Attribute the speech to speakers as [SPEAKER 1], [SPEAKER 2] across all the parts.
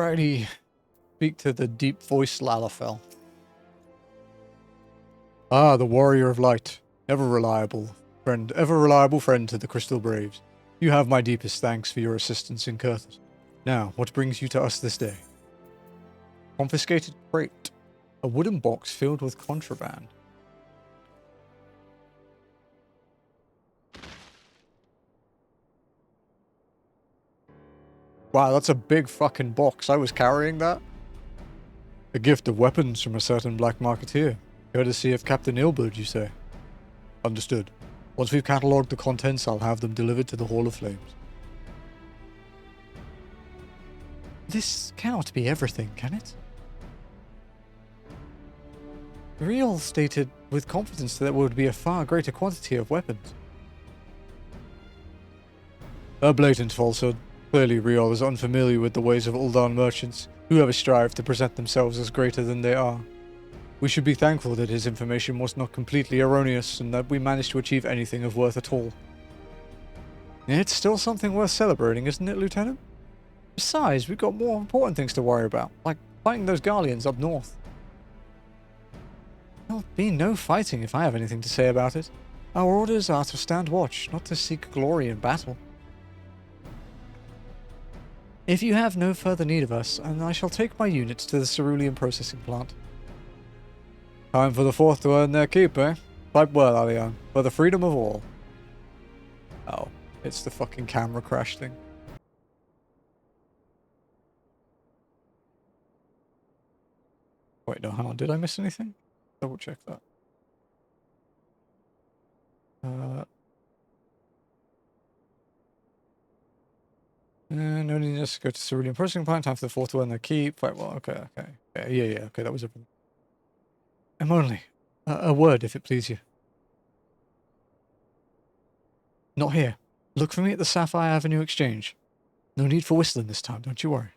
[SPEAKER 1] Alrighty. Speak to the deep-voiced Lalafell. Ah, the warrior of light. Ever reliable friend to the Crystal Braves. You have my deepest thanks for your assistance in Kurthus. Now, what brings you to us this day? Confiscated crate. A wooden box filled with contraband. Wow, that's a big fucking box. I was carrying that. A gift of weapons from a certain black marketeer. Courtesy of Captain Ilberd, you say? Understood. Once we've catalogued the contents, I'll have them delivered to the Hall of Flames. This cannot be everything, can it? Riel stated with confidence that there would be a far greater quantity of weapons. A blatant falsehood. Clearly, Riel is unfamiliar with the ways of Uldan merchants, who ever strive to present themselves as greater than they are. We should be thankful that his information was not completely erroneous, and that we managed to achieve anything of worth at all. It's still something worth celebrating, isn't it, Lieutenant? Besides, we've got more important things to worry about, like fighting those Garleans up north. There'll be no fighting if I have anything to say about it. Our orders are to stand watch, not to seek glory in battle. If you have no further need of us, and I shall take my units to the cerulean processing plant. Time for the fourth to earn their keep, eh? Fight well, Alian, for the freedom of all. Oh, it's the fucking camera crash thing. Wait, no, hang on, did I miss anything? Double check that. No need to go to cerulean processing plant. Time for the fourth to earn their keep. Fight well, okay. Yeah, okay, that was everything. I'm only. A word, if it please you. Not here. Look for me at the Sapphire Avenue Exchange. No need for whistling this time, don't you worry.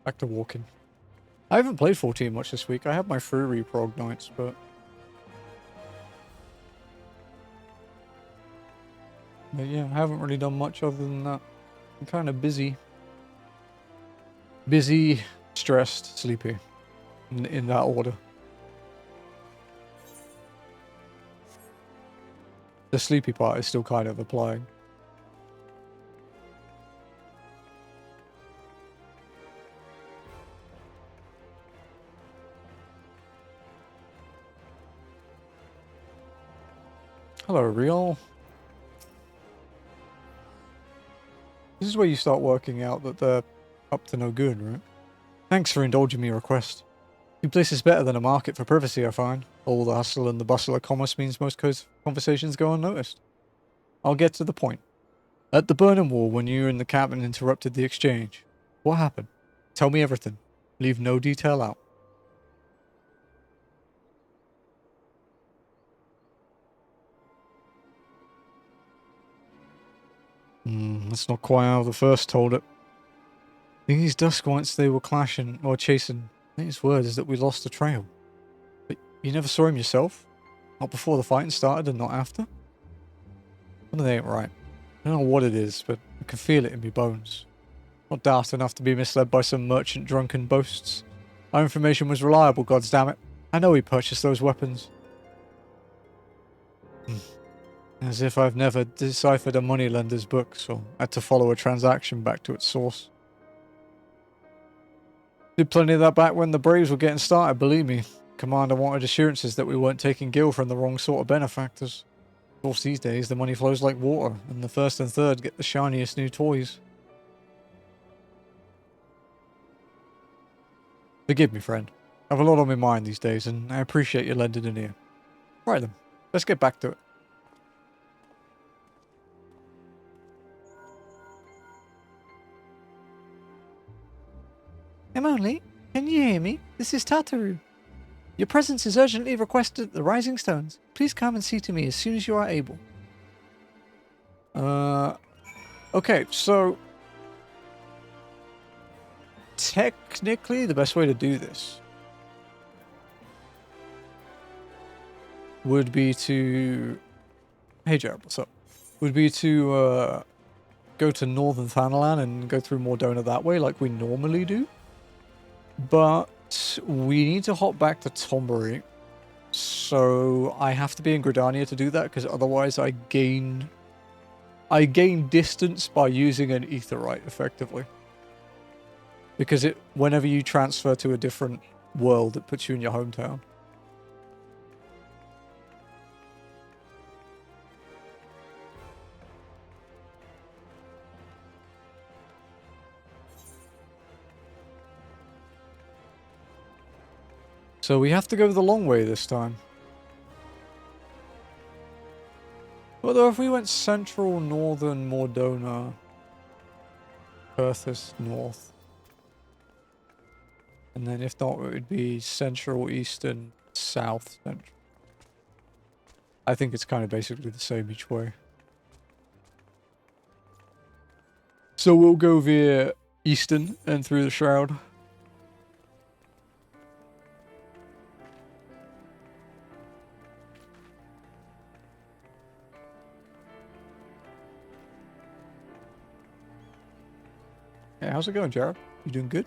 [SPEAKER 1] Back to walking. I haven't played 14 much this week. I have my free reprog nights, but... yeah, I haven't really done much other than that. I'm kind of busy. Busy, stressed, sleepy. In that order. The sleepy part is still kind of applying. Hello, Riel. This is where you start working out that they're up to no good, right? Thanks for indulging me request. Your place is better than a market for privacy, I find. All the hustle and the bustle of commerce means most conversations go unnoticed. I'll get to the point. At the Burnham Wall, when you and the captain interrupted the exchange, what happened? Tell me everything. Leave no detail out. That's not quite how the first told it. These dusk once they were clashing or chasing. His word is that we lost the trail. But you never saw him yourself? Not before the fighting started and not after? Something ain't right. I don't know what it is, but I can feel it in my bones. Not daft enough to be misled by some merchant drunken boasts. Our information was reliable, goddammit. I know he purchased those weapons. As if I've never deciphered a moneylender's books or had to follow a transaction back to its source. Did plenty of that back when the Braves were getting started, believe me. Commander wanted assurances that we weren't taking gil from the wrong sort of benefactors. Of course, these days the money flows like water, and the first and third get the shiniest new toys. Forgive me, friend. I have a lot on my mind these days, and I appreciate you lending an ear. Right then, let's get back to it. Emily, can you hear me? This is Tataru. Your presence is urgently requested at the Rising Stones. Please come and see to me as soon as you are able. Okay, so technically, the best way to do this would be to... Hey, Jared, what's up? Would be to go to Northern Thanalan and go through Mordona that way, like we normally do. But we need to hop back to Tombury. So I have to be in Gridania to do that, because otherwise I gain distance by using an Aetheryte, effectively. Because whenever you transfer to a different world, it puts you in your hometown. So we have to go the long way this time. Although if we went central, northern, Mordona, Perthis, north. And then if not, it would be central, eastern, south, central. I think it's kind of basically the same each way. So we'll go via eastern and through the Shroud. Hey, how's it going, Jared? You doing good?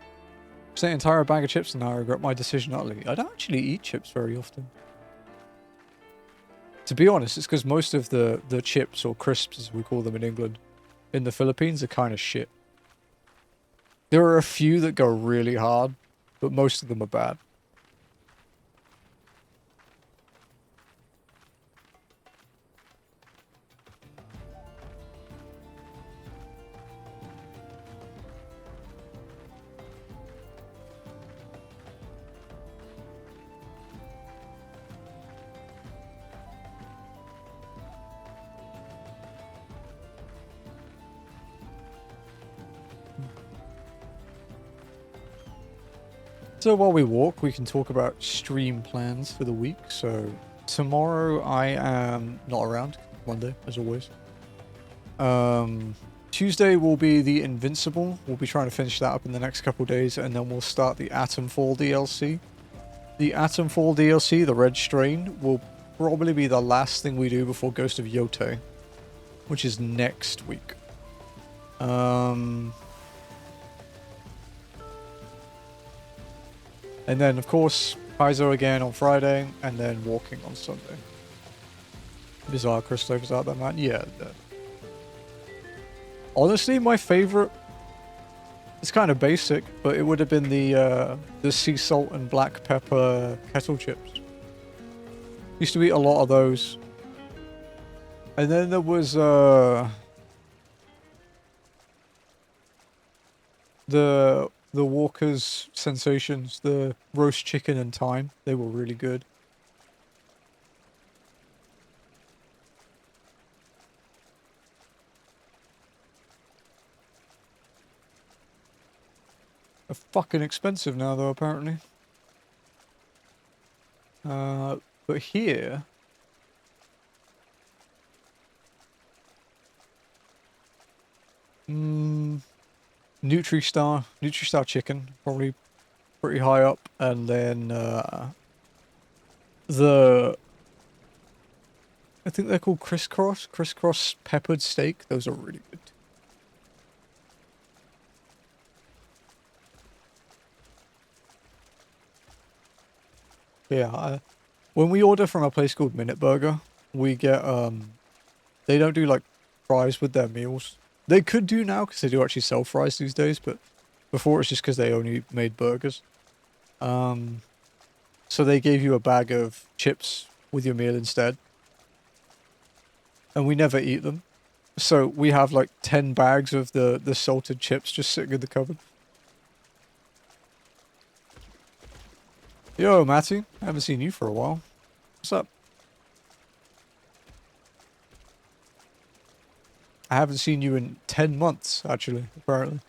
[SPEAKER 1] Just ate an entire bag of chips and I regret my decision utterly. I don't actually eat chips very often. To be honest, it's because most of the chips, or crisps as we call them in England, in the Philippines are kind of shit. There are a few that go really hard, but most of them are bad. So while we walk, we can talk about stream plans for the week. So tomorrow I am not around. Monday, as always. Tuesday will be the Invincible. We'll be trying to finish that up in the next couple days, and then we'll start the Atomfall DLC. The Atomfall DLC, the Red Strain, will probably be the last thing we do before Ghost of Yote, which is next week. And then, of course, Paizo again on Friday, and then walking on Sunday. Bizarre Christopher's out there, man. Yeah. Honestly, my favorite... It's kind of basic, but it would have been the sea salt and black pepper kettle chips. Used to eat a lot of those. And then there was... The Walker's Sensations, the roast chicken and thyme, they were really good. They're fucking expensive now though, apparently. But here... Nutri-Star chicken, probably pretty high up, and then I think they're called crisscross peppered steak. Those are really good. Yeah, when we order from a place called Minute Burger, we get they don't do like fries with their meals. They could do now, because they do actually sell fries these days, but before it's just because they only made burgers. So they gave you a bag of chips with your meal instead. And we never eat them. So we have like 10 bags of the salted chips just sitting in the cupboard. Yo, Matty. I haven't seen you for a while. What's up? I haven't seen you in 10 months, actually, apparently.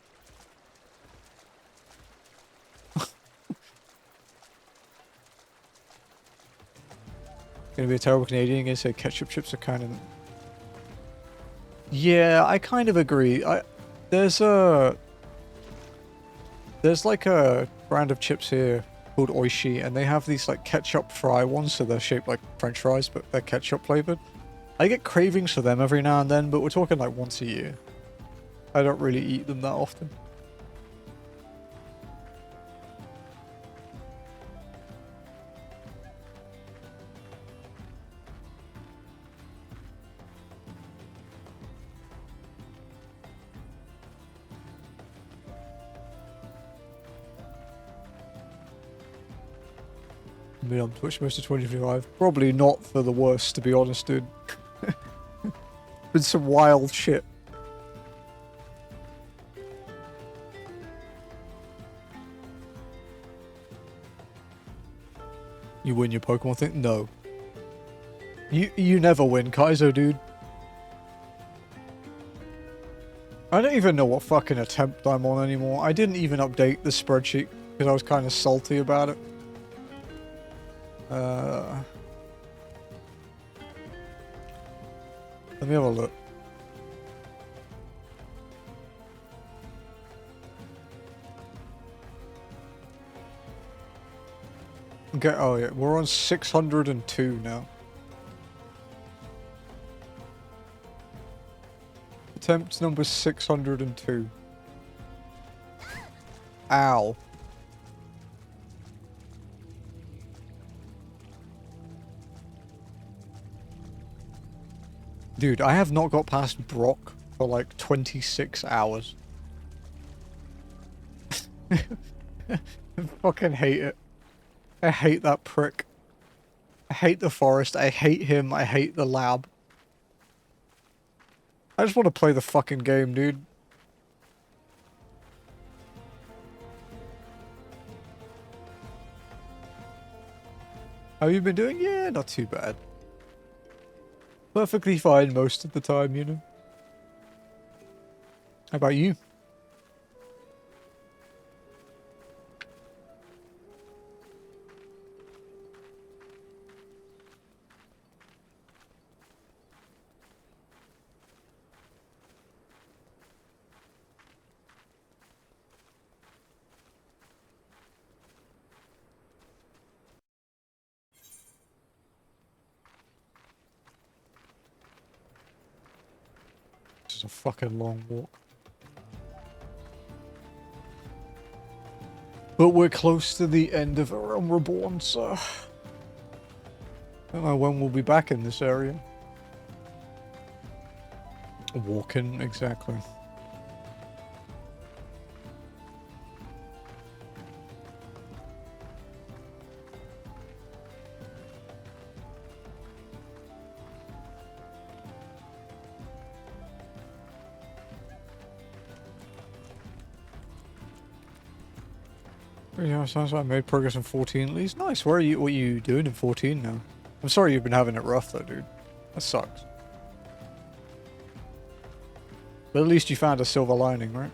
[SPEAKER 1] Gonna be a terrible Canadian, gonna say ketchup chips are kind of... Yeah, I kind of agree. There's a... There's like a brand of chips here called Oishi, and they have these like ketchup fry ones, so they're shaped like French fries, but they're ketchup flavored. I get cravings for them every now and then, but we're talking like once a year. I don't really eat them that often. Been on Twitch most of 2025. Probably not for the worst, to be honest, dude. Been some wild shit. You win your Pokemon thing? No. You never win, Kaizo, dude. I don't even know what fucking attempt I'm on anymore. I didn't even update the spreadsheet because I was kind of salty about it. Let me have a look. Okay, oh yeah, we're on 602 now. Attempt number 602. Ow. Dude, I have not got past Brock for like 26 hours. I fucking hate it. I hate that prick. I hate the forest. I hate him. I hate the lab. I just want to play the fucking game, dude. How you been doing? Yeah, not too bad. Perfectly fine most of the time, you know. How about you? This is a fucking long walk. But we're close to the end of A Realm Reborn, so... I don't know when we'll be back in this area. Walking, exactly. Yeah, sounds like I made progress in 14 at least. Nice. What are you doing in 14 now? I'm sorry you've been having it rough though, dude. That sucks. But at least you found a silver lining, right?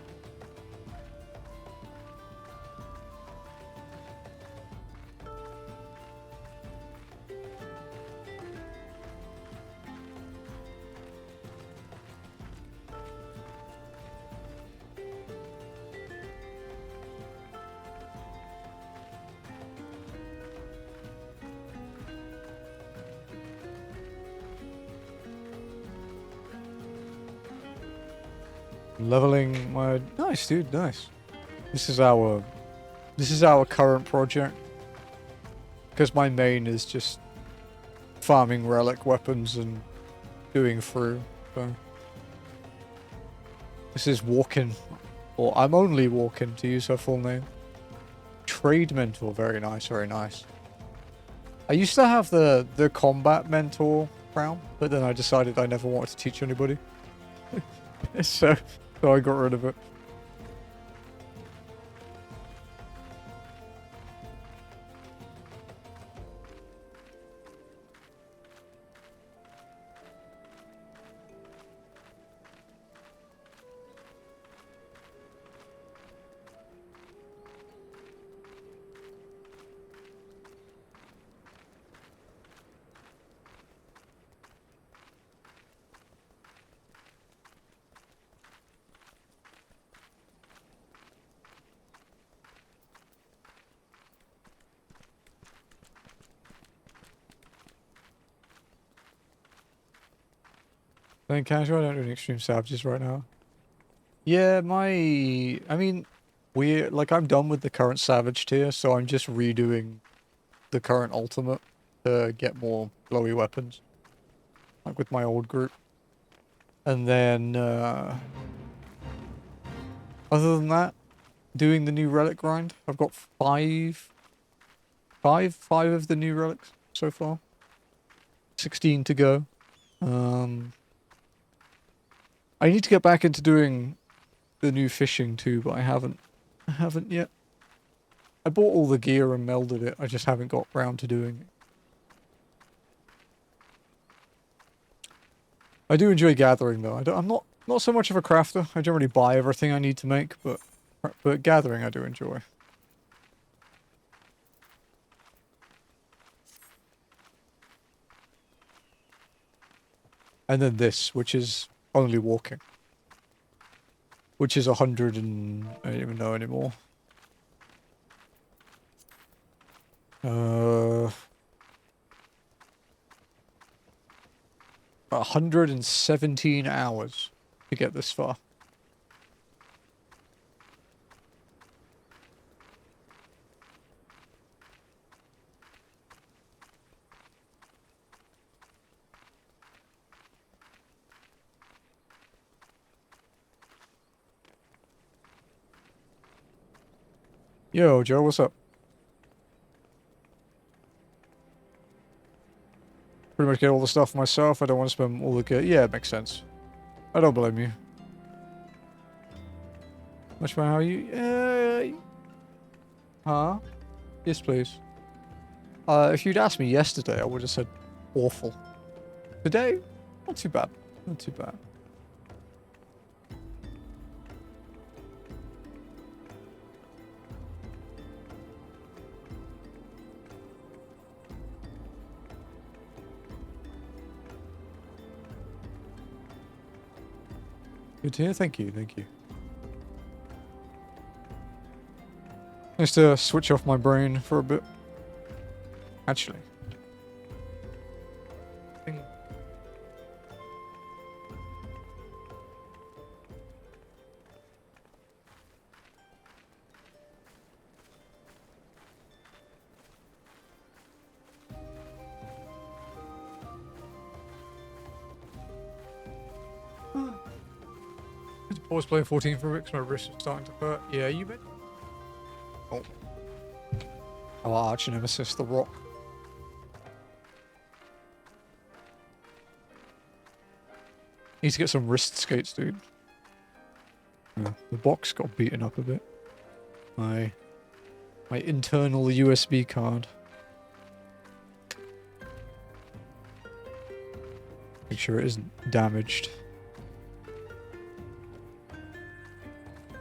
[SPEAKER 1] Leveling my... Nice, dude, nice. This is our current project. Because my main is just farming relic weapons and doing through, so... This is walking, or I'm only walking to use her full name. Trade mentor, very nice, very nice. I used to have the combat mentor crown, but then I decided I never wanted to teach anybody. so I got rid of it. Playing casual, I don't do any extreme savages right now. Yeah, I mean, I'm done with the current savage tier, so I'm just redoing the current ultimate to get more glowy weapons, like with my old group. And then, other than that, doing the new relic grind. I've got five of the new relics so far. 16 to go. I need to get back into doing the new fishing too, but I haven't. I haven't yet. I bought all the gear and melded it. I just haven't got round to doing it. I do enjoy gathering though. I'm not so much of a crafter. I generally buy everything I need to make, but gathering I do enjoy. And then this, which is only walking. Which is 100 and... I don't even know anymore. 117 hours to get this far. Yo, Joe, what's up? Pretty much get all the stuff myself. I don't want to spend all the gear. Yeah, it makes sense. I don't blame you. Much about how you... Huh? Yes, please. If you'd asked me yesterday, I would have said awful. Today, not too bad. Not too bad. Good to hear. Thank you. Thank you. Nice to switch off my brain for a bit. Actually. I was playing 14 for a bit because my wrist was starting to hurt. Yeah, you bet. Oh. Our arch nemesis, the Rock. Need to get some wrist skates, dude. Yeah, the box got beaten up a bit. My internal USB card. Make sure it isn't damaged.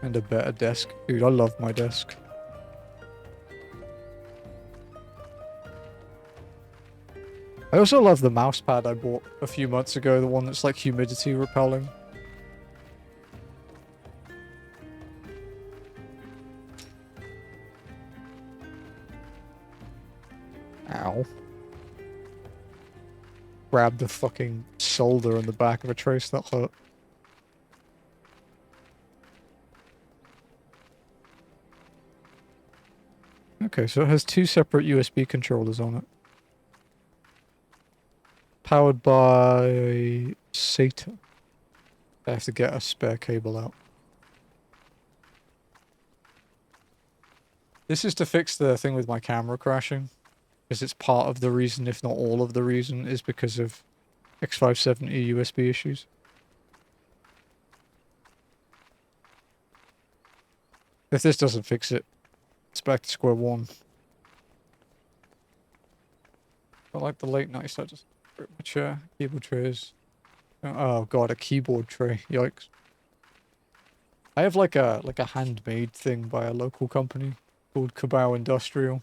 [SPEAKER 1] And a better desk. Dude, I love my desk. I also love the mouse pad I bought a few months ago, the one that's like humidity repelling. Ow. Grabbed the fucking solder in the back of a trace, that hurt. Okay, so it has two separate USB controllers on it. Powered by SATA. I have to get a spare cable out. This is to fix the thing with my camera crashing. Because it's part of the reason, if not all of the reason, is because of X570 USB issues. If this doesn't fix it, it's back to square one. I like the late night, so I just rip my chair. Keyboard trays. Oh god, a keyboard tray. Yikes. I have like a handmade thing by a local company called Cabao Industrial.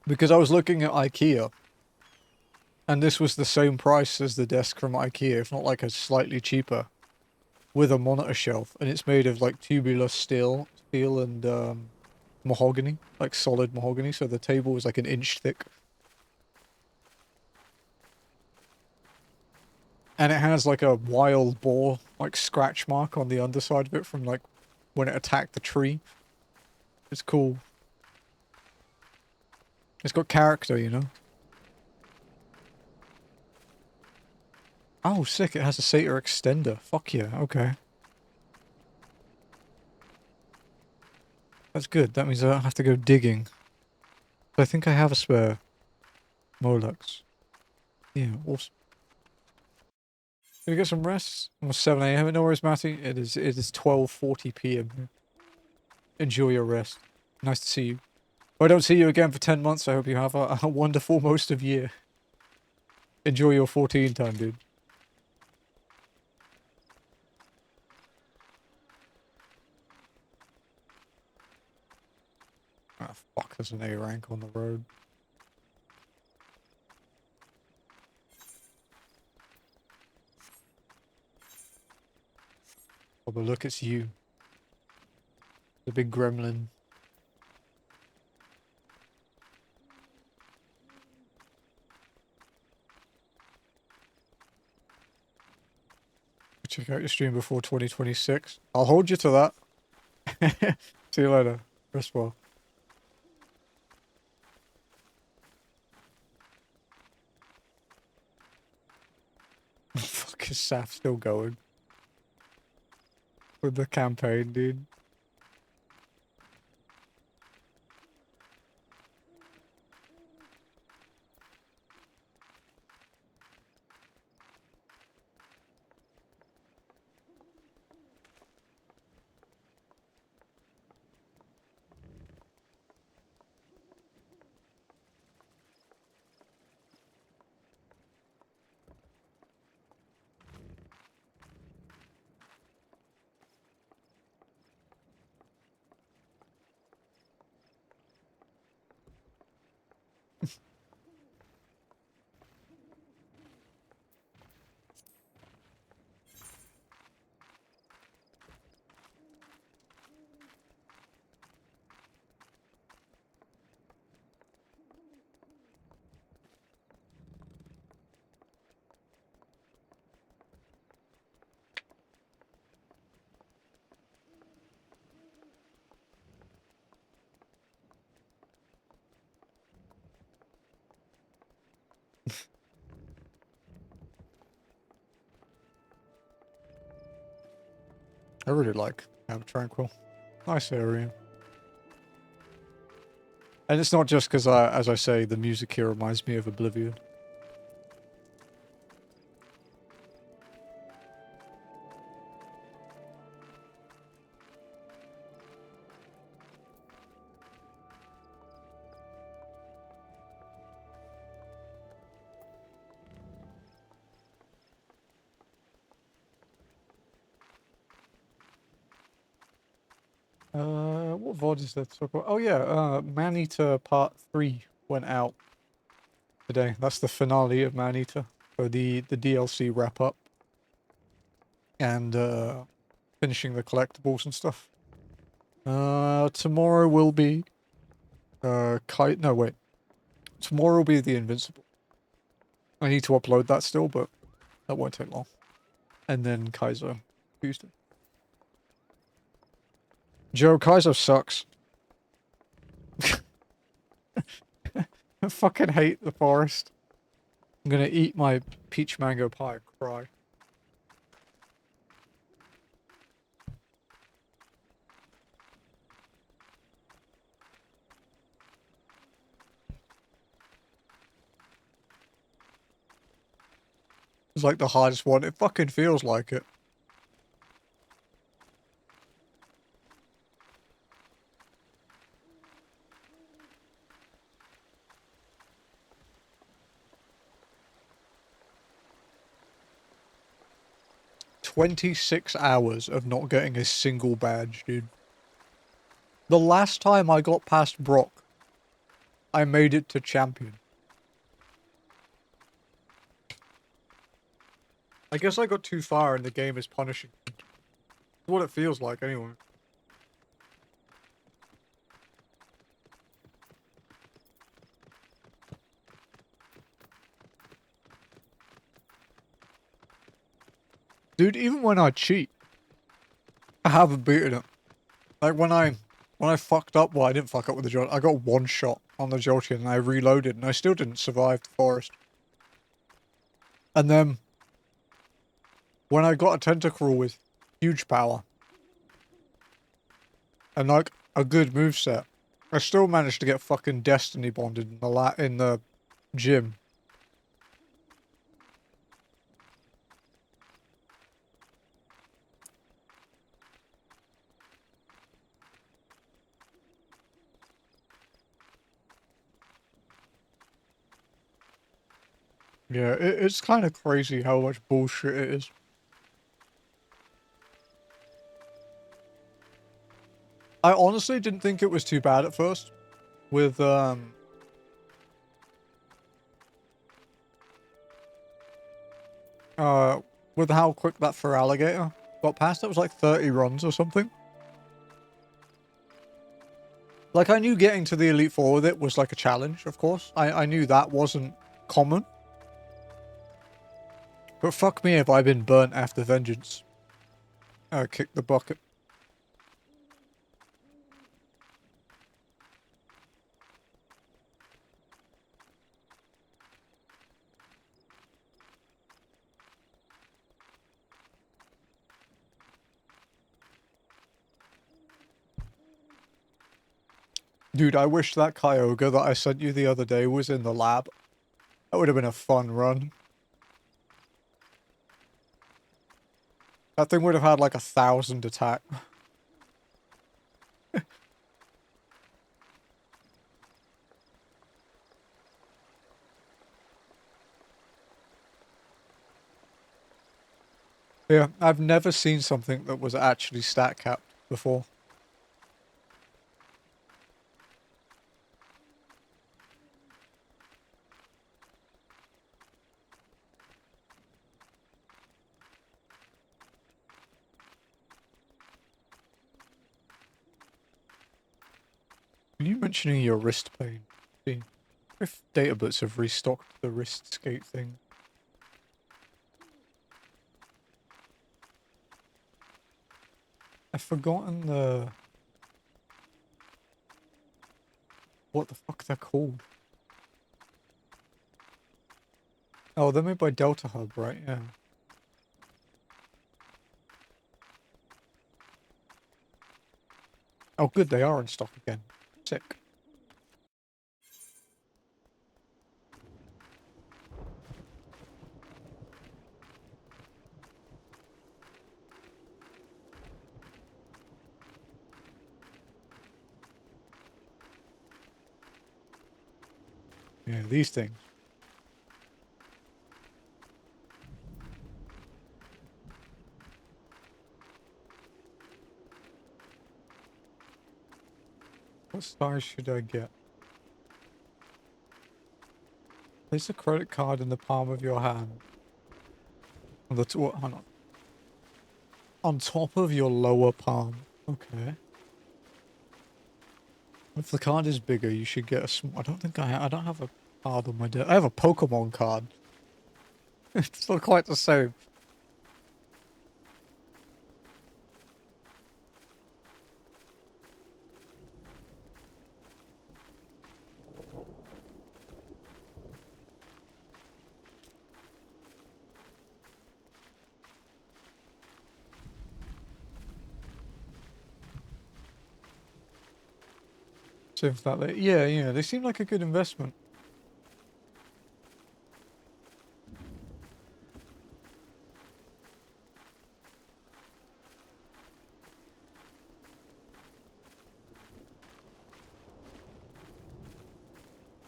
[SPEAKER 1] Because I was looking at IKEA, and this was the same price as the desk from IKEA, if not like a slightly cheaper, with a monitor shelf, and it's made of like tubular steel and mahogany, like solid mahogany, so the table was like an inch thick. And it has like a wild boar, like scratch mark on the underside of it from like when it attacked the tree. It's cool. It's got character, you know? Oh, sick. It has a SATA extender. Fuck yeah. Okay. That's good. That means I don't have to go digging. I think I have a spare Molex. Yeah, awesome. Can we get some rest? Almost 7 a.m. No worries, Matty. It is 12:40 p.m. Enjoy your rest. Nice to see you. If I don't see you again for 10 months, I hope you have a wonderful most of year. Enjoy your 14 time, dude. Ah, fuck, there's an A rank on the road. Oh, but look, it's you. The big gremlin. Check out your stream before 2026. I'll hold you to that. See you later. Rest well. Fuck, is Saf still going? With the campaign, dude. I really like Camp Tranquil. Nice area. And it's not just because, as I say, the music here reminds me of Oblivion. What VOD is there to talk about? Oh yeah, Maneater Part 3 went out today. That's the finale of Maneater. So the DLC wrap up. And, finishing the collectibles and stuff. Tomorrow will be, no wait. Tomorrow will be the Invincible. I need to upload that still, but that won't take long. And then Kaiser Tuesday. Joe, Kaiser sucks. I fucking hate the forest. I'm gonna eat my peach mango pie, cry. It's like the hardest one. It fucking feels like it. "26 hours of not getting a single badge, dude. The last time I got past Brock, I made it to champion. I guess I got too far and the game is punishing me. That's what it feels like, anyway. Dude, even when I cheat, I haven't beaten it. Like when I fucked up, well, I didn't fuck up with the Jolteon. I got one shot on the Jolteon and I reloaded and I still didn't survive the forest. And then when I got a Tentacruel with huge power and like a good moveset, I still managed to get fucking Destiny bonded in the gym. Yeah, it's kind of crazy how much bullshit it is. I honestly didn't think it was too bad at first with with how quick that Feraligatr got past. It was like 30 runs or something. Like, I knew getting to the Elite Four with it was like a challenge, of course. I knew that wasn't common. But fuck me if I've been burnt after Vengeance. Kick the bucket. Dude, I wish that Kyogre that I sent you the other day was in the lab. That would have been a fun run. That thing would have had like 1,000 attack. Yeah, I've never seen something that was actually stat capped before. Are you mentioning your wrist pain? See, if Databooks have restocked the wrist skate thing. I've forgotten what the fuck they're called. Oh, they're made by Delta Hub, right? Yeah. Oh, good, they are in stock again. Sick. Yeah, these things. What size should I get? Place a credit card in the palm of your hand. On the hang on. On top of your lower palm. Okay. If the card is bigger, you should get a small. I don't think I don't have a card on my desk. I have a Pokemon card. It's not quite the same. Seems that yeah, they seem like a good investment.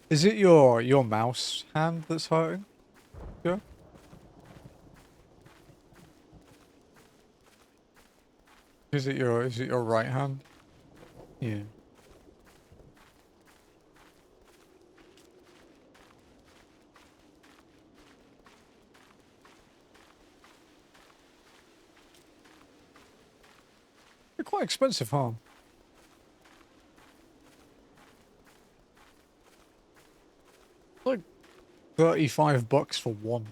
[SPEAKER 1] Is it your mouse hand that's hurting? Yeah. Is it your right hand? Yeah. They're quite expensive, huh? Like $35 for one.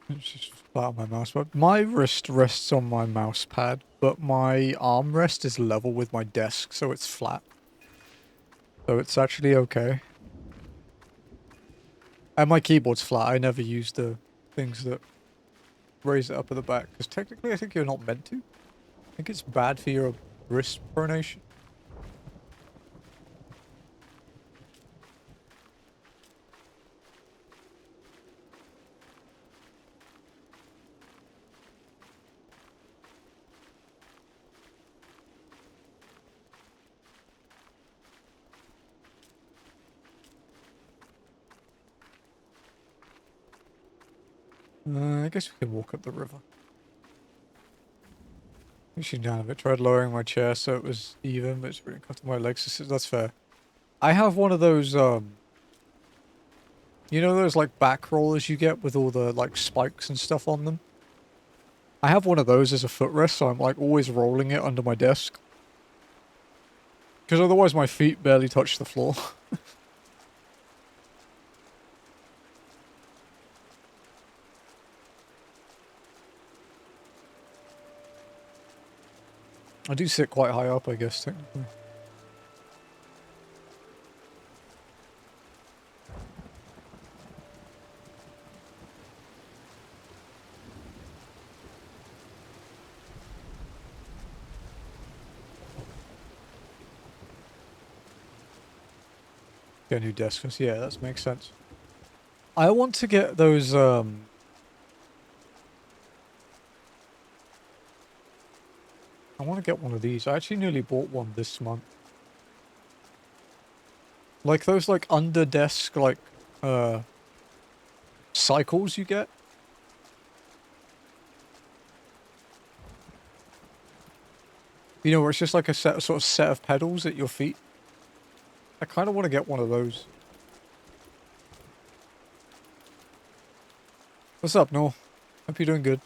[SPEAKER 1] It's just flat on my mouse pad. My wrist rests on my mouse pad, but my armrest is level with my desk, so it's flat. So it's actually okay. And my keyboard's flat. I never use the things that raise it up at the back, because technically I think you're not meant to. I think it's bad for your wrist pronation. I guess we can walk up the river. Reaching down a bit, tried lowering my chair so it was even, but it's really cut my legs. That's fair. I have one of those, you know those, like, back rollers you get with all the, like, spikes and stuff on them? I have one of those as a footrest, so I'm, like, always rolling it under my desk. Because otherwise my feet barely touch the floor. I do sit quite high up, I guess, technically. Get a new desk. Yeah, that makes sense. I want to get those, I want to get one of these. I actually nearly bought one this month. Like those, like, under desk, like, cycles you get. You know, where it's just like a sort of set of pedals at your feet. I kind of want to get one of those. What's up, Noel? Hope you're doing good.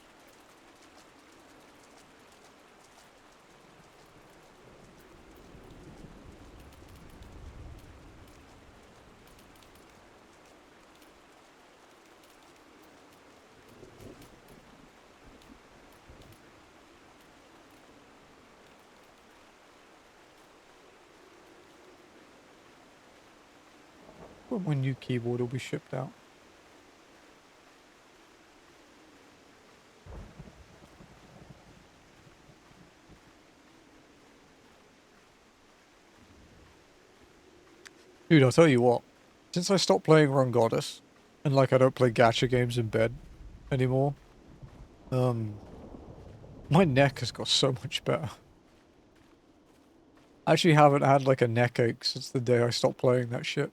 [SPEAKER 1] When my new keyboard will be shipped out. Dude, I'll tell you what. Since I stopped playing Run Goddess, and like I don't play gacha games in bed anymore, my neck has got so much better. I actually haven't had like a neck ache since the day I stopped playing that shit.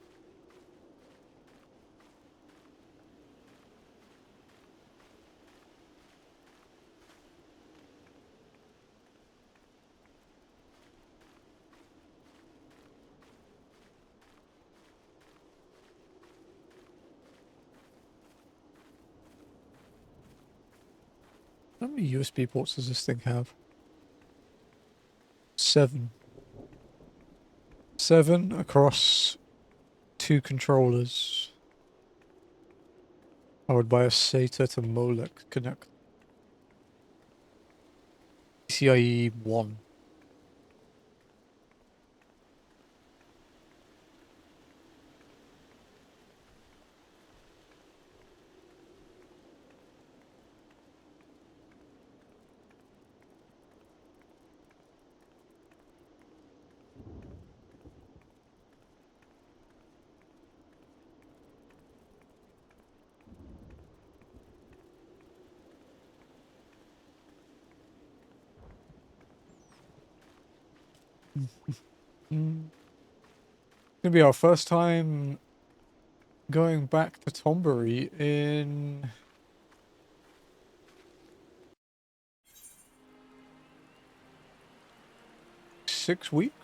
[SPEAKER 1] How many USB ports does this thing have? 7. 7 across 2 controllers. Powered by a SATA to Molex connect. PCIe 1. It's gonna be our first time going back to Tombury in 6 weeks.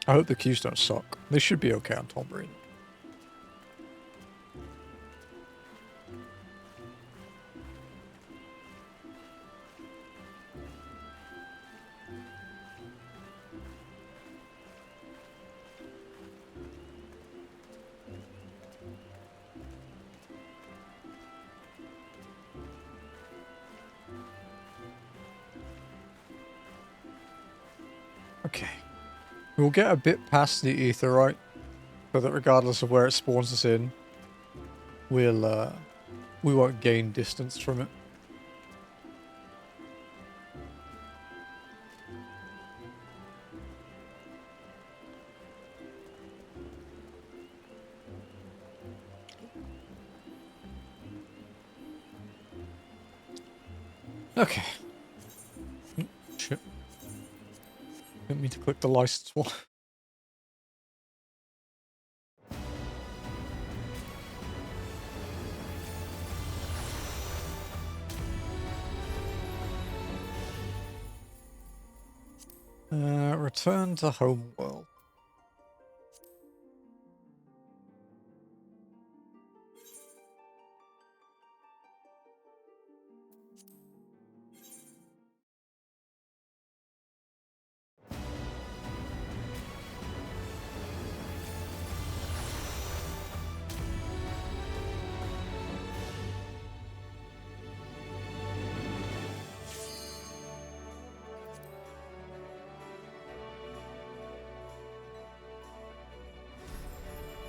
[SPEAKER 1] I hope the queues don't suck. They should be okay on Tombury. Okay. We'll get a bit past the Aetheryte, so that regardless of where it spawns us in, we won't gain distance from it. Okay. Shit. Didn't mean to click the license one. Return to Homeworld.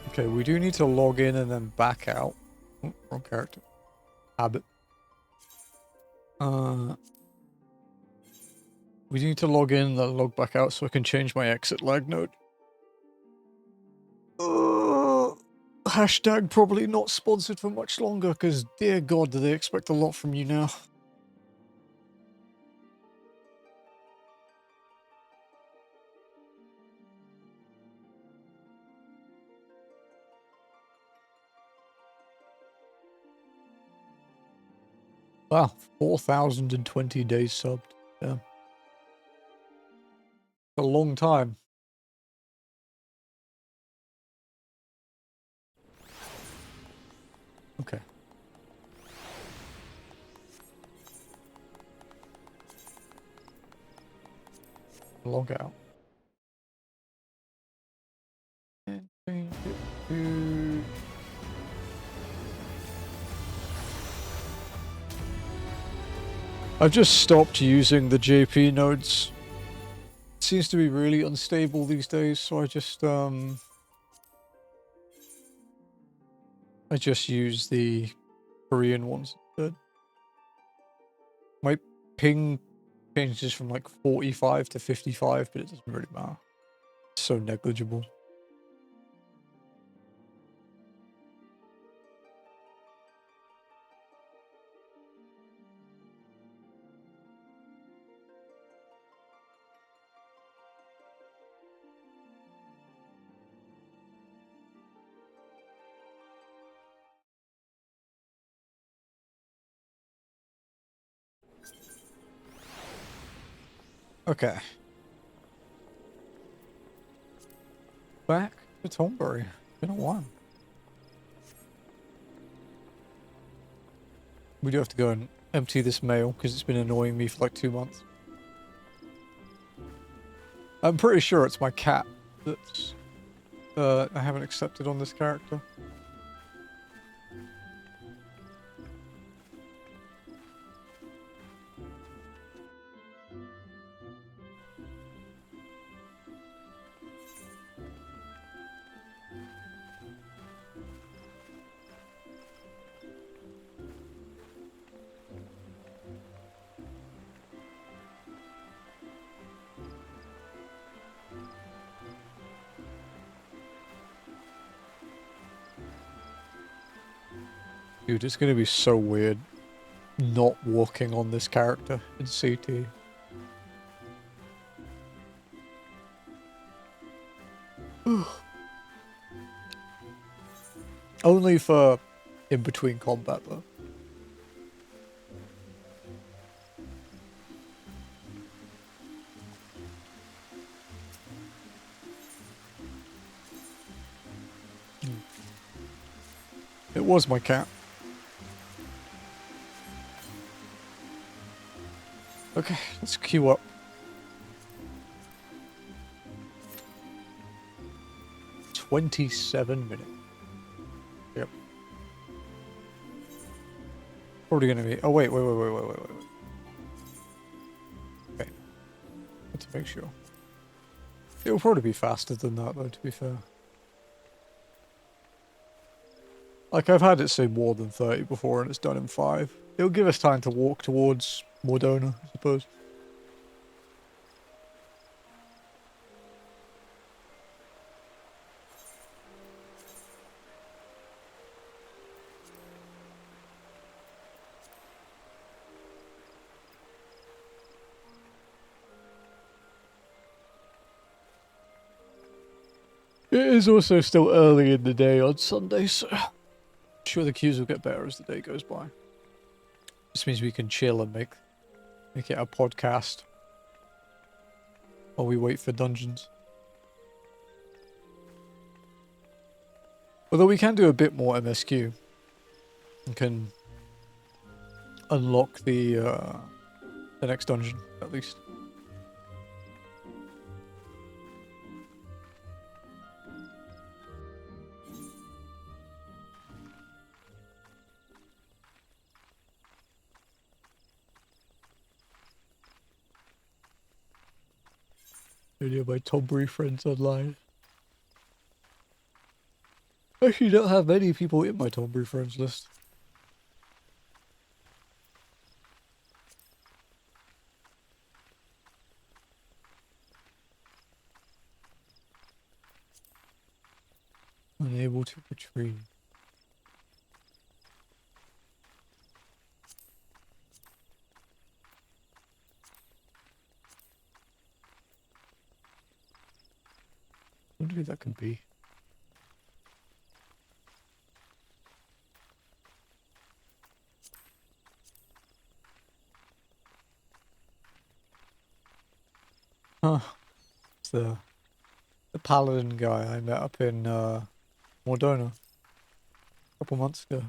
[SPEAKER 1] Okay, we do need to log in and then back out. Oh, wrong character. Habit. We need to log in and then log back out so I can change my exit lag node. Hashtag probably not sponsored for much longer, because dear God, do they expect a lot from you now. Wow, 4,020 days subbed. Yeah. A long time. Okay. Log out. And change it to... I've just stopped using the JP nodes. It seems to be really unstable these days, so I just use the Korean ones instead. My ping changes from like 45 to 55, but it doesn't really matter. It's so negligible. Okay. Back to Tombury. Been a while. We do have to go and empty this mail because it's been annoying me for like 2 months. I'm pretty sure it's my cat that's I haven't accepted on this character. Dude, it's gonna be so weird not walking on this character in CT. Only for in between combat though. It was my cat. Okay, let's queue up. 27 minutes. Yep. Probably gonna be. Oh wait. Okay. Let's make sure. It'll probably be faster than that though, to be fair. Like, I've had it say more than 30 before and it's done in 5. It'll give us time to walk towards Mordona, I suppose. It is also still early in the day on Sunday, so I'm sure the queues will get better as the day goes by. This means we can chill and make it a podcast while we wait for dungeons. Although we can do a bit more MSQ and can unlock the next dungeon, at least. Any of my Tombury friends online. I actually don't have many people in my Tombury friends list. Unable to retrieve. I wonder who that could be. Huh. It's the paladin guy I met up in Mordona a couple months ago.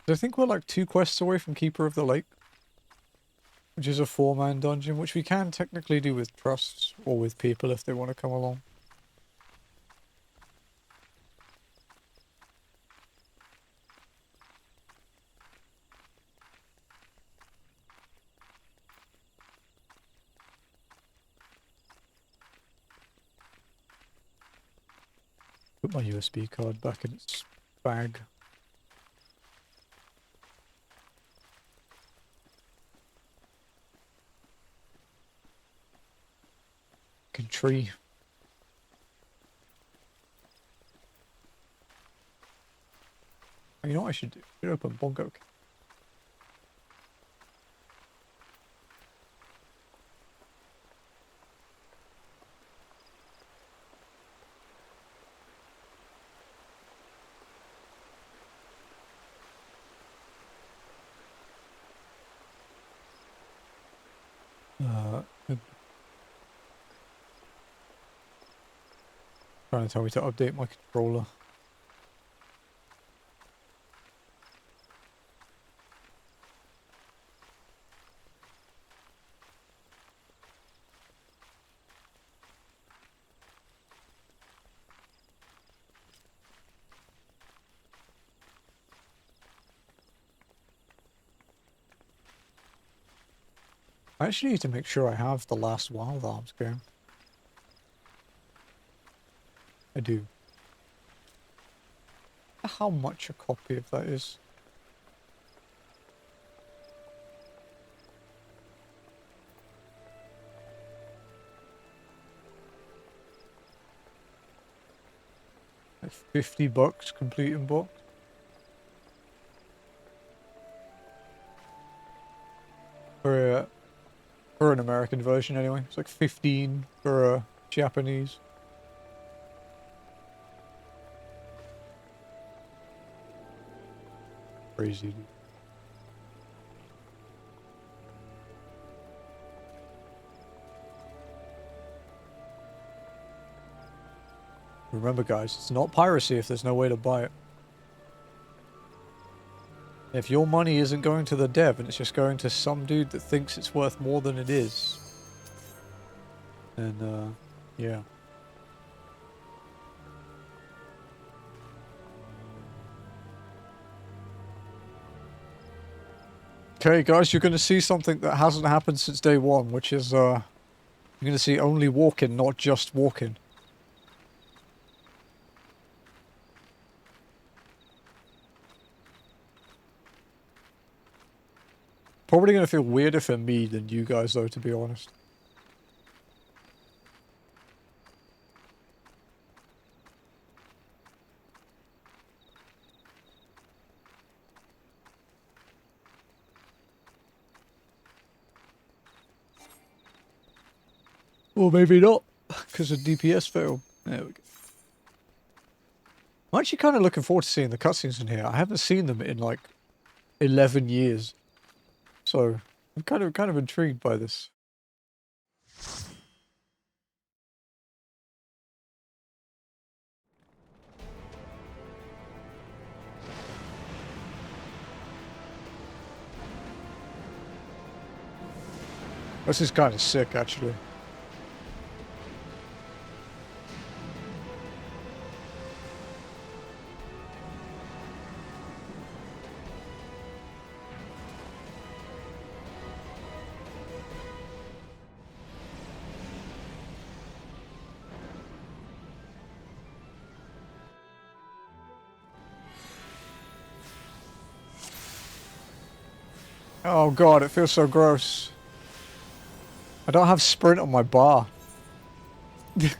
[SPEAKER 1] I think we're like 2 quests away from Keeper of the Lake, which is a 4-man dungeon, which we can technically do with trusts or with people if they want to come along. Put my USB card back in its bag. Fucking tree. You know what I should do? I should open Bongo. Trying to tell me to update my controller. I actually need to make sure I have the last Wild Arms game. I do. How much a copy of that is? Like $50 completing book. For an American version anyway. It's like 15 for Japanese. Crazy, dude. Remember guys, it's not piracy if there's no way to buy it. If your money isn't going to the dev and it's just going to some dude that thinks it's worth more than it is, then, yeah. Okay, guys, you're going to see something that hasn't happened since day one, which is, you're going to see only walking, not just walking. Probably going to feel weirder for me than you guys, though, to be honest. Or maybe not, because of DPS failed. There we go. I'm actually kind of looking forward to seeing the cutscenes in here. I haven't seen them in, like, 11 years. So, I'm kind of intrigued by this. This is kind of sick, actually. Oh god, it feels so gross. I don't have sprint on my bar. This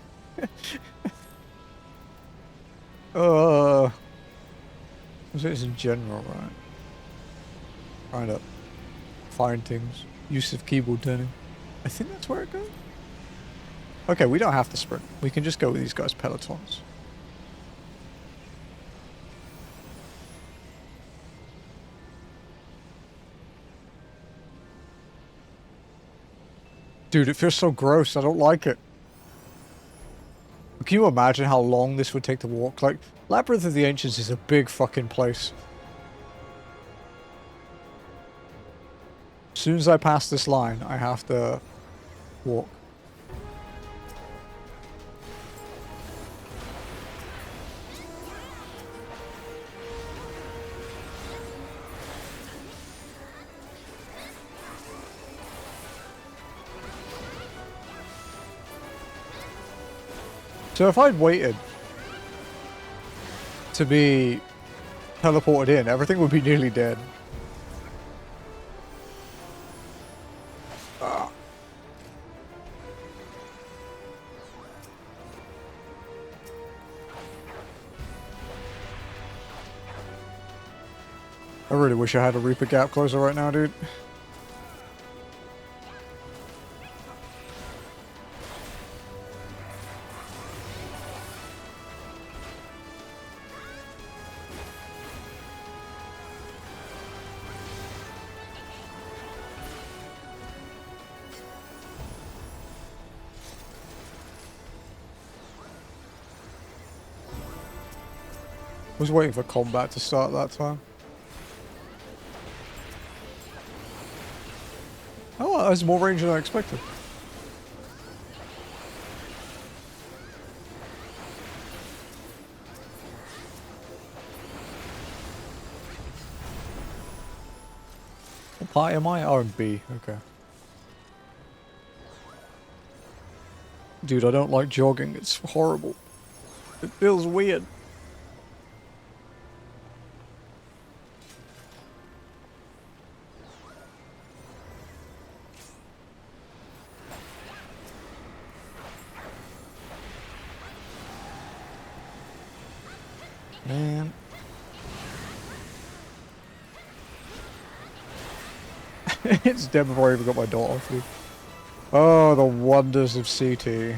[SPEAKER 1] is in general, right? Trying to find things. Use of keyboard turning. I think that's where it goes. Okay, we don't have to sprint. We can just go with these guys' pelotons. Dude, it feels so gross. I don't like it. Can you imagine how long this would take to walk? Like, Labyrinth of the Ancients is a big fucking place. As soon as I pass this line, I have to walk. So if I'd waited to be teleported in, everything would be nearly dead. Ah. I really wish I had a Reaper Gap closer right now, dude. Was waiting for combat to start that time. Oh, that has more range than I expected. What party am I? Oh, I'm B. Okay. Dude, I don't like jogging. It's horrible. It feels weird. It's dead before I even got my dot off, dude. Oh, the wonders of CT.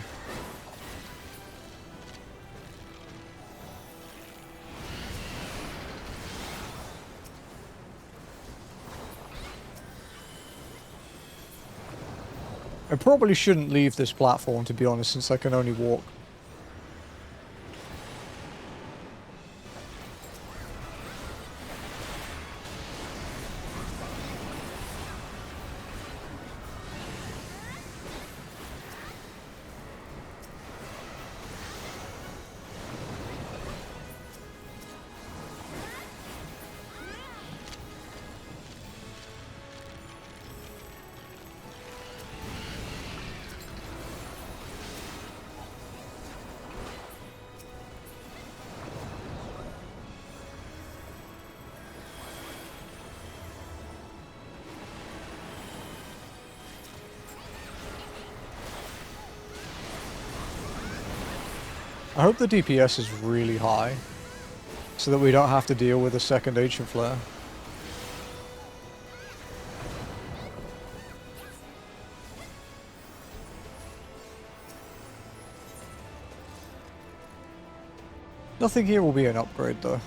[SPEAKER 1] I probably shouldn't leave this platform, to be honest, since I can only walk. I hope the DPS is really high, so that we don't have to deal with a second Ancient Flare. Nothing here will be an upgrade, though.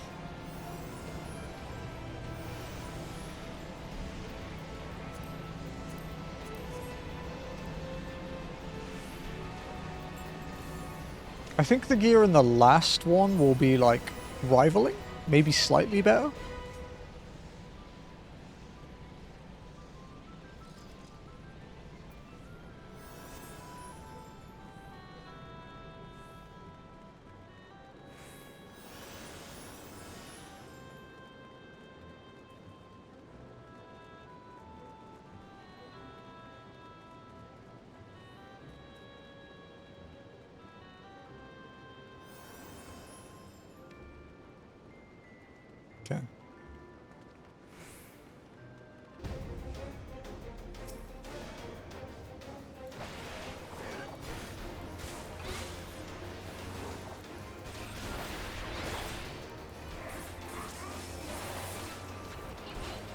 [SPEAKER 1] I think the gear in the last one will be, like, rivaling? Maybe slightly better? Okay.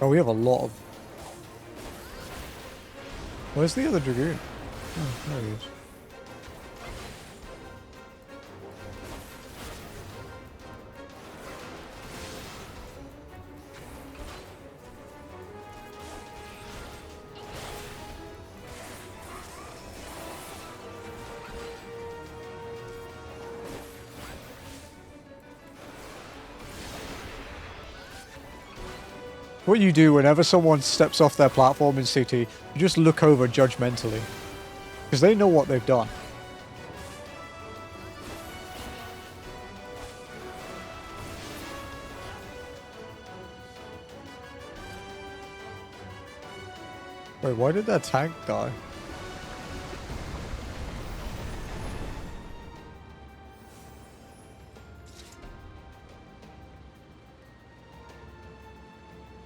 [SPEAKER 1] Oh, we have a lot of... Where's the other Dragoon? Oh, there he is. What you do whenever someone steps off their platform in CT, you just look over judgmentally. Because they know what they've done. Wait, why did that tank die?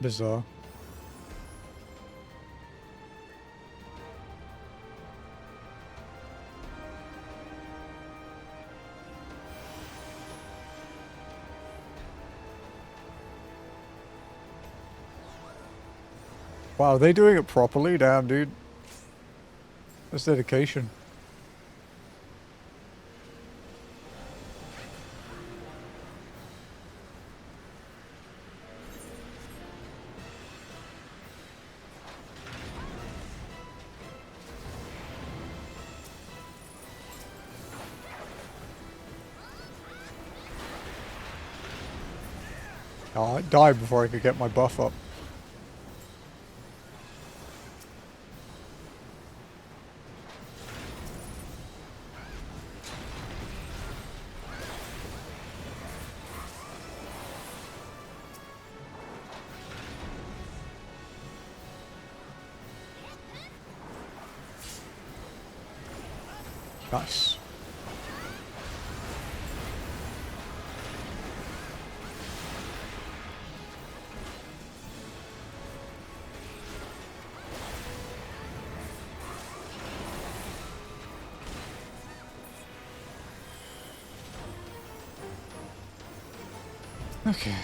[SPEAKER 1] Bizarre. Wow, are they doing it properly? Damn, dude. That's dedication. Oh, I died before I could get my buff up. Nice. Okay.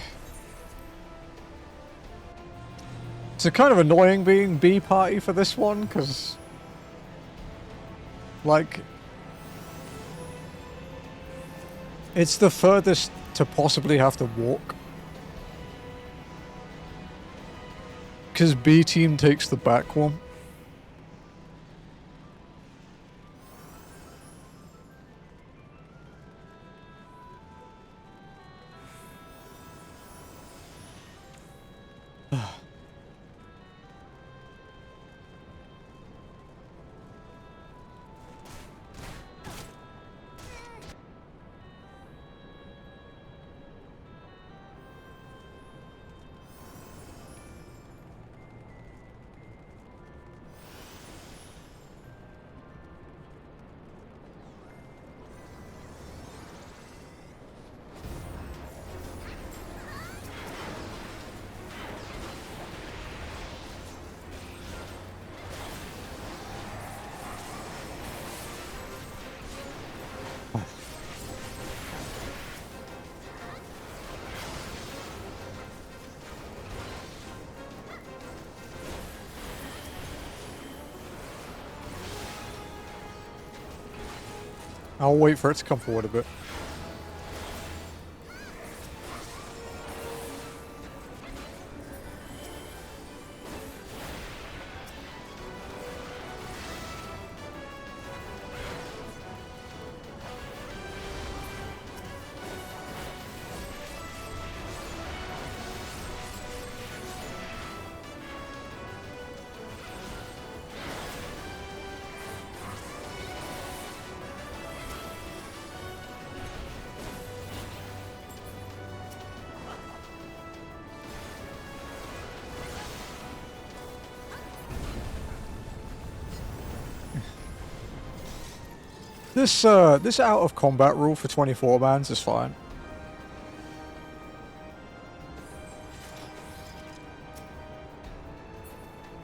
[SPEAKER 1] It's a kind of annoying being B party for this one, because, like, it's the furthest to possibly have to walk. Because B team takes the back one. I'll wait for it to come forward a bit. This out of combat rule for 24 mans is fine.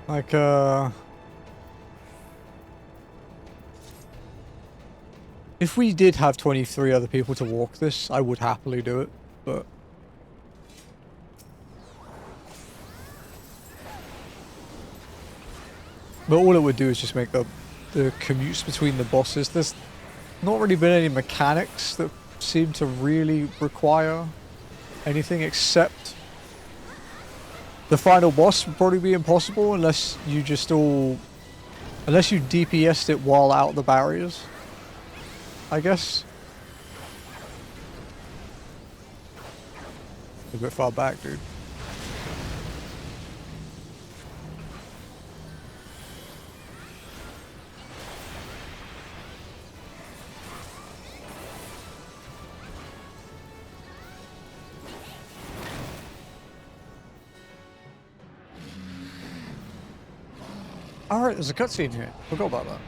[SPEAKER 1] Like, if we did have 23 other people to walk this, I would happily do it, but... But all it would do is just make the commutes between the bosses. There's not really been any mechanics that seem to really require anything except the final boss would probably be impossible unless you just unless you DPS'd it while out the barriers, I guess. A bit far back, dude. Alright, there's a cutscene here. Forgot about that.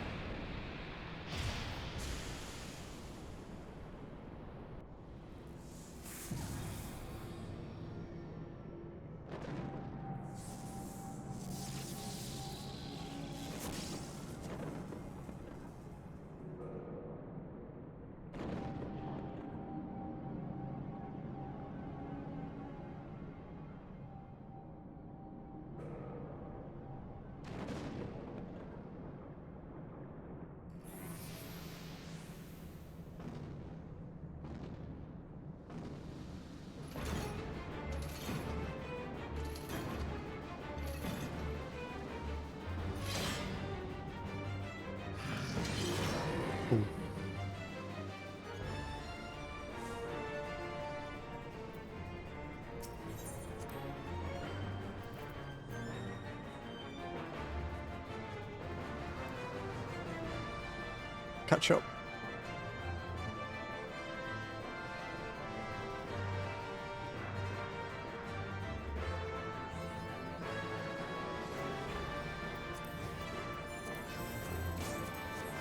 [SPEAKER 1] Catch up.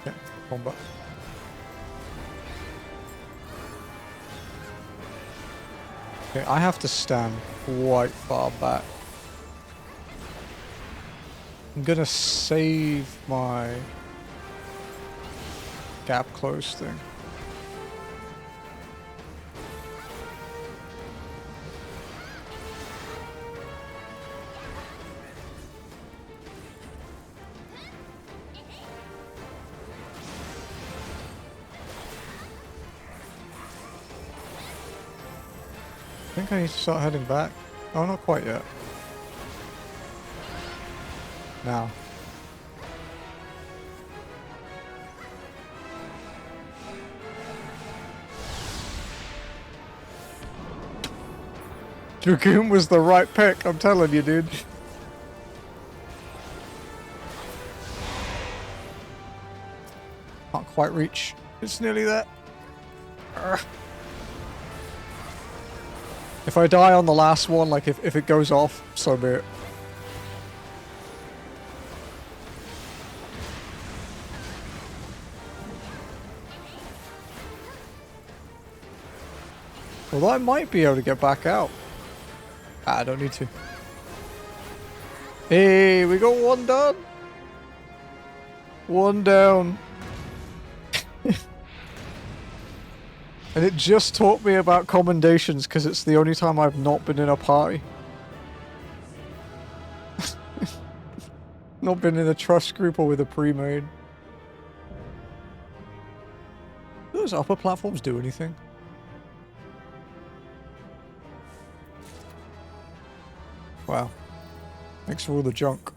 [SPEAKER 1] Okay, combat. Okay, I have to stand quite far back. I'm gonna save my gap close thing. I think I need to start heading back. Oh, not quite yet. Now. Dragoon was the right pick, I'm telling you, dude. Can't quite reach. It's nearly there. Urgh. If I die on the last one, like if it goes off, so be it. Although I might be able to get back out. Ah, I don't need to. Hey, we got one done. One down. And it just taught me about commendations because it's the only time I've not been in a party. Not been in a trust group or with a pre-made. Do those upper platforms do anything? Wow. Thanks for all the junk.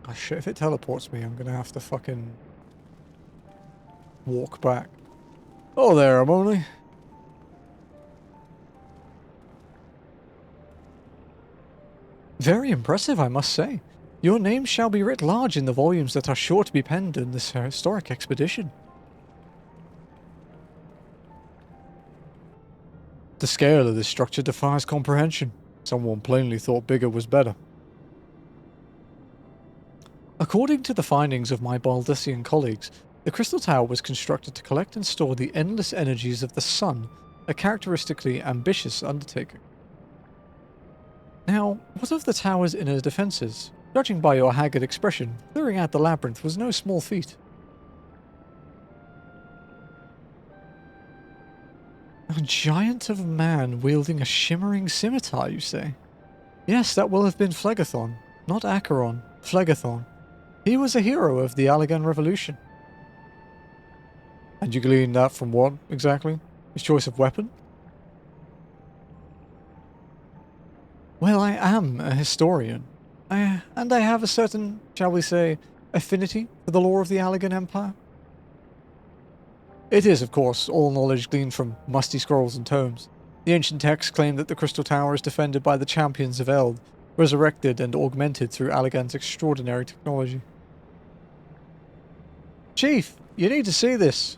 [SPEAKER 1] Oh shit, if it teleports me, I'm gonna have to fucking walk back. Oh there, I'm only. Very impressive, I must say. Your name shall be writ large in the volumes that are sure to be penned in this historic expedition. The scale of this structure defies comprehension. Someone plainly thought bigger was better. According to the findings of my Baldician colleagues, the Crystal Tower was constructed to collect and store the endless energies of the sun, a characteristically ambitious undertaking. Now, what of the tower's inner defences? Judging by your haggard expression, clearing out the labyrinth was no small feat. A giant of a man wielding a shimmering scimitar, you say? Yes, that will have been Phlegethon, not Acheron, Phlegethon. He was a hero of the Allegan Revolution. And you gleaned that from what, exactly? His choice of weapon? Well, I am a historian. And I have a certain, shall we say, affinity for the lore of the Allegan Empire. It is, of course, all knowledge gleaned from musty scrolls and tomes. The ancient texts claim that the Crystal Tower is defended by the champions of Eld, resurrected and augmented through Allegan's extraordinary technology. Chief, you need to see this.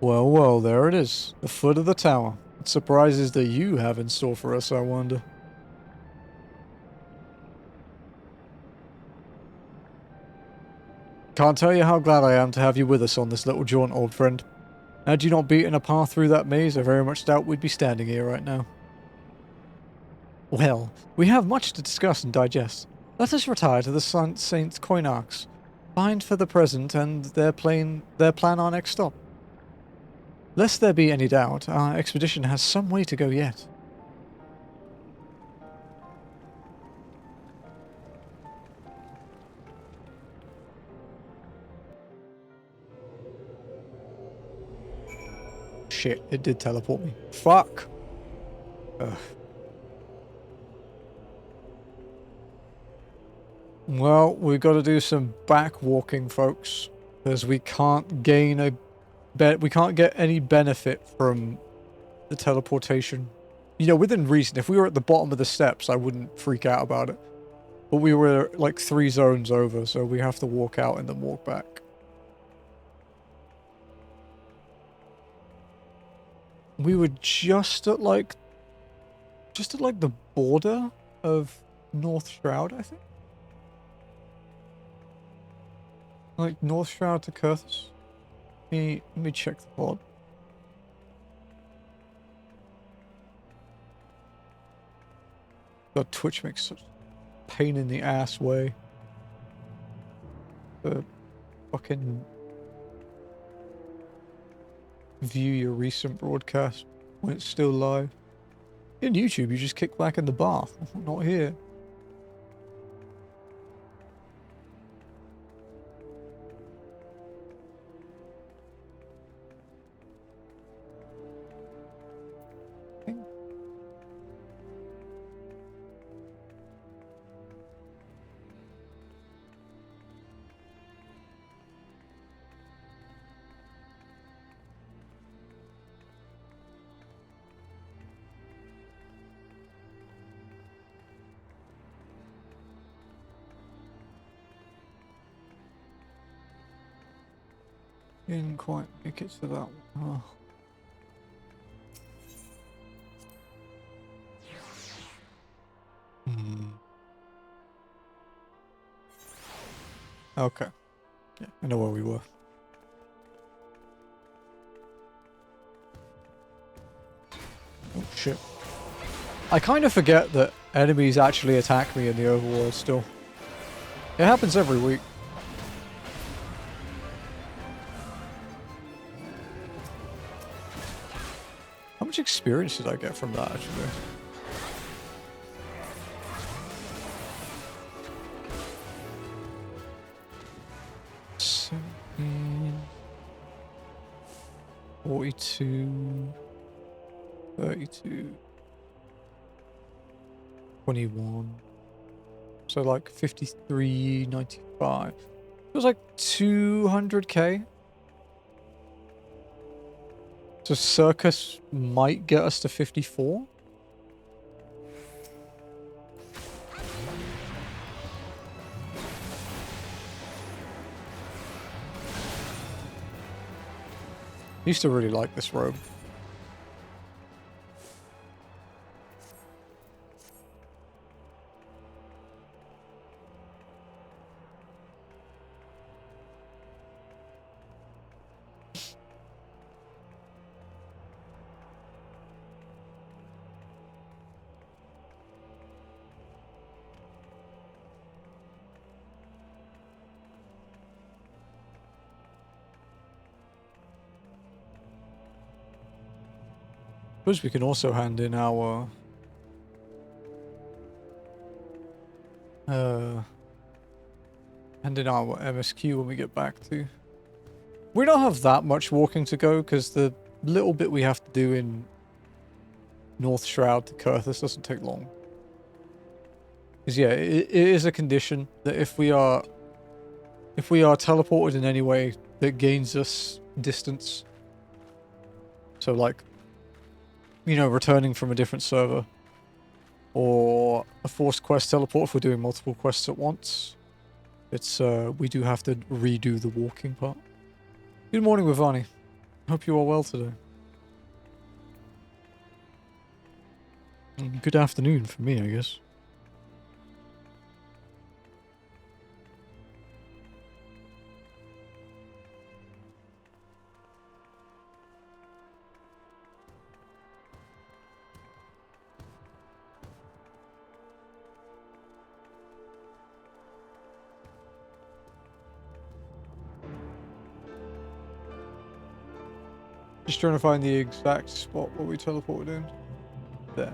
[SPEAKER 1] Well, well, there it is. The foot of the tower. What surprises that you have in store for us, I wonder. Can't tell you how glad I am to have you with us on this little jaunt, old friend. Had you not beaten a path through that maze, I very much doubt we'd be standing here right now. Well, we have much to discuss and digest. Let us retire to the Saint Coinarchs. Find for the present and their plan our next stop. Lest there be any doubt, our expedition has some way to go yet. Shit, it did teleport me. Fuck! Ugh. Well, we've got to do some back walking, folks, because we can't gain we can't get any benefit from the teleportation. You know, within reason. If we were at the bottom of the steps, I wouldn't freak out about it. But we were like 3 zones over, so we have to walk out and then walk back. We were just at like the border of North Shroud, I think. Like North Shroud to Kurthus. Let me check the pod. God, Twitch makes such a pain in the ass way. The fucking view your recent broadcast when it's still live. In YouTube, you just kick back in the bath. Not here. Didn't quite make it to that one. Oh. Okay. Yeah, I know where we were. Oh shit. I kind of forget that enemies actually attack me in the overworld still. It happens every week. How much experience did I get from that actually? $17, 42, 32, 21. So like 53.95. It was like 200k. So Circus might get us to 54. I used to really like this robe. Suppose we can also hand in our MSQ when we get back to. We don't have that much walking to go because the little bit we have to do in North Shroud to Kurthus doesn't take long. Because yeah, it is a condition that if we are teleported in any way that gains us distance, so like, you know, returning from a different server, or a forced quest teleport if we're doing multiple quests at once, it's we do have to redo the walking part. Good morning, Vivani. Hope you are well today. Good afternoon for me, I guess. Just trying to find the exact spot where we teleported in. There.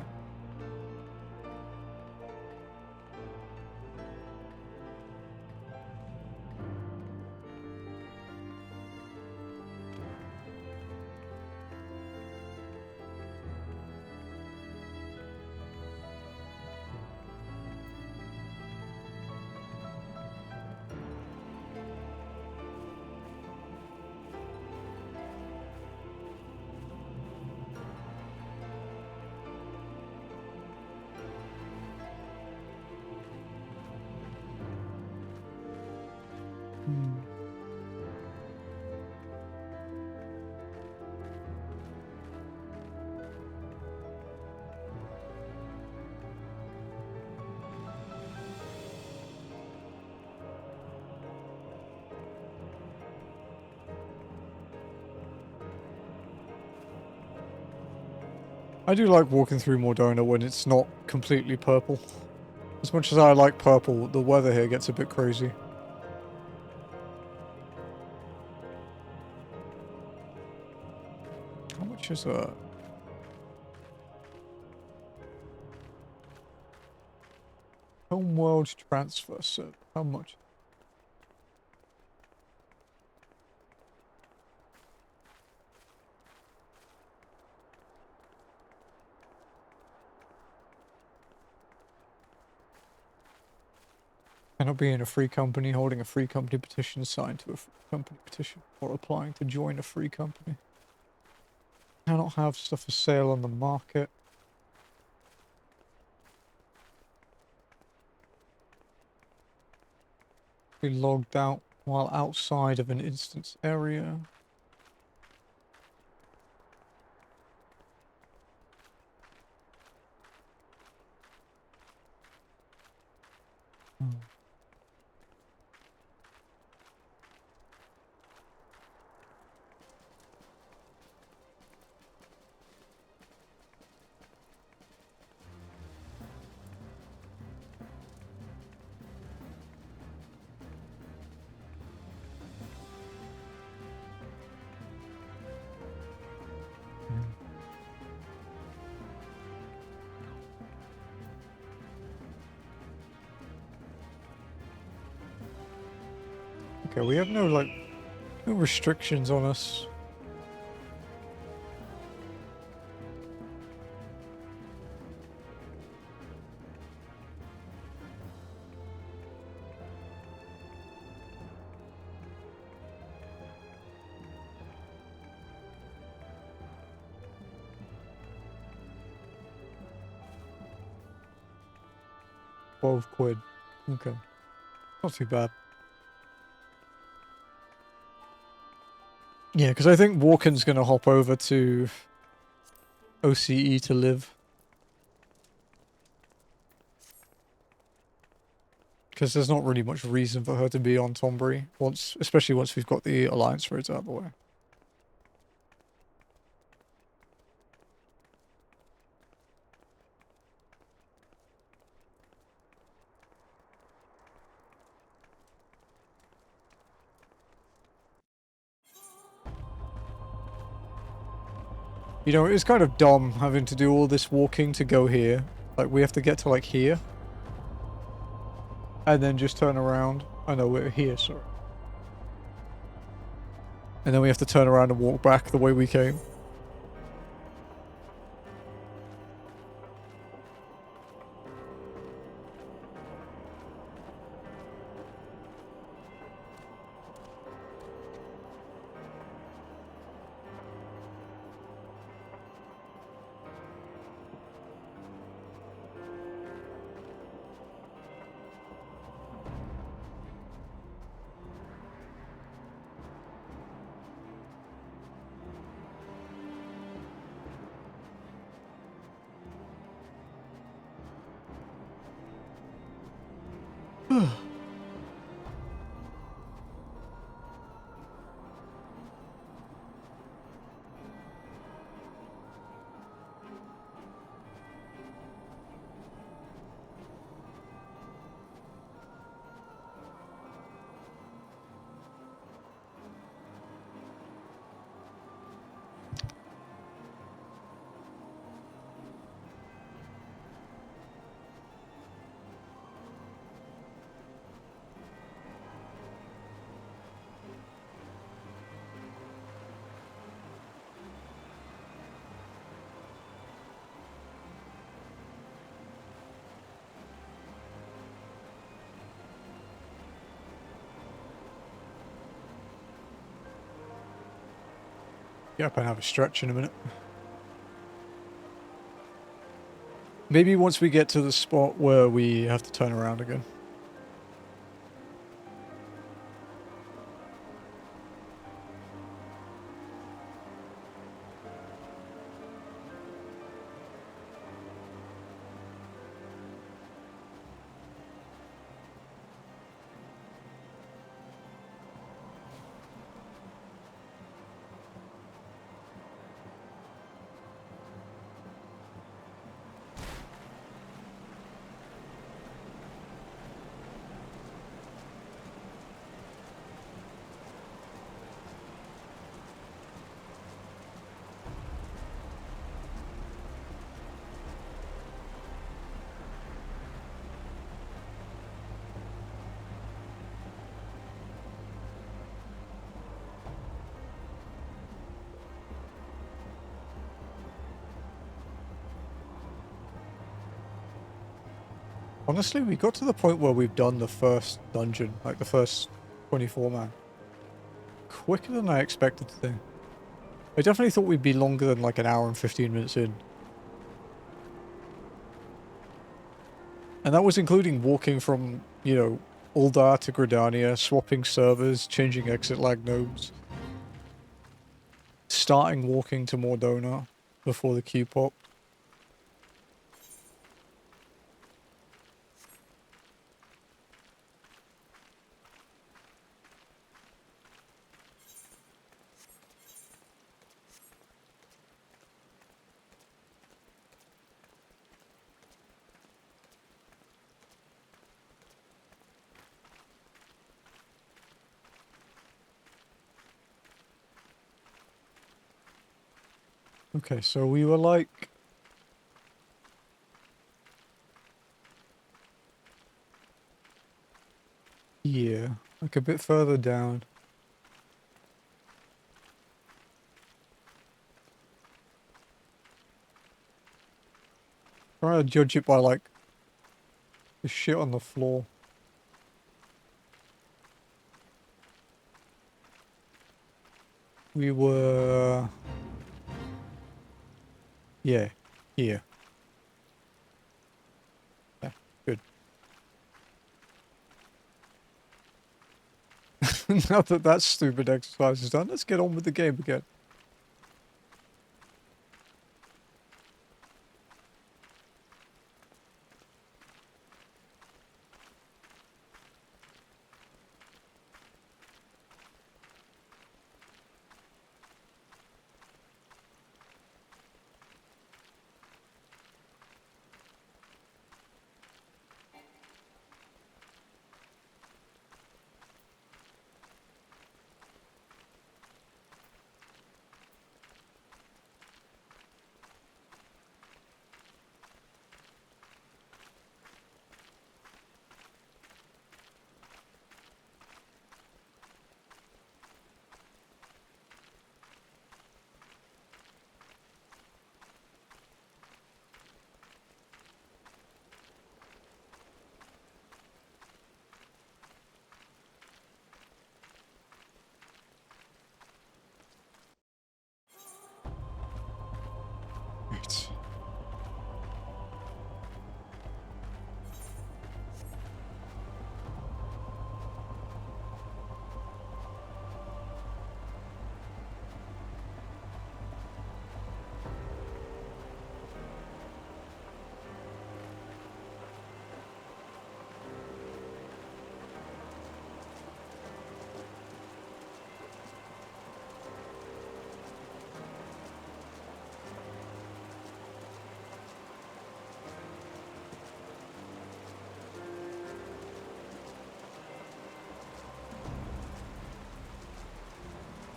[SPEAKER 1] I do like walking through Mordona when it's not completely purple. As much as I like purple, the weather here gets a bit crazy. How much is that? Homeworld transfer set. How much? Cannot be in a free company holding a free company petition signed to a free company petition or applying to join a free company. Cannot have stuff for sale on the market. Be logged out while outside of an instance area. Okay, we have no restrictions on us. £12. Okay. Not too bad. Yeah, because I think Walken's going to hop over to OCE to live. Because there's not really much reason for her to be on Tombury, especially once we've got the Alliance roads out of the way. You know, it's kind of dumb having to do all this walking to go here. Like, we have to get to, like, here. And then just turn around. I know, we're here, sorry. And then we have to turn around and walk back the way we came. Yep, and have a stretch in a minute. Maybe once we get to the spot where we have to turn around again. Honestly, we got to the point where we've done the first dungeon, like the first 24 man. Quicker than I expected to do. I definitely thought we'd be longer than like an hour and 15 minutes in. And that was including walking from, you know, Uldar to Gridania, swapping servers, changing exit lag nodes, starting walking to Mordona before the queue popped. Okay, so we were like... yeah, like a bit further down. Trying to judge it by like the shit on the floor. We were... yeah, here. Yeah, good. Now that that stupid exercise is done, let's get on with the game again. Right.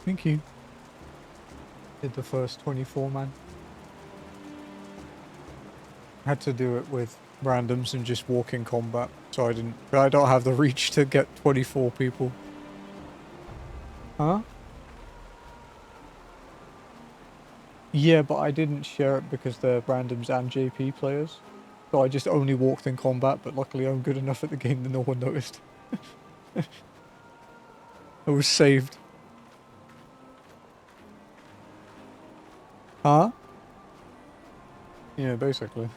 [SPEAKER 1] Thank you. Did the first 24 man. Had to do it with randoms and just walk in combat, so I don't have the reach to get 24 people. Huh? Yeah, but I didn't share it because they're randoms and JP players. So I just only walked in combat, but luckily I'm good enough at the game that no one noticed. I was saved. Huh? Yeah, basically.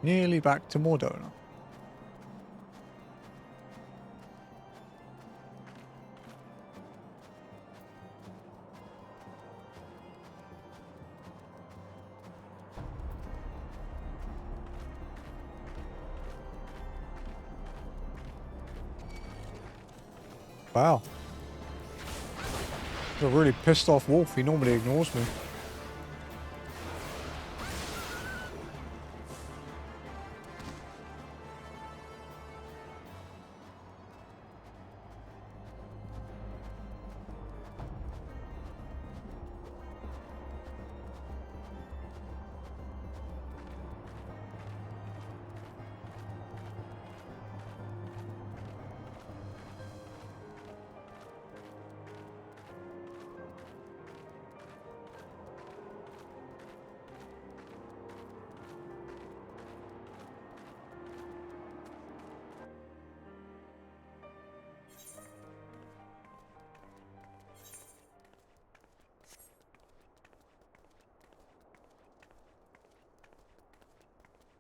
[SPEAKER 1] Nearly back to Mordona. Wow. He's a really pissed off wolf. He normally ignores me.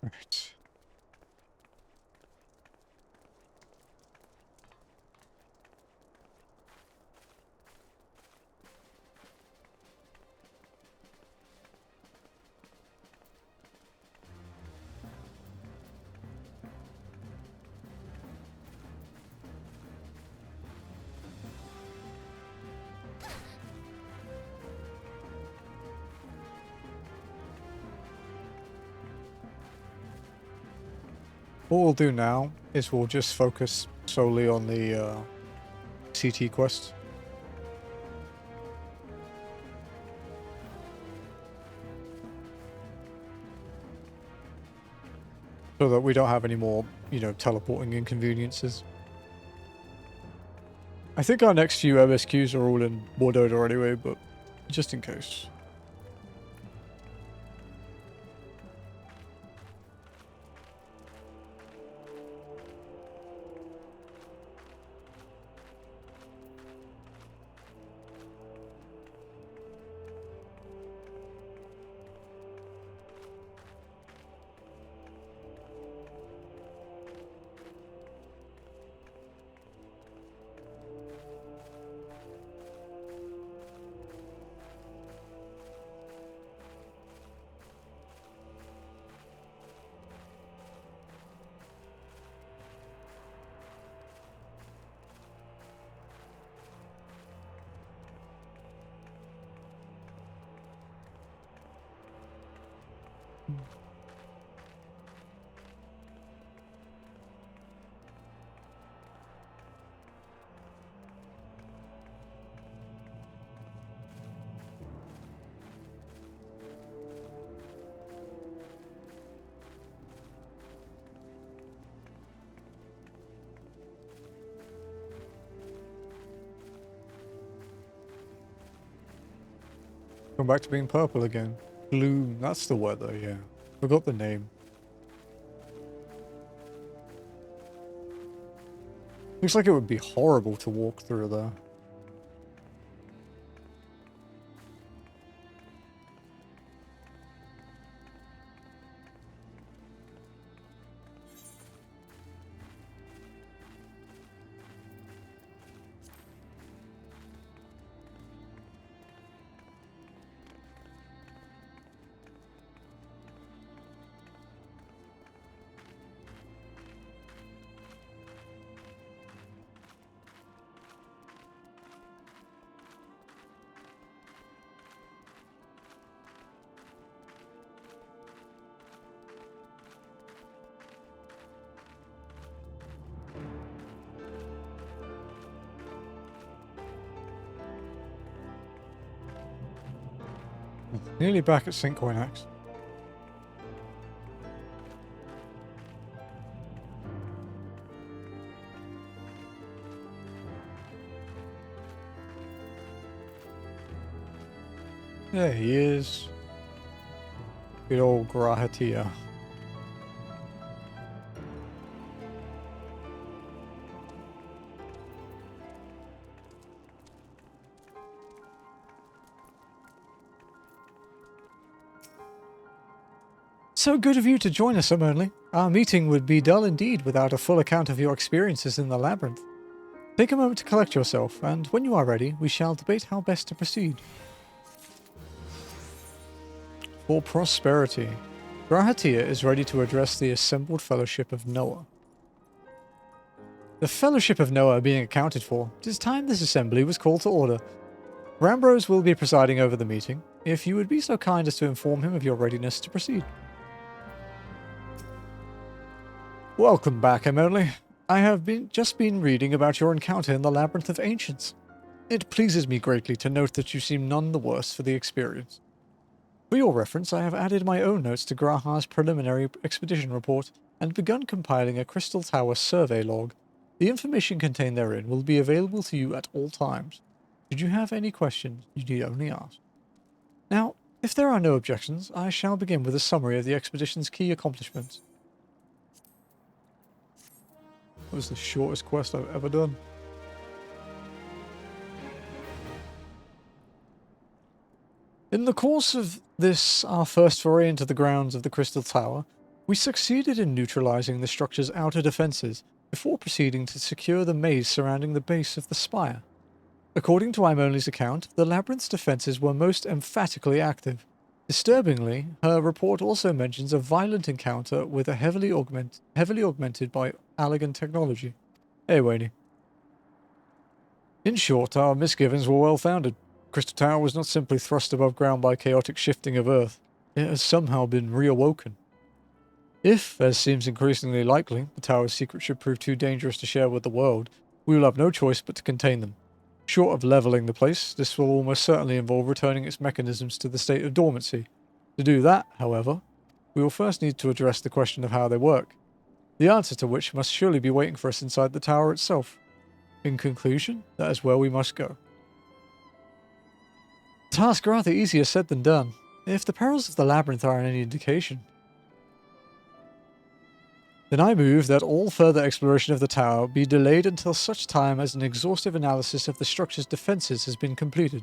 [SPEAKER 1] Right. What we'll do now is we'll just focus solely on the CT quest. So that we don't have any more, you know, teleporting inconveniences. I think our next few MSQs are all in Bordeaux anyway, but just in case. Come back to being purple again. Gloom, that's the weather, yeah. Forgot the name. Looks like it would be horrible to walk through there. Nearly back at St. Coinax. There he is. Good old Nirethia. So good of you to join us so early. Our meeting would be dull indeed without a full account of your experiences in the labyrinth. Take a moment to collect yourself, and when you are ready, we shall debate how best to proceed. For prosperity. Nirethia is ready to address the assembled fellowship of Noah. The Fellowship of Noah being accounted for, it is time this assembly was called to order. Rambrose will be presiding over the meeting, if you would be so kind as to inform him of your readiness to proceed. Welcome back, Emily. I have just been reading about your encounter in the Labyrinth of Ancients. It pleases me greatly to note that you seem none the worse for the experience. For your reference, I have added my own notes to Graha's preliminary expedition report and begun compiling a Crystal Tower survey log. The information contained therein will be available to you at all times. Should you have any questions, you need only ask. Now, if there are no objections, I shall begin with a summary of the expedition's key accomplishments. That was the shortest quest I've ever done. In the course of this, our first foray into the grounds of the Crystal Tower, we succeeded in neutralizing the structure's outer defenses before proceeding to secure the maze surrounding the base of the spire. According to Imonli's account, the labyrinth's defenses were most emphatically active. Disturbingly, her report also mentions a violent encounter with a heavily augmented by Allagan technology. Hey, Wayne. In short, our misgivings were well-founded. Crystal Tower was not simply thrust above ground by chaotic shifting of Earth. It has somehow been reawoken. If, as seems increasingly likely, the Tower's secret should prove too dangerous to share with the world, we will have no choice but to contain them. Short of levelling the place, this will almost certainly involve returning its mechanisms to the state of dormancy. To do that, however, we will first need to address the question of how they work, the answer to which must surely be waiting for us inside the tower itself. In conclusion, that is where we must go. Task rather easier said than done, if the perils of the labyrinth are any indication. Then I move that all further exploration of the tower be delayed until such time as an exhaustive analysis of the structure's defenses has been completed.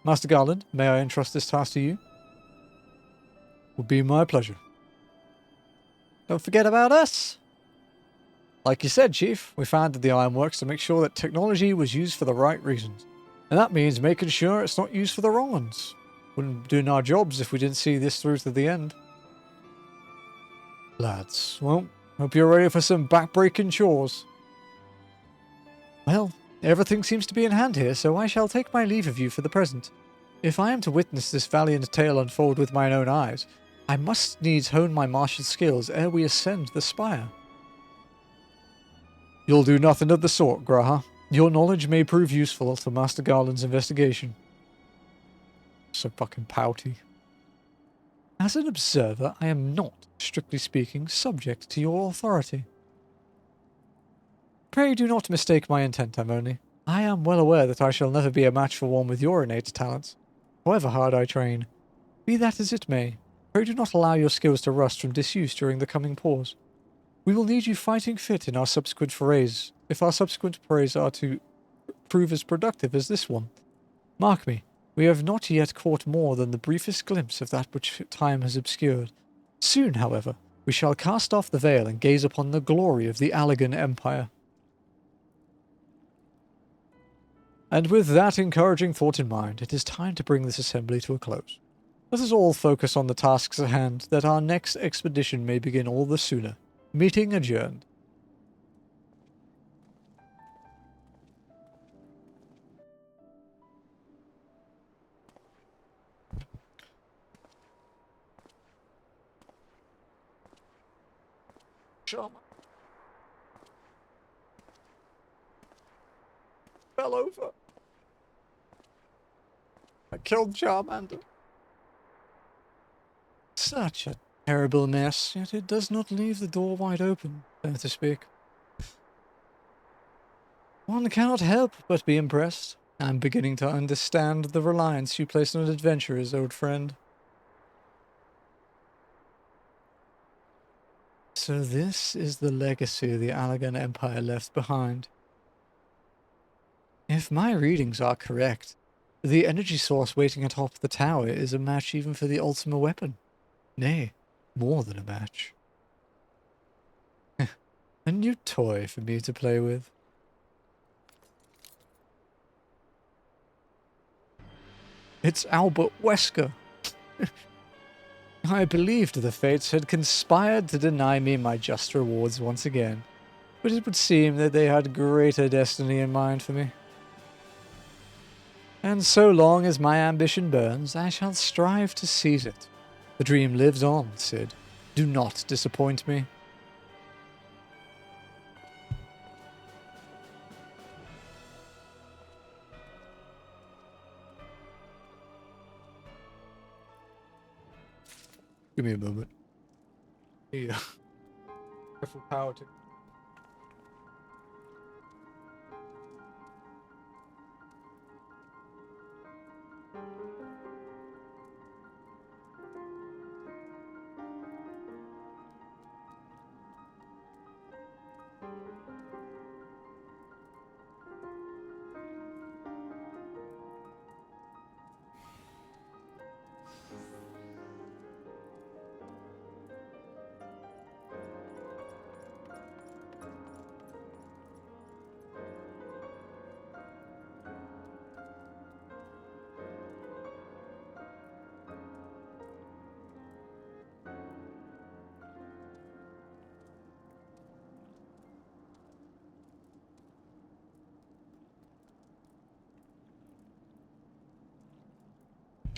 [SPEAKER 1] Master Garland, may I entrust this task to you? Would be my pleasure. Don't forget about us! Like you said, Chief, we founded the Ironworks to make sure that technology was used for the right reasons. And that means making sure it's not used for the wrong ones. Wouldn't be doing our jobs if we didn't see this through to the end. Lads, well, hope you're ready for some back-breaking chores. Well, everything seems to be in hand here, so I shall take my leave of you for the present. If I am to witness this valiant tale unfold with mine own eyes, I must needs hone my martial skills ere we ascend the spire. You'll do nothing of the sort, Graha. Your knowledge may prove useful to Master Garland's investigation. So fucking pouty. As an observer, I am not, strictly speaking, subject to your authority. Pray do not mistake my intent, Emily. I am well aware that I shall never be a match for one with your innate talents, however hard I train. Be that as it may, pray do not allow your skills to rust from disuse during the coming pause. We will need you fighting fit in our subsequent forays, if our subsequent forays are to prove as productive as this one. Mark me, we have not yet caught more than the briefest glimpse of that which time has obscured. Soon, however, we shall cast off the veil and gaze upon the glory of the Allagan Empire. And with that encouraging thought in mind, it is time to bring this assembly to a close. Let us all focus on the tasks at hand, that our next expedition may begin all the sooner. Meeting adjourned. Charmander fell over. I killed Charmander. Such a terrible mess, yet it does not leave the door wide open, so to speak. One cannot help but be impressed. I'm beginning to understand the reliance you place on adventurers, old friend. So this is the legacy the Allagan Empire left behind. If my readings are correct, the energy source waiting atop the tower is a match even for the Ultima weapon. Nay, more than a match. A new toy for me to play with. It's Albert Wesker. I believed the fates had conspired to deny me my just rewards once again. but it would seem that they had greater destiny in mind for me. And so long as my ambition burns, I shall strive to seize it. The dream lives on, Sid. Do not disappoint me. Give me a moment. Yeah. Careful power to...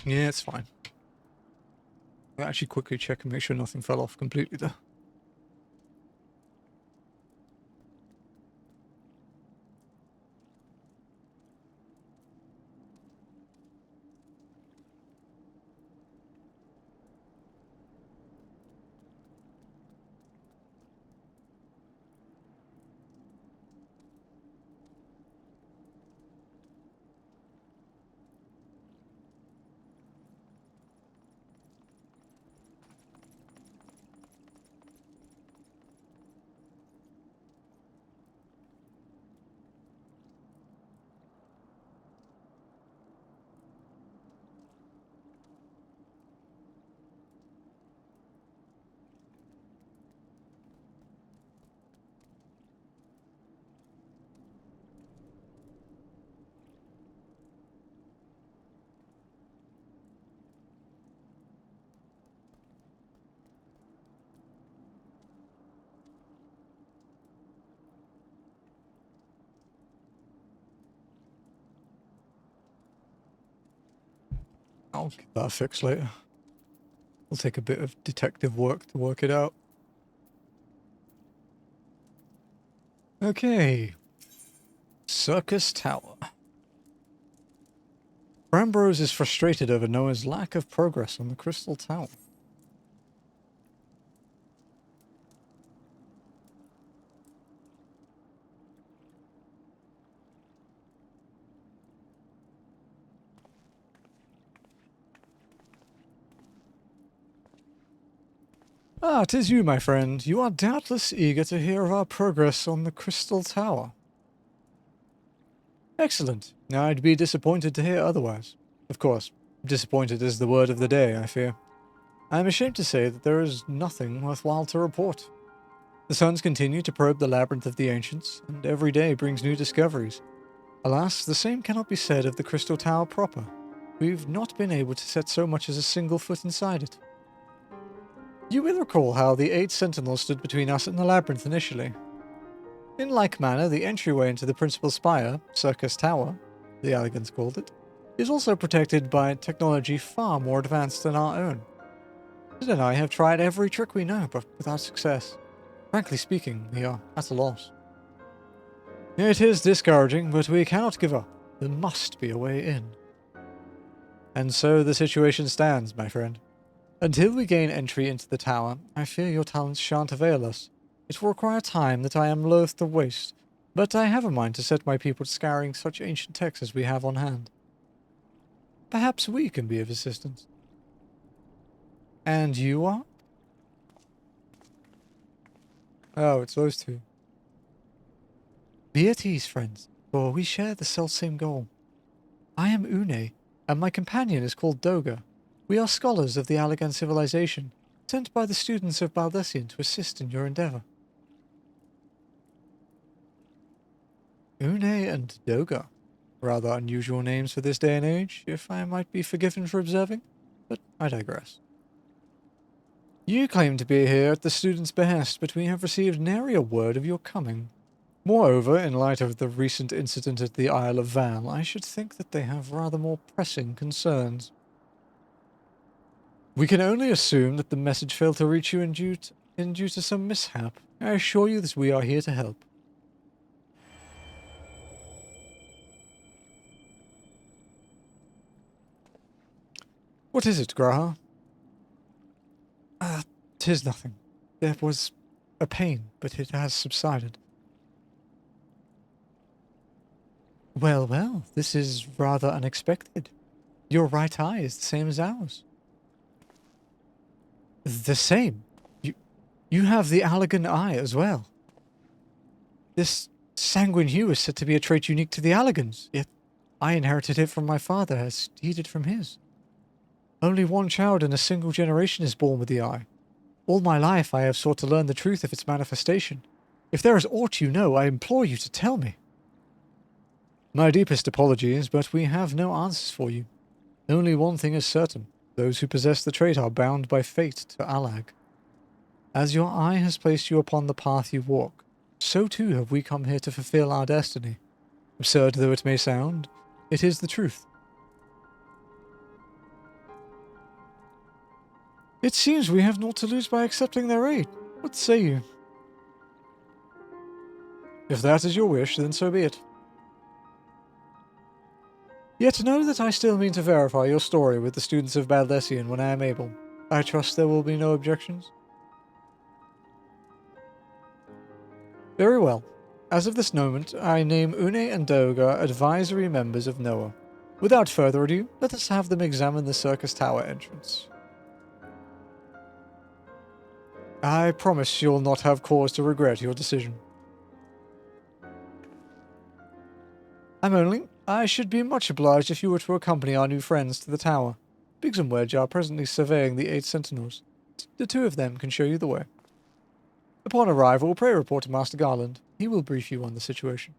[SPEAKER 1] Yeah, it's fine. I'll actually quickly check and make sure nothing fell off completely there. I'll get that fixed later. It'll take a bit of detective work to work it out. Okay. Circus Tower. Ambrose is frustrated over Noah's lack of progress on the Crystal Tower. Ah, 'tis you, my friend. You are doubtless eager to hear of our progress on the Crystal Tower. Excellent. Now I'd be disappointed to hear otherwise. Of course, disappointed is the word of the day, I fear. I am ashamed to say that there is nothing worthwhile to report. The suns continue to probe the labyrinth of the ancients, and every day brings new discoveries. Alas, the same cannot be said of the Crystal Tower proper. We've not been able to set so much as a single foot inside it. You will recall how the 8 sentinels stood between us and the labyrinth initially. In like manner, the entryway into the principal spire, Circus Tower, the Elegans called it, is also protected by technology far more advanced than our own. Sid and I have tried every trick we know, but without success. Frankly speaking, we are at a loss. It is discouraging, but we cannot give up. There must be a way in. And so the situation stands, my friend. Until we gain entry into the tower, I fear your talents shan't avail us. It will require time that I am loath to waste, but I have a mind to set my people to scouring such ancient texts as we have on hand. Perhaps we can be of assistance. And you are? Oh, it's those two. Be at ease, friends, for we share the selfsame goal. I am Une, and my companion is called Doga. We are scholars of the Allegan civilization, sent by the students of Baldessian to assist in your endeavor. Une and Doga. Rather unusual names for this day and age, if I might be forgiven for observing, but I digress. You claim to be here at the students' behest, but we have received nary a word of your coming. Moreover, in light of the recent incident at the Isle of Val, I should think that they have rather more pressing concerns. We can only assume that the message failed to reach you due to some mishap. I assure you that we are here to help. What is it, Graha? Ah, 'tis nothing. There was a pain, but it has subsided. Well, well, this is rather unexpected. Your right eye is the same as ours. The same? You have the Allagan eye as well. This sanguine hue is said to be a trait unique to the Allagans, yet I inherited it from my father as he did from his. Only one child in a single generation is born with the eye. All my life I have sought to learn the truth of its manifestation. If there is aught you know, I implore you to tell me. My deepest apologies, but we have no answers for you. Only one thing is certain. Those who possess the trait are bound by fate to Allag. As your eye has placed you upon the path you walk, so too have we come here to fulfill our destiny. Absurd though it may sound, it is the truth. It seems we have naught to lose by accepting their aid. What say you? If that is your wish, then so be it. Yet know that I still mean to verify your story with the students of Baldessian when I am able. I trust there will be no objections. Very well. As of this moment, I name Une and Doga advisory members of Noah. Without further ado, let us have them examine the circus tower entrance. I promise you'll not have cause to regret your decision. I should be much obliged if you were to accompany our new friends to the tower. Biggs and Wedge are presently surveying the 8 sentinels. The two of them can show you the way. Upon arrival, pray report to Master Garland. He will brief you on the situation.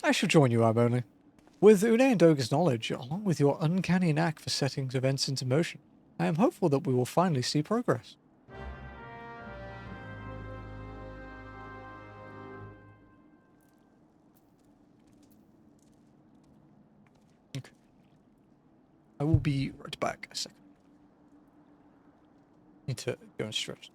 [SPEAKER 1] I shall join you, Arboney. With Une and Doga's knowledge, along with your uncanny knack for setting events into motion, I am hopeful that we will finally see progress. Okay. I will be right back a second. Need to go and stretch.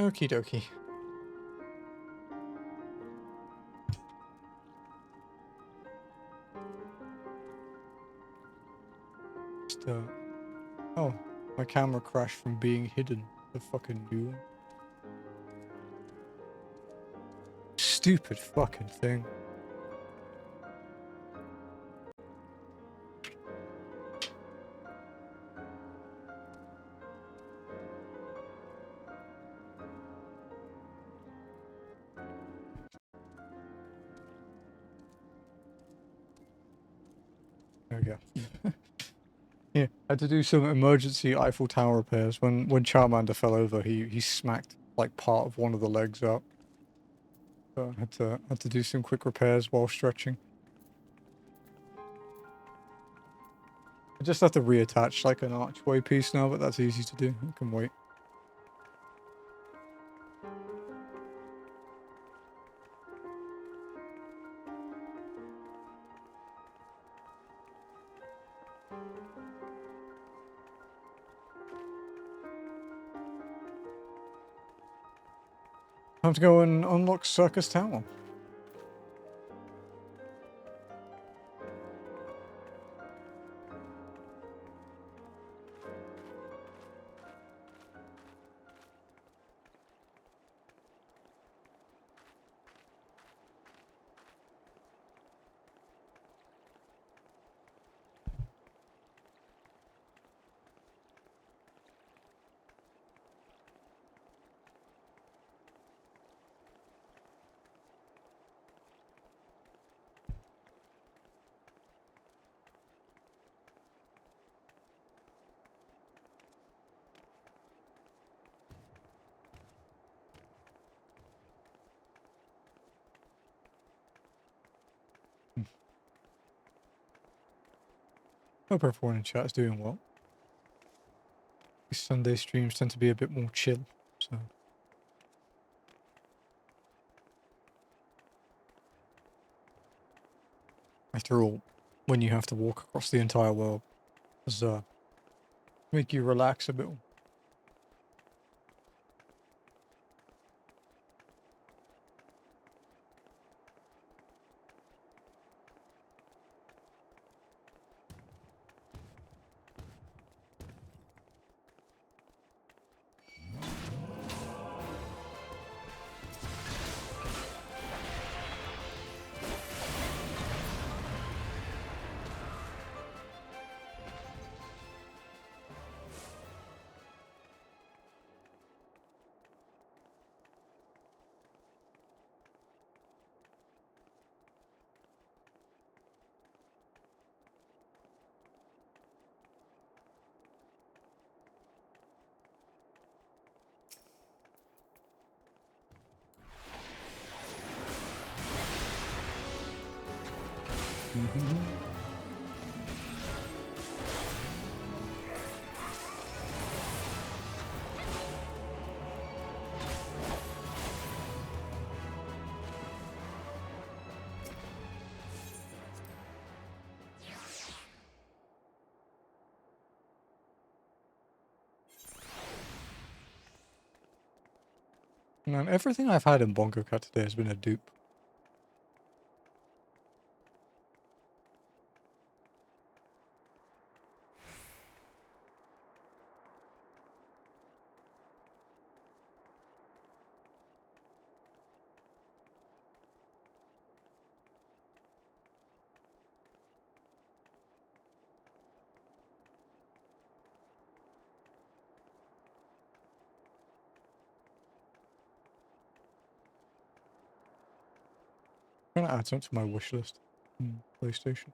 [SPEAKER 1] Okie dokie. Just, oh, my camera crashed from being hidden. The fucking new one. Stupid fucking thing. There we go. Yeah, I had to do some emergency Eiffel Tower repairs. When Charmander fell over, he smacked like part of one of the legs up. So I had to do some quick repairs while stretching. I just have to reattach like an archway piece now, but that's easy to do. I can wait. Time to go and unlock Circus Tower. Hope everyone in chat is doing well. These Sunday streams tend to be a bit more chill, so. After all, when you have to walk across the entire world, does make you relax a bit. Man, everything I've had in Bongo Cat today has been a dupe. I'm gonna add something to my wish list. PlayStation.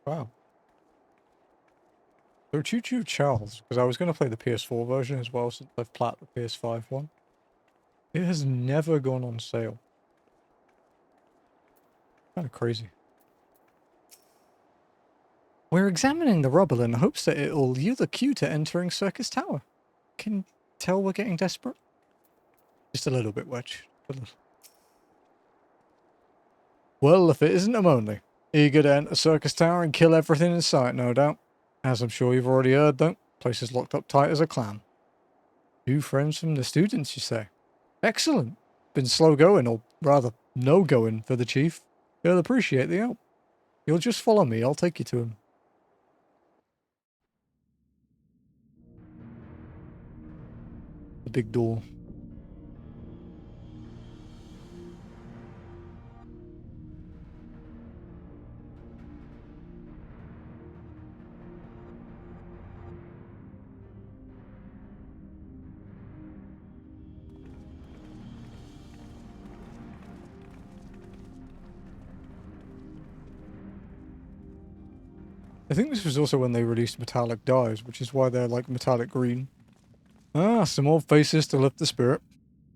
[SPEAKER 1] Wow. So Choo Choo Charles, because I was going to play the PS4 version as well since I've plat the PS5 one. It has never gone on sale. Kind of crazy. We're examining the rubble in hopes that it'll yield a cue to entering Circus Tower. Can you tell we're getting desperate? Just a little bit, Wedge. A little. Well, if it isn't him only. Eager to enter Circus Tower and kill everything in sight, no doubt. As I'm sure you've already heard, though, place is locked up tight as a clam. 2 friends from the students, you say? Excellent. Been slow going, or rather, no going for the chief. He'll appreciate the help. You'll just follow me, I'll take you to him. The big door. I think this was also when they released metallic dyes, which is why they're like metallic green. Ah, some old faces to lift the spirit.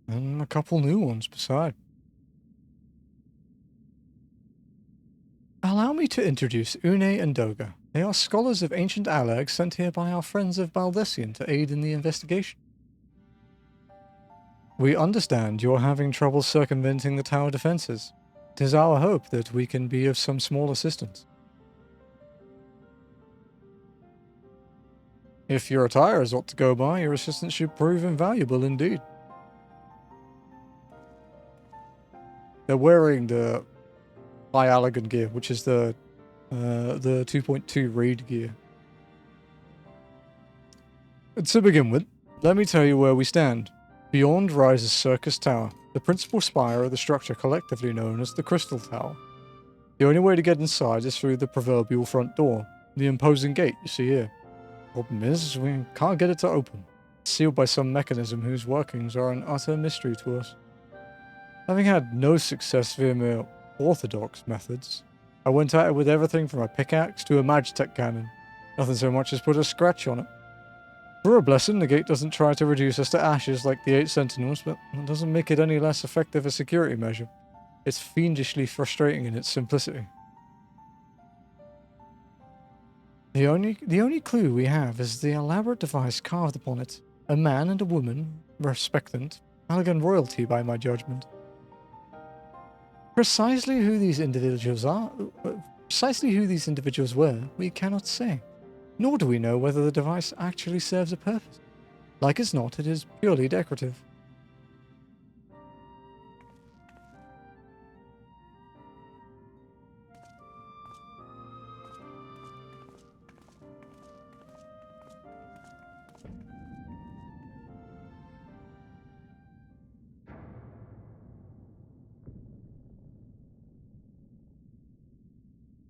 [SPEAKER 1] And a couple new ones beside. Allow me to introduce Une and Doga. They are scholars of ancient Alag sent here by our friends of Baldessian to aid in the investigation. We understand you're having trouble circumventing the tower defenses. It is our hope that we can be of some small assistance. If your attire is what to go by, your assistance should prove invaluable indeed. They're wearing the High Allagan gear, which is the 2.2 raid gear. And to begin with, let me tell you where we stand. Beyond rises Circus Tower, the principal spire of the structure collectively known as the Crystal Tower. The only way to get inside is through the proverbial front door, the imposing gate you see here. Problem is, we can't get it to open. It's sealed by some mechanism whose workings are an utter mystery to us. Having had no success via mere orthodox methods, I went at it with everything from a pickaxe to a magitech cannon. Nothing so much as put a scratch on it. For a blessing, the gate doesn't try to reduce us to ashes like the 8 sentinels, but it doesn't make it any less effective a security measure. It's fiendishly frustrating in its simplicity. The only clue we have is the elaborate device carved upon it. A man and a woman, respectant, Allagan royalty by my judgment. Precisely who these individuals were, we cannot say. Nor do we know whether the device actually serves a purpose. Like as not, it is purely decorative.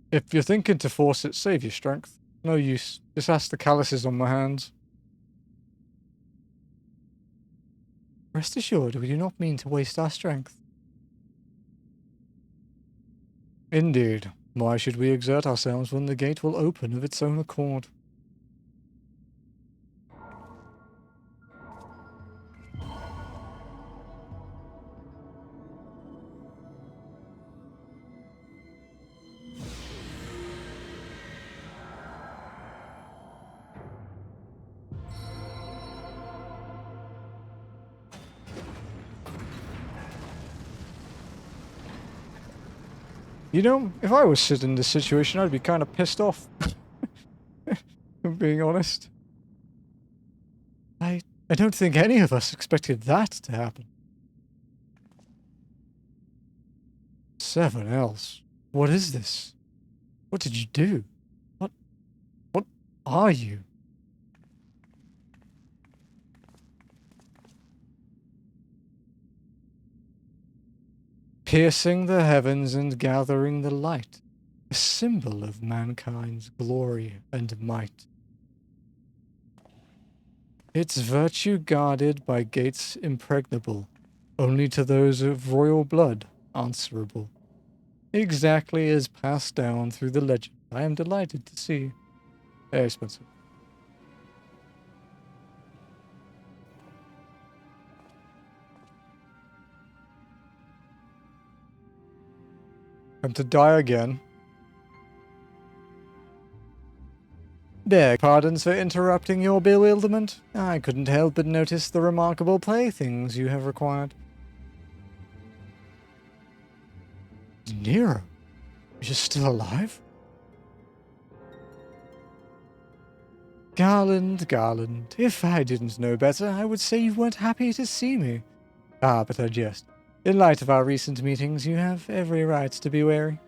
[SPEAKER 1] If you're thinking to force it, save your strength. No use. Just ask the calluses on my hands. Rest assured, we do not mean to waste our strength. Indeed. Why should we exert ourselves when the gate will open of its own accord? You know, if I was sitting in this situation, I'd be kind of pissed off. I'm being honest. I don't think any of us expected that to happen. 7Ls. What is this? What did you do? What are you? Piercing the heavens and gathering the light, a symbol of mankind's glory and might. Its virtue guarded by gates impregnable, only to those of royal blood answerable. Exactly as passed down through the legend. I am delighted to see. Very expensive. Come to die again. Beg pardons for interrupting your bewilderment. I couldn't help but notice the remarkable playthings you have required. Nero, you're still alive? Garland, if I didn't know better, I would say you weren't happy to see me. Ah, but I jest. In light of our recent meetings, you have every right to be wary.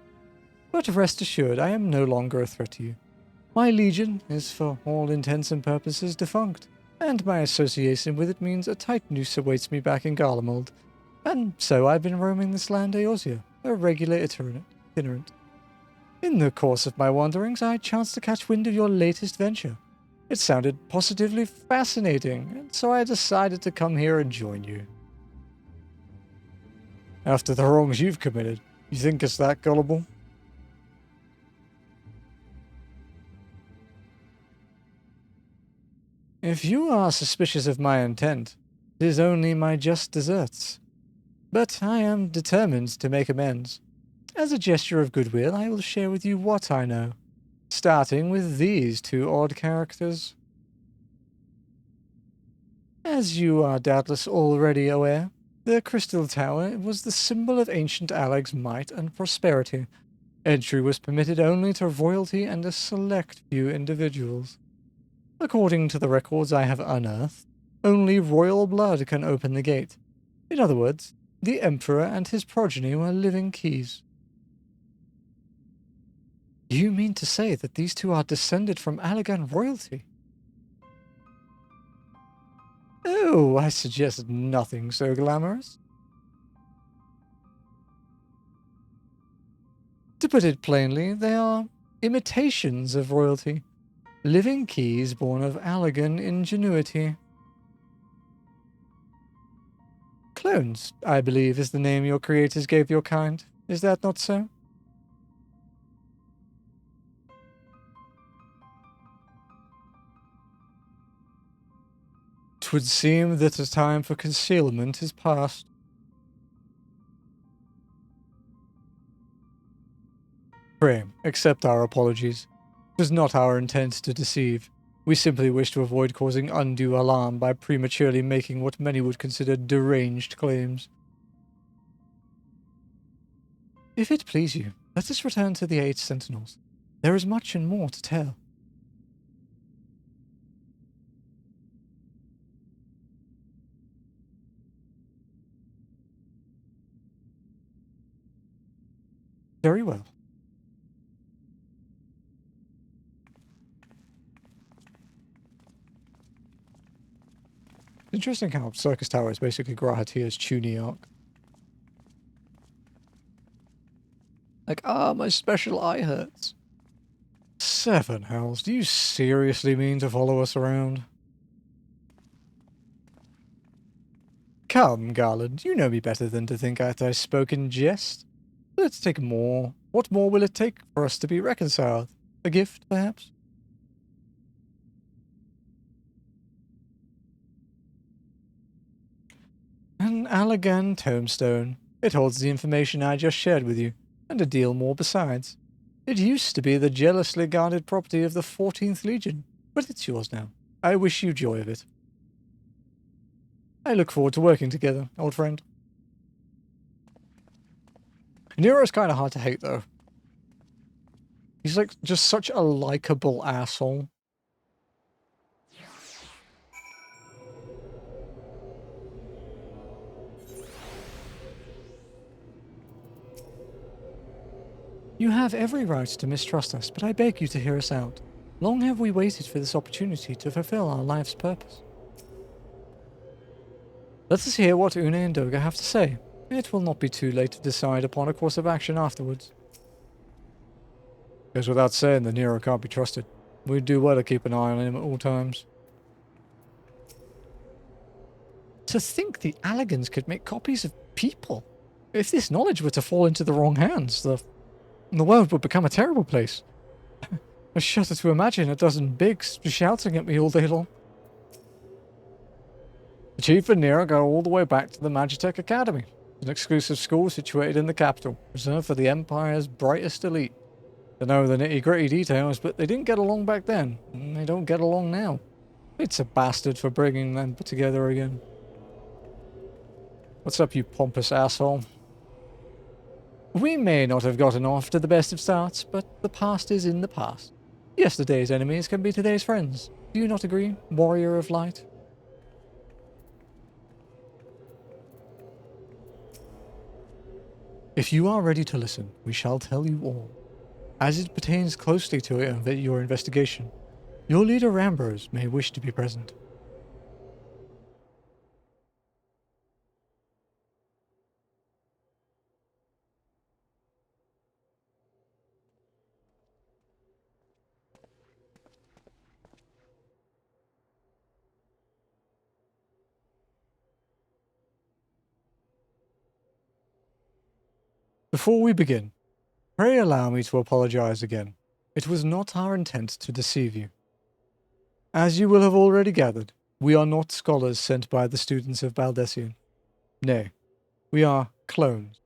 [SPEAKER 1] But rest assured, I am no longer a threat to you. My legion is, for all intents and purposes, defunct, and my association with it means a tight noose awaits me back in Garlemald. And so I've been roaming this land Eorzea, a regular itinerant. In the course of my wanderings, I chanced to catch wind of your latest venture. It sounded positively fascinating, and so I decided to come here and join you. After the wrongs you've committed, you think it's that gullible? If you are suspicious of my intent, it is only my just deserts. But I am determined to make amends. As a gesture of goodwill, I will share with you what I know, starting with these two odd characters. As you are doubtless already aware, the Crystal Tower was the symbol of ancient Alleg's might and prosperity. Entry was permitted only to royalty and a select few individuals. According to the records I have unearthed, only royal blood can open the gate. In other words, the Emperor and his progeny were living keys. You mean to say that these two are descended from Allegan royalty? Oh, I suggest nothing so glamorous. To put it plainly, they are imitations of royalty. Living keys born of Allegan ingenuity. Clones, I believe, is the name your creators gave your kind. Is that not so? 'Twould seem that the time for concealment is past. Pray, accept our apologies. It was not our intent to deceive. We simply wish to avoid causing undue alarm by prematurely making what many would consider deranged claims. If it please you, let us return to the 8 Sentinels. There is much and more to tell. Very well. Interesting how Circus Tower is basically Grahatia's Tuny arc. Like, my special eye hurts. 7 hells, do you seriously mean to follow us around? Come, Garland, you know me better than to think that I spoke in jest. Let's take more. What more will it take for us to be reconciled? A gift, perhaps? An Allegan tombstone. It holds the information I just shared with you, and a deal more besides. It used to be the jealously guarded property of the 14th Legion, but it's yours now. I wish you joy of it. I look forward to working together, old friend. Nero's kind of hard to hate, though. He's like just such a likable asshole. You have every right to mistrust us, but I beg you to hear us out. Long have we waited for this opportunity to fulfill our life's purpose. Let us hear what Une and Doga have to say. It will not be too late to decide upon a course of action afterwards. Goes without saying that Nero can't be trusted. We'd do well to keep an eye on him at all times. To think the Allegans could make copies of people. If this knowledge were to fall into the wrong hands, the world would become a terrible place. I shudder to imagine a dozen bigs shouting at me all day long. The Chief and Nero go all the way back to the Magitech Academy, an exclusive school situated in the capital, reserved for the Empire's brightest elite. Don't know the nitty-gritty details, but they didn't get along back then, and they don't get along now. It's a bastard for bringing them together again. What's up, you pompous asshole? We may not have gotten off to the best of starts, but the past is in the past. Yesterday's enemies can be today's friends. Do you not agree, warrior of light? If you are ready to listen, we shall tell you all. As it pertains closely to your investigation, your leader Ambrose may wish to be present. Before we begin, pray allow me to apologize again. It was not our intent to deceive you. As you will have already gathered, we are not scholars sent by the students of Baldessian. Nay, we are clones,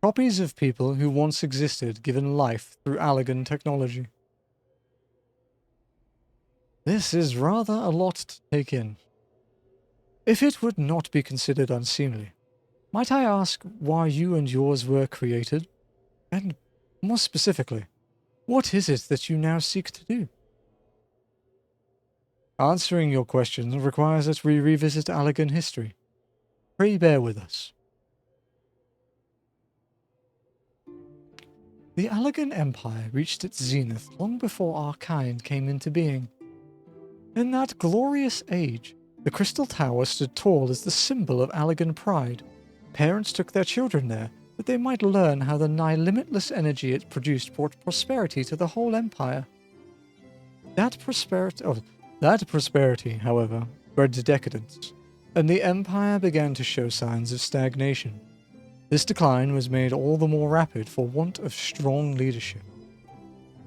[SPEAKER 1] copies of people who once existed given life through Allagan technology. This is rather a lot to take in. If it would not be considered unseemly, might I ask why you and yours were created? And more specifically, what is it that you now seek to do? Answering your questions requires that we revisit Allagan history. Pray bear with us. The Allagan Empire reached its zenith long before our kind came into being. In that glorious age, the Crystal Tower stood tall as the symbol of Allagan pride. Parents took their children there, that they might learn how the nigh-limitless energy it produced brought prosperity to the whole empire. That prosperity, however, bred decadence, and the empire began to show signs of stagnation. This decline was made all the more rapid for want of strong leadership.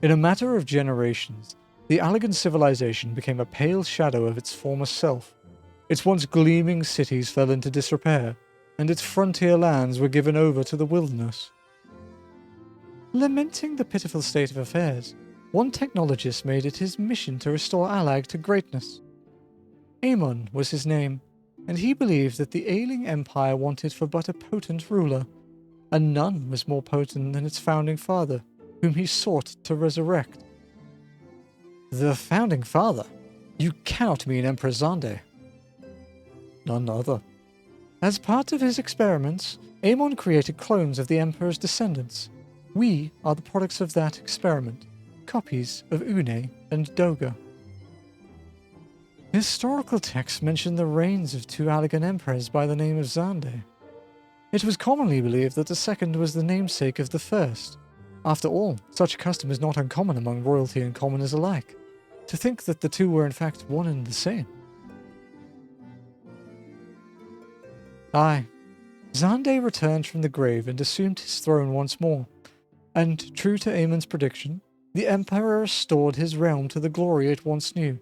[SPEAKER 1] In a matter of generations, the Allagan civilization became a pale shadow of its former self. Its once gleaming cities fell into disrepair, and its frontier lands were given over to the wilderness. Lamenting the pitiful state of affairs, one technologist made it his mission to restore Allag to greatness. Aemon was his name, and he believed that the ailing empire wanted for but a potent ruler, and none was more potent than its founding father, whom he sought to resurrect. The founding father? You cannot mean Emperor Xande. None other. As part of his experiments, Aemon created clones of the Emperor's descendants. We are the products of that experiment, copies of Une and Doga. Historical texts mention the reigns of two Allagan emperors by the name of Xande. It was commonly believed that the second was the namesake of the first. After all, such a custom is not uncommon among royalty and commoners alike. To think that the two were in fact one and the same. Aye, Xande returned from the grave and assumed his throne once more, and, true to Aemon's prediction, the Emperor restored his realm to the glory it once knew.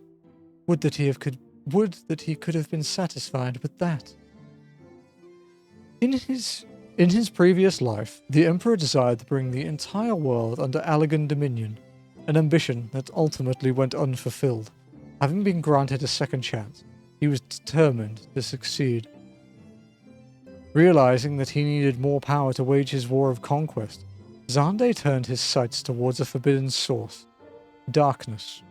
[SPEAKER 1] Would that he could have been satisfied with that. In his previous life, the Emperor desired to bring the entire world under Allagan dominion, an ambition that ultimately went unfulfilled. Having been granted a second chance, he was determined to succeed. Realizing that he needed more power to wage his war of conquest, Xande turned his sights towards a forbidden source, darkness.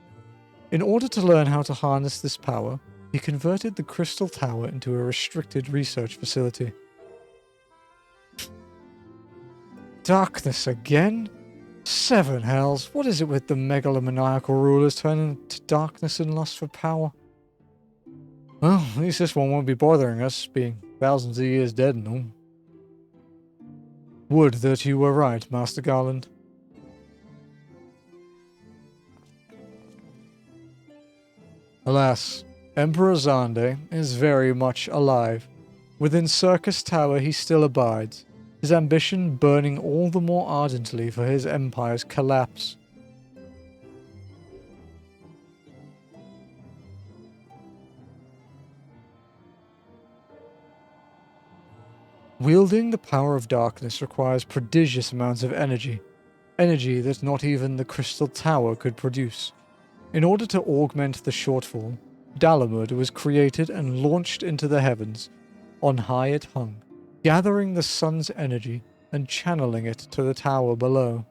[SPEAKER 1] In order to learn how to harness this power, he converted the Crystal Tower into a restricted research facility. Darkness again? Seven hells, what is it with the megalomaniacal rulers turning to darkness and lust for power? Well, at least this one won't be bothering us, being thousands of years dead and all. Would that you were right, Master Garland. Alas, Emperor Xande is very much alive. Within Circus Tower he still abides, his ambition burning all the more ardently for his empire's collapse. Wielding the power of darkness requires prodigious amounts of energy that not even the Crystal Tower could produce. In order to augment the shortfall, Dalamud was created and launched into the heavens. On high it hung, gathering the sun's energy and channeling it to the tower below.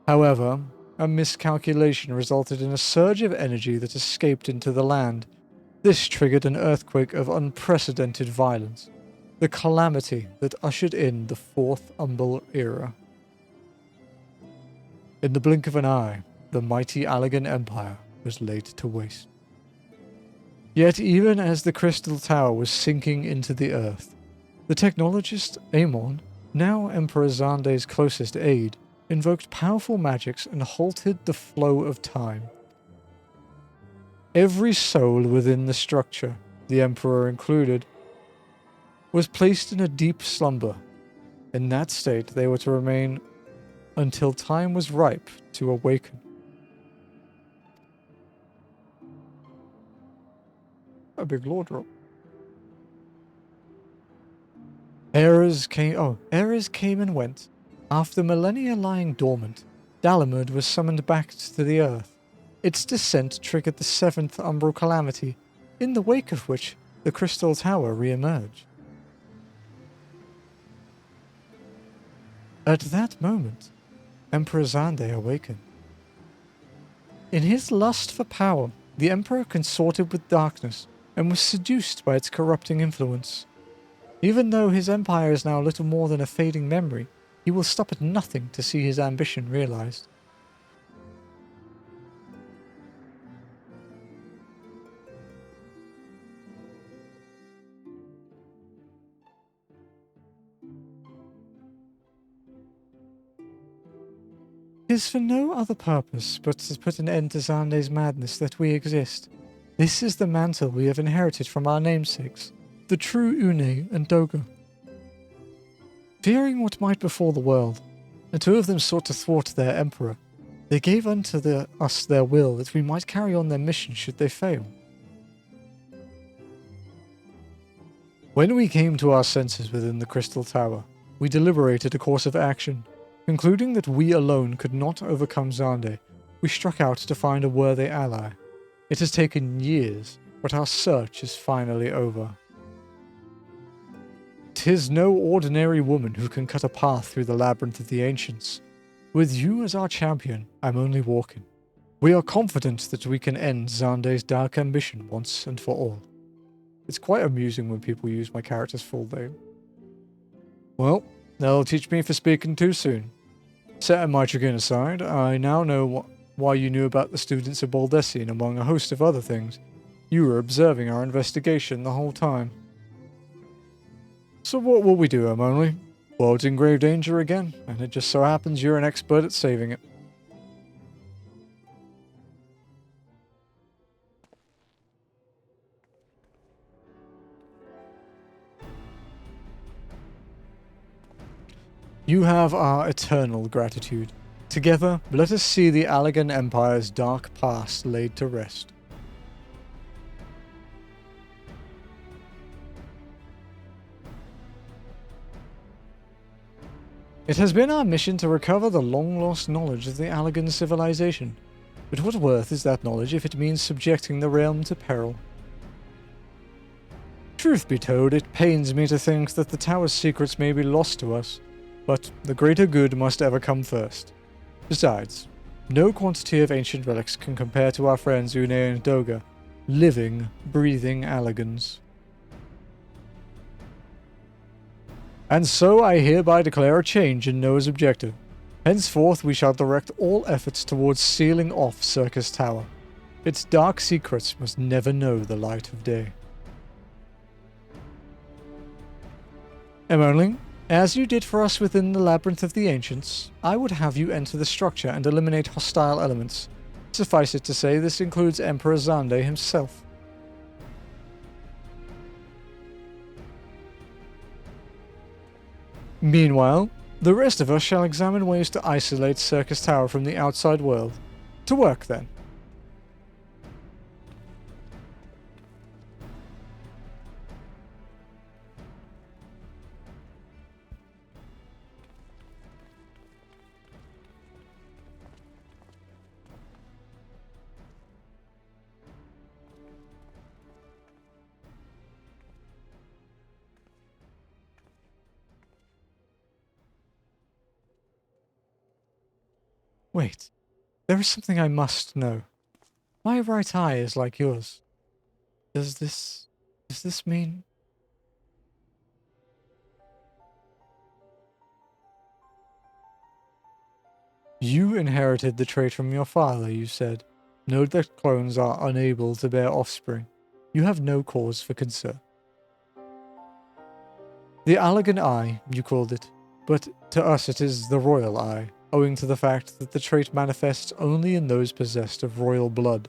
[SPEAKER 1] However, a miscalculation resulted in a surge of energy that escaped into the land. This triggered an earthquake of unprecedented violence, the calamity that ushered in the Fourth Umbral Era. In the blink of an eye, the mighty Allagan Empire was laid to waste. Yet even as the Crystal Tower was sinking into the earth, the technologist Amon, now Emperor Xande's closest aide, invoked powerful magics and halted the flow of time. Every soul within the structure, the Emperor included, was placed in a deep slumber. In that state, they were to remain until time was ripe to awaken. A big lore drop. Eras came and went. After millennia lying dormant, Dalamud was summoned back to the earth. Its descent triggered the Seventh Umbral Calamity, in the wake of which the Crystal Tower re-emerged. At that moment, Emperor Xande awakened. In his lust for power, the Emperor consorted with darkness and was seduced by its corrupting influence. Even though his empire is now little more than a fading memory, he will stop at nothing to see his ambition realized. It is for no other purpose but to put an end to Xande's madness that we exist. This is the mantle we have inherited from our namesakes, the true Une and Doga. Fearing what might befall the world, the two of them sought to thwart their emperor. They gave unto us their will that we might carry on their mission should they fail. When we came to our senses within the Crystal Tower, we deliberated a course of action. Concluding that we alone could not overcome Xande, we struck out to find a worthy ally. It has taken years, but our search is finally over. 'Tis no ordinary woman who can cut a path through the labyrinth of the ancients. With you as our champion, I'm only walking. We are confident that we can end Xande's dark ambition once and for all. It's quite amusing when people use my character's full name. Well, that'll teach me for speaking too soon. Setting my chagrin aside, I now know why you knew about the students of Baldessian among a host of other things. You were observing our investigation the whole time. So what will we do, Emily? World's in grave danger again, and it just so happens you're an expert at saving it. You have our eternal gratitude. Together, let us see the Allagan Empire's dark past laid to rest. It has been our mission to recover the long-lost knowledge of the Allagan civilization. But what worth is that knowledge if it means subjecting the realm to peril? Truth be told, it pains me to think that the tower's secrets may be lost to us, but the greater good must ever come first. Besides, no quantity of ancient relics can compare to our friends Une and Doga, living, breathing Allagans. And so I hereby declare a change in Noah's objective. Henceforth we shall direct all efforts towards sealing off Circus Tower. Its dark secrets must never know the light of day. Emerling, as you did for us within the Labyrinth of the Ancients, I would have you enter the structure and eliminate hostile elements. Suffice it to say, this includes Emperor Xande himself. Meanwhile, the rest of us shall examine ways to isolate Circus Tower from the outside world. To work, then. Wait, there is something I must know. My right eye is like yours. Does this mean... You inherited the trait from your father, you said. Note that clones are unable to bear offspring. You have no cause for concern. The Allegan Eye, you called it, but to us it is the Royal Eye, owing to the fact that the trait manifests only in those possessed of royal blood.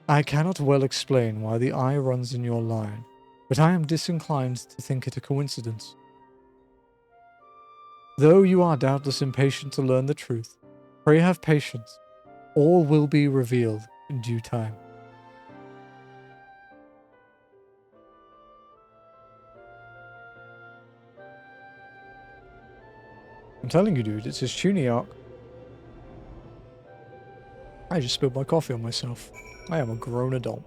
[SPEAKER 1] I cannot well explain why the eye runs in your line, but I am disinclined to think it a coincidence. Though you are doubtless impatient to learn the truth, pray have patience. All will be revealed in due time. I'm telling you, dude, it's his tuning arc. I just spilled my coffee on myself. I am a grown adult.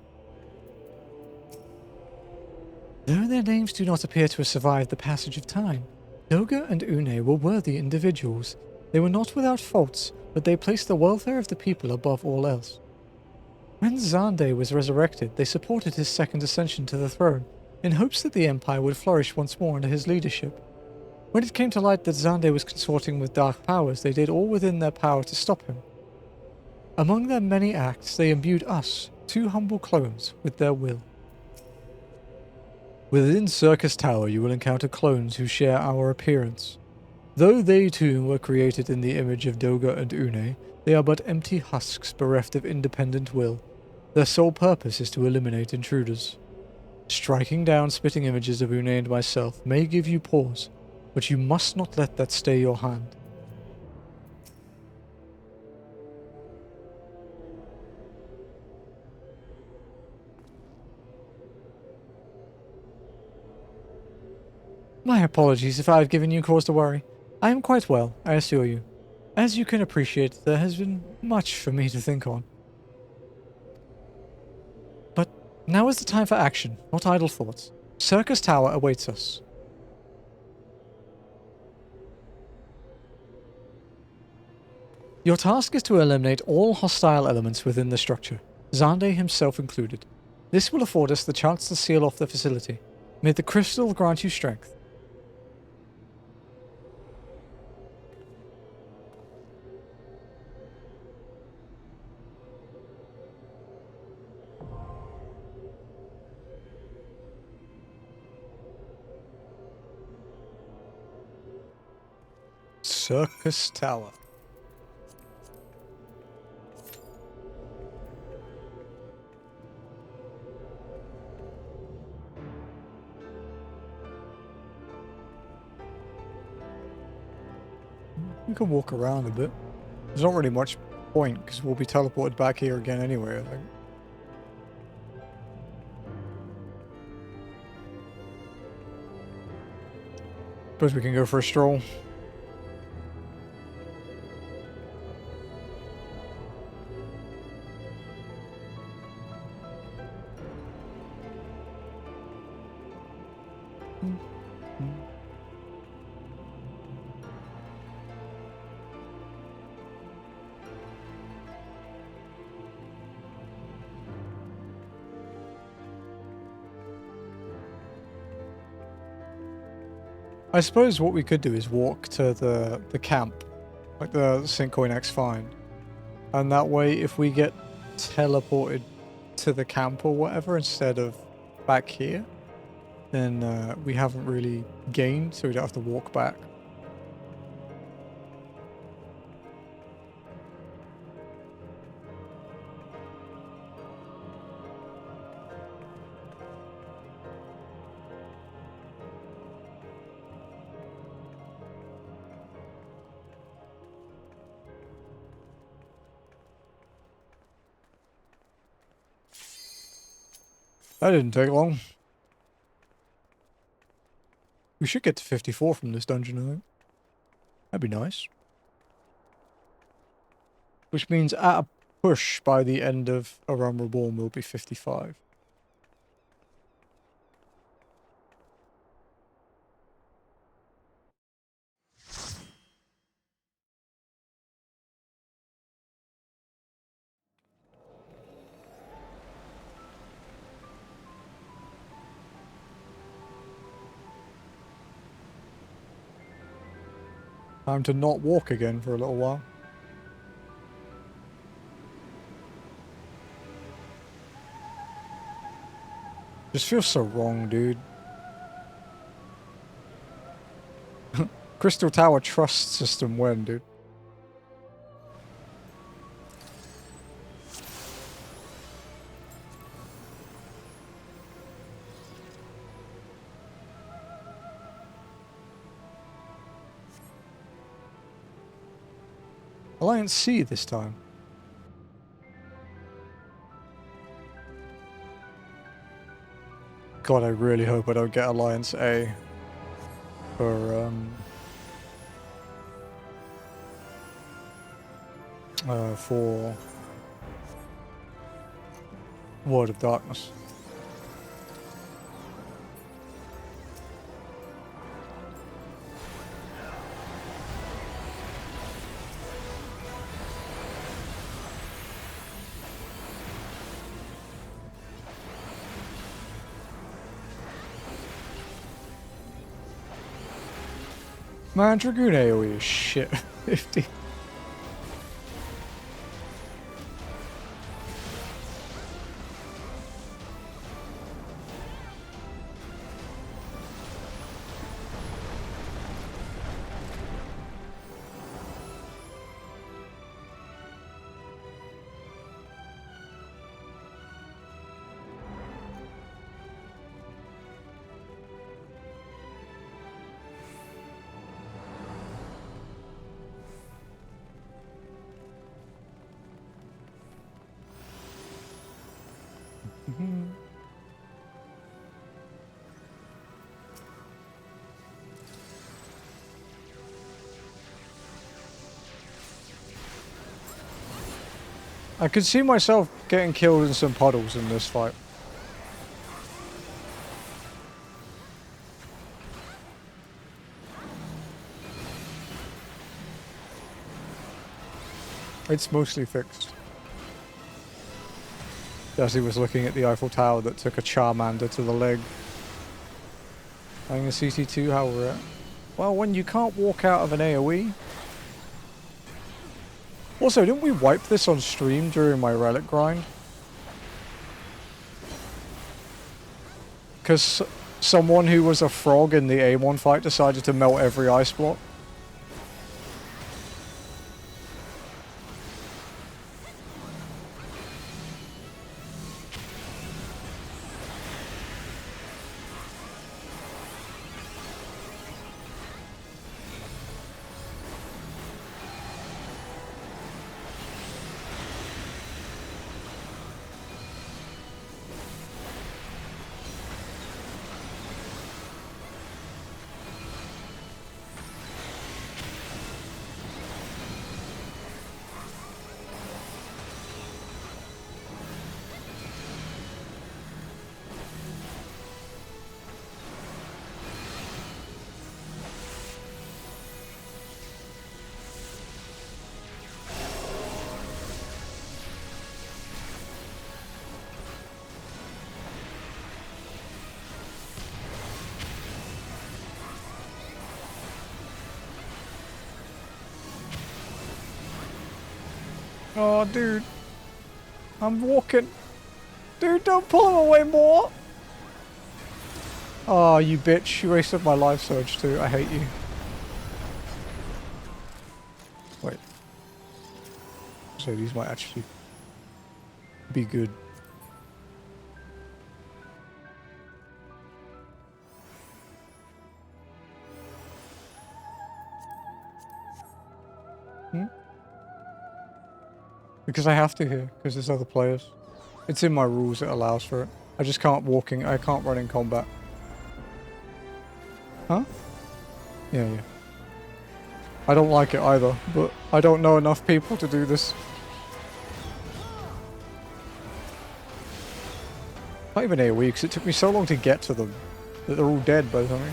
[SPEAKER 1] Though their names do not appear to have survived the passage of time, Doga and Une were worthy individuals. They were not without faults, but they placed the welfare of the people above all else. When Zande was resurrected, they supported his second ascension to the throne, in hopes that the Empire would flourish once more under his leadership. When it came to light that Zande was consorting with dark powers, they did all within their power to stop him. Among their many acts, they imbued us, two humble clones, with their will. Within Circus Tower you will encounter clones who share our appearance. Though they too were created in the image of Doga and Une, they are but empty husks bereft of independent will. Their sole purpose is to eliminate intruders. Striking down spitting images of Une and myself may give you pause, but you must not let that stay your hand. My apologies if I have given you cause to worry. I am quite well, I assure you. As you can appreciate, there has been much for me to think on. But now is the time for action, not idle thoughts. Circus Tower awaits us. Your task is to eliminate all hostile elements within the structure, Zande himself included. This will afford us the chance to seal off the facility. May the crystal grant you strength. Circus Tower. We can walk around a bit. There's not really much point because we'll be teleported back here again anyway, I think. Suppose we can go for a stroll. I suppose what we could do is walk to the camp, like the Syncoin X find. And that way, if we get teleported to the camp or whatever instead of back here, then we haven't really gained, so we don't have to walk back. That didn't take long. We should get to 54 from this dungeon, I think. That'd be nice. Which means at a push by the end of A Realm Reborn we'll be 55. Time to not walk again for a little while. Just feels so wrong, dude. Crystal Tower trust system when, dude? Alliance C this time. God, I really hope I don't get Alliance A for Word of Darkness. Man, Dragoon AoE is shit. 50. I could see myself getting killed in some puddles in this fight. It's mostly fixed. As he was looking at the Eiffel Tower that took a Charmander to the leg. Playing a CT2, how we're at. Well, when you can't walk out of an AoE. Also, didn't we wipe this on stream during my relic grind? Because someone who was a frog in the Amon fight decided to melt every ice block. Oh, dude. I'm walking. Dude, don't pull him away more. Oh, you bitch. You wasted my life surge too. I hate you. Wait. So these might actually be good. Because I have to here, because there's other players. It's in my rules, it allows for it. I just can't I can't run in combat. Huh? Yeah, yeah. I don't like it either, but I don't know enough people to do this. Not even AoE, because it took me so long to get to them that they're all dead by the time.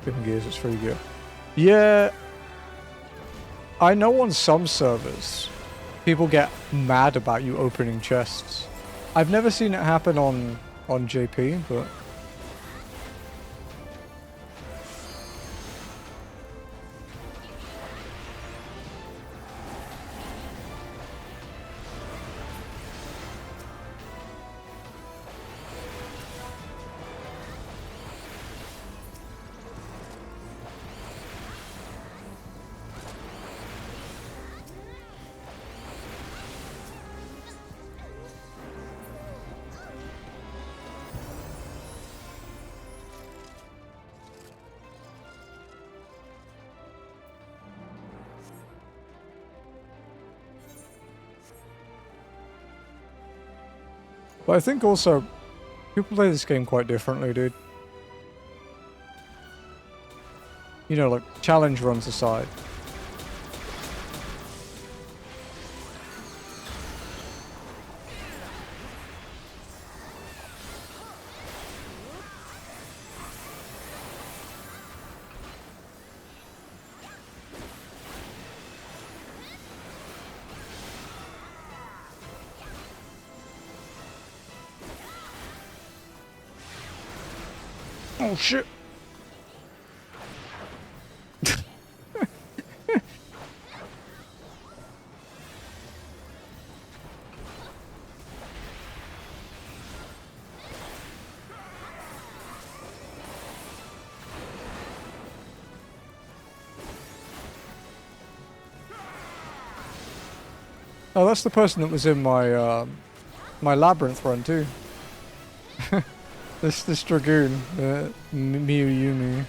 [SPEAKER 1] Different gears, it's pretty good. Yeah. I know on some servers, people get mad about you opening chests. I've never seen it happen on JP, but... But I think also, people play this game quite differently, dude. You know, like, challenge runs aside. Oh shit! Oh, that's the person that was in my my labyrinth run too. This dragoon, Miyumi.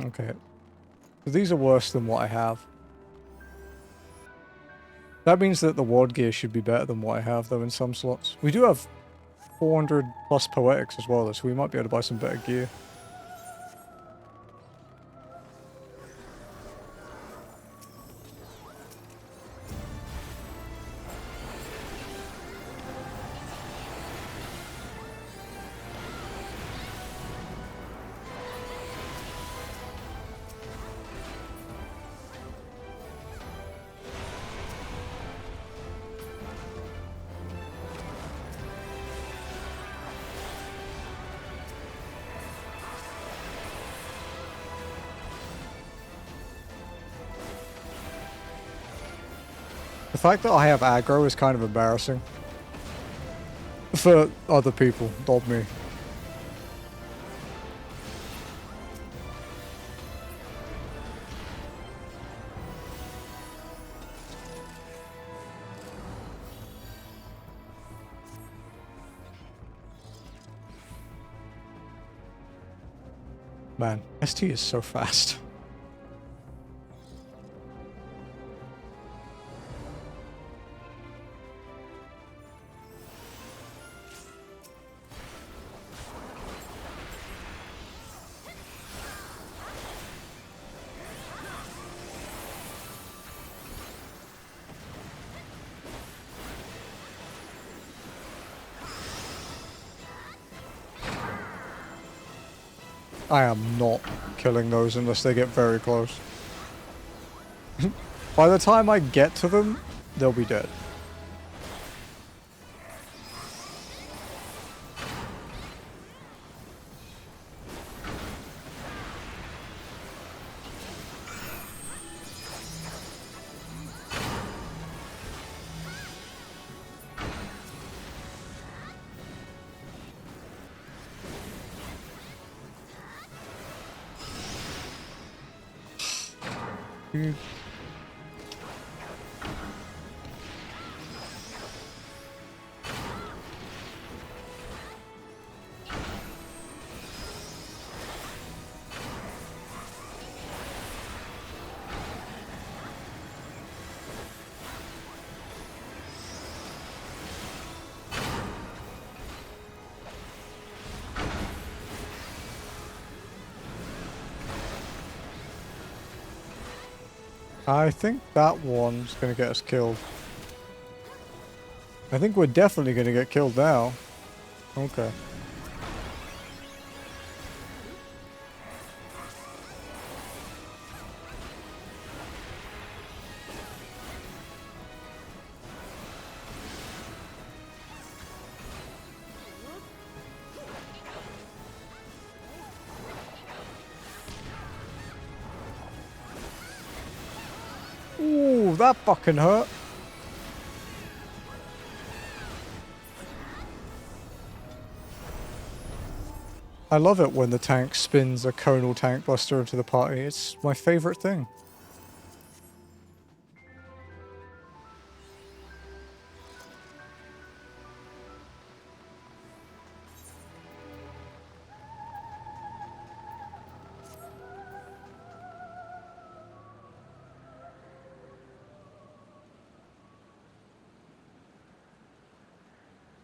[SPEAKER 1] Okay. So these are worse than what I have. That means that the ward gear should be better than what I have, though, in some slots. We do have 400 plus poetics as well, though, so we might be able to buy some better gear. The fact that I have aggro is kind of embarrassing. For other people, not me. Man, ST is so fast. I am not killing those unless they get very close. By the time I get to them, they'll be dead. Dude. I think that one's gonna get us killed. I think we're definitely gonna get killed now. Okay. Ooh, that fucking hurt. I love it when the tank spins a conal tank buster into the party. It's my favorite thing.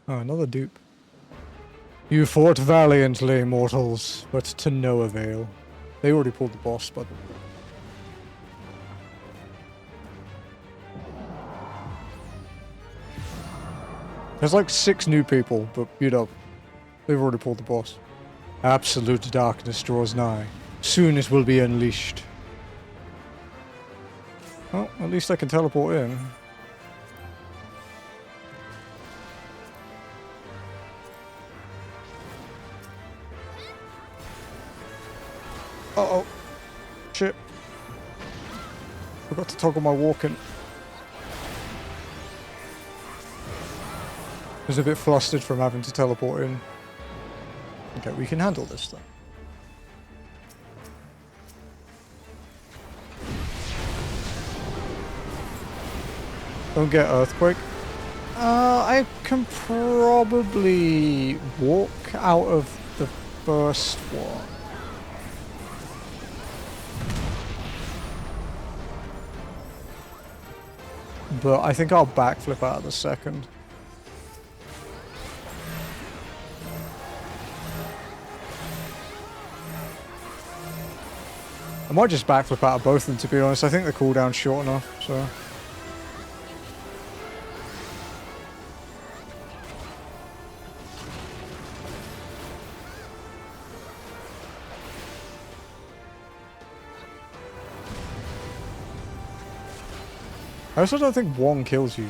[SPEAKER 1] Oh, another dupe. You fought valiantly, mortals, but to no avail. They already pulled the boss, but... There's like 6 new people, but, you know, they've already pulled the boss. Absolute darkness draws nigh. Soon it will be unleashed. Well, at least I can teleport in. Uh-oh. Shit. Forgot to toggle my walking. I was a bit flustered from having to teleport in. Okay, we can handle this then. Don't get earthquake. I can probably walk out of the first one. But I think I'll backflip out of the second. I might just backflip out of both of them, to be honest. I think the cooldown's short enough, so... I also don't think one kills you.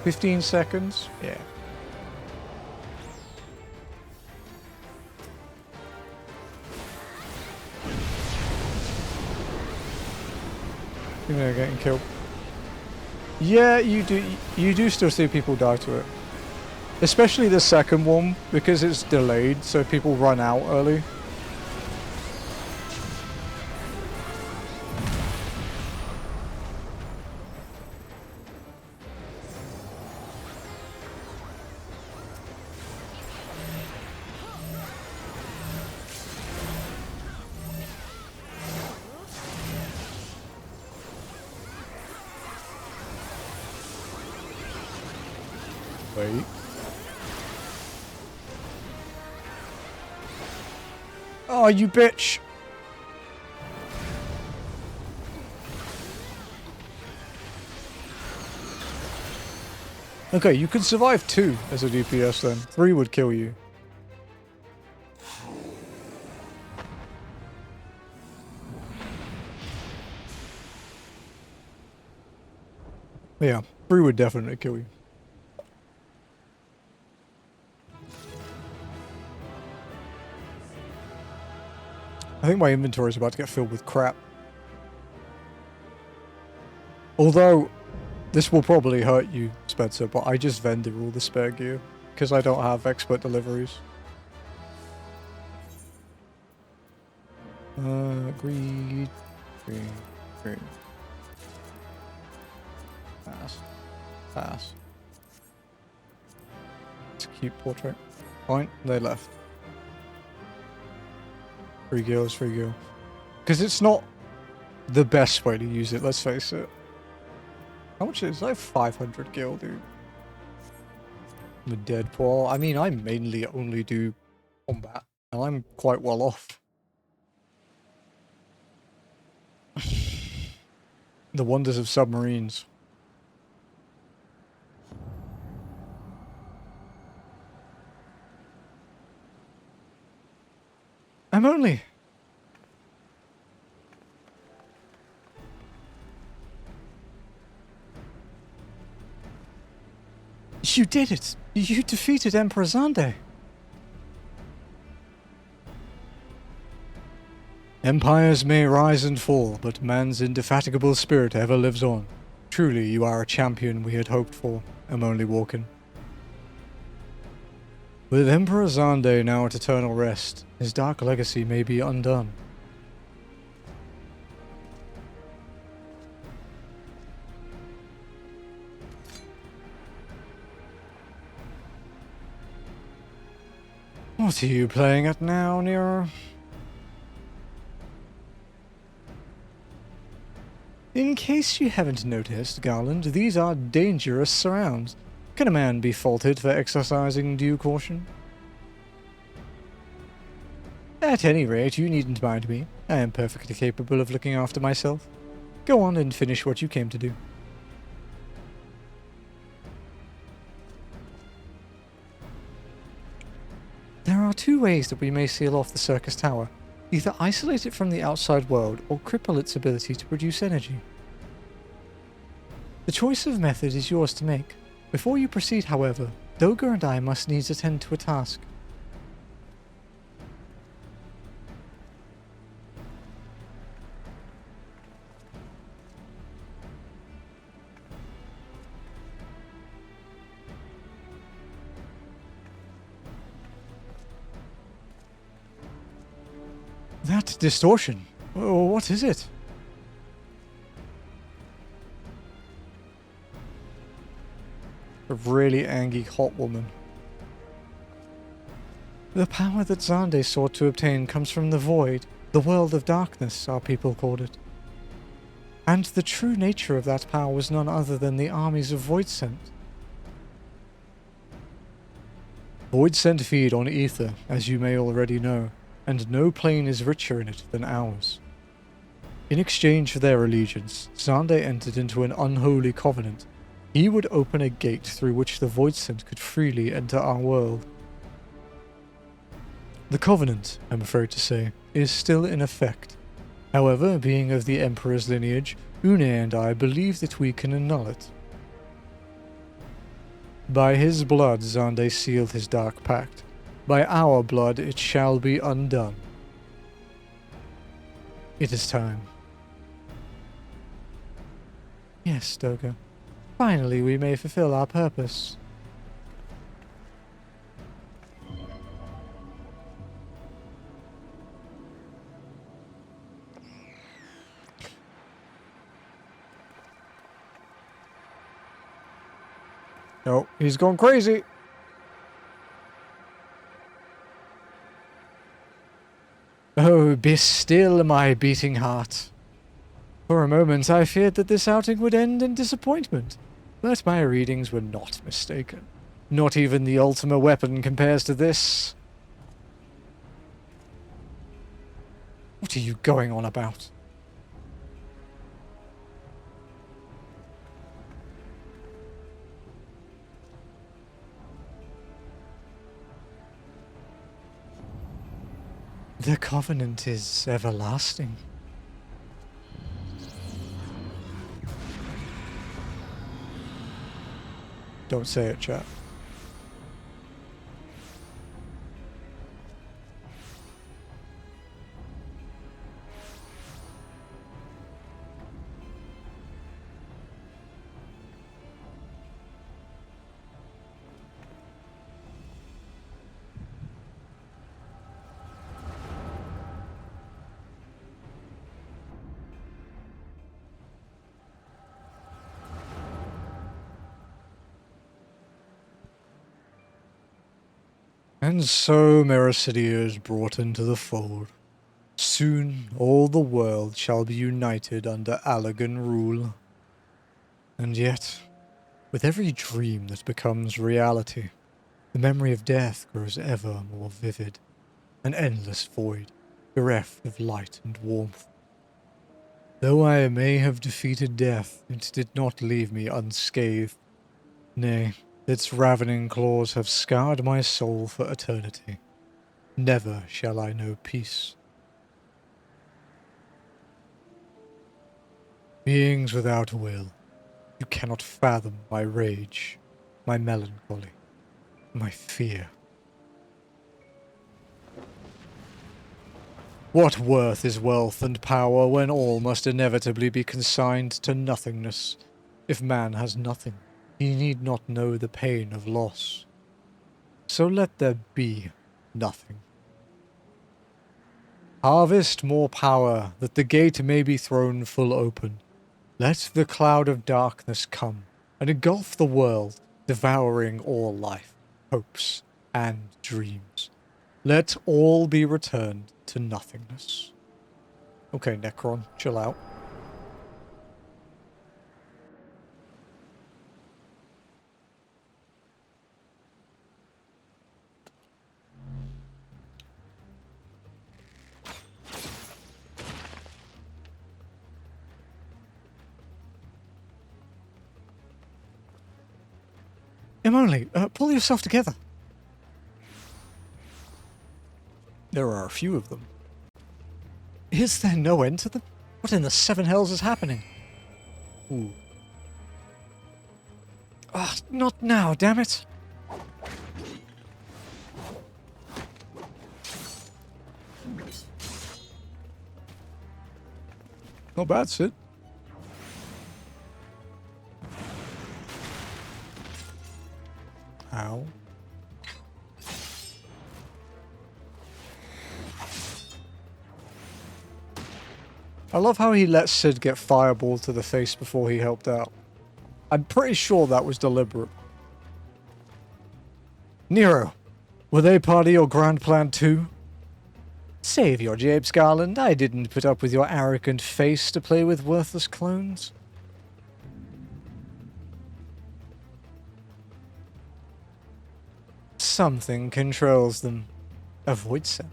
[SPEAKER 1] "15 seconds? Yeah. They're getting killed. Yeah, you do still see people die to it. Especially the second one, because it's delayed, so people run out early. Wait. Oh, you bitch! Okay, you could survive 2 as a DPS then. 3 would kill you. Yeah, 3 would definitely kill you. I think my inventory is about to get filled with crap. Although, this will probably hurt you, Spencer, but I just vendor all the spare gear, because I don't have expert deliveries. Greed, green, green. Pass. Pass. It's a cute portrait. Fine, they left. Free gills, free gill. Because it's not the best way to use it, let's face it. How much is it? I have 500 gil, dude. I'm a dead paw. I mean, I mainly only do combat, and I'm quite well off. The wonders of submarines. I'm only... You did it! You defeated Emperor Xande! Empires may rise and fall, but man's indefatigable spirit ever lives on. Truly, you are a champion we had hoped for. I'm only walking. With Emperor Xande now at eternal rest, his dark legacy may be undone. What are you playing at now, Nero? In case you haven't noticed, Garland, these are dangerous surrounds. Can a man be faulted for exercising due caution? At any rate, you needn't mind me. I am perfectly capable of looking after myself. Go on and finish what you came to do. There are two ways that we may seal off the circus tower. Either isolate it from the outside world, or cripple its ability to produce energy. The choice of method is yours to make. Before you proceed, however, Doga and I must needs attend to a task. That distortion. Oh, what is it? A really angry hot woman. The power that Xande sought to obtain comes from the void, the world of darkness, our people called it. And the true nature of that power was none other than the armies of Voidsent. Voidsent feed on ether, as you may already know, and no plane is richer in it than ours. In exchange for their allegiance, Xande entered into an unholy covenant. He would open a gate through which the Voidsent could freely enter our world. The covenant, I'm afraid to say, is still in effect. However, being of the Emperor's lineage, Une and I believe that we can annul it. By his blood Xande sealed his dark pact. By our blood it shall be undone. It is time. Yes, Doga. Finally we may fulfill our purpose. Oh, he's gone crazy! Oh, be still, my beating heart. For a moment I feared that this outing would end in disappointment, but my readings were not mistaken. Not even the Ultima weapon compares to this. What are you going on about? The Covenant is everlasting. Don't say it, chat. And so Meracidia is brought into the fold. Soon all the world shall be united under Allagan rule. And yet, with every dream that becomes reality, the memory of death grows ever more vivid, an endless void, bereft of light and warmth. Though I may have defeated death, it did not leave me unscathed. Nay, its ravening claws have scarred my soul for eternity. Never shall I know peace. Beings without will, you cannot fathom my rage, my melancholy, my fear. What worth is wealth and power when all must inevitably be consigned to nothingness? If man has nothing, he need not know the pain of loss. So let there be nothing. Harvest more power, that the gate may be thrown full open. Let the cloud of darkness come, and engulf the world, devouring all life, hopes, and dreams. Let all be returned to nothingness. Okay, Necron, chill out. Emily, pull yourself together. There are a few of them. Is there no end to them? What in the seven hells is happening? Ooh. Ah, not now, damn it. Not bad, Sid. Ow. I love how he let Sid get fireball to the face before he helped out. I'm pretty sure that was deliberate. Nero, were they part of your grand plan too? Save your japes, Garland. I didn't put up with your arrogant face to play with worthless clones. Something controls them. A void cell.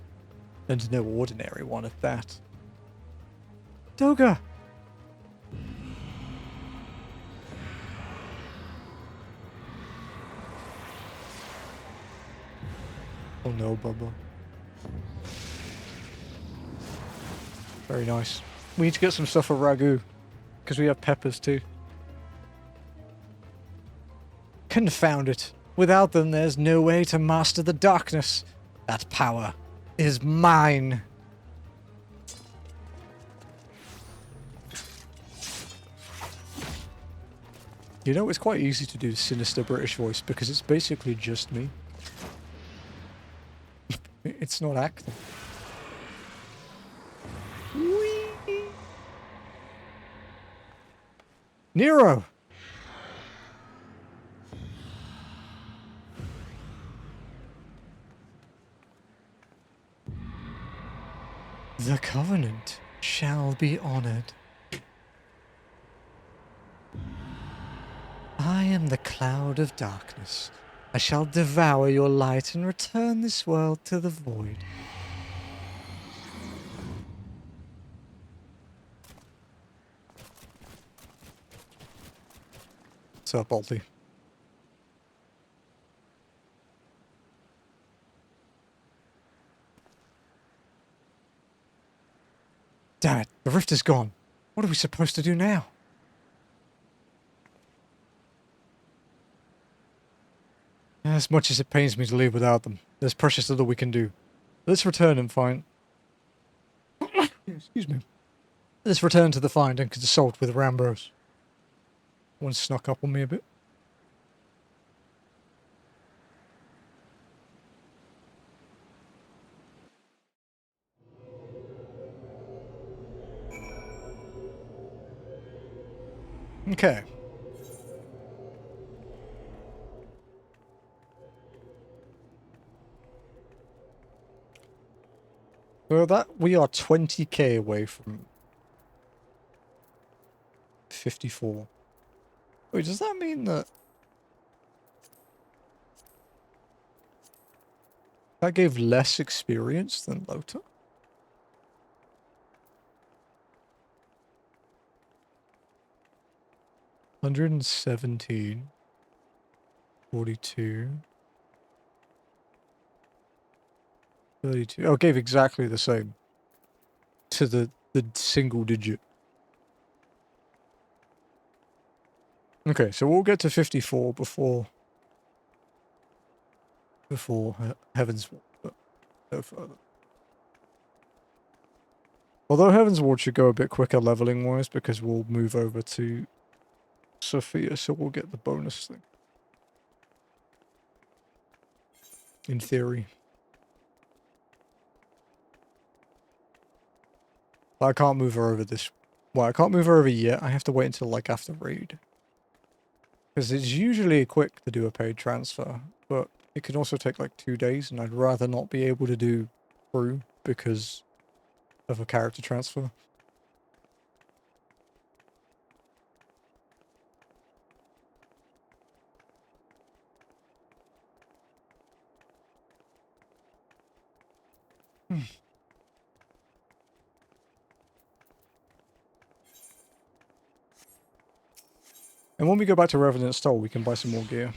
[SPEAKER 1] And no ordinary one at that. Doga! Oh no, Bubba. Very nice. We need to get some stuff for Ragu, because we have peppers too. Confound it. Without them, there's no way to master the darkness. That power is mine. You know, it's quite easy to do the sinister British voice because it's basically just me. It's not acting. Whee! Nero! The Covenant shall be honored. I am the cloud of darkness. I shall devour your light and return this world to the void. What's up, Balti? Damn it, the rift is gone. What are we supposed to do now? As much as it pains me to leave without them, there's precious little we can do. Let's return and find... Excuse me. Let's return to the find and consult with Rambros. One snuck up on me a bit. Okay. So that we are 20k away from 54. Wait, does that mean that that gave less experience than Lota? $117, 42, 32. Oh, it gave exactly the same to the single digit. Okay, so we'll get to 54 before Heaven's Ward, but no further. Although Heaven's Ward should go a bit quicker leveling wise because we'll move over to Sophia, so we'll get the bonus thing. In theory. But I can't move her over this. Well, I can't move her over yet. I have to wait until, like, after raid. Because it's usually quick to do a paid transfer, but it can also take, like, 2 days, and I'd rather not be able to do through because of a character transfer. And when we go back to Revenant Stole, we can buy some more gear.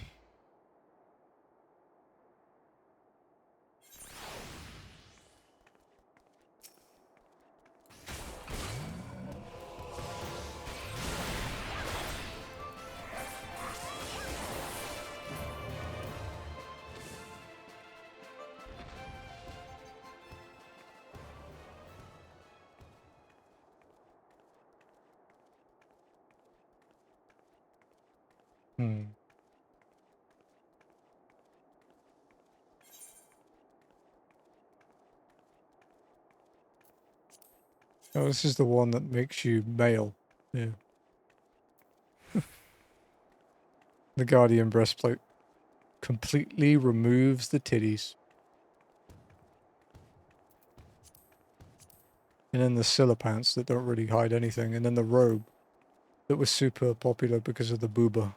[SPEAKER 1] Oh, this is the one that makes you male. Yeah. The Guardian breastplate completely removes the titties. And then the Scylla pants that don't really hide anything. And then the robe that was super popular because of the booba.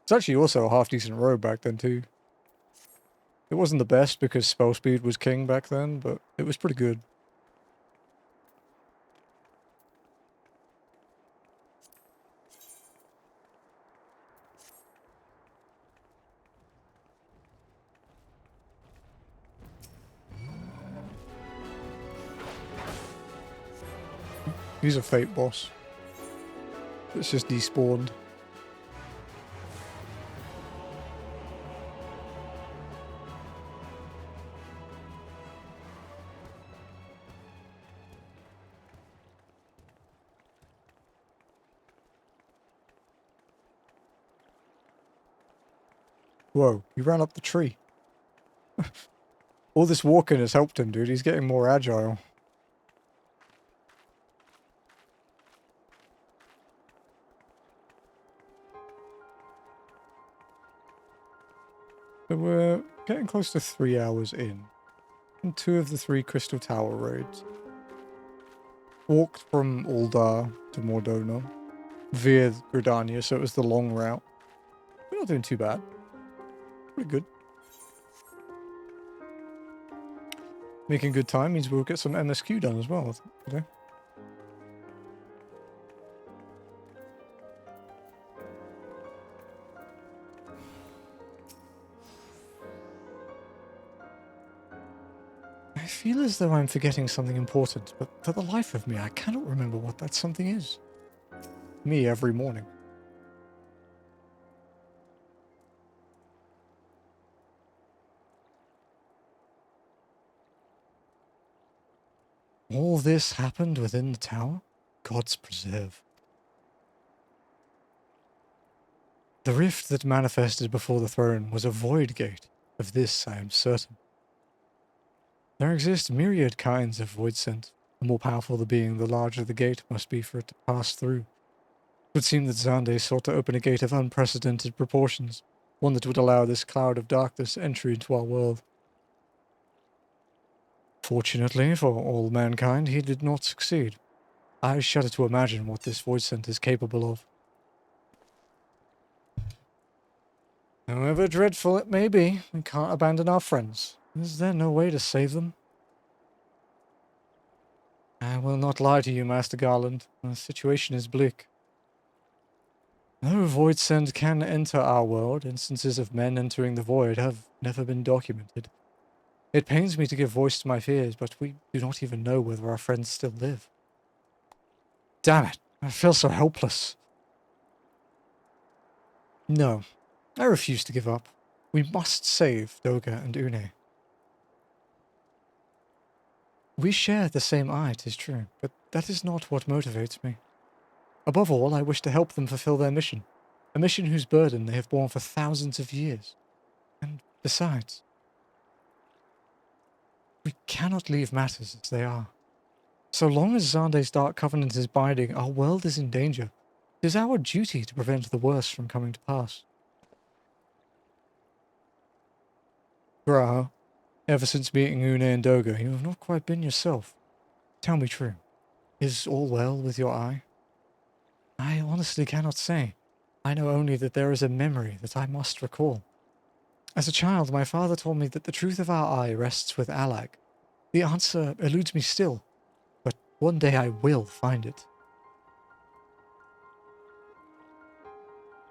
[SPEAKER 1] It's actually also a half-decent robe back then too. It wasn't the best because spell speed was king back then, but it was pretty good. He's a fate boss. It's just despawned. Whoa, he ran up the tree. All this walking has helped him, dude. He's getting more agile. So we're getting close to 3 hours in. And 2 of the 3 Crystal Tower raids. Walked from Uldar to Mordona via Gridania, so it was the long route. We're not doing too bad. Pretty good. Making good time means we'll get some MSQ done as well today. I feel as though I'm forgetting something important, but for the life of me, I cannot remember what that something is. Me every morning. All this happened within the tower? Gods preserve. The rift that manifested before the throne was a void gate. Of this I am certain. There exist myriad kinds of void scent. The more powerful the being, the larger the gate must be for it to pass through. It would seem that Zande sought to open a gate of unprecedented proportions, one that would allow this cloud of darkness entry into our world. Fortunately for all mankind, he did not succeed. I shudder to imagine what this void scent is capable of. However dreadful it may be, we can't abandon our friends. Is there no way to save them? I will not lie to you, Master Garland. The situation is bleak. Though void scent can enter our world, instances of men entering the void have never been documented. It pains me to give voice to my fears, but we do not even know whether our friends still live. Damn it, I feel so helpless. No, I refuse to give up. We must save Doga and Une. We share the same eye, 'tis true, but that is not what motivates me. Above all, I wish to help them fulfill their mission, a mission whose burden they have borne for thousands of years. And besides, we cannot leave matters as they are. So long as Xande's Dark Covenant is binding, our world is in danger. It is our duty to prevent the worst from coming to pass. Graha, ever since meeting Une and Doga, you have not quite been yourself. Tell me true. Is all well with your eye? I honestly cannot say. I know only that there is a memory that I must recall. As a child, my father told me that the truth of our eye rests with Alag. The answer eludes me still, but one day I will find it.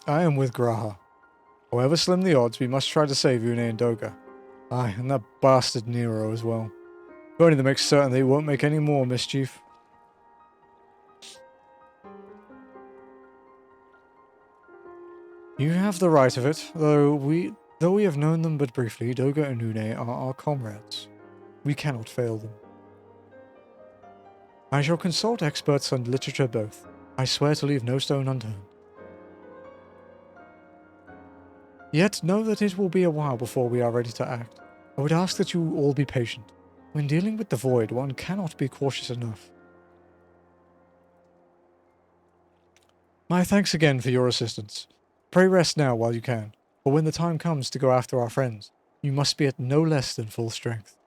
[SPEAKER 1] I am with Graha. However slim the odds, we must try to save Une and Doga. Aye, and that bastard Nero as well. If only to make certain they won't make any more mischief. You have the right of it, though we have known them but briefly. Doga and Une are our comrades. We cannot fail them. I shall consult experts on literature both. I swear to leave no stone unturned. Yet know that it will be a while before we are ready to act. I would ask that you all be patient. When dealing with the void, one cannot be cautious enough. My thanks again for your assistance. Pray rest now while you can, for when the time comes to go after our friends, you must be at no less than full strength.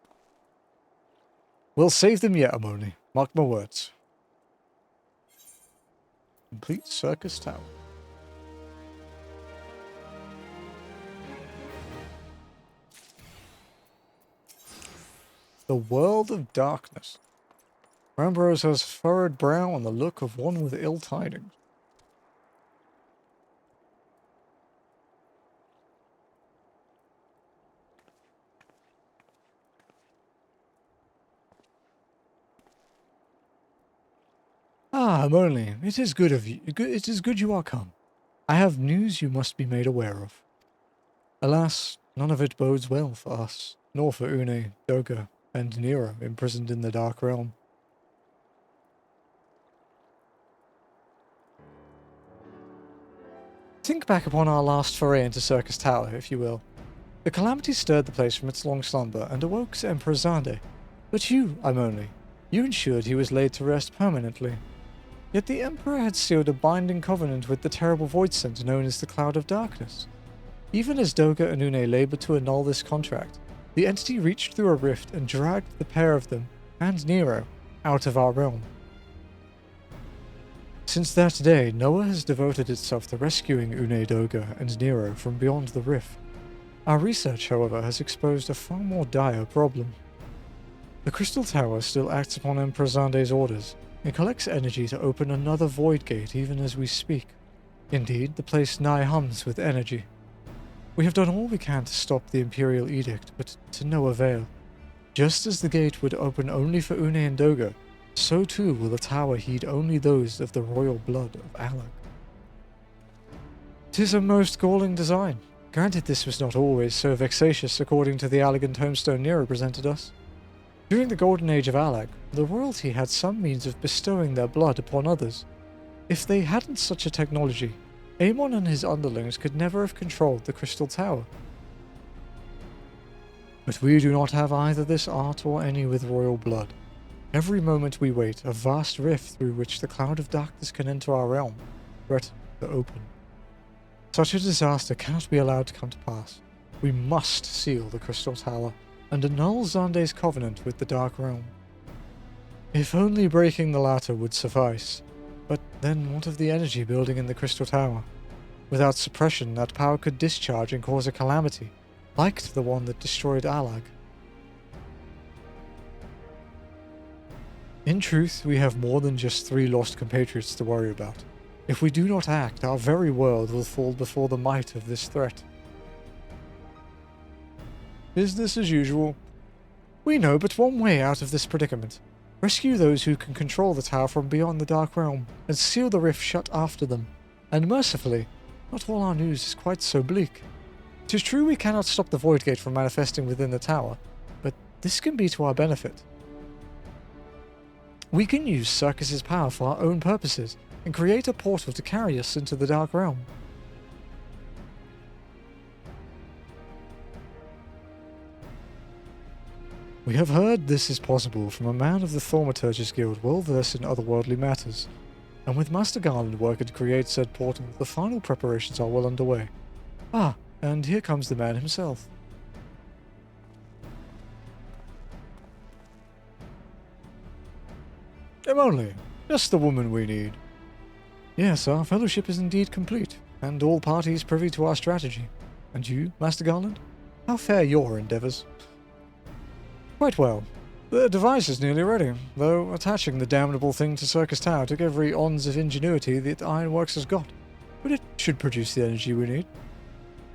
[SPEAKER 1] We'll save them yet, Amoni. Mark my words. Complete Circus Tower. The World of Darkness. Ambrose has furrowed brow and the look of one with ill tidings. Ah, Amoni, it is good of you. It is good you are come. I have news you must be made aware of. Alas, none of it bodes well for us, nor for Une, Doga, and Nero imprisoned in the Dark Realm. Think back upon our last foray into Circus Tower, if you will. The calamity stirred the place from its long slumber and awoke Emperor Xande. But you, Amoni, you ensured he was laid to rest permanently. Yet the Emperor had sealed a binding covenant with the terrible void center known as the Cloud of Darkness. Even as Doga and Une labored to annul this contract, the entity reached through a rift and dragged the pair of them, and Nero, out of our realm. Since that day, Noah has devoted itself to rescuing Une, Doga, and Nero from beyond the rift. Our research, however, has exposed a far more dire problem. The Crystal Tower still acts upon Emperor Xande's orders, and collects energy to open another void gate even as we speak. Indeed, the place nigh hums with energy. We have done all we can to stop the Imperial Edict, but to no avail. Just as the gate would open only for Une and Doga, so too will the tower heed only those of the royal blood of Alag. 'Tis a most galling design. Granted, this was not always so vexatious according to the elegant homestone Nero presented us. During the Golden Age of Alag, the royalty had some means of bestowing their blood upon others. If they hadn't such a technology, Amon and his underlings could never have controlled the Crystal Tower. But we do not have either this art or any with royal blood. Every moment we wait, a vast rift through which the Cloud of Darkness can enter our realm, threatened to open. Such a disaster cannot be allowed to come to pass. We must seal the Crystal Tower and annul Xande's covenant with the Dark Realm. If only breaking the latter would suffice. But then what of the energy building in the Crystal Tower? Without suppression, that power could discharge and cause a calamity, like to the one that destroyed Alag. In truth, we have more than just 3 lost compatriots to worry about. If we do not act, our very world will fall before the might of this threat. Business as usual. We know but one way out of this predicament. Rescue those who can control the tower from beyond the Dark Realm, and seal the rift shut after them. And mercifully, not all our news is quite so bleak. 'Tis true we cannot stop the Void Gate from manifesting within the tower, but this can be to our benefit. We can use Circus's power for our own purposes, and create a portal to carry us into the Dark Realm. We have heard this is possible from a man of the Thaumaturgist Guild well versed in otherworldly matters, and with Master Garland working to create said portal, the final preparations are well underway. Ah, and here comes the man himself. Emily, just the woman we need. Yes, our fellowship is indeed complete, and all parties privy to our strategy. And you, Master Garland? How fare your endeavours? Quite well. The device is nearly ready, though attaching the damnable thing to Circus Tower took every ounce of ingenuity that Ironworks has got. But it should produce the energy we need.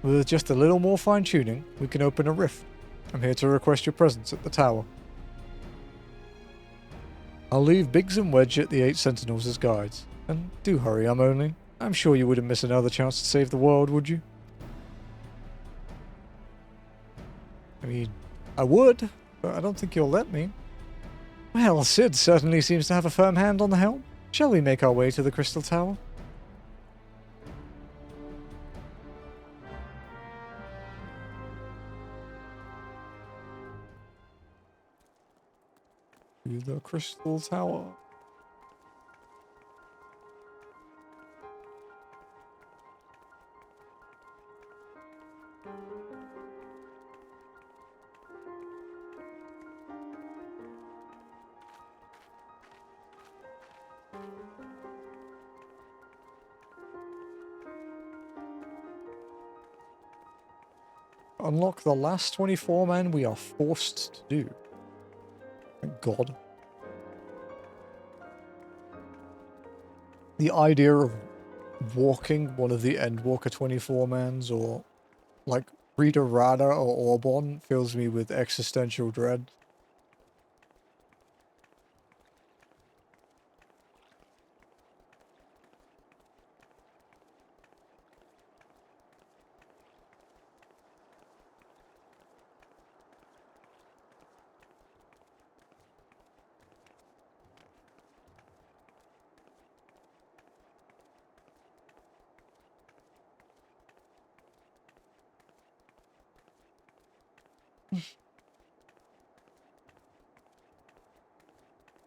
[SPEAKER 1] With just a little more fine-tuning, we can open a rift. I'm here to request your presence at the tower. I'll leave Biggs and Wedge at the 8 Sentinels as guides. And do hurry, I'm sure you wouldn't miss another chance to save the world, would you? I mean, I would, but I don't think you'll let me. Well, Sid certainly seems to have a firm hand on the helm. Shall we make our way to the Crystal Tower? To the Crystal Tower. Unlock the last 24 men we are forced to do. Thank God. The idea of walking one of the Endwalker 24 mans, or like Rita Rada or Orbon, fills me with existential dread.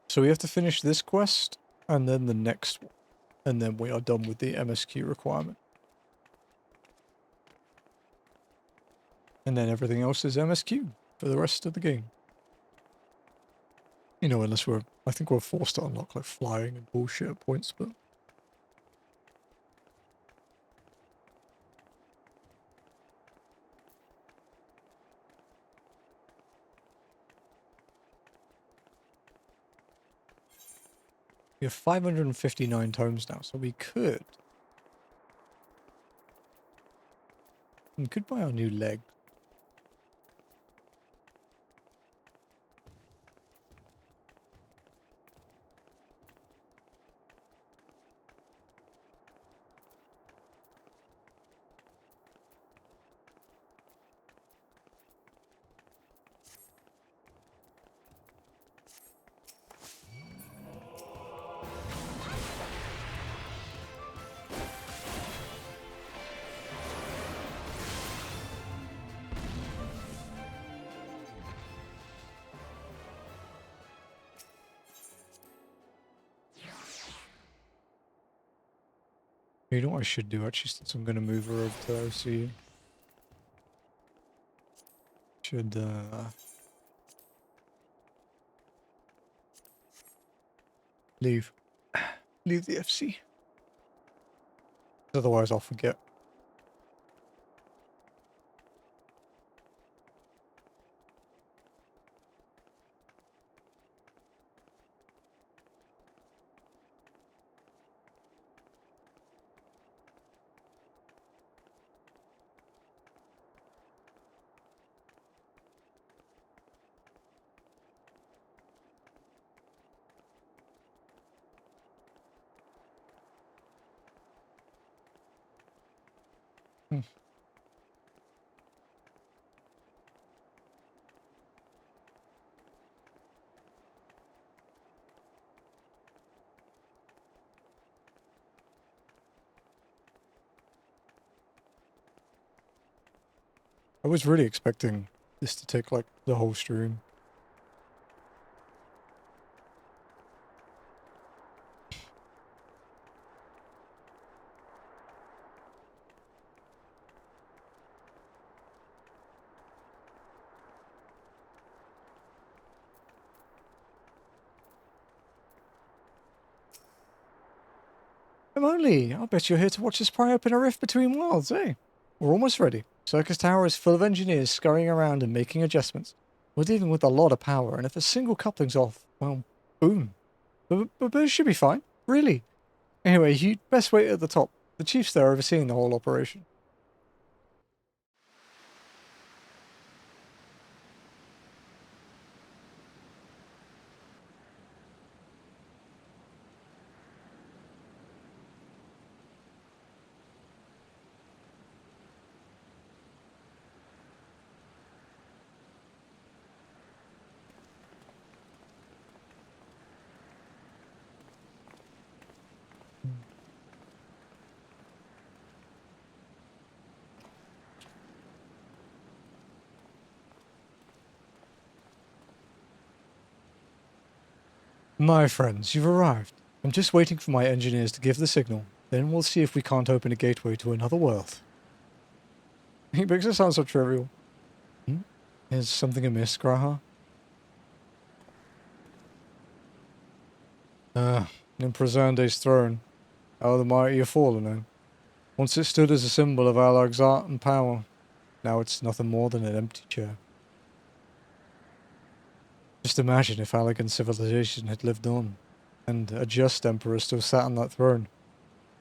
[SPEAKER 1] So we have to finish this quest, and then the next one. And then we are done with the MSQ requirement. And then everything else is MSQ for the rest of the game. You know, unless I think we're forced to unlock like flying and bullshit at points, but... We have 559 tomes now, so we could buy our new leg. You know what I should do actually, since I'm going to move her over to OC? Should, leave the FC. Otherwise I'll forget. I was really expecting this to take, like, the whole stream. Emily, I bet you're here to watch us pry open a rift between worlds, eh? We're almost ready. Circus Tower is full of engineers scurrying around and making adjustments. We're dealing with a lot of power, and if a single coupling's off, well, boom. But it should be fine. Really. Anyway, you best wait at the top. The chief's there overseeing the whole operation. My friends, you've arrived. I'm just waiting for my engineers to give the signal. Then we'll see if we can't open a gateway to another world. He makes it sound so trivial. Is something amiss, Graha? Emperor Zande's throne. How the mighty have fallen, eh? Once it stood as a symbol of Alag's art and power. Now it's nothing more than an empty chair. Just imagine if Alagan civilization had lived on, and a just emperor still sat on that throne.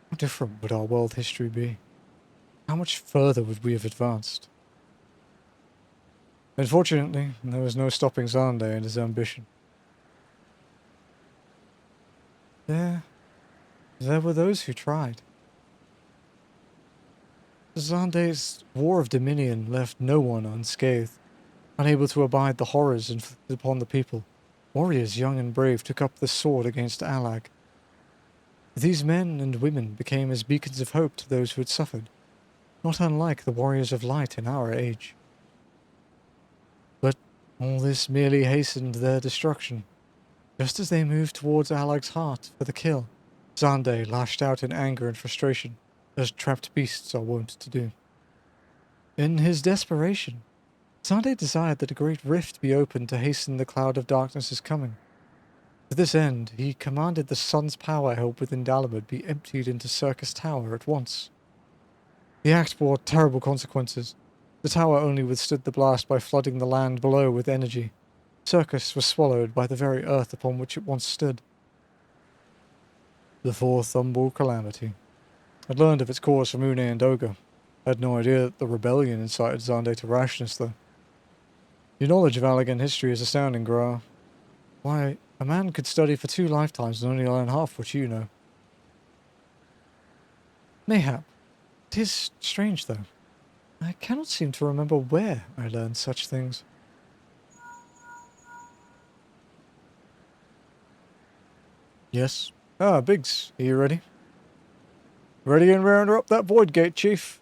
[SPEAKER 1] How different would our world history be? How much further would we have advanced? Unfortunately, there was no stopping Zande and his ambition. There were those who tried. Zande's war of dominion left no one unscathed. Unable to abide the horrors inflicted upon the people, warriors young and brave took up the sword against Alag. These men and women became as beacons of hope to those who had suffered, not unlike the warriors of light in our age. But all this merely hastened their destruction. Just as they moved towards Alag's heart for the kill, Zande lashed out in anger and frustration, as trapped beasts are wont to do. In his desperation, Zande desired that a great rift be opened to hasten the cloud of darkness's coming. To this end, he commanded the sun's power held within Dalamud be emptied into Circus Tower at once. The act bore terrible consequences. The tower only withstood the blast by flooding the land below with energy. Circus was swallowed by the very earth upon which it once stood. The fourth Umbral calamity. I'd learned of its cause from Une and Doga. I had no idea that the rebellion incited Zande to rashness, though. Your knowledge of Allagan history is astounding, Gra. Why, a man could study for 2 lifetimes and only learn half what you know. Mayhap. It is strange, though. I cannot seem to remember where I learned such things. Yes? Ah, Biggs, are you ready? Ready and round her up that void gate, Chief.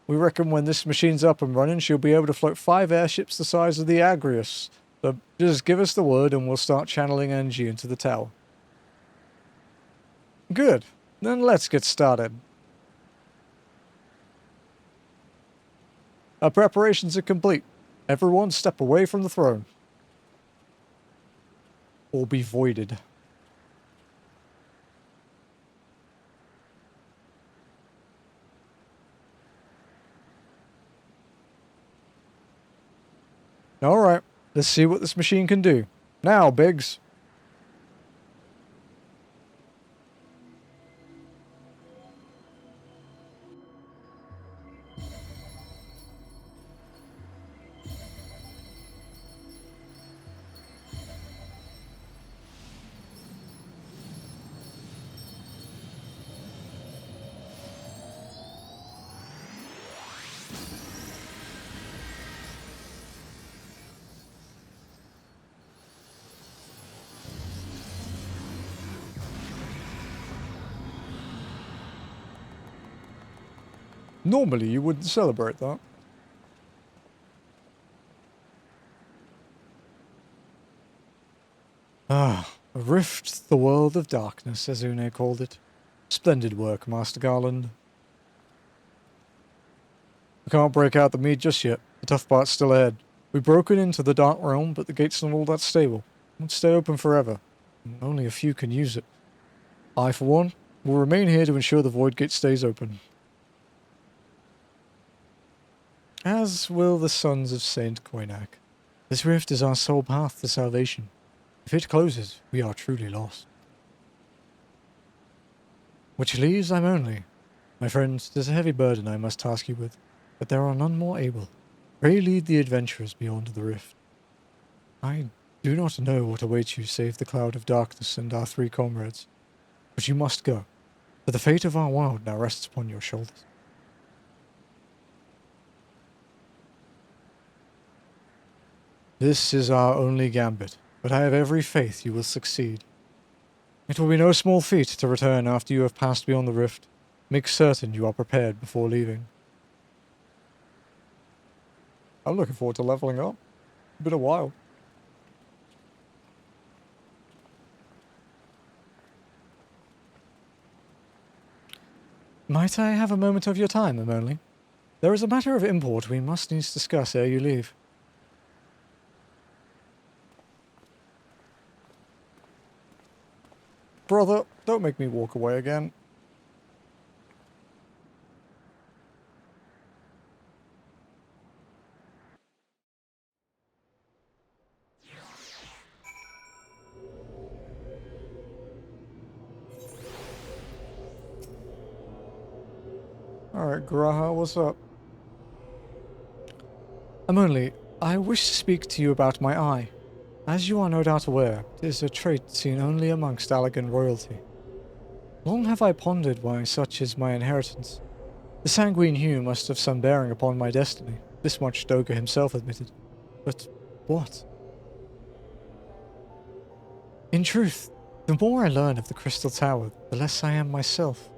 [SPEAKER 1] We reckon when this machine's up and running, she'll be able to float 5 airships the size of the Agrius. So just give us the word and we'll start channeling energy into the tower. Good. Then let's get started. Our preparations are complete. Everyone step away from the throne. Or be voided. Alright, let's see what this machine can do. Now, Biggs. Normally you wouldn't celebrate that. Ah, a rift, the world of darkness, as Une called it. Splendid work, Master Garland. We can't break out the mead just yet. The tough part's still ahead. We've broken into the Dark Realm, but the gate's not all that stable. It won't stay open forever. Only a few can use it. I, for one, will remain here to ensure the Void Gate stays open. As will the sons of Saint Koinak. This rift is our sole path to salvation. If it closes, we are truly lost. Which leaves I'm only. My friends, 'tis a heavy burden I must task you with, but there are none more able. Pray lead the adventurers beyond the rift. I do not know what awaits you save the cloud of darkness and our 3 comrades, but you must go, for the fate of our world now rests upon your shoulders. This is our only gambit, but I have every faith you will succeed. It will be no small feat to return after you have passed beyond the rift. Make certain you are prepared before leaving. I'm looking forward to leveling up. It's been a while. Might I have a moment of your time, Emily? There is a matter of import we must needs discuss ere you leave. Brother, don't make me walk away again. Alright, Graha, what's up? Emily, I wish to speak to you about my eye. As you are no doubt aware, it is a trait seen only amongst Allagan royalty. Long have I pondered why such is my inheritance. The sanguine hue must have some bearing upon my destiny, this much Doga himself admitted. But what? In truth, the more I learn of the Crystal Tower, the less I am myself.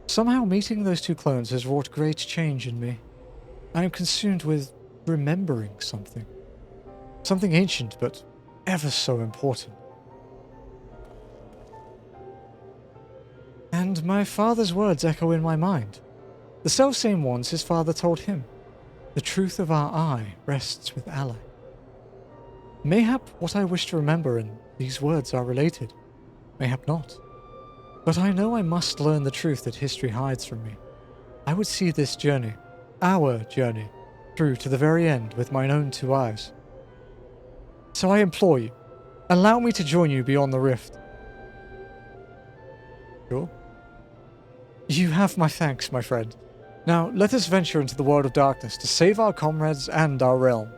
[SPEAKER 1] Somehow meeting those 2 clones has wrought great change in me. I am consumed with remembering something. Something ancient, but ever so important. And my father's words echo in my mind. The self-same ones his father told him. The truth of our eye rests with Allah. Mayhap what I wish to remember and these words are related. Mayhap not. But I know I must learn the truth that history hides from me. I would see this journey, our journey, through to the very end with mine own 2 eyes. So I implore you, allow me to join you beyond the rift. Sure? You have my thanks, my friend. Now, let us venture into the world of darkness to save our comrades and our realm.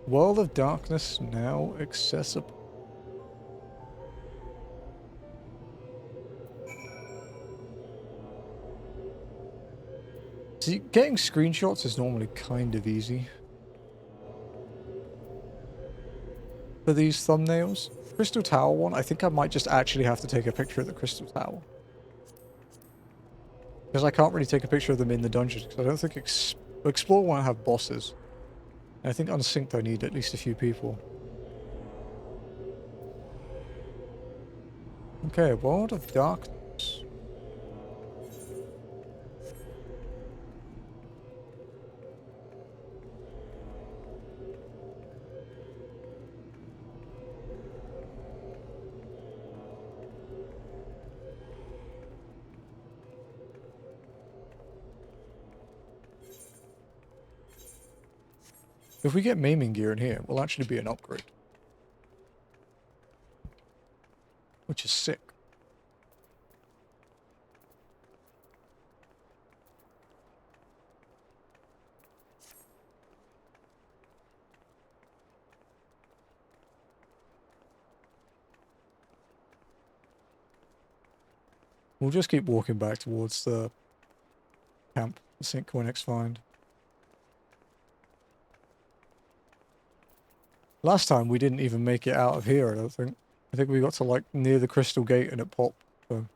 [SPEAKER 1] World of darkness now accessible. See, getting screenshots is normally kind of easy. For these thumbnails. Crystal Tower one, I think I might just actually have to take a picture of the Crystal Tower. Because I can't really take a picture of them in the dungeons, because I don't think Explore won't have bosses. And I think Unsynced I need at least a few people. Okay, World of Darkness. If we get maiming gear in here, it will actually be an upgrade. Which is sick. We'll just keep walking back towards the camp. I think we're next find. Last time we didn't even make it out of here, I don't think. I think we got to like near the crystal gate and it popped. So.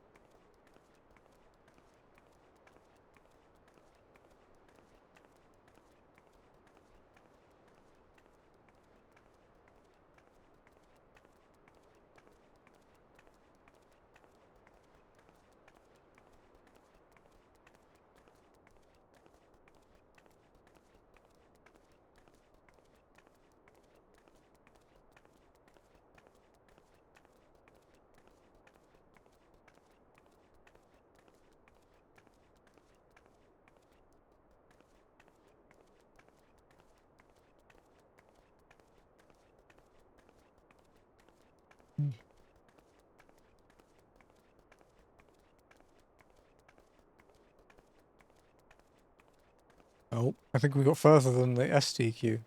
[SPEAKER 1] Oh, I think we got further than the STQ.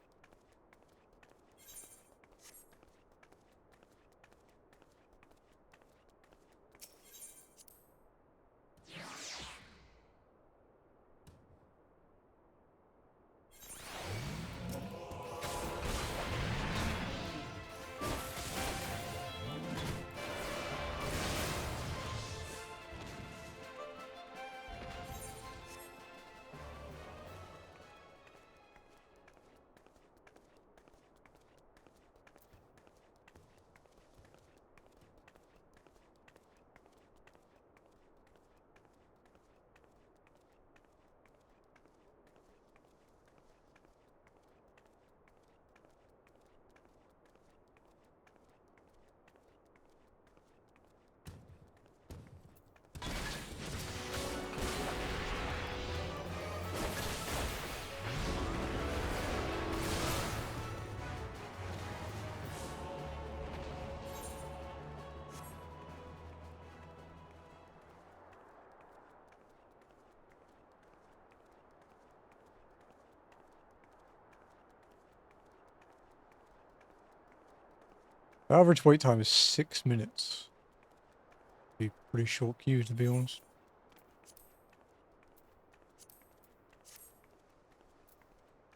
[SPEAKER 1] The average wait time is 6 minutes. Be pretty short queue, to be honest.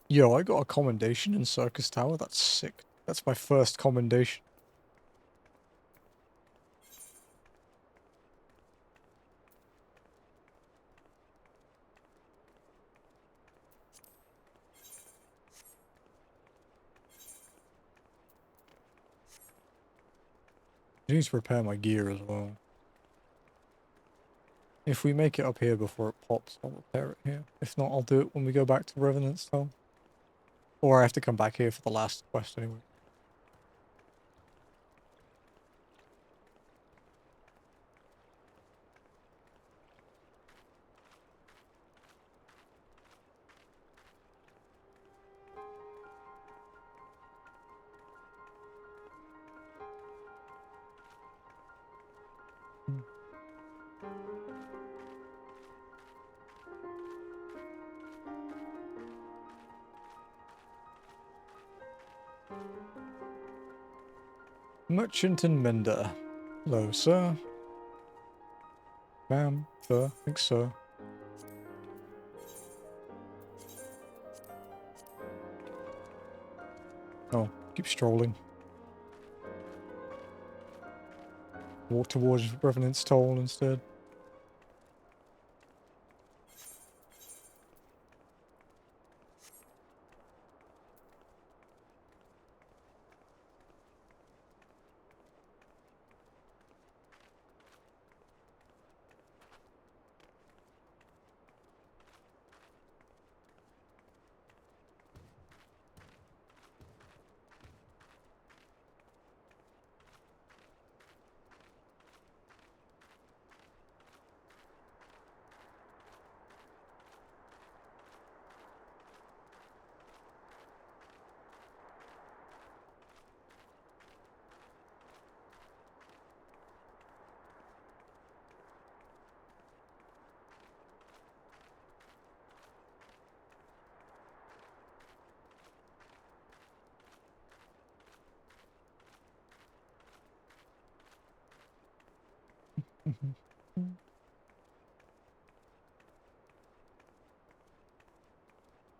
[SPEAKER 1] Yo, I got a commendation in Circus Tower. That's sick. That's my first commendation. I need to repair my gear as well. If we make it up here before it pops, I'll repair it here. If not, I'll do it when we go back to Revenant's Town. Or I have to come back here for the last quest anyway. Merchant and Mender. Hello, sir. Ma'am, sir, I think so. Oh, keep strolling. Walk towards Revenant's Toll instead.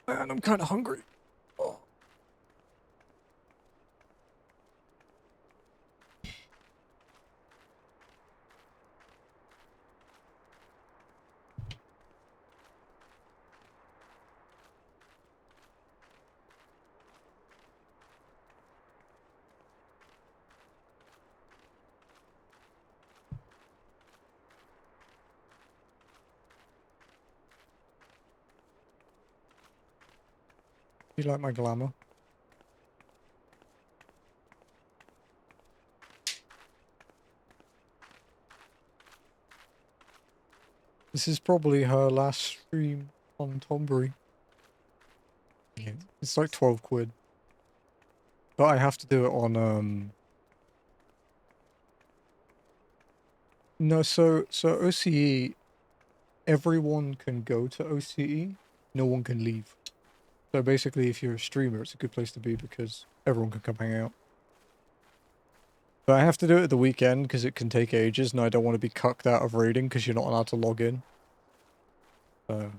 [SPEAKER 1] Man, I'm kind of hungry. Oh. You like my glamour? This is probably her last stream on Tombury. Yeah, it's like 12 quid. But I have to do it on, No, so OCE, everyone can go to OCE, no one can leave. So basically, if you're a streamer, it's a good place to be because everyone can come hang out. But I have to do it at the weekend because it can take ages, and I don't want to be cucked out of raiding because you're not allowed to log in. So...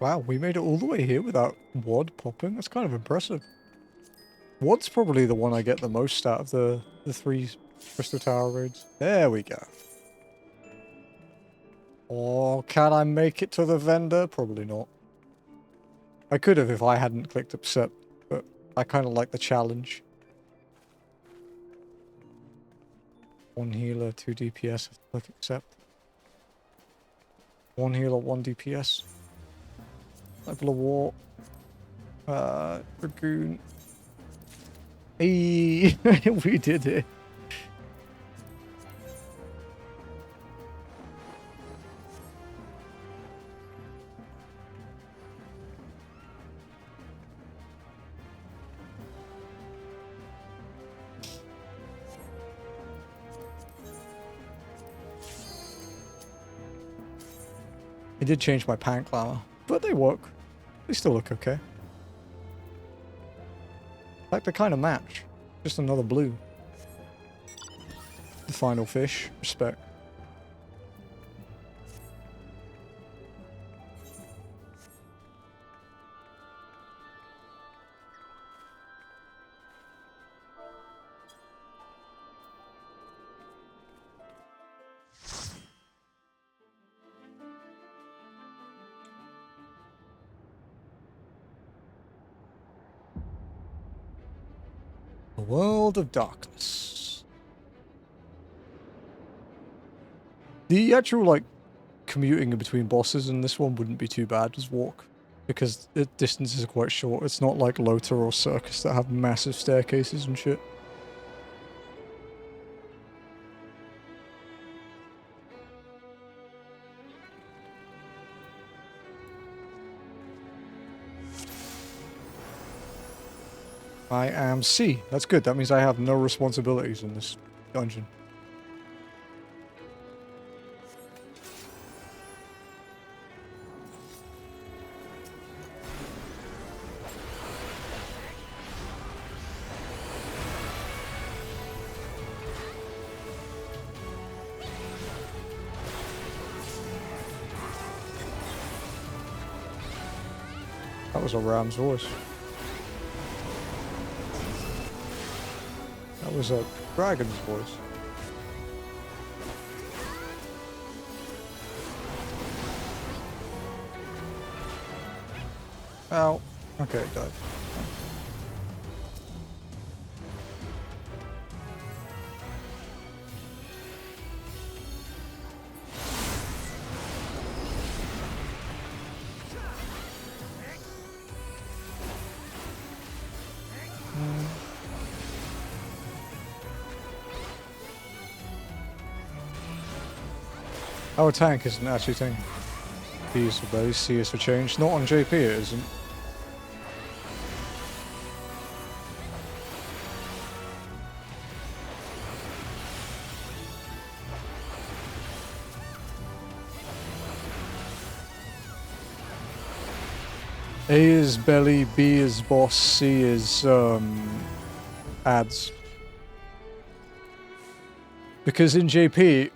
[SPEAKER 1] Wow, we made it all the way here without WOD popping? That's kind of impressive. WOD's probably the one I get the most out of the 3 Crystal Tower raids. There we go. Oh, can I make it to the vendor? Probably not. I could have if I hadn't clicked accept, but I kind of like the challenge. 1 healer, 2 DPS, if I click accept. 1 healer, 1 DPS. Level of war. Dragoon. Hey, we did it. I did change my pant glamour, but they work. They still look okay. Like they kind of match. Just another blue. The final fish. Respect. A world of darkness. The actual, like, commuting in between bosses in this one wouldn't be too bad as walk. Because the distances are quite short. It's not like Lota or Circus that have massive staircases and shit. I am C. That's good. That means I have no responsibilities in this dungeon. That was a ram's voice. That was a dragon's voice. Ow. Okay, it died. Our tank isn't actually tanking. B is for base, C is for change. Not on JP it isn't. A is belly, B is boss, C is ads. Because in JP,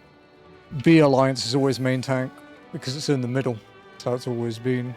[SPEAKER 1] B Alliance is always main tank, because it's in the middle. That's how it's always been.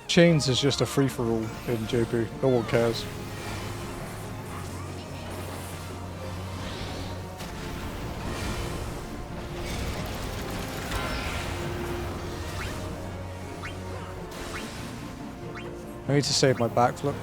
[SPEAKER 1] Chains is just a free-for-all in JP. No one cares. I need to save my backflip.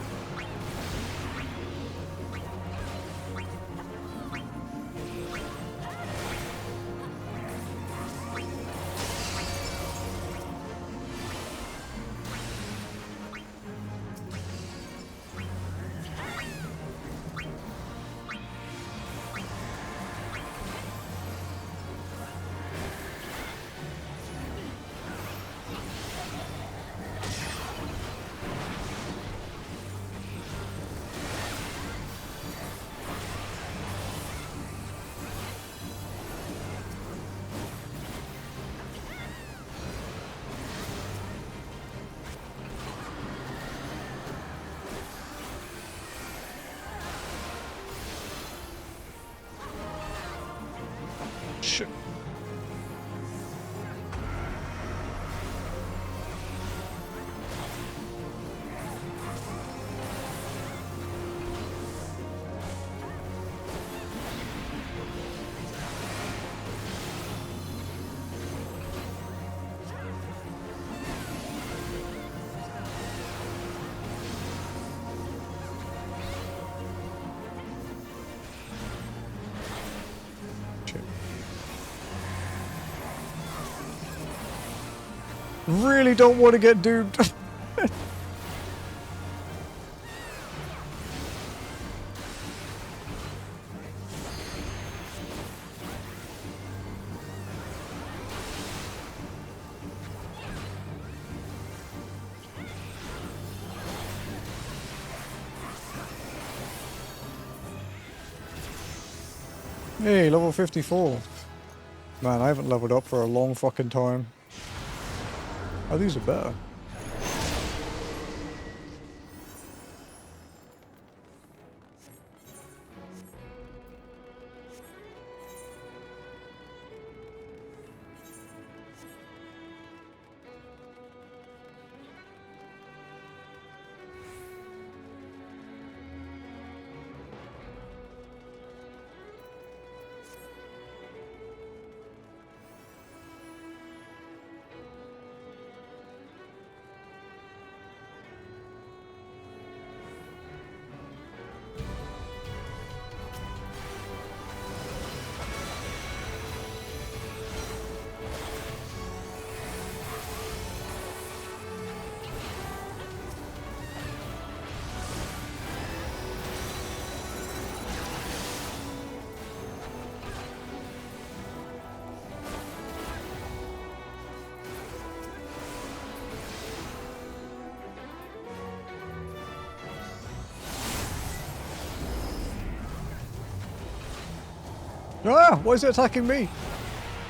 [SPEAKER 1] Shit. Really don't want to get doomed. Hey, level 54. Man, I haven't leveled up for a long fucking time. Oh, these are better. Ah, why is it attacking me?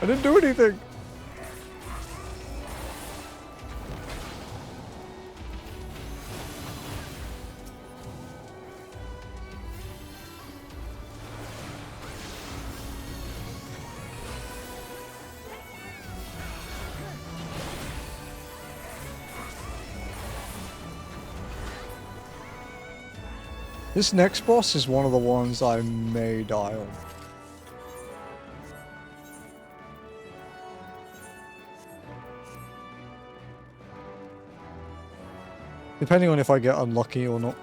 [SPEAKER 1] I didn't do anything. This next boss is one of the ones I may die on. Depending on if I get unlucky or not.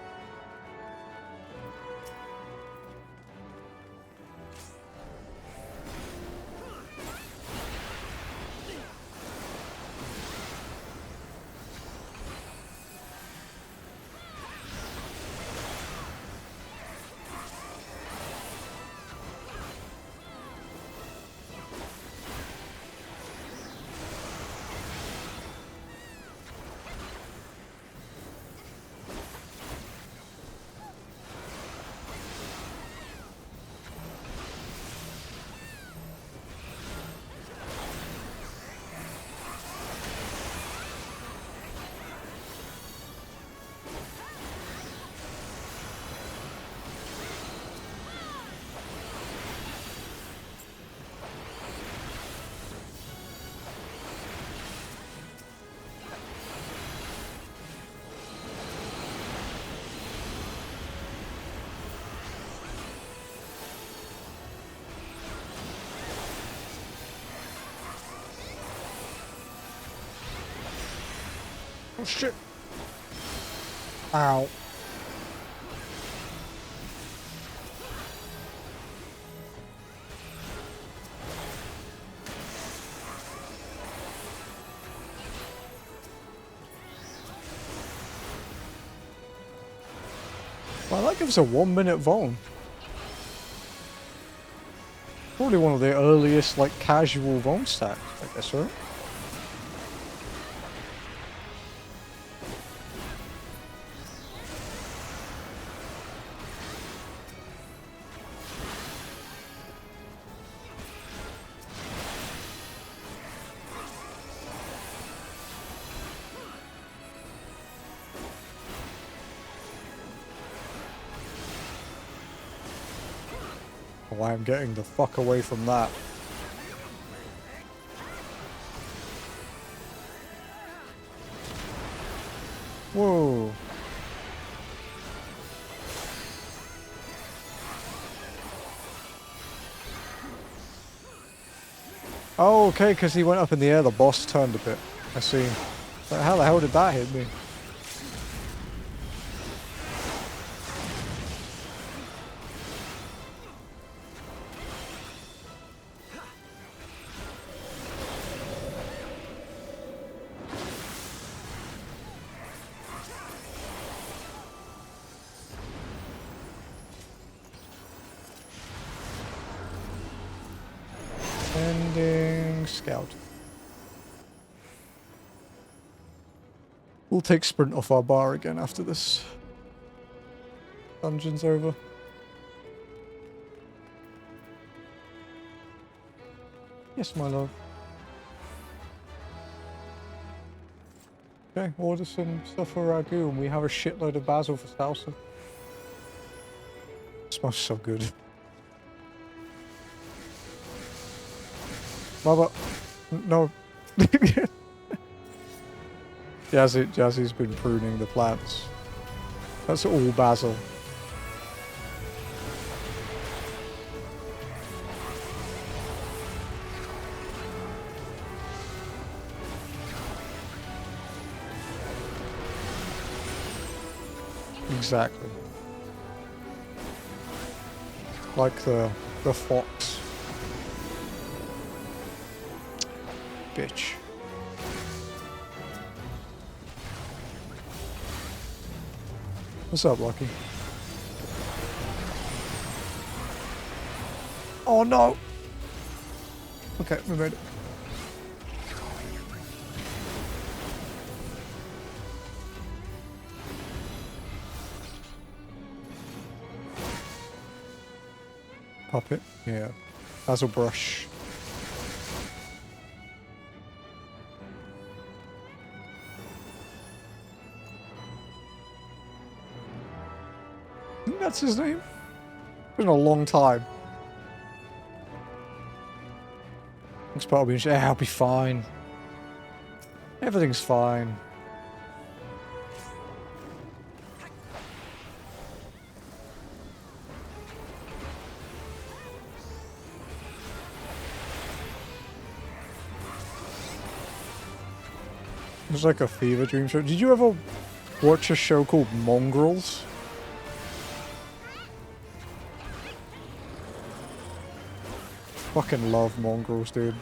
[SPEAKER 1] Oh shit. Ow. Well, that gives a 1 minute Vuln. Probably one of the earliest, like, casual Vuln stacks, I guess, right? Oh, I am getting the fuck away from that. Whoa. Oh, okay, because he went up in the air, the boss turned a bit. I see. But how the hell did that hit me? Ending scout. We'll take sprint off our bar again after this. Dungeon's over. Yes, my love. Okay, order some stuff for ragu and we have a shitload of basil for salsa. Smells so good. Mother, no. Jazzy's been pruning the plants. That's all basil. Exactly. Like the fox. Bitch. What's up, Lucky? Oh no! Okay, we made it. Puppet? Yeah. Basil brush. I think that's his name. It's been a long time. Next part will be I'll be fine. Everything's fine. It's like a fever dream show. Did you ever watch a show called Mongrels? Fucking love Mongrels, dude.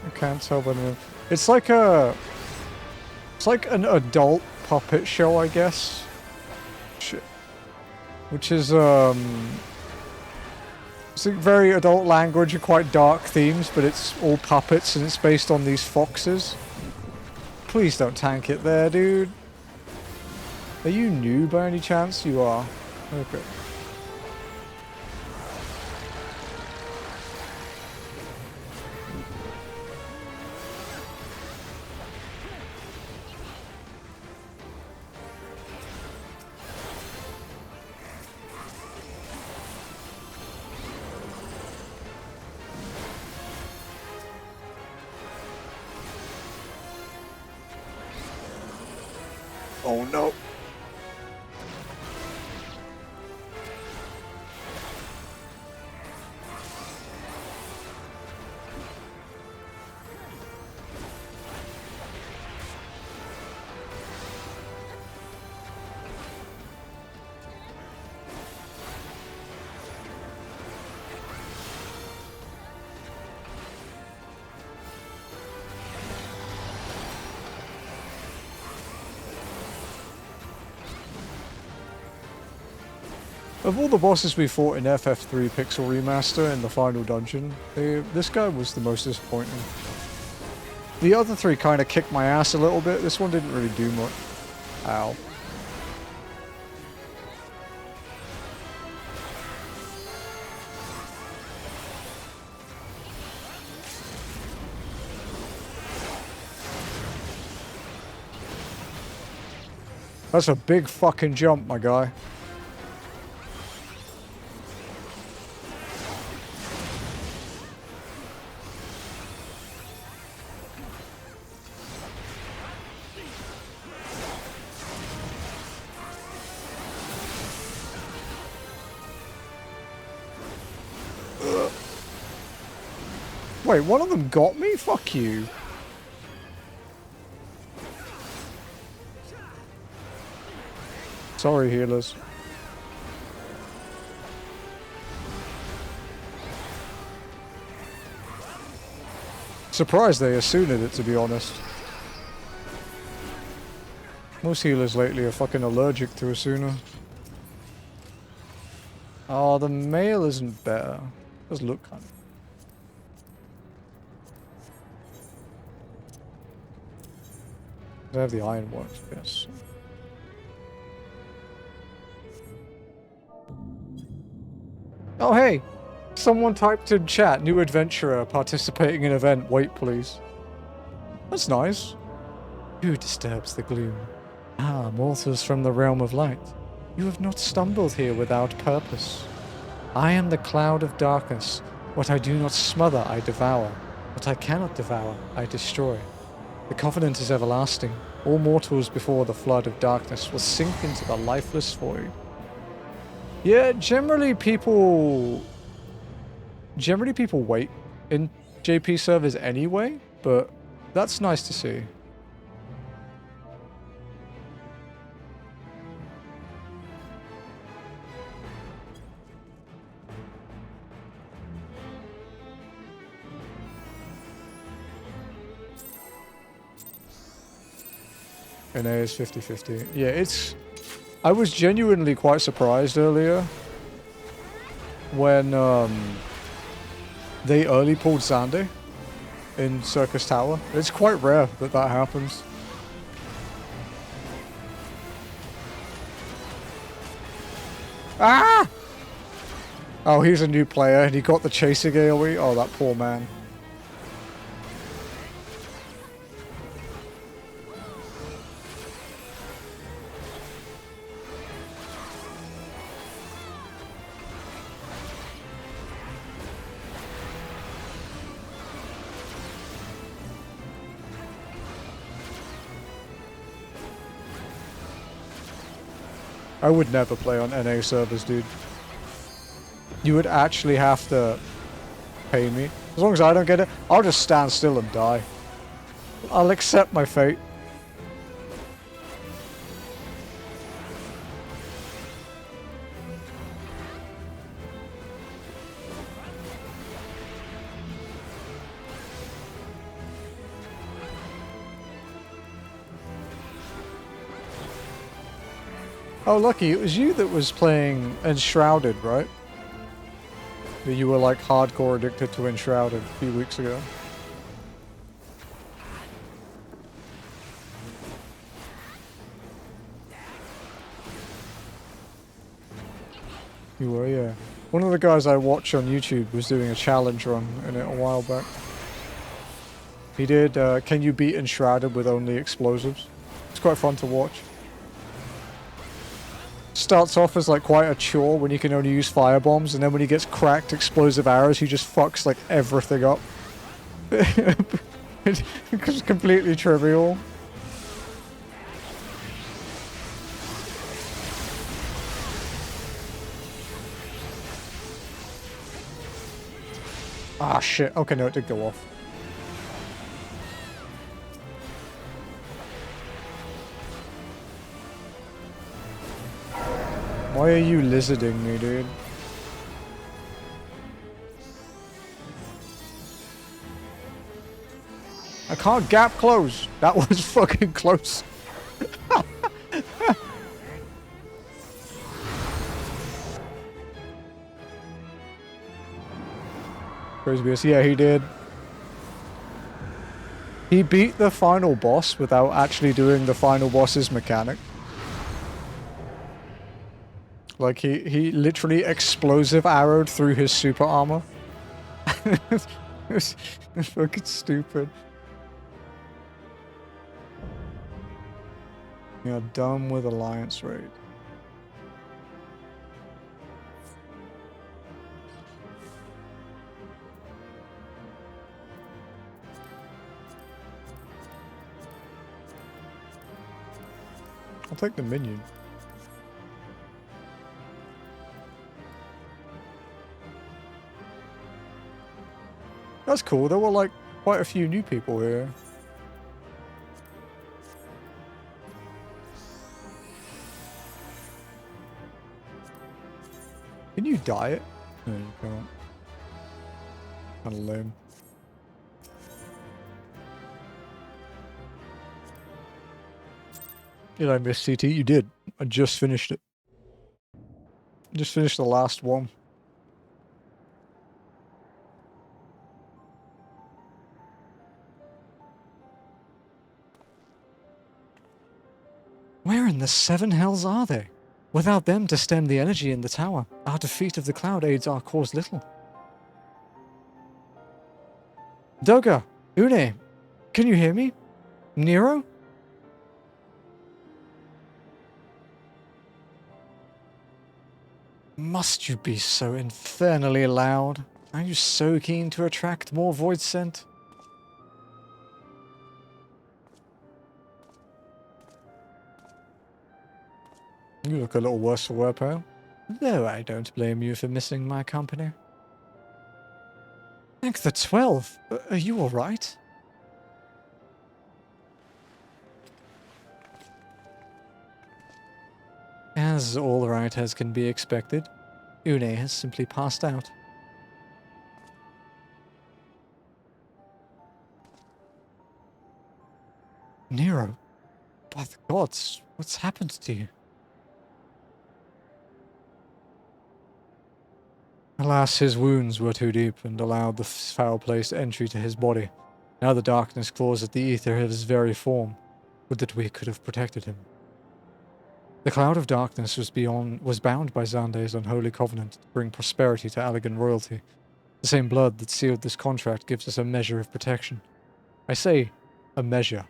[SPEAKER 1] I can't tell by the... It's like a... It's like an adult puppet show, I guess. Shit. Which is, it's a very adult language and quite dark themes, but it's all puppets and it's based on these foxes. Please don't tank it there, dude. Are you new by any chance? You are. Okay. Oh no. Of all the bosses we fought in FF3 Pixel Remaster in the final dungeon, this guy was the most disappointing. The other three kind of kicked my ass a little bit. This one didn't really do much. Ow. That's a big fucking jump, my guy. Wait, one of them got me? Fuck you. Sorry, healers. Surprised they Asuna'd it, to be honest. Most healers lately are fucking allergic to Asuna. Oh, the male isn't better. It does look kind of... I have the ironworks, yes. Oh hey! Someone typed in chat, new adventurer participating in event, wait please. That's nice. Who disturbs the gloom? Ah, mortals from the realm of light. You have not stumbled here without purpose. I am the cloud of darkness. What I do not smother, I devour. What I cannot devour, I destroy. The covenant is everlasting. All mortals before the flood of darkness will sink into the lifeless void. Yeah, generally people wait in JP servers anyway, but that's nice to see. NA is 50-50. Yeah, it's... I was genuinely quite surprised earlier when they early pulled Sandy in Circus Tower. It's quite rare that that happens. Ah! Oh, he's a new player and he got the chasing AoE. Oh, that poor man. I would never play on NA servers, dude. You would actually have to pay me. As long as I don't get it, I'll just stand still and die. I'll accept my fate. Oh, lucky, it was you that was playing Enshrouded, right? That you were like hardcore addicted to Enshrouded a few weeks ago. You were, yeah. One of the guys I watch on YouTube was doing a challenge run in it a while back. He did, can you beat Enshrouded with only explosives? It's quite fun to watch. Starts off as like quite a chore when you can only use firebombs, and then when he gets cracked explosive arrows, he just fucks like everything up. It's completely trivial. Ah shit, okay, no, it did go off. Why are you lizarding me, dude? I can't gap close. That was fucking close. Crazy Beast. Yeah, he did. He beat the final boss without actually doing the final boss's mechanic. Like, he literally explosive arrowed through his super armor. It was fucking stupid. You're done with Alliance Raid. I'll take the minion. That's cool. There were like quite a few new people here. Can you dye it? No, you can't. Kind of lame. Did I miss CT? You did. I just finished it. Just finished the last one. Where in the seven hells are they? Without them to stem the energy in the tower, our defeat of the cloud aids our cause little. Doga! Une! Can you hear me? Nero? Must you be so infernally loud? Are you so keen to attract more void scent? You look a little worse for wear, pal. Though I don't blame you for missing my company. Thank the 12. Are you alright? As alright as can be expected, Une has simply passed out. Nero, by the gods, what's happened to you? Alas, his wounds were too deep and allowed the foul-placed entry to his body. Now the darkness claws at the ether of his very form. Would that we could have protected him. The cloud of darkness was bound by Xande's unholy covenant to bring prosperity to Allegan royalty. The same blood that sealed this contract gives us a measure of protection. I say, a measure,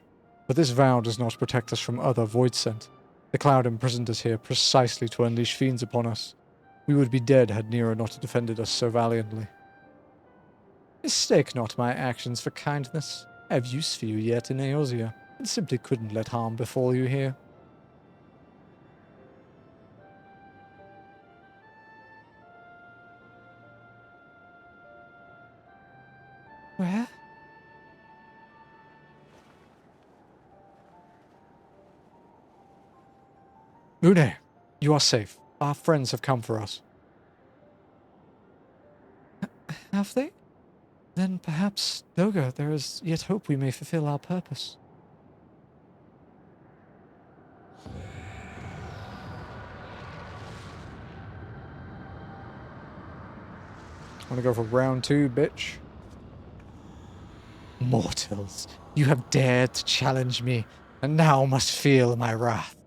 [SPEAKER 1] but this vow does not protect us from other void scent. The cloud imprisoned us here precisely to unleash fiends upon us. We would be dead had Nero not defended us so valiantly. Mistake not my actions for kindness. I have use for you yet in Eosia, and simply couldn't let harm befall you here. Where? Une, you are safe. Our friends have come for us. Have they? Then perhaps, Doga, there is yet hope we may fulfill our purpose. Wanna go for round 2, bitch? Mortals, you have dared to challenge me, and now must feel my wrath.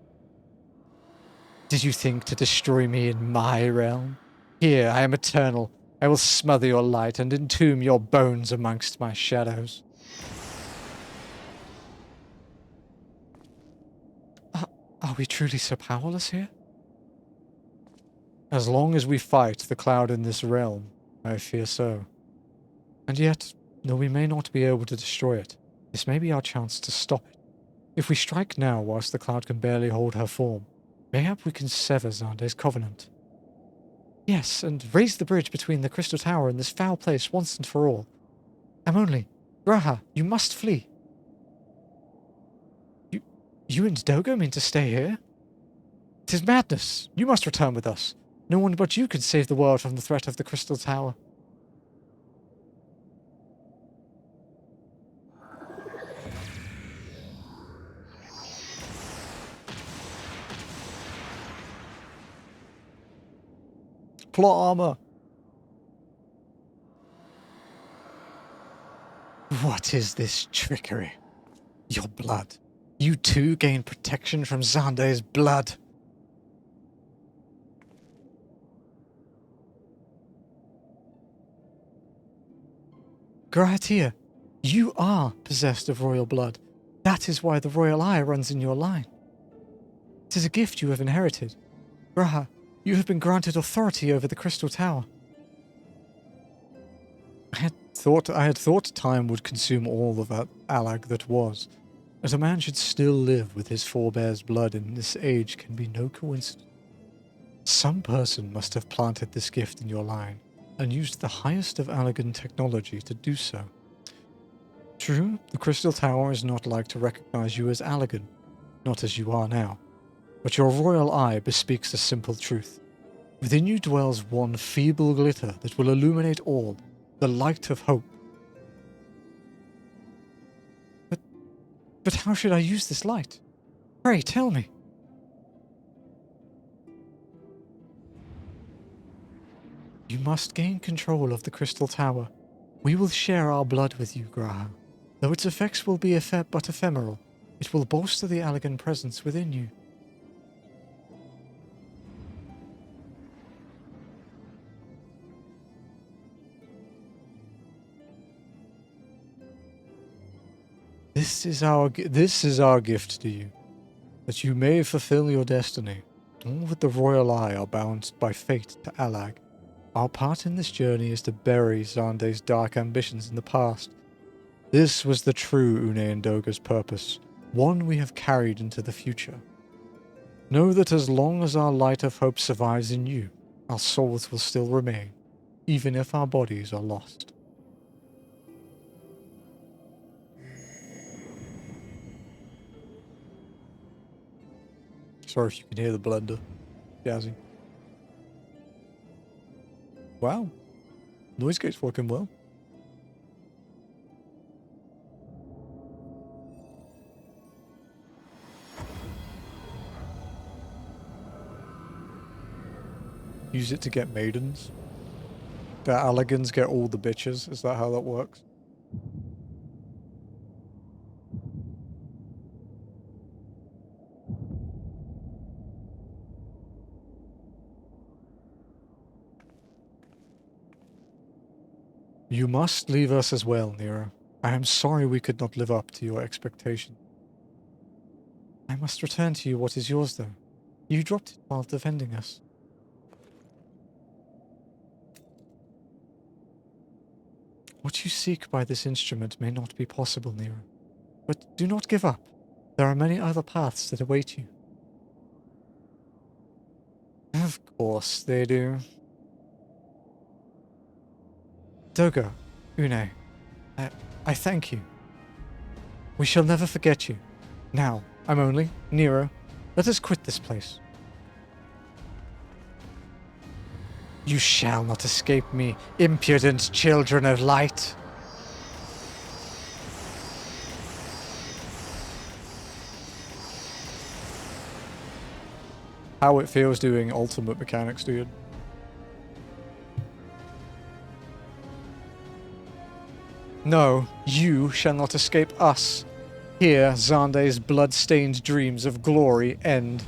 [SPEAKER 1] Did you think to destroy me in my realm? Here, I am eternal. I will smother your light and entomb your bones amongst my shadows. Are we truly so powerless here? As long as we fight the cloud in this realm, I fear so. And yet, though we may not be able to destroy it, this may be our chance to stop it. If we strike now whilst the cloud can barely hold her form, mayhap we can sever Xande's covenant. Yes, and raise the bridge between the Crystal Tower and this foul place once and for all. Only, Graha, you must flee. You and Dogo mean to stay here? 'Tis madness. You must return with us. No one but you can save the world from the threat of the Crystal Tower. Plot armor. What is this trickery? Your blood. You too gain protection from Xande's blood. Nirethia, you are possessed of royal blood. That is why the royal eye runs in your line. It is a gift you have inherited. Graha, you have been granted authority over the Crystal Tower. I had thought time would consume all of that Alag that was. That a man should still live with his forebears' blood in this age can be no coincidence. Some person must have planted this gift in your line, and used the highest of Allagan technology to do so. True, the Crystal Tower is not like to recognize you as Allagan, not as you are now, but your royal eye bespeaks a simple truth. Within you dwells one feeble glitter that will illuminate all, the light of hope. But how should I use this light? Pray, tell me. You must gain control of the Crystal Tower. We will share our blood with you, Graha. Though its effects will be but ephemeral, it will bolster the Allagan presence within you. This is our gift to you, that you may fulfill your destiny. All with the royal eye are bound by fate to Allag. Our part in this journey is to bury Xande's dark ambitions in the past. This was the true Une and Doga's purpose, one we have carried into the future. Know that as long as our light of hope survives in you, our souls will still remain, even if our bodies are lost. Sorry if you can hear the blender. Jazzy. Wow. Noise gate's working well. Use it to get maidens. The Allagans get all the bitches. Is that how that works? You must leave us as well, Nero. I am sorry we could not live up to your expectations. I must return to you what is yours, though. You dropped it while defending us. What you seek by this instrument may not be possible, Nero. But do not give up. There are many other paths that await you. Of course they do. Doga, Une, I thank you. We shall never forget you. Now, I'm only Nero. Let us quit this place. You shall not escape me, impudent children of light. How it feels doing ultimate mechanics, dude. No, you shall not escape us. Here, Xande's blood-stained dreams of glory end.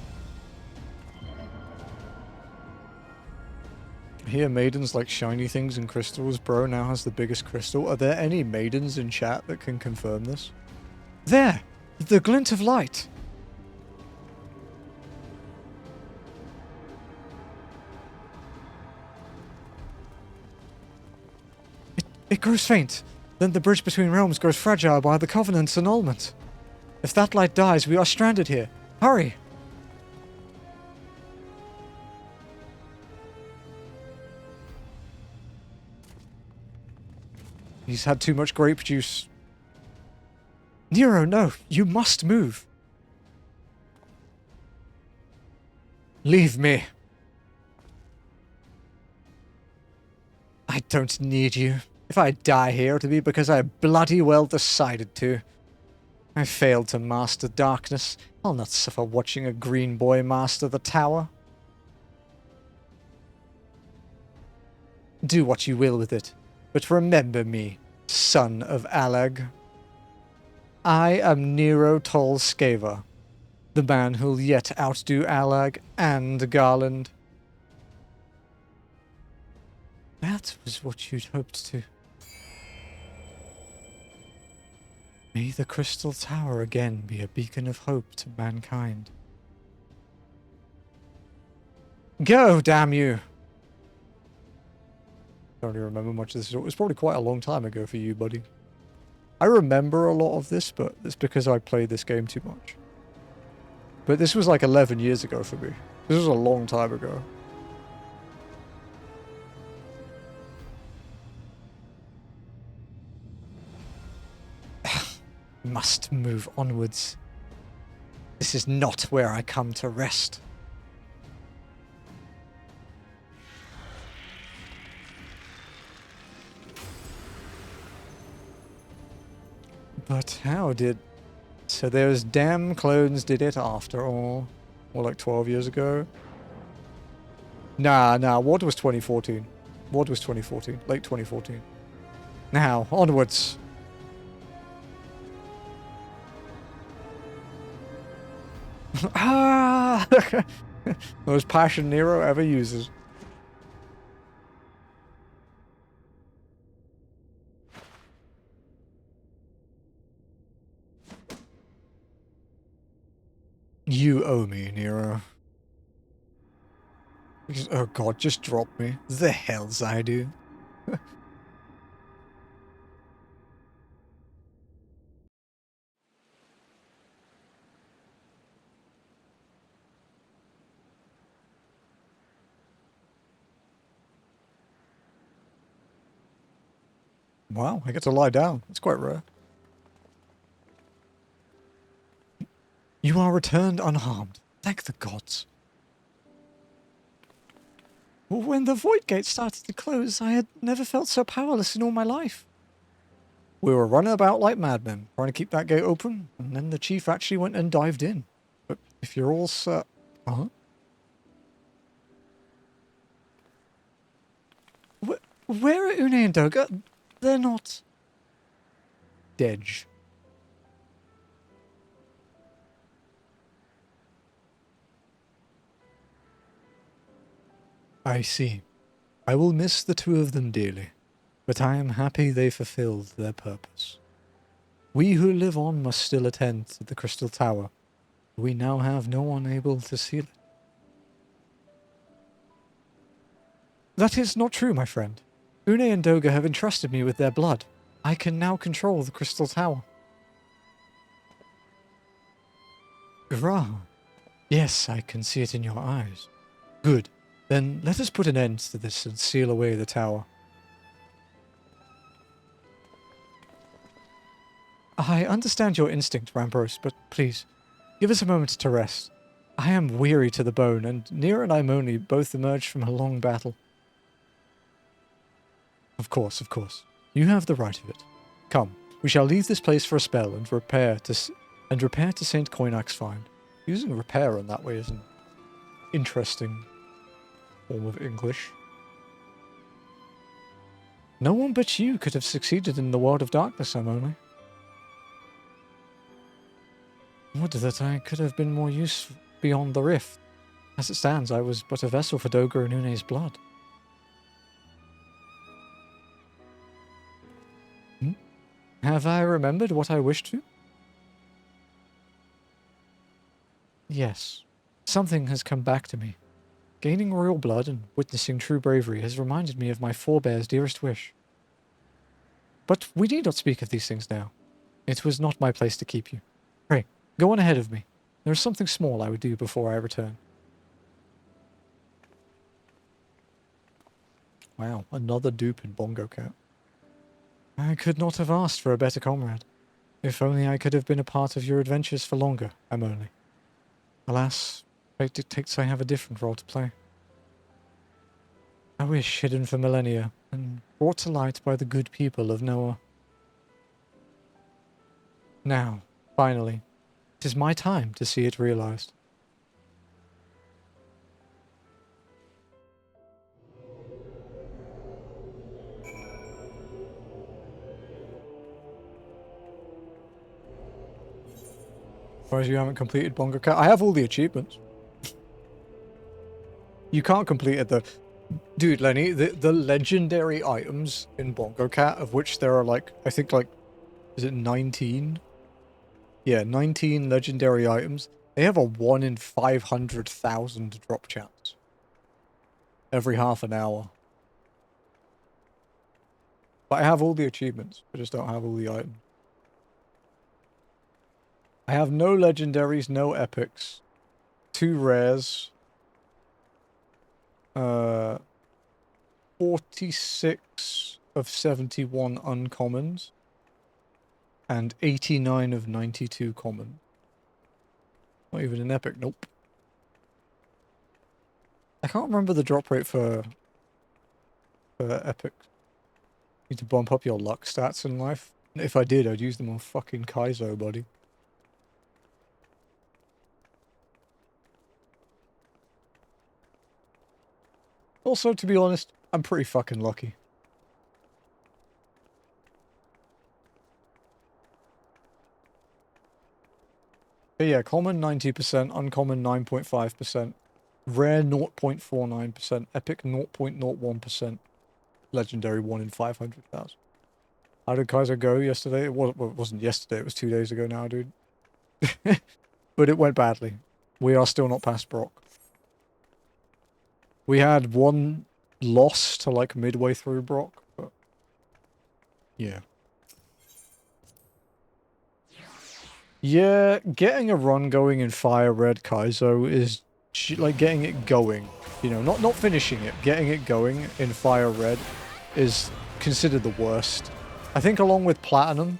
[SPEAKER 1] Here, maidens like shiny things and crystals. Bro now has the biggest crystal. Are there any maidens in chat that can confirm this? There! The glint of light! It grows faint. Then the bridge between realms grows fragile by the Covenant's annulment. If that light dies, we are stranded here. Hurry! He's had too much grape juice. Nero, no! You must move! Leave me! I don't need you. If I die here, it'll be because I bloody well decided to. I failed to master darkness. I'll not suffer watching a green boy master the tower. Do what you will with it, but remember me. son of Alag. I am Nero Tolskeva, the man who'll yet outdo Alag and Garland. That was what you'd hoped to. May the Crystal Tower again be a beacon of hope to mankind. Go, damn you! Don't really remember much of this. It was probably quite a long time ago for you, buddy. I remember a lot of this, but it's because I played this game too much. But this was like 11 years ago for me. This was a long time ago. Must move onwards. This is not where I come to rest. But how did... So those damn clones did it after all. Or like 12 years ago. Nah, what was 2014? What was 2014? Late 2014. Now, onwards. Ah! Most passion Nero ever uses. You owe me, Nero. Oh god, just drop me. The hells I do. Wow, I get to lie down. That's quite rare. You are returned unharmed. Thank the gods. When the Void Gate started to close, I had never felt so powerless in all my life. We were running about like madmen, trying to keep that gate open, and then the chief actually went and dived in. But if you're all set... Huh? Where are Une and Doga? They're not... dead. I see. I will miss the two of them dearly, but I am happy they fulfilled their purpose. We who live on must still attend to the Crystal Tower. We now have no one able to seal it. That is not true, my friend. Une and Doga have entrusted me with their blood. I can now control the Crystal Tower. Hurrah! Yes, I can see it in your eyes. Good. Then let us put an end to this and seal away the tower. I understand your instinct, Rambros, but please, give us a moment to rest. I am weary to the bone, and Nira and Imoni both emerged from a long battle. Of course. You have the right of it. Come, we shall leave this place for a spell and repair to St. Coinach's find. Using repair in that way is an interesting form of English. No one but you could have succeeded in the world of darkness, Imoni. Would that I could have been more useful beyond the rift. As it stands, I was but a vessel for Doga and Une's blood. Have I remembered what I wished to? Yes. Something has come back to me. Gaining royal blood and witnessing true bravery has reminded me of my forebear's dearest wish. But we need not speak of these things now. It was not my place to keep you. Pray, go on ahead of me. There is something small I would do before I return. Wow, another dupe in Bongo Cat. I could not have asked for a better comrade. If only I could have been a part of your adventures for longer, Imoni. Alas, fate dictates I have a different role to play. A wish hidden for millennia, and brought to light by the good people of Noah. Now, finally, it is my time to see it realized. Whereas you haven't completed Bongo Cat. I have all the achievements. You can't complete it though. Dude, Lenny, the legendary items in Bongo Cat, of which there are like, I think like, is it 19? Yeah, 19 legendary items. They have a 1 in 500,000 drop chance. Every half an hour. But I have all the achievements. I just don't have all the items. I have no legendaries, no epics. 2 rares. 46 of 71 uncommons. And 89 of 92 common. Not even an epic, nope. I can't remember the drop rate for epic. Need to bump up your luck stats in life. If I did, I'd use them on fucking Kaizo, buddy. Also, to be honest, I'm pretty fucking lucky. But yeah, common 90%, uncommon 9.5%, rare 0.49%, epic 0.01%, legendary 1 in 500,000. How did Kaiser go yesterday? It wasn't yesterday, it was 2 days ago now, dude. But it went badly. We are still not past Brock. We had one loss to like midway through Brock, but yeah. Yeah, getting a run going in Fire Red Kaizo is like getting it going. You know, not finishing it, getting it going in Fire Red is considered the worst. I think along with Platinum,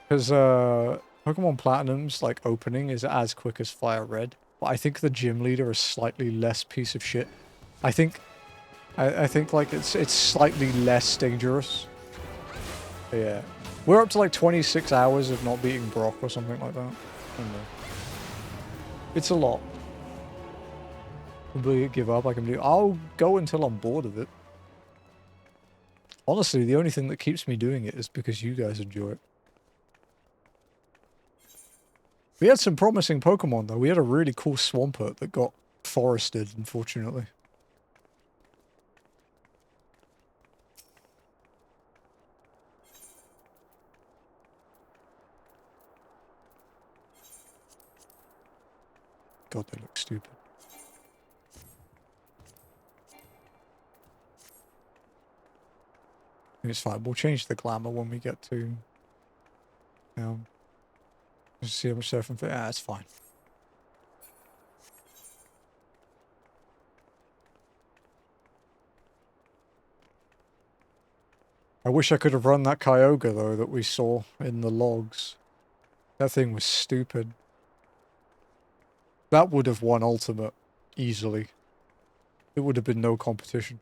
[SPEAKER 1] because Pokemon Platinum's like opening is as quick as Fire Red, but I think the gym leader is slightly less piece of shit. I think like it's slightly less dangerous. Yeah. We're up to like 26 hours of not beating Brock or something like that. I don't know. It's a lot. Completely give up. I'll go until I'm bored of it. Honestly, the only thing that keeps me doing it is because you guys enjoy it. We had some promising Pokemon though. We had a really cool Swampert that got forested, unfortunately. God, they look stupid. It's fine. We'll change the glamour when we get to... Just see how much surfing fit. Ah, it's fine. I wish I could have run that Kyogre, though, that we saw in the logs. That thing was stupid. That would have won Ultimate easily. It would have been no competition.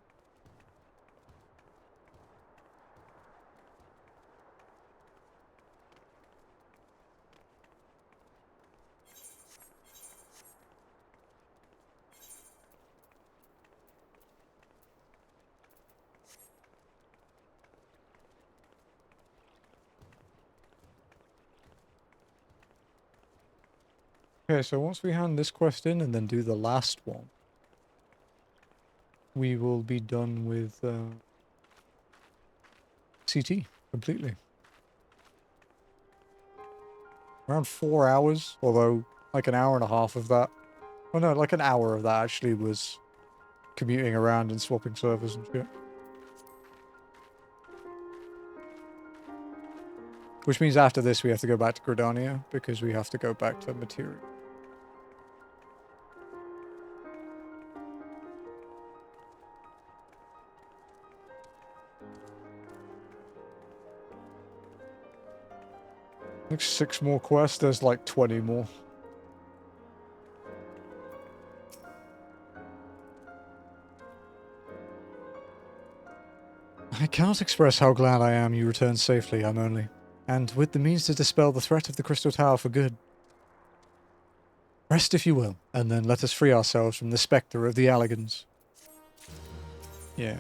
[SPEAKER 1] Okay, so once we hand this quest in and then do the last one, we will be done with CT completely. Around 4 hours, although like an hour and a half of that. Oh no, like an hour of that actually was commuting around and swapping servers and shit. Which means after this we have to go back to Gridania because we have to go back to Materia. Like 6 more quests, there's like 20 more. I cannot express how glad I am you returned safely, I'm only. And with the means to dispel the threat of the Crystal Tower for good. Rest if you will, and then let us free ourselves from the spectre of the Alligans. Yeah.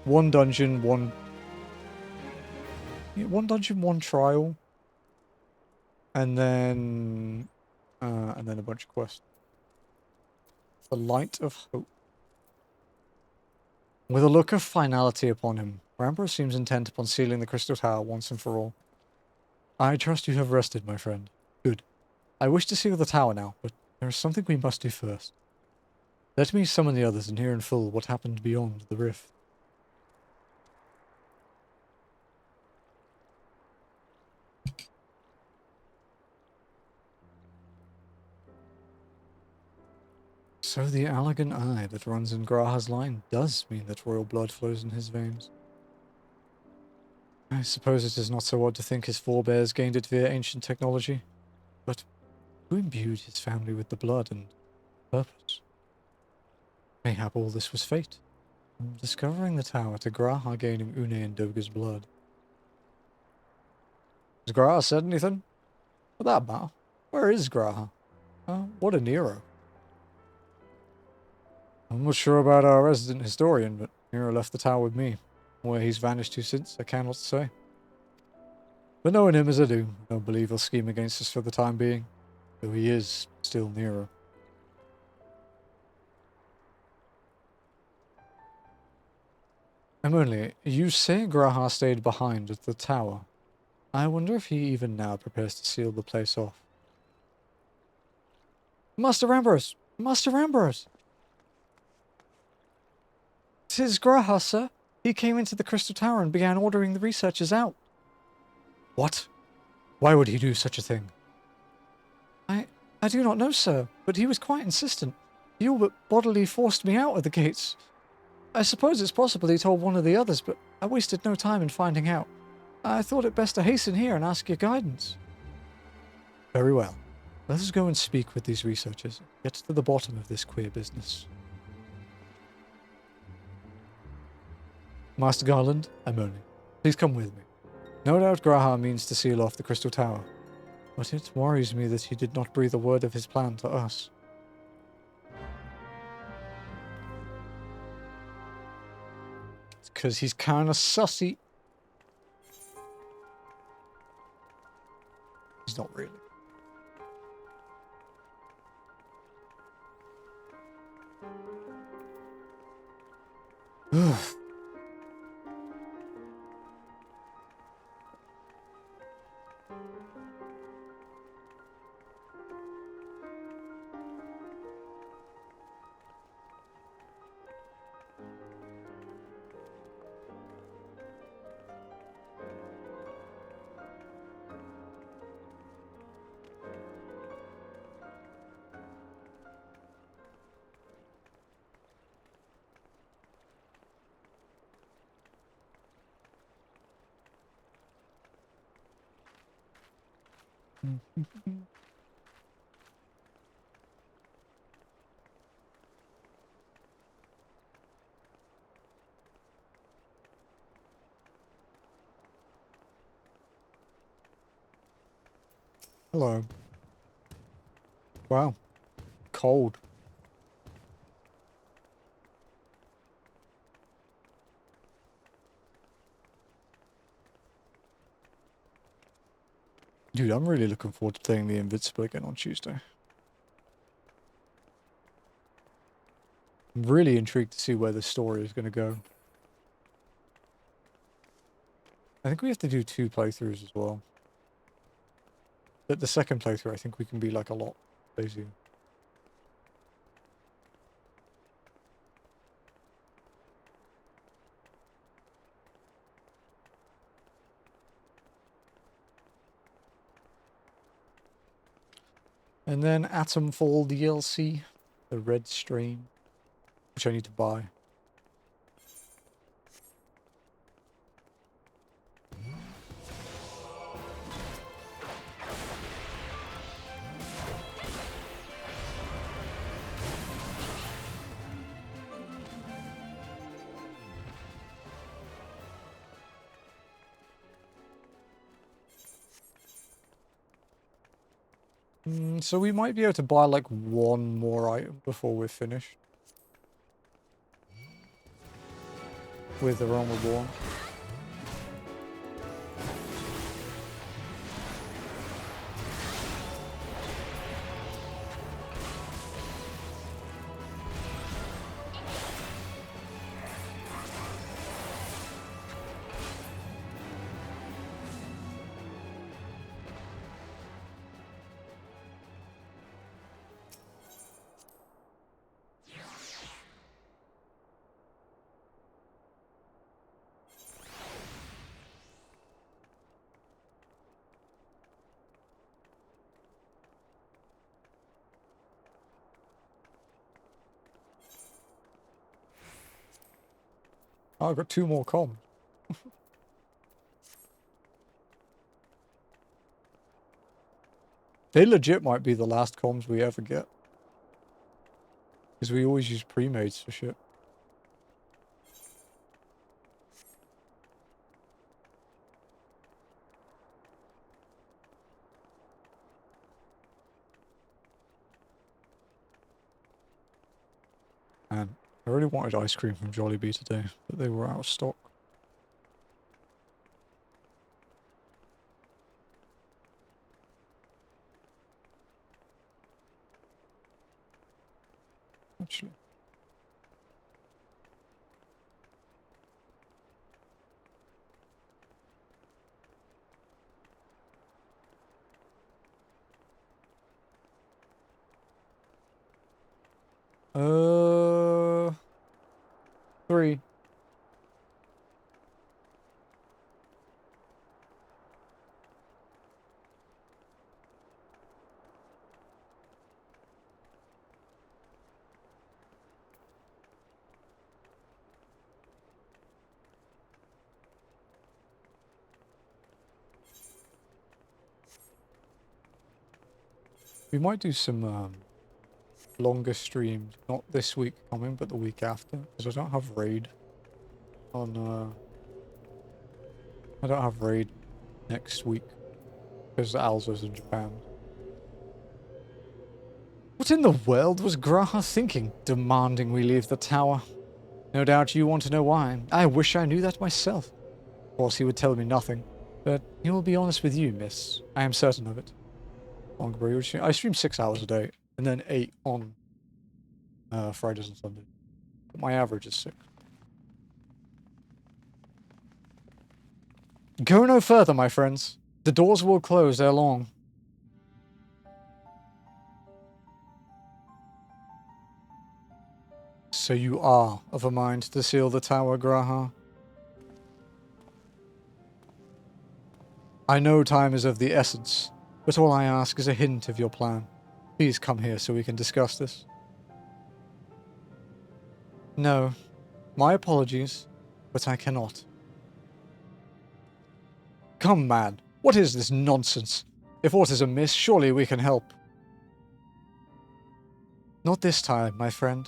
[SPEAKER 1] One dungeon, one... Yeah, one dungeon, one trial. And then a bunch of quests. The Light of Hope. With a look of finality upon him, Rambo seems intent upon sealing the Crystal Tower once and for all. I trust you have rested, my friend. Good. I wish to seal the tower now, but there is something we must do first. Let me summon the others and hear in full what happened beyond the rift. So the Allergan eye that runs in Graha's line does mean that royal blood flows in his veins. I suppose it is not so odd to think his forebears gained it via ancient technology, but who imbued his family with the blood and purpose? Mayhap all this was fate. From discovering the tower to Graha gaining Une and Doga's blood. Has Graha said anything? For that matter, where is Graha? What a Nero. I'm not sure about our resident historian, but Nero left the tower with me. Where he's vanished to since, I cannot say. But knowing him as I do, I don't believe he'll scheme against us for the time being, though he is still Nero. Emily, you say Graha stayed behind at the tower. I wonder if he even now prepares to seal the place off. Master Ambrose! Master Ambrose! 'Tis Graha, sir. He came into the Crystal Tower and began ordering the researchers out. What? Why would he do such a thing? I do not know, sir, but he was quite insistent. He all but bodily forced me out of the gates. I suppose it's possible he told one of the others, but I wasted no time in finding out. I thought it best to hasten here and ask your guidance. Very well. Let us go and speak with these researchers, get to the bottom of this queer business. Master Garland, Emily, please come with me. No doubt Graha means to seal off the Crystal Tower, but it worries me that he did not breathe a word of his plan to us. It's because he's kind of sussy. He's not really. Hello. Wow. Cold. Dude, I'm really looking forward to playing the Invincible again on Tuesday. I'm really intrigued to see where the story is going to go. I think we have to do 2 playthroughs as well. But the second playthrough, I think we can be like a lot lazier. And then Atomfall DLC, the red stream, which I need to buy. So we might be able to buy like 1 more item before we're finished. With A Realm Reborn. Oh, I've got 2 more comms. They legit might be the last comms we ever get. Because we always use pre-mades for shit. And I really wanted ice cream from Jollibee today, but they were out of stock. Actually. Uh, 3. We might do some longer streams, not this week coming, but the week after, because I don't have raid on. I don't have raid next week because Alza's in Japan. What in the world was Graha thinking, demanding we leave the tower? No doubt you want to know why. I wish I knew that myself. Of course, he would tell me nothing, but he will be honest with you, miss. I am certain of it. I stream 6 hours a day, and then 8 on Fridays and Sundays. But my average is 6. Go no further, my friends. The doors will close ere long. So you are of a mind to seal the tower, Graha? I know time is of the essence, but all I ask is a hint of your plan. Please come here so we can discuss this. No. My apologies, but I cannot. Come, man. What is this nonsense? If aught is amiss, surely we can help. Not this time, my friend.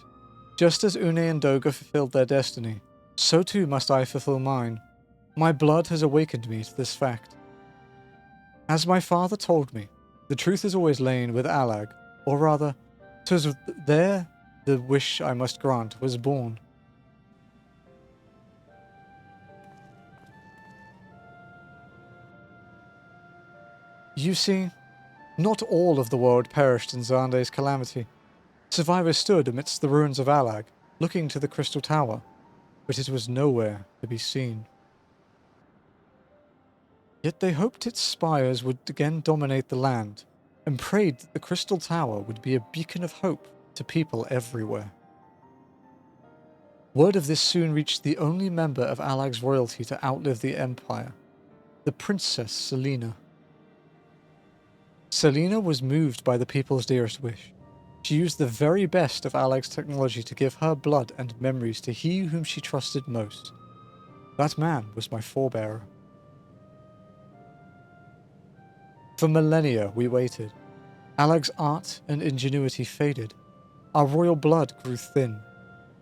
[SPEAKER 1] Just as Une and Doga fulfilled their destiny, so too must I fulfill mine. My blood has awakened me to this fact. As my father told me, the truth is always lain with Allag, or rather, 'twas there the wish I must grant was born. You see, not all of the world perished in Zande's calamity. Survivors stood amidst the ruins of Allag, looking to the Crystal Tower, but it was nowhere to be seen. Yet they hoped its spires would again dominate the land, and prayed that the Crystal Tower would be a beacon of hope to people everywhere. Word of this soon reached the only member of Allag's royalty to outlive the Empire, the Princess Selena. Selena was moved by the people's dearest wish. She used the very best of Allag's technology to give her blood and memories to he whom she trusted most. That man was my forebearer. For millennia we waited. Allag's art and ingenuity faded. Our royal blood grew thin.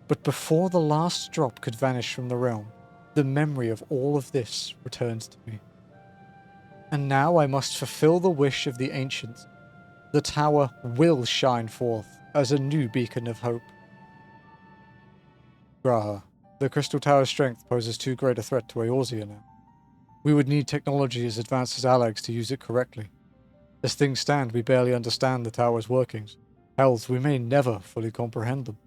[SPEAKER 1] But before the last drop could vanish from the realm, the memory of all of this returned to me. And now I must fulfill the wish of the ancients. The tower will shine forth as a new beacon of hope. Graha, the Crystal Tower's strength poses too great a threat to Eorzea now. We would need technology as advanced as Allag's to use it correctly. As things stand, we barely understand the tower's workings. Hell, we may never fully comprehend them.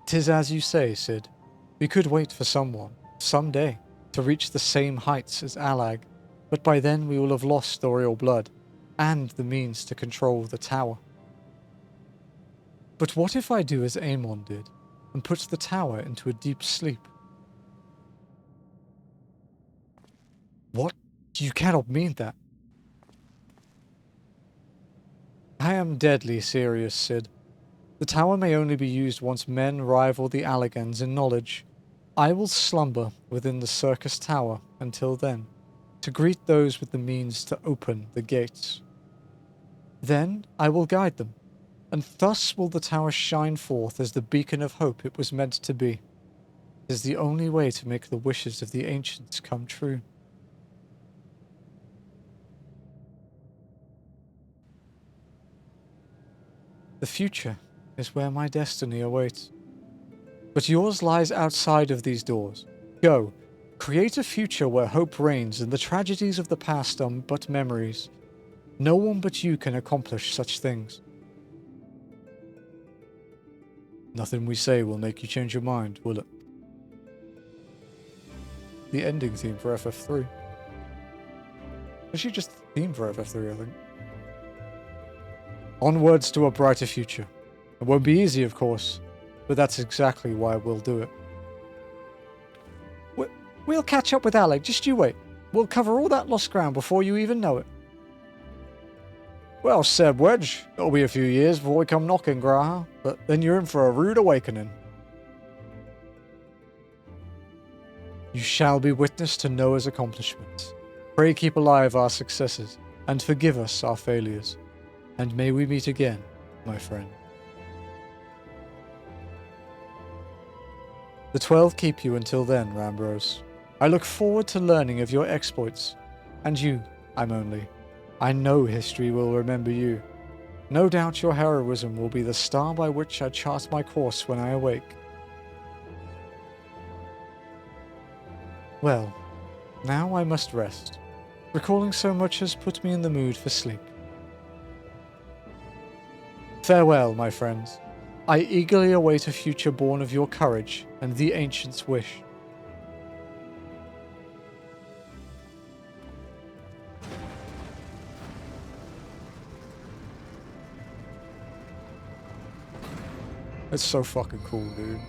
[SPEAKER 1] 'Tis as you say, Cid. We could wait for someone, someday, to reach the same heights as Allag, but by then we will have lost the royal blood, and the means to control the tower. But what if I do as Aemon did, and put the tower into a deep sleep? What? You cannot mean that. I am deadly serious, Cid. The tower may only be used once men rival the Alligans in knowledge. I will slumber within the circus tower until then, to greet those with the means to open the gates. Then I will guide them, and thus will the tower shine forth as the beacon of hope it was meant to be. It is the only way to make the wishes of the ancients come true. The future is where my destiny awaits. But yours lies outside of these doors. Go, create a future where hope reigns and the tragedies of the past are but memories. No one but you can accomplish such things. Nothing we say will make you change your mind, will it? The ending theme for FF3. Actually, just the theme for FF3, I think. Onwards to a brighter future. It won't be easy, of course, but that's exactly why we'll do it. We'll catch up with Alec, just you wait. We'll cover all that lost ground before you even know it. Well said, Wedge. It'll be a few years before we come knocking, Graha, but then you're in for a rude awakening. You shall be witness to Noah's accomplishments. Pray keep alive our successes, and forgive us our failures. And may we meet again, my friend. The 12 keep you until then, Rambrose. I look forward to learning of your exploits. And you, I'm only. I know history will remember you. No doubt your heroism will be the star by which I chart my course when I awake. Well, now I must rest. Recalling so much has put me in the mood for sleep. Farewell, my friends. I eagerly await a future born of your courage and the ancients' wish. It's so fucking cool, dude.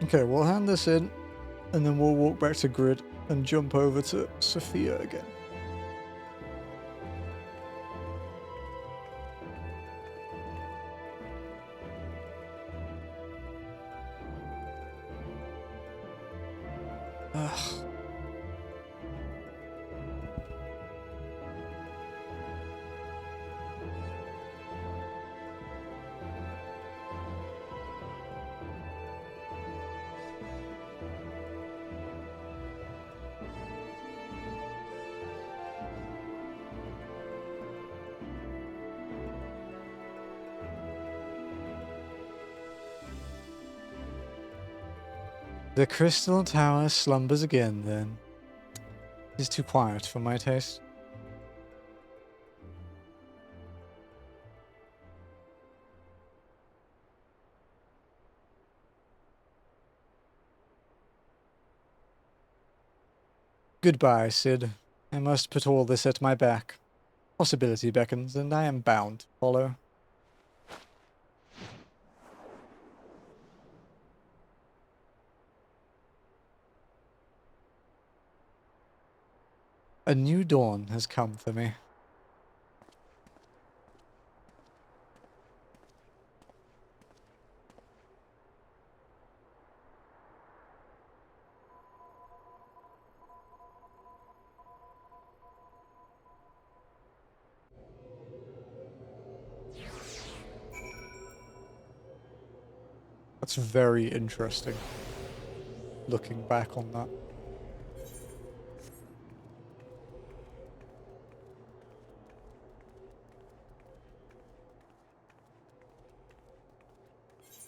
[SPEAKER 1] Okay, we'll hand this in, and then we'll walk back to Grid and jump over to Sophia again. Ugh. The Crystal Tower slumbers again, then. It's too quiet for my taste. Goodbye, Sid. I must put all this at my back. Possibility beckons, and I am bound to follow. A new dawn has come for me. That's very interesting, looking back on that.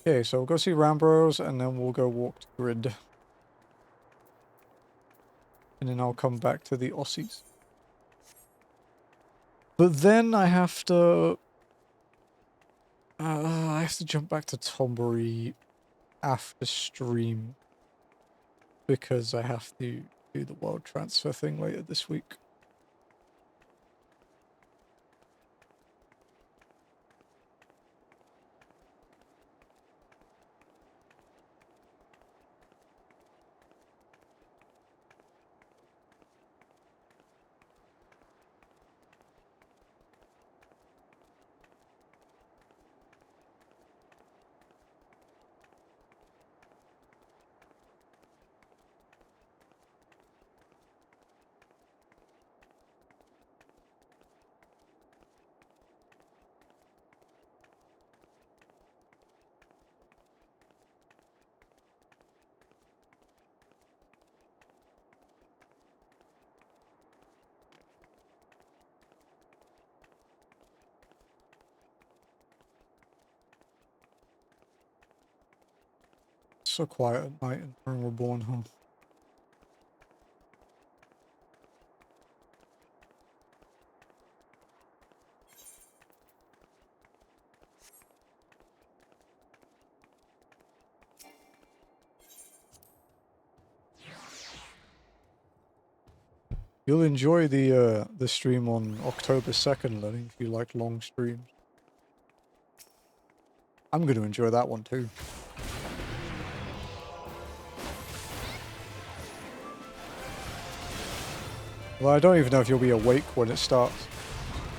[SPEAKER 1] Okay, so we'll go see Rambrose, and then we'll go walk to Grid. And then I'll come back to the Aussies. But then I have to jump back to Tombury after stream. Because I have to do the world transfer thing later this week. So quiet at night in A Realm Reborn, huh? You'll enjoy the stream on October 2nd, Lenny, if you like long streams. I'm going to enjoy that one too. Well, I don't even know if you'll be awake when it starts.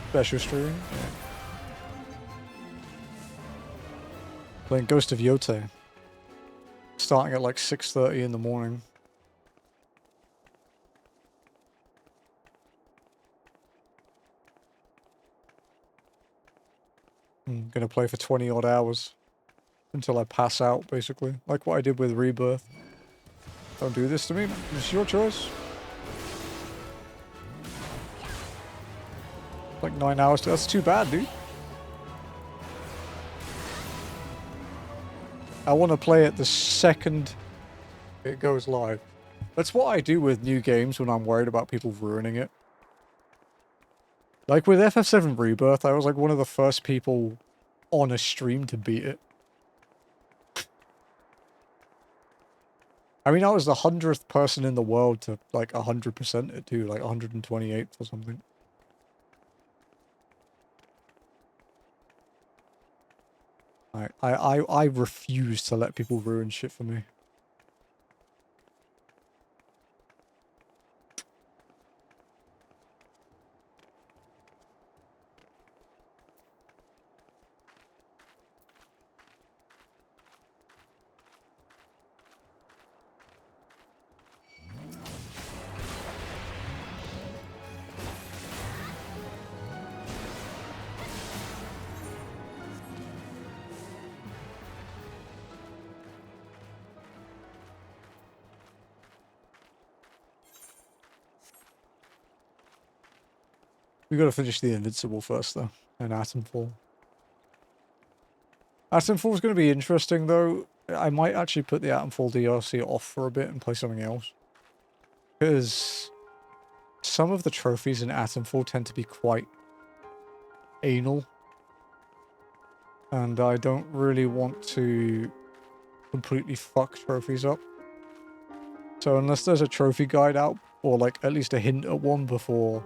[SPEAKER 1] Special stream. Yeah. Playing Ghost of Yote. Starting at like 6:30 in the morning. I'm gonna play for 20 odd hours. Until I pass out, basically. Like what I did with Rebirth. Don't do this to me. It's your choice. Like 9 hours. That's too bad, dude. I want to play it the second it goes live. That's what I do with new games when I'm worried about people ruining it. Like with FF7 Rebirth, I was like one of the first people on a stream to beat it. I mean, I was the 100th person in the world to like 100% it too, like 128th or something. I refuse to let people ruin shit for me. We gotta finish the Invincible first, though, and Atomfall. Atomfall's gonna be interesting, though. I might actually put the Atomfall DLC off for a bit and play something else. Because some of the trophies in Atomfall tend to be quite anal. And I don't really want to completely fuck trophies up. So unless there's a trophy guide out, or like at least a hint at one before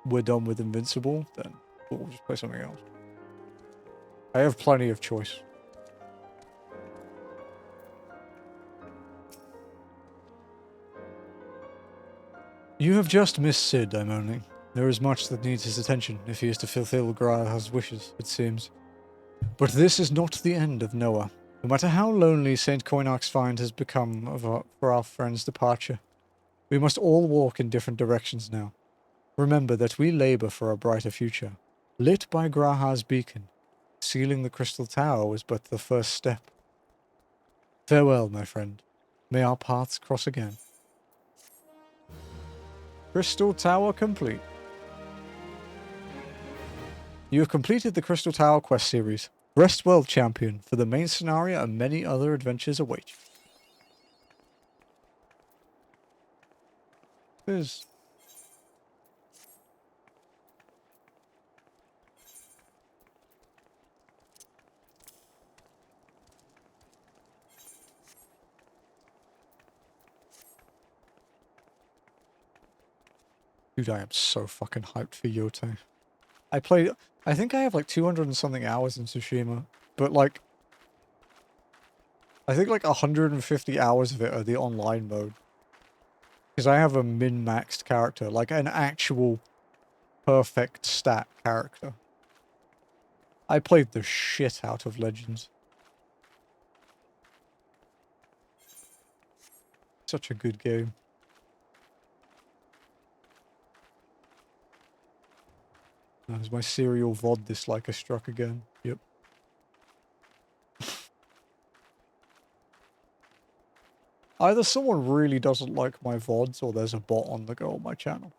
[SPEAKER 1] we're done with Invincible, then we'll just play something else. I have plenty of choice. You have just missed Sid, I'm owning. There is much that needs his attention if he is to fulfill Graha's wishes, it seems. But this is not the end of Noah. No matter how lonely St. Coinarch's find has become for our friend's departure, we must all walk in different directions now. Remember that we labor for a brighter future. Lit by Graha's beacon, sealing the Crystal Tower was but the first step. Farewell, my friend. May our paths cross again. Crystal Tower complete. You have completed the Crystal Tower quest series. Rest well, champion, for the main scenario and many other adventures await you. There's... Dude, I am so fucking hyped for Yote. I played... I think I have like 200 and something hours in Tsushima. But like... I think like 150 hours of it are the online mode. Because I have a min-maxed character. Like an actual perfect stat character. I played the shit out of Legends. Such a good game. As my serial VOD disliker struck again. Yep. Either someone really doesn't like my VODs or there's a bot on the go on my channel.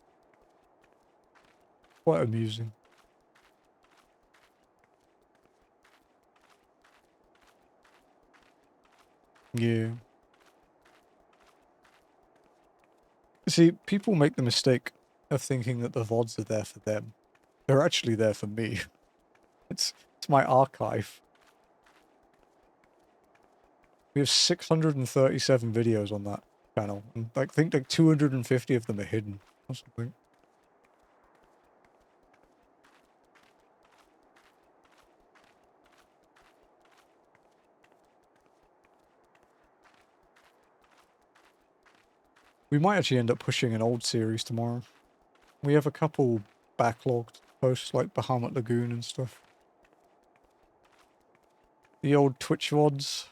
[SPEAKER 1] Quite amusing. Yeah. See, people make the mistake of thinking that the VODs are there for them. They're actually there for me. It's my archive. We have 637 videos on that channel. And I think like 250 of them are hidden or something. We might actually end up pushing an old series tomorrow. We have a couple backlogged posts like Bahamut Lagoon and stuff. The old Twitch VODs.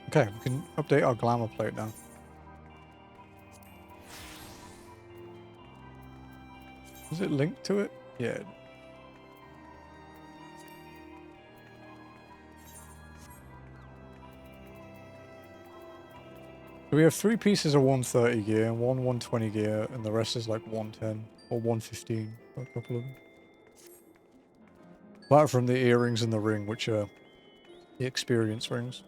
[SPEAKER 1] Okay, we can update our glamour plate now. Is it linked to it? Yeah. So we have 3 pieces of 130 gear, 120 gear, and the rest is like 110 or 115 for a couple of them. Apart from the earrings and the ring, which are the experience rings.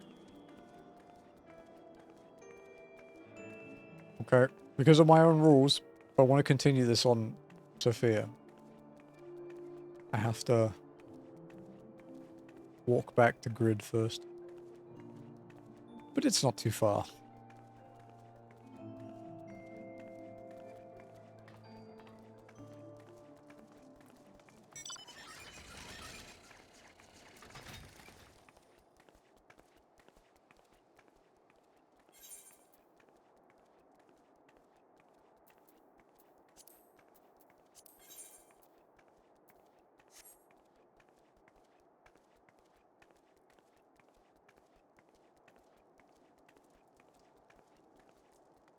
[SPEAKER 1] Okay, because of my own rules, if I want to continue this on Sophia, I have to walk back to grid first. But it's not too far.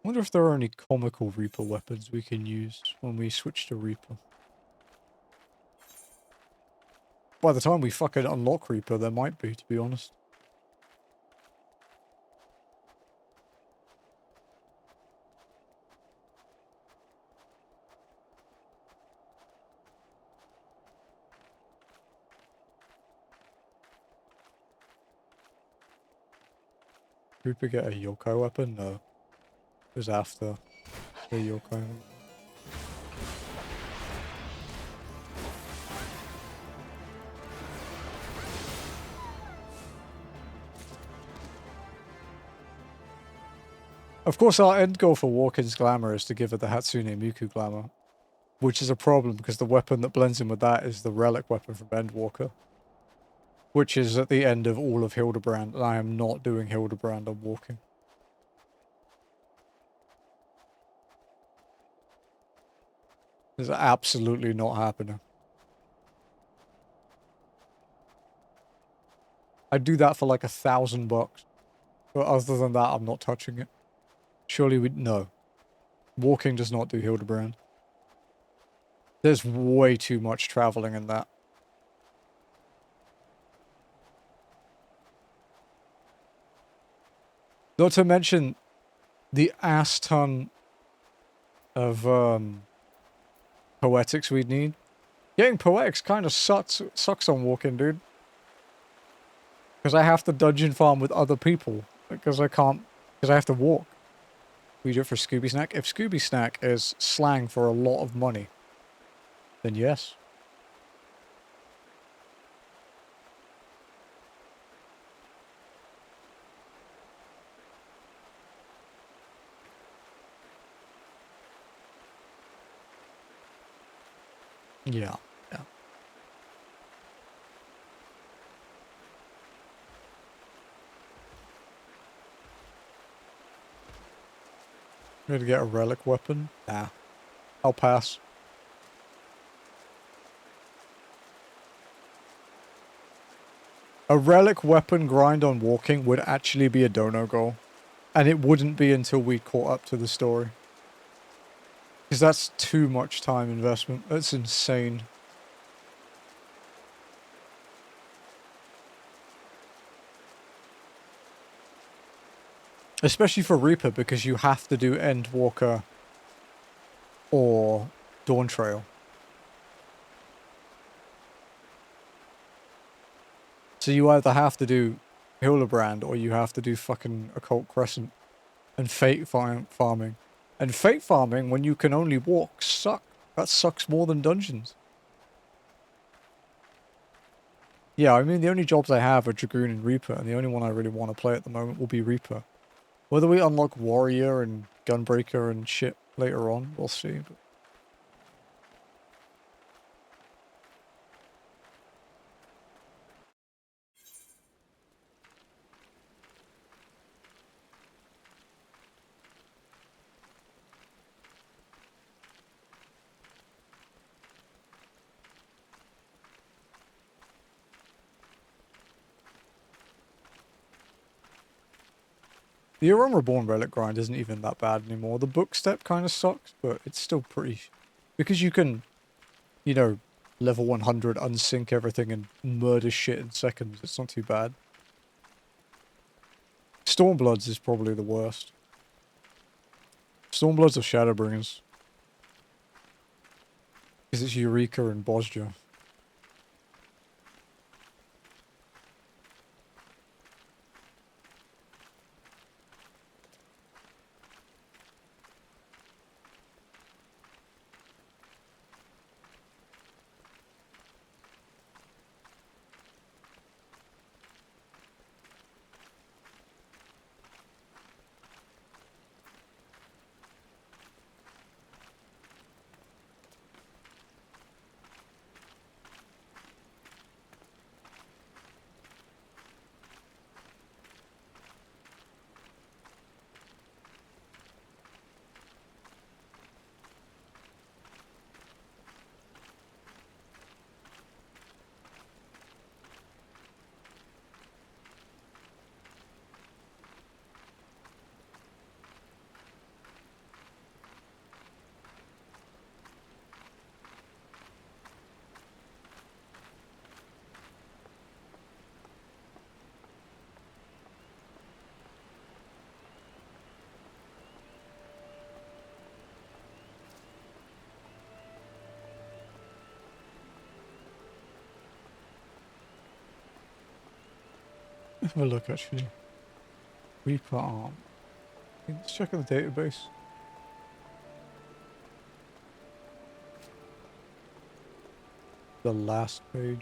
[SPEAKER 1] I wonder if there are any comical Reaper weapons we can use when we switch to Reaper. By the time we fucking unlock Reaper, there might be, to be honest. Reaper get a Yokai weapon? No. It was after the Yokai. Of course, our end goal for Walken's glamour is to give her the Hatsune Miku glamour. Which is a problem, because the weapon that blends in with that is the relic weapon from Endwalker. Which is at the end of all of Hildebrand, and I am not doing Hildebrand on walking. It's absolutely not happening. I'd do that for like $1,000. But other than that, I'm not touching it. Surely we... No. Walking does not do Hildebrand. There's way too much traveling in that. Not to mention the ass ton of poetics we'd need. Getting poetics kind of sucks on walking, dude. Because I have to dungeon farm with other people. Because I can't... Because I have to walk. We do it for Scooby Snack. If Scooby Snack is slang for a lot of money, then yes. Yeah. Yeah. Gonna get a relic weapon? Nah. I'll pass. A relic weapon grind on walking would actually be a dono goal. And it wouldn't be until we caught up to the story. Because that's too much time investment. That's insane. Especially for Reaper, because you have to do Endwalker or Dawn Trail. So you either have to do Hildebrand or you have to do fucking Occult Crescent and Fate farming. And Fate farming, when you can only walk, that sucks more than dungeons. Yeah, I mean, the only jobs I have are Dragoon and Reaper, and the only one I really want to play at the moment will be Reaper. Whether we unlock Warrior and Gunbreaker and shit later on, we'll see. But... The A Realm Reborn relic grind isn't even that bad anymore. The book step kind of sucks, but it's still pretty... Because you can, you know, level 100, unsync everything and murder shit in seconds. It's not too bad. Stormbloods is probably the worst. Stormbloods or Shadowbringers. Because it's Eureka and Bosja. Let's have a look, actually. Reaper Arm. Let's check out the database. The last page.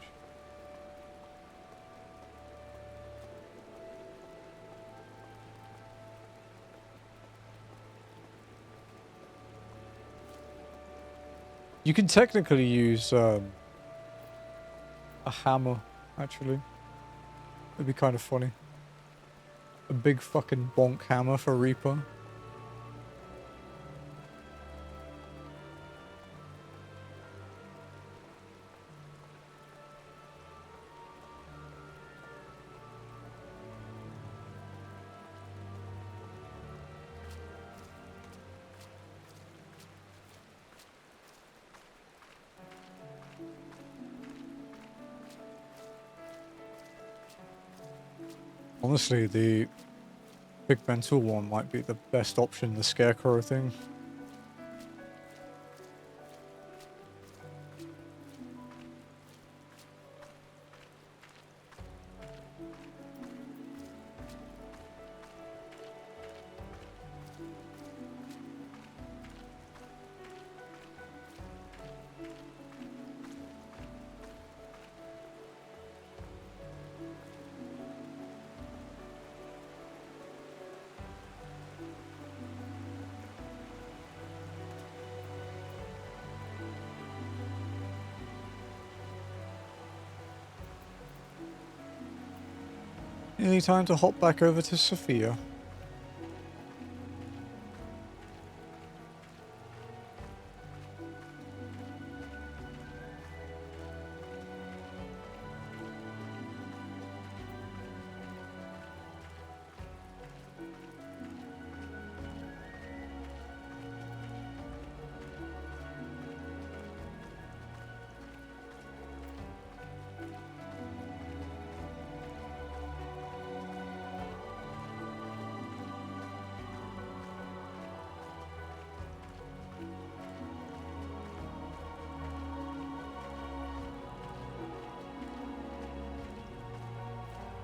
[SPEAKER 1] You can technically use a hammer, actually. It'd be kind of funny. A big fucking bonk hammer for Reaper. Honestly, the Big Mental one might be the best option, the Scarecrow thing. Nearly time to hop back over to Sophia.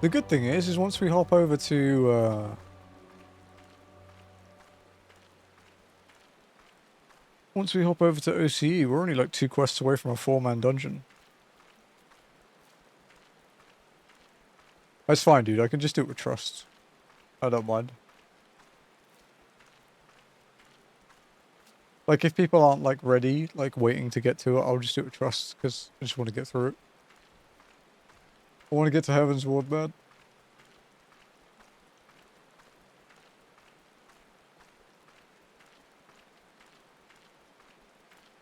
[SPEAKER 1] The good thing is once we hop over to, once we hop over to OCE, we're only like 2 quests away from a 4-man dungeon. That's fine, dude. I can just do it with trust. I don't mind. Like, if people aren't, like, ready, like, waiting to get to it, I'll just do it with trust, because I just want to get through it. I want to get to Heaven's Ward, man.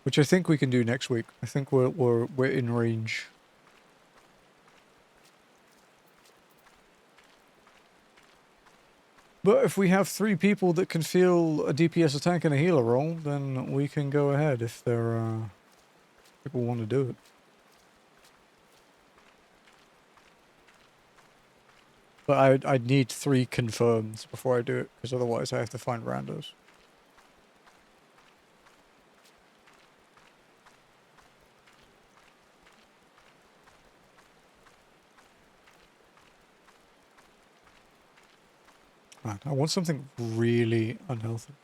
[SPEAKER 1] Which I think we can do next week. I think we're in range. But if we have 3 people that can feel a DPS, a tank, and a healer roll, then we can go ahead if they're, people want to do it. But I'd need 3 confirmed before I do it, because otherwise I have to find randos. Man, I want something really unhealthy.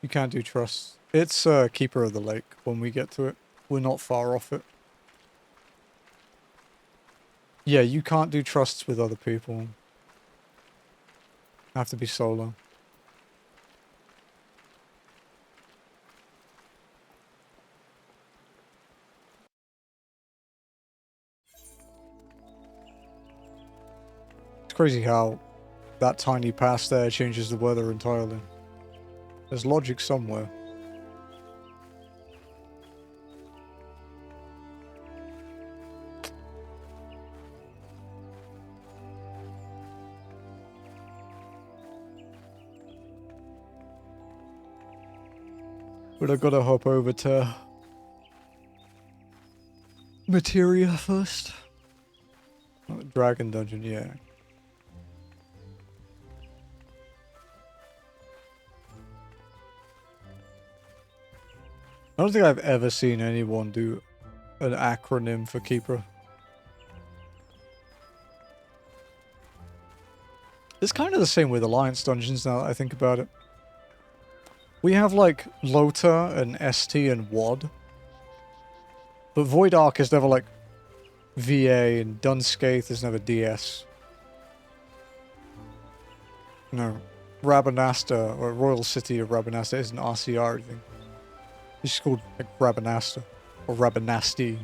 [SPEAKER 1] You can't do trust. It's Keeper of the Lake when we get to it. We're not far off it. Yeah, you can't do trusts with other people. Have to be solo. It's crazy how that tiny pass there changes the weather entirely. There's logic somewhere. But I gotta hop over to Materia first. Oh, Dragon Dungeon, yeah. I don't think I've ever seen anyone do an acronym for Keeper. It's kind of the same with Alliance Dungeons now that I think about it. We have like LOTA and ST and WAD. But Void Ark is never like VA and Dunscaith is never DS. No. Rabanasta or Royal City of Rabanasta isn't RCR or anything. He's called like Rabanasta or Rabanasti.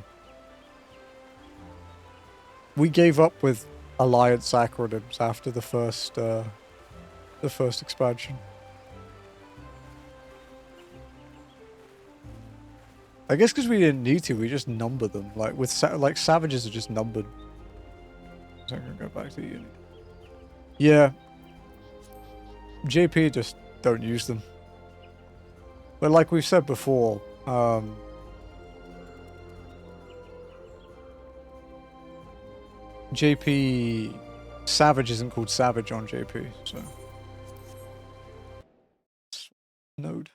[SPEAKER 1] We gave up with alliance acronyms after the first expansion. I guess because we didn't need to, we just number them. Like with savages are just numbered. So I'm gonna go back to the unit. Yeah, JP just don't use them. But like we've said before, JP Savage isn't called Savage on JP, so node.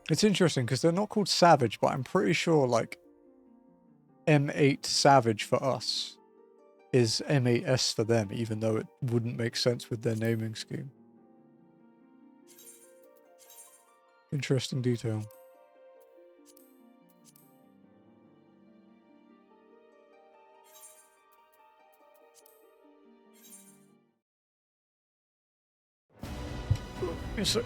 [SPEAKER 1] It's interesting because they're not called Savage, but I'm pretty sure like M8 Savage for us is M8S for them, even though it wouldn't make sense with their naming scheme. Interesting detail. Yes, sir.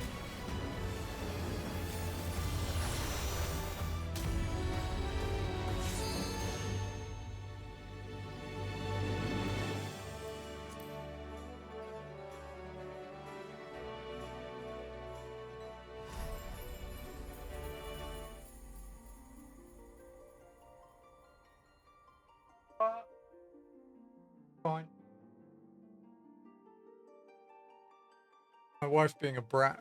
[SPEAKER 1] Fine. My wife being a brat.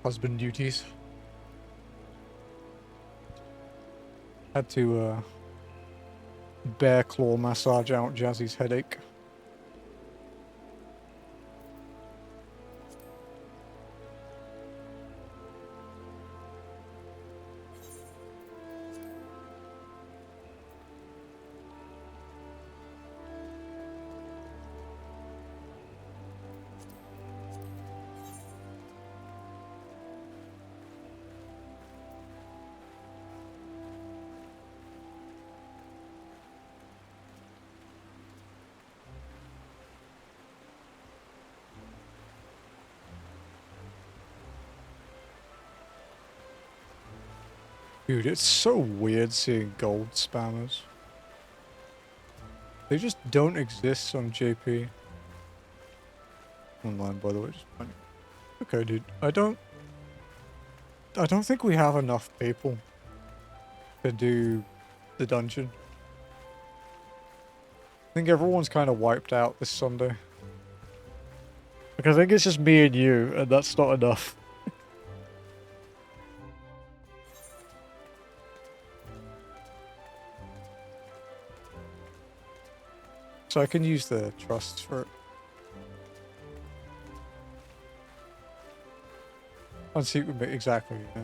[SPEAKER 1] husband duties. Had to bear claw massage out Jazzy's headache. Dude, it's so weird seeing gold spammers. They just don't exist on JP. Online, by the way. Just funny. Okay, dude. I don't think we have enough people to do the dungeon. I think everyone's kind of wiped out this Sunday. Like, I think it's just me and you, and that's not enough. So I can use the trusts for it. Unseat exactly, yeah.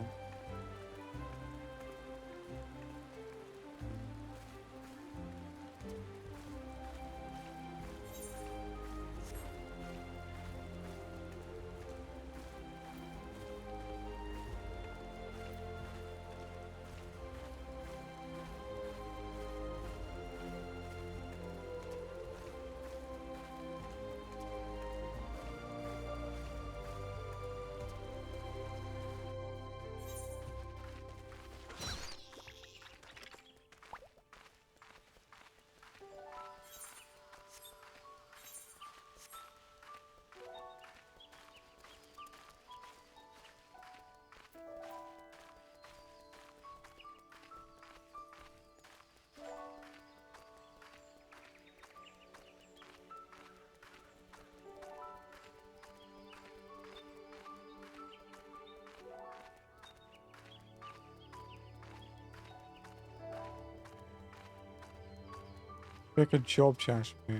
[SPEAKER 1] Pick a job chance for me.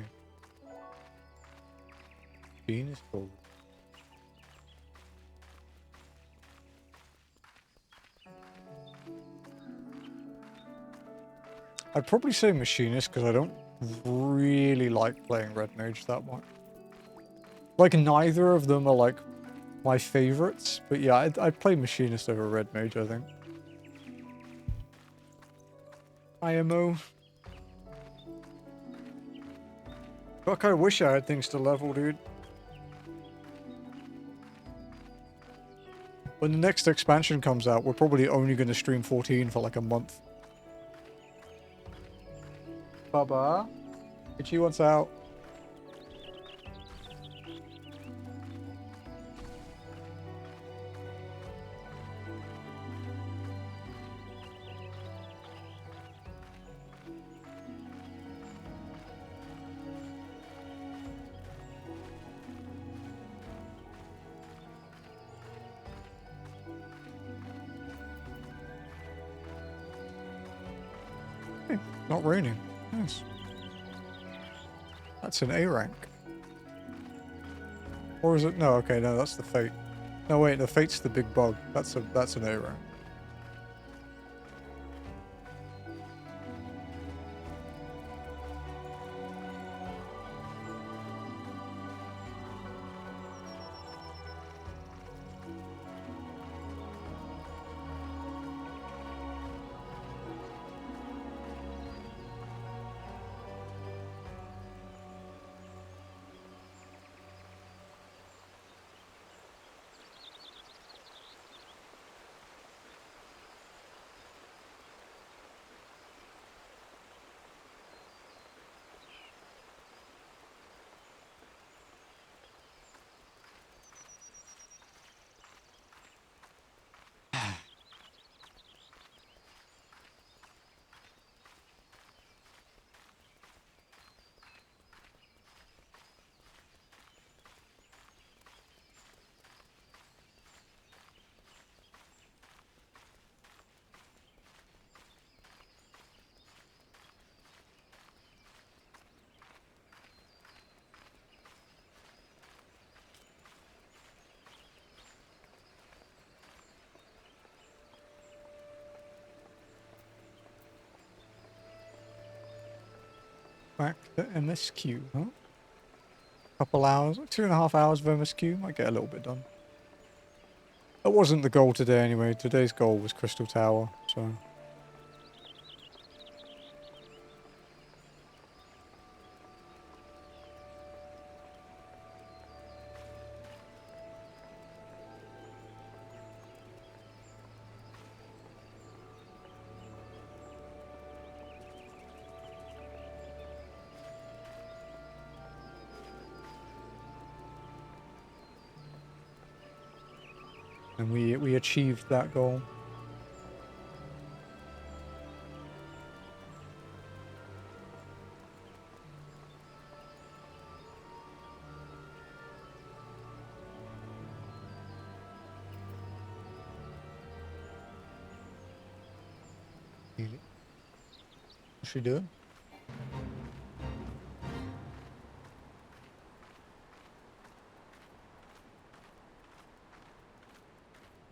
[SPEAKER 1] Venus gold. I'd probably say machinist because I don't really like playing red mage that much. Like, neither of them are like my favorites, but yeah, I'd play machinist over red mage, I think. IMO. Fuck, I wish I had things to level, dude. When the next expansion comes out, we're probably only going to stream 14 for like a month. Baba, Itchy wants out. Hey, not raining. Nice. That's an A rank. Or is it? No, okay, no, that's the fate. No, wait, the fate's the big bug. That's an A rank. back to MSQ, huh? Couple hours, 2.5 hours of MSQ. Might get a little bit done. That wasn't the goal today anyway. Today's goal was Crystal Tower, so... And we achieved that goal. What's she doing?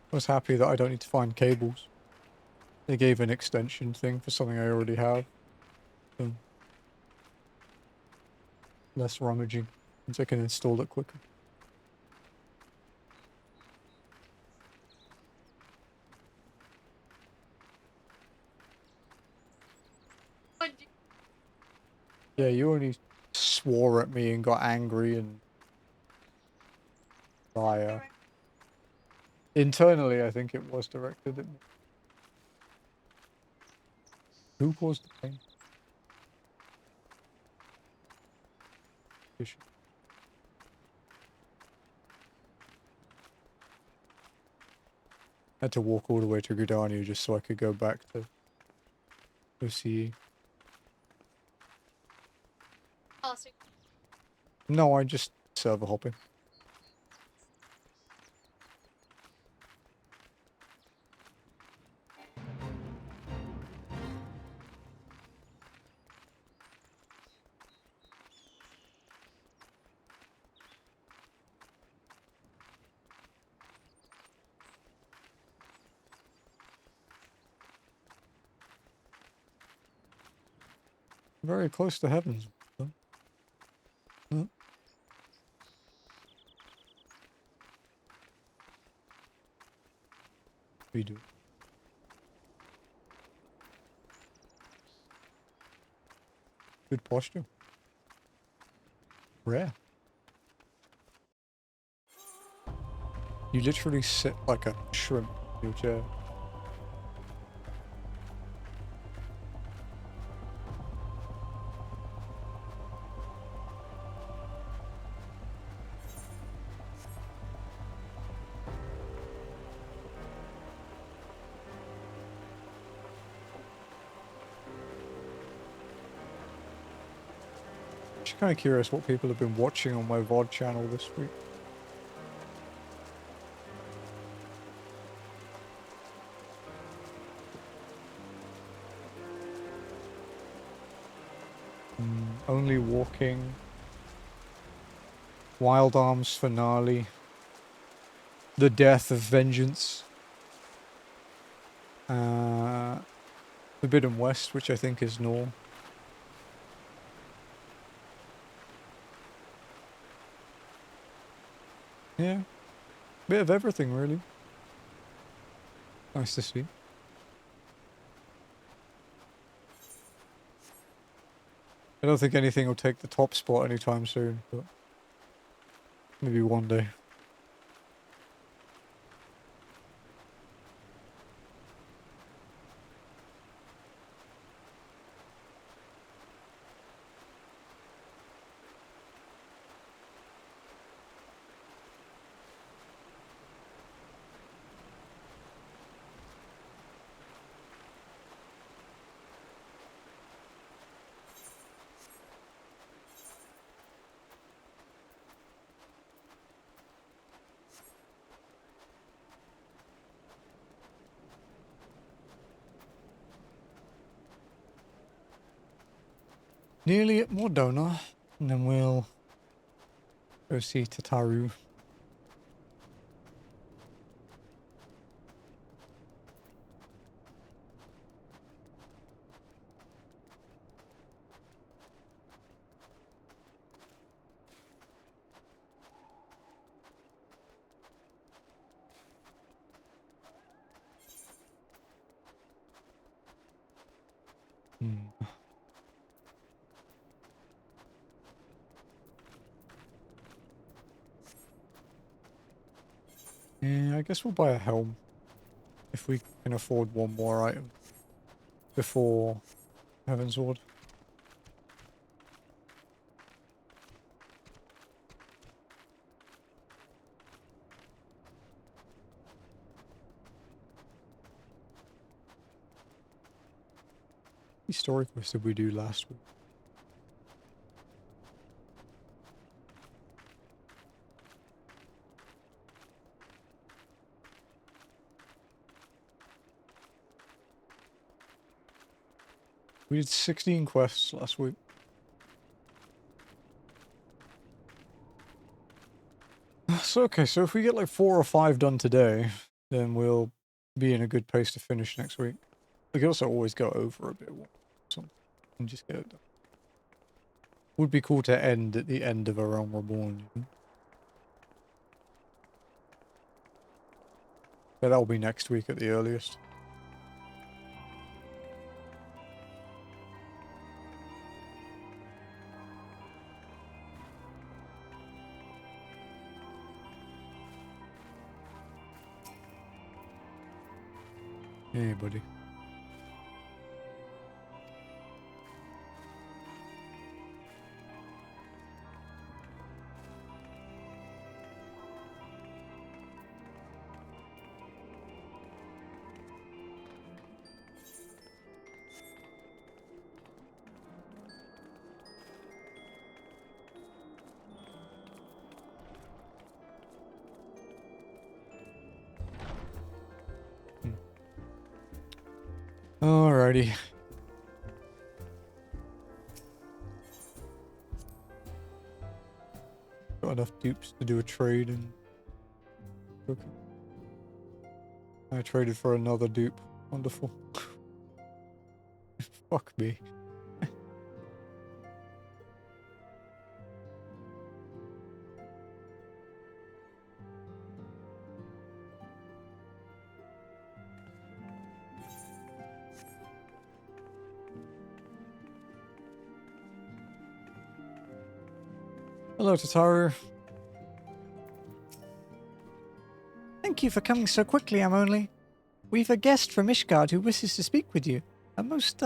[SPEAKER 1] I was happy that I don't need to find cables. They gave an extension thing for something I already have. So less rummaging, means I can install it quicker. Yeah, you only swore at me and got angry and... liar. Internally, I think it was directed at me. Who caused the pain? Issue. I had to walk all the way to Gridania just so I could go back to OCE.
[SPEAKER 2] Oh, so
[SPEAKER 1] No, I just server hopping. Very close to heavens. Though. Huh? We do. Good posture. Rare. You literally sit like a shrimp in your chair. Just kind of curious what people have been watching on my VOD channel this week. Only Walking, Wild Arms Finale, The Death of Vengeance, Forbidden West, which I think is Nor. Yeah, bit of everything really. Nice to see. I don't think anything will take the top spot anytime soon, but maybe one day. Nearly at Mordona, and then we'll go see Tataru. Hmm. Yeah, I guess we'll buy a helm if we can afford one more item before Heaven's Ward. What story quest did we do last week? We did 16 quests last week. So, okay, so if we get like 4 or 5 done today, then we'll be in a good pace to finish next week. We could also always go over a bit and just get it done. Would be cool to end at the end of A Realm Reborn, you know? But that'll be next week at the earliest. Hey, buddy. Alrighty. Got enough dupes to do a trade and... Okay. I traded for another dupe. Wonderful. Fuck me. Hello, Tataru. Thank you for coming so quickly, Amonli. We've a guest from Ishgard who wishes to speak with you. A most,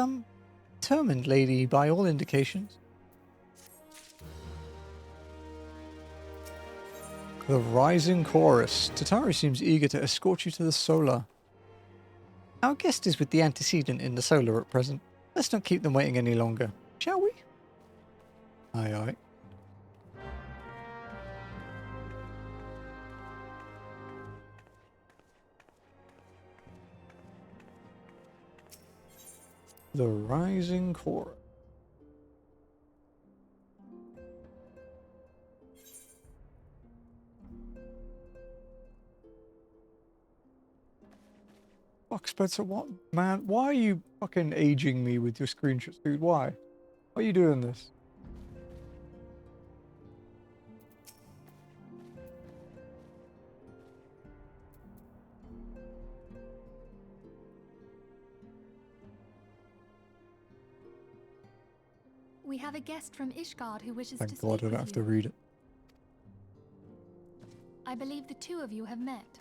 [SPEAKER 1] determined lady by all indications. The Rising Chorus. Tataru seems eager to escort you to the Solar. Our guest is with the antecedent in the Solar at present. Let's not keep them waiting any longer, shall we? Aye, aye. The Rising Chorus. Fuck, Spencer, what? Man, why are you fucking aging me with your screenshots, dude? Why? Why are you doing this?
[SPEAKER 2] We have a guest from Ishgard who wishes to
[SPEAKER 1] Thank
[SPEAKER 2] speak
[SPEAKER 1] God I don't
[SPEAKER 2] with
[SPEAKER 1] have to
[SPEAKER 2] you.
[SPEAKER 1] read it.
[SPEAKER 2] I believe the two of you have met.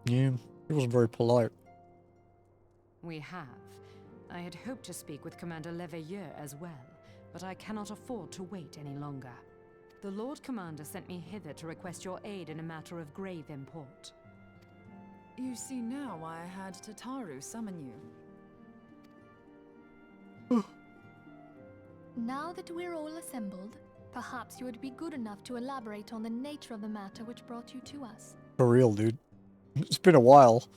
[SPEAKER 1] Yeah, he wasn't very polite.
[SPEAKER 3] We have. I had hoped to speak with Commander Leveilleur as well, but I cannot afford to wait any longer. The Lord Commander sent me hither to request your aid in a matter of grave import.
[SPEAKER 4] You see now why I had Tataru summon you.
[SPEAKER 2] Now that we're all assembled, perhaps you would be good enough to elaborate on the nature of the matter which brought you to us.
[SPEAKER 1] For real, dude. It's been a while.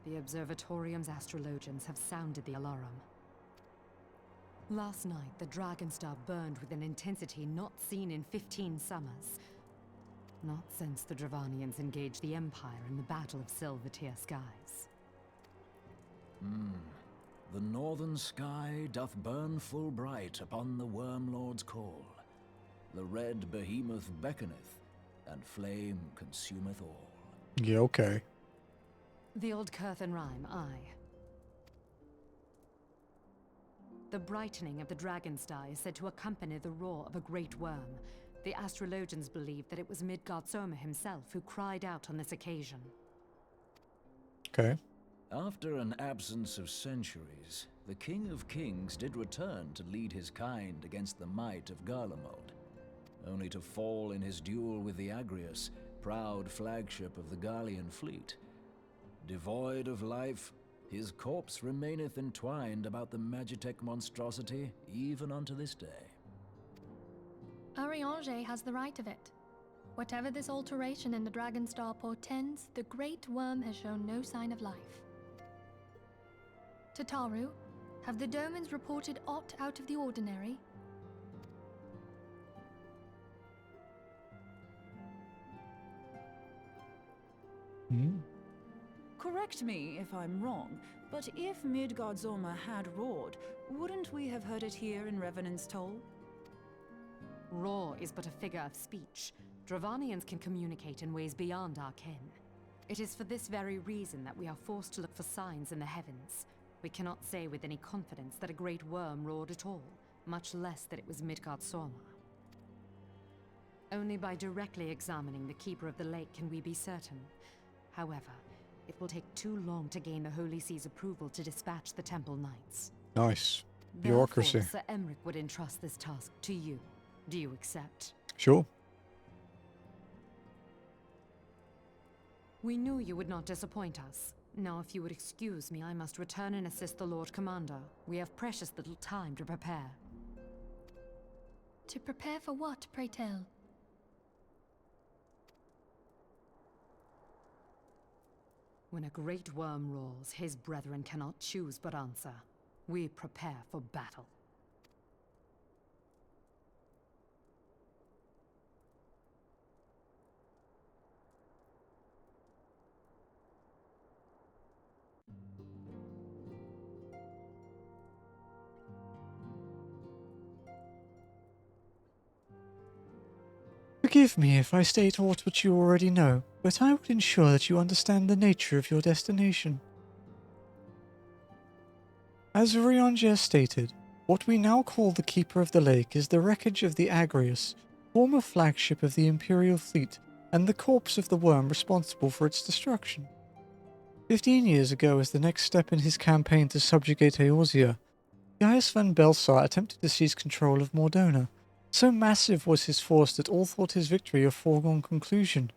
[SPEAKER 3] The Observatorium's astrologians have sounded the alarm. Last night, the Dragonstar burned with an intensity not seen in 15 summers. Not since the Dravanians engaged the Empire in the Battle of Silvertier Skies.
[SPEAKER 5] The northern sky doth burn full bright upon the Wormlord's call. The red behemoth beckoneth, and flame consumeth all.
[SPEAKER 1] Yeah, okay.
[SPEAKER 3] The old Curthen rhyme, aye. The brightening of the Dragonstar is said to accompany the roar of a great worm. The astrologians believe that it was Midgard Soma himself who cried out on this occasion.
[SPEAKER 1] Okay.
[SPEAKER 5] After an absence of centuries, the King of Kings did return to lead his kind against the might of Garlemald, only to fall in his duel with the Agrius, proud flagship of the Gallian fleet. Devoid of life, his corpse remaineth entwined about the Magitech monstrosity even unto this day.
[SPEAKER 2] Ariange has the right of it. Whatever this alteration in the Dragonstar portends, the Great Worm has shown no sign of life. Tataru, have the Domans reported aught out of the ordinary?
[SPEAKER 1] Hmm.
[SPEAKER 4] Correct me if I'm wrong, but if Midgard Zorma had roared, wouldn't we have heard it here in Revenant's Toll?
[SPEAKER 3] Roar is but a figure of speech. Dravanians can communicate in ways beyond our ken. It is for this very reason that we are forced to look for signs in the heavens. We cannot say with any confidence that a great worm roared at all, much less that it was Midgard Zorma. Only by directly examining the Keeper of the Lake can we be certain. However, it will take too long to gain the Holy See's approval to dispatch the Temple Knights.
[SPEAKER 1] Nice. Bureaucracy.
[SPEAKER 3] Therefore, Sir Emmerich would entrust this task to you. Do you accept?
[SPEAKER 1] Sure.
[SPEAKER 3] We knew you would not disappoint us. Now, if you would excuse me, I must return and assist the Lord Commander. We have precious little time to prepare.
[SPEAKER 2] To prepare for what, pray tell?
[SPEAKER 3] When a great worm roars, his brethren cannot choose but answer. We prepare for battle.
[SPEAKER 1] Forgive me if I state aught which you already know, but I would ensure that you understand the nature of your destination. As Ariange stated, what we now call the Keeper of the Lake is the wreckage of the Agrius, former flagship of the Imperial fleet, and the corpse of the worm responsible for its destruction. 15 years ago, as the next step in his campaign to subjugate Eorzea, Gaius van Belsar attempted to seize control of Mordona. So massive was his force that all thought his victory a foregone conclusion.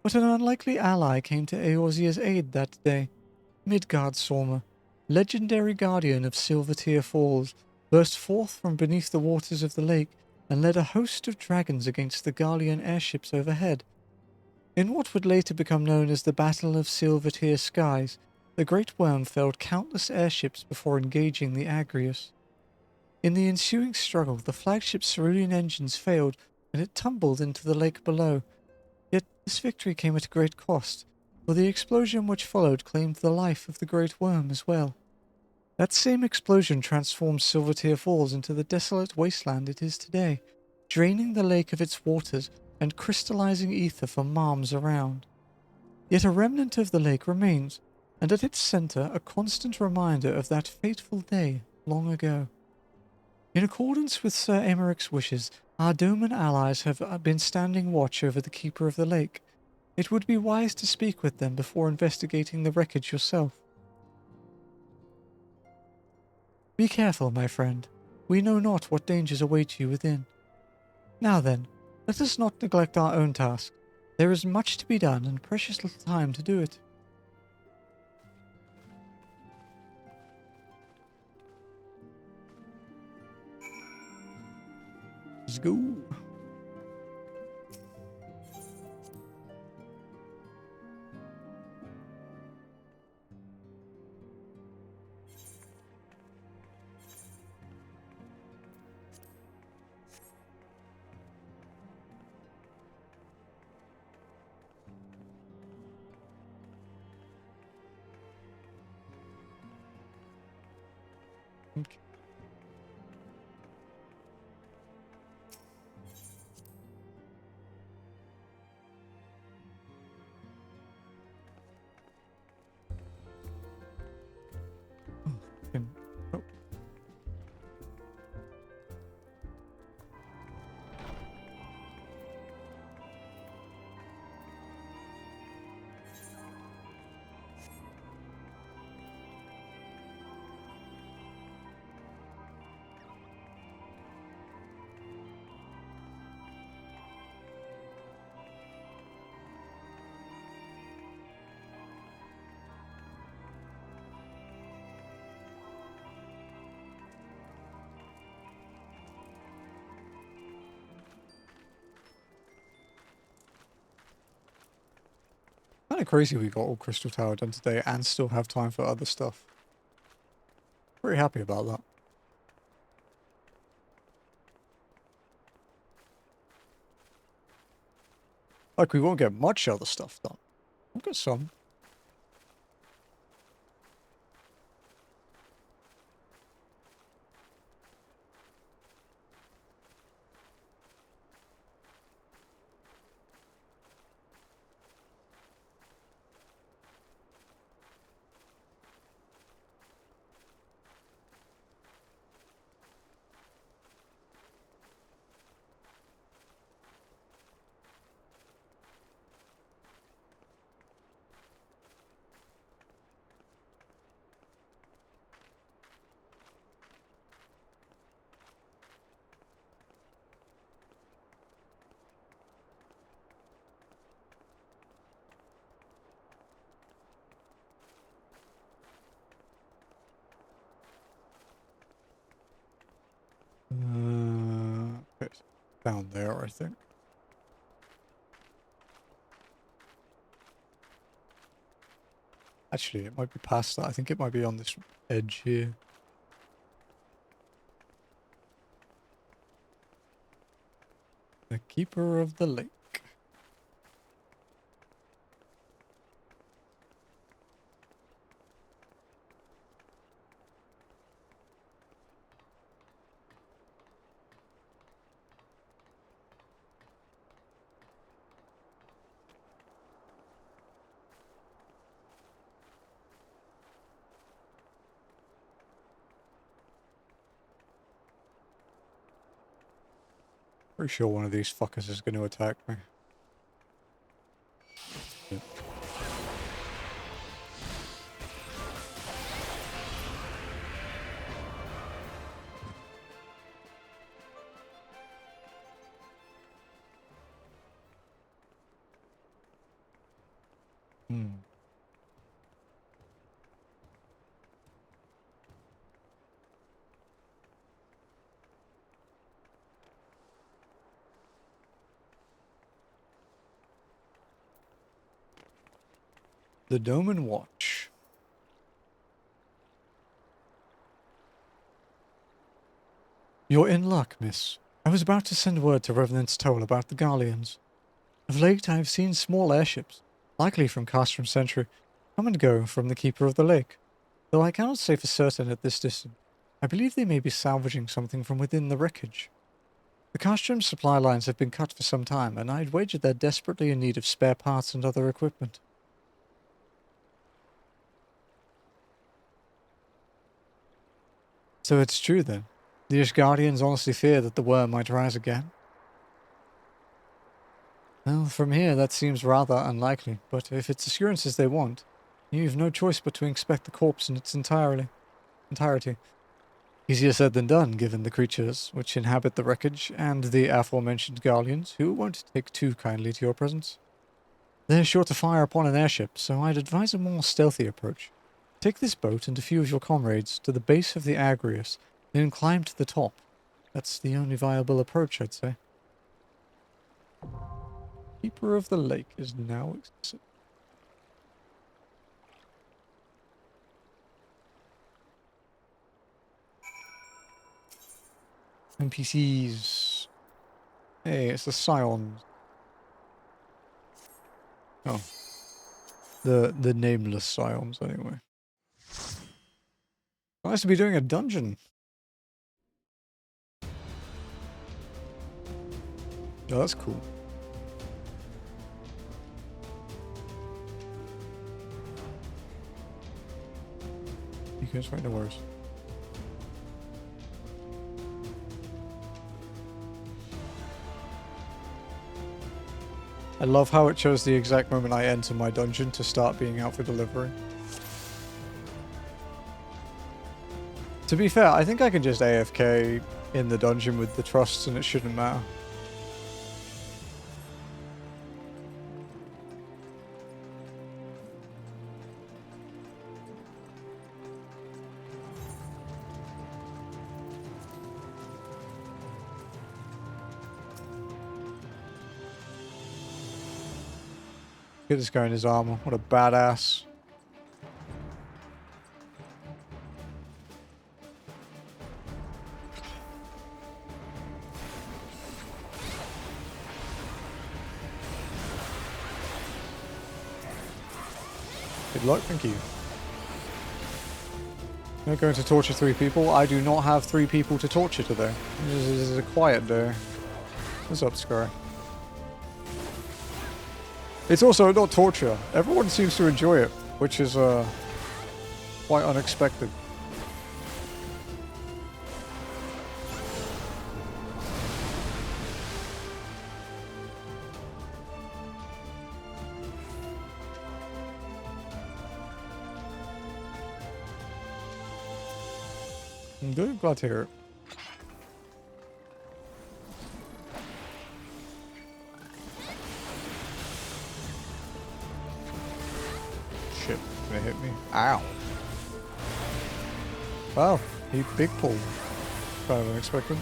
[SPEAKER 1] But an unlikely ally came to Eorzea's aid that day. Midgard Sorma, legendary guardian of Silvertear Falls, burst forth from beneath the waters of the lake and led a host of dragons against the Garlean airships overhead. In what would later become known as the Battle of Silvertear Skies, the Great Worm felled countless airships before engaging the Agrius. In the ensuing struggle, the flagship's cerulean engines failed, and it tumbled into the lake below. Yet this victory came at a great cost, for the explosion which followed claimed the life of the Great Worm as well. That same explosion transformed Silvertear Falls into the desolate wasteland it is today, draining the lake of its waters and crystallizing ether from marms around. Yet a remnant of the lake remains, and at its center a constant reminder of that fateful day long ago. In accordance with Sir Emmerich's wishes, our Doman allies have been standing watch over the Keeper of the Lake. It would be wise to speak with them before investigating the wreckage yourself. Be careful, my friend. We know not what dangers await you within. Now then, let us not neglect our own task. There is much to be done and precious little time to do it. Let's go. Okay. Kind of crazy we got all Crystal Tower done today and still have time for other stuff. Pretty happy about that. Like, we won't get much other stuff done. We'll get some. Okay, down there, I think. Actually, it might be past that. I think it might be on this edge here. The Keeper of the Lake. Pretty sure one of these fuckers is going to attack me. Yep. The Doman Watch. You're in luck, miss. I was about to send word to Revenant's Toll about the Garleans. Of late, I have seen small airships, likely from Castrum Century, come and go from the Keeper of the Lake. Though I cannot say for certain at this distance, I believe they may be salvaging something from within the wreckage. The Castrum supply lines have been cut for some time, and I'd wager they're desperately in need of spare parts and other equipment. So it's true then. The Ishgardians honestly fear that the worm might rise again? Well, from here that seems rather unlikely, but if it's assurances they want, you've no choice but to inspect the corpse in its entirety. Easier said than done, given the creatures which inhabit the wreckage and the aforementioned Garleans, who won't take too kindly to your presence. They're sure to fire upon an airship, so I'd advise a more stealthy approach. Take this boat and a few of your comrades to the base of the Agrius, then climb to the top. That's the only viable approach, I'd say. Keeper of the Lake is now accessible. NPCs. Hey, it's the Scions. Oh. The nameless Scions, anyway. Nice to be doing a dungeon. Oh, that's cool. You guys find no worries. I love how it shows the exact moment I enter my dungeon to start being out for delivery. To be fair, I think I can just AFK in the dungeon with the trusts and it shouldn't matter. Look at this guy in his armor. What a badass. Good luck, thank you. You're going to torture 3 people? I do not have 3 people to torture today. This is a quiet day. What's up, Sky? It's also not torture. Everyone seems to enjoy it, which is quite unexpected. I'm good, glad to hear it. Shit, gonna hit me. Ow. Wow, he big pulled. Kind of unexpected.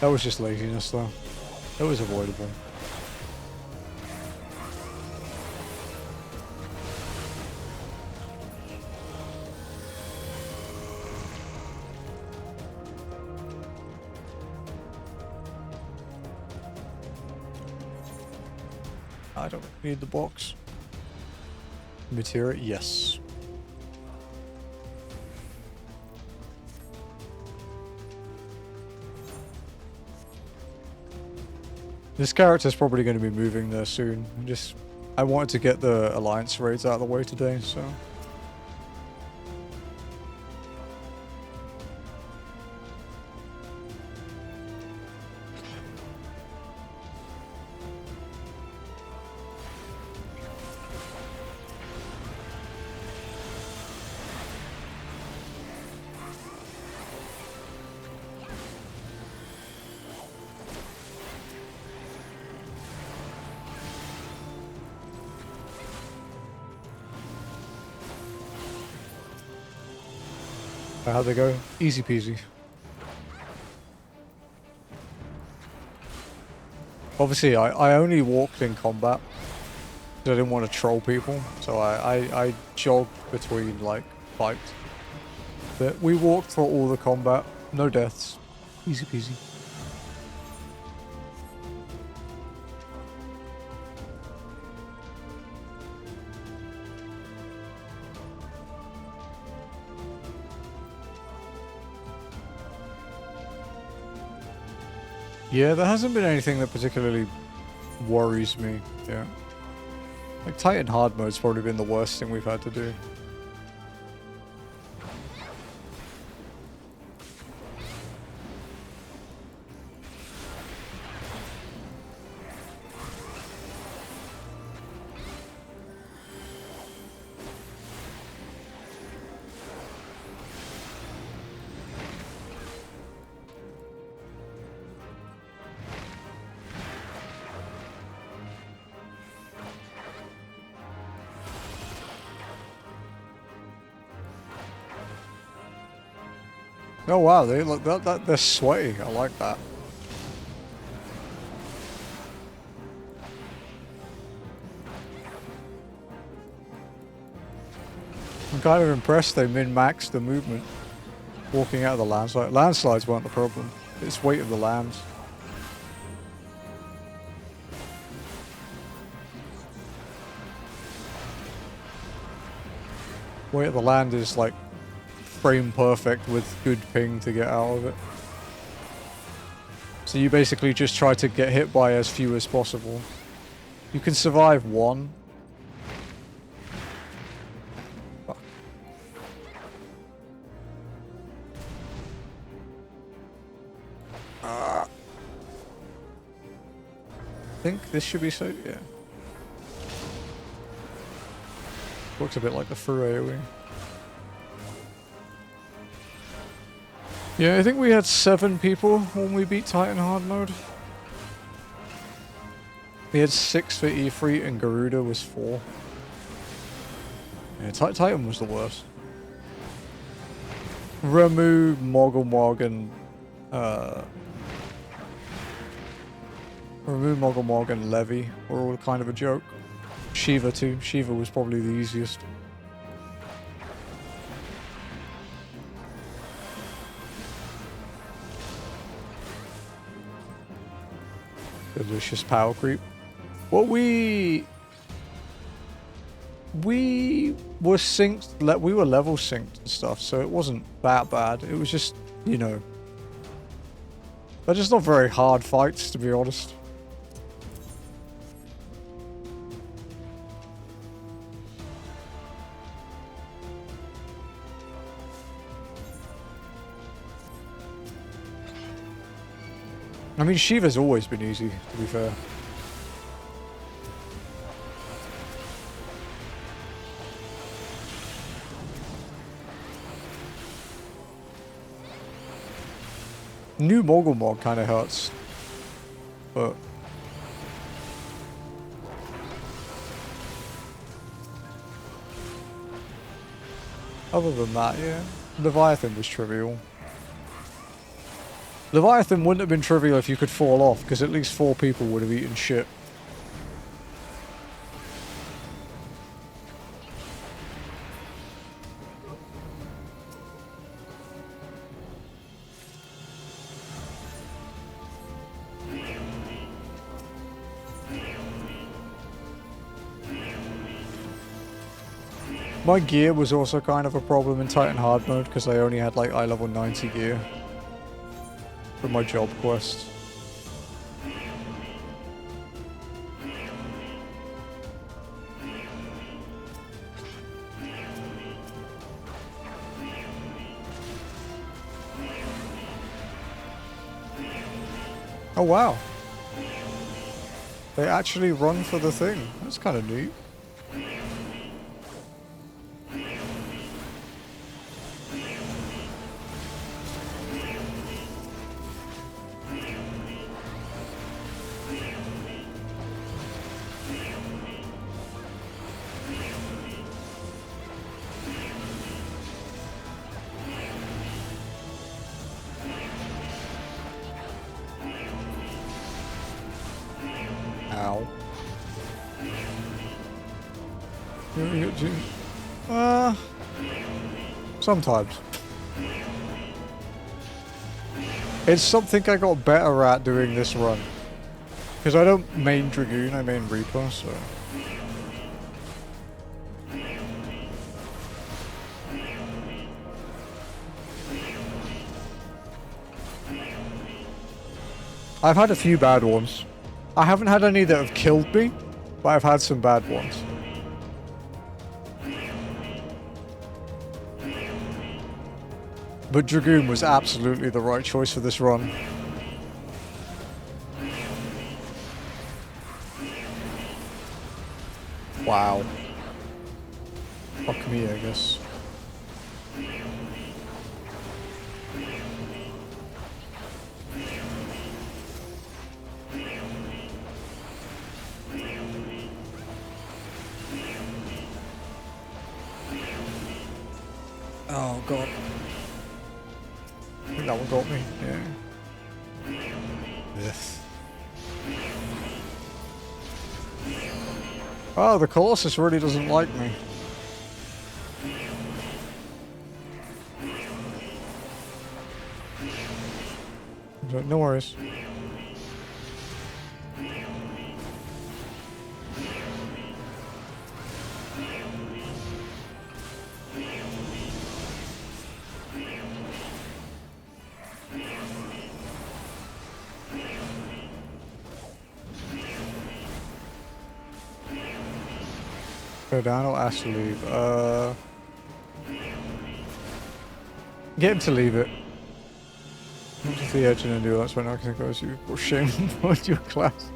[SPEAKER 1] That was just laziness, though. It was avoidable. I don't need the box. Material, yes. This character's probably going to be moving there soon. I wanted to get the Alliance raids out of the way today, so... How'd they go? Easy peasy. Obviously, I only walked in combat because I didn't want to troll people, so I jogged between, like, fights. But we walked for all the combat, no deaths. Easy peasy. Yeah, there hasn't been anything that particularly worries me. Yeah. Like, Titan hard mode's probably been the worst thing we've had to do. Oh wow, they look they're sweaty. I like that. I'm kind of impressed they min-maxed the movement walking out of the landslide. Landslides weren't the problem. It's weight of the lands. Weight of the land is like frame perfect with good ping to get out of it. So you basically just try to get hit by as few as possible. You can survive one. Fuck. I think this should be so, yeah. Looks a bit like the full AoE. Yeah, I think we had 7 people when we beat Titan hard mode. We had 6 for E3 and Garuda was 4. Yeah, Titan was the worst. Ramu, Moggle and Ramu, Moggle and Levy were all kind of a joke. Shiva too. Shiva was probably the easiest. Delicious power creep. Well, we were synced. We were level synced and stuff, so it wasn't that bad. It was just, you know, they're just not very hard fights, to be honest. I mean, Shiva's always been easy, to be fair. New Moggle kind of hurts, but other than that, yeah, Leviathan was trivial. Leviathan wouldn't have been trivial if you could fall off, because at least 4 people would have eaten shit. My gear was also kind of a problem in Titan hard mode, because I only had like eye level 90 gear for my job quest. Oh wow. They actually run for the thing. That's kind of neat. Ow. Sometimes. It's something I got better at doing this run. Because I don't main Dragoon, I main Reaper, so... I've had a few bad ones. I haven't had any that have killed me, but I've had some bad ones. But Dragoon was absolutely the right choice for this run. Wow. Fuck me, I guess. Oh god. I think that one got me, yeah. Yes. Oh, the Colossus really doesn't like me. No worries. Go down or ask to leave? Get him to leave it. What if the edge and do that's when I can go to or shame on your class.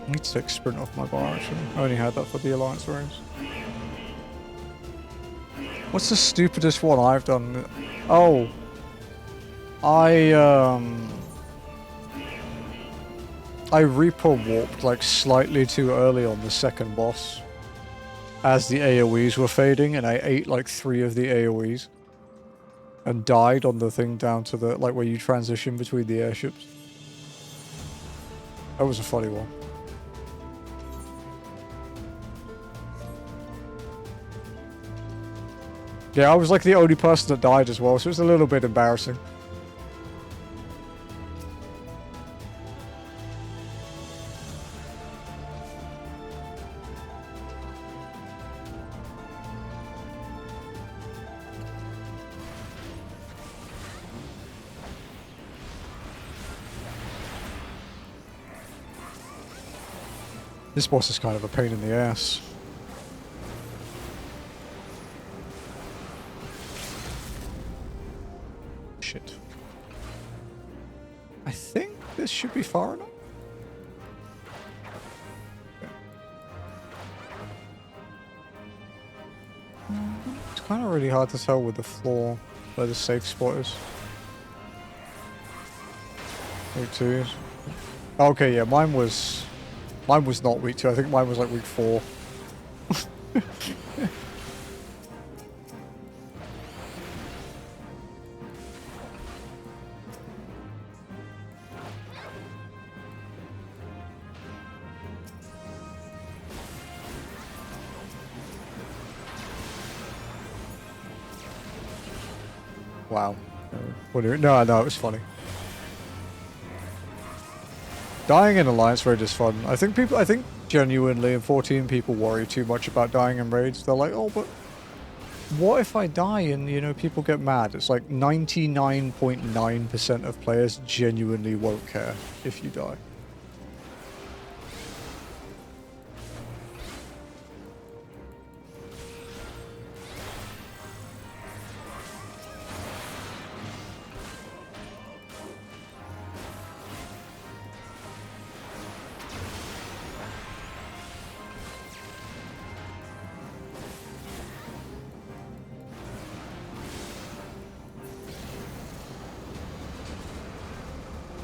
[SPEAKER 1] I need to take sprint off my bar actually. I only had that for the Alliance race. What's the stupidest one I've done? Oh. I Reaper warped like slightly too early on the second boss as the AoEs were fading, and I ate like 3 of the AoEs and died on the thing down to the like where you transition between the airships. That was a funny one. Yeah, I was like the only person that died as well, so it was a little bit embarrassing. This boss is kind of a pain in the ass. Shit. I think this should be far enough. It's kind of really hard to tell with the floor where the safe spot is. Week 2. Okay, yeah, mine was not week 2. I think mine was like week 4. Wow. What do you, no, it was funny. Dying in Alliance raid is fun. I think genuinely in 14 people worry too much about dying in raids. They're like, oh, but what if I die and, you know, people get mad? It's like 99.9% of players genuinely won't care if you die.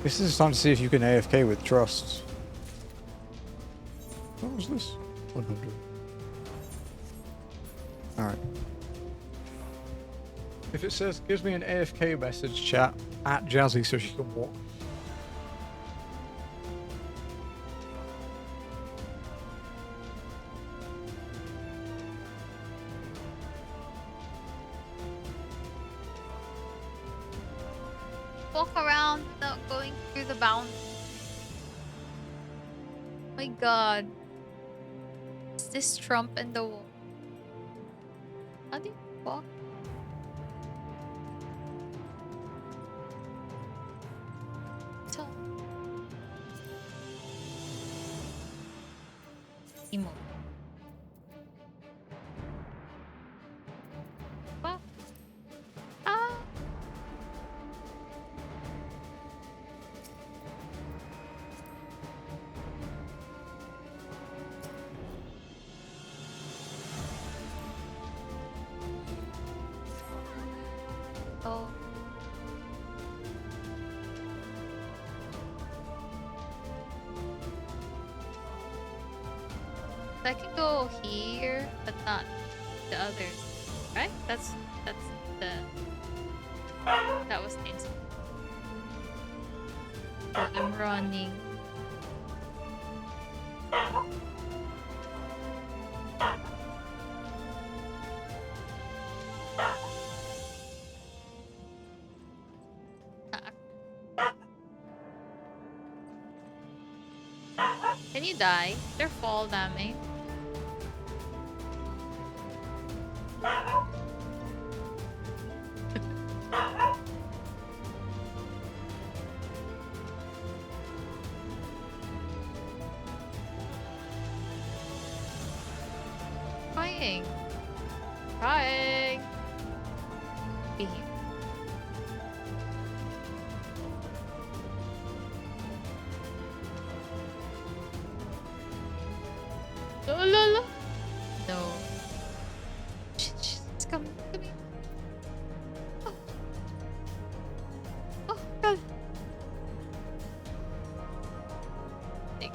[SPEAKER 1] This is time to see if you can AFK with trust. What was this? 100. Alright. If it says, gives me an AFK message, chat, at Jazzy so she can walk.
[SPEAKER 6] Walk around without going through the bound. My god. Is this Trump and the wall? How do you walk? So. Emo. What? Ah. Oh. I can go here, but not the others, right? That's the that was the instant. So I'm running. Can you die? They're fall damage. trying. Trying. Be here. La la la. No. Shh, it's coming. Come here. Oh. Oh, God. Thank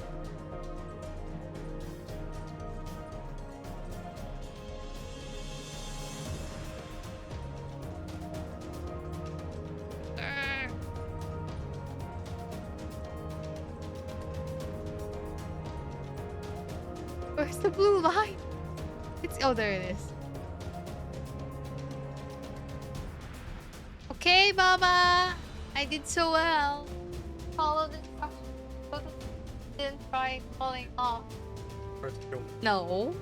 [SPEAKER 6] Where's the blue line? Oh, there it is. Okay, Mama. I did so well. Follow the instructions. Didn't try falling off. No.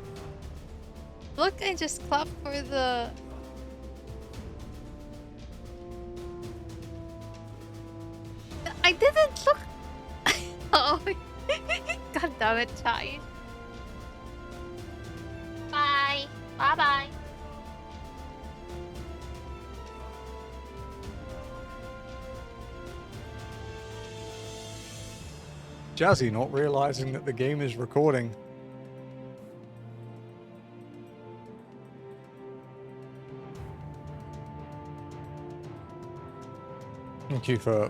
[SPEAKER 6] Look, I just clapped for the... I didn't look. Oh. God damn it, child. Bye. Bye-bye.
[SPEAKER 1] Jazzy not realizing that the game is recording. Thank you for,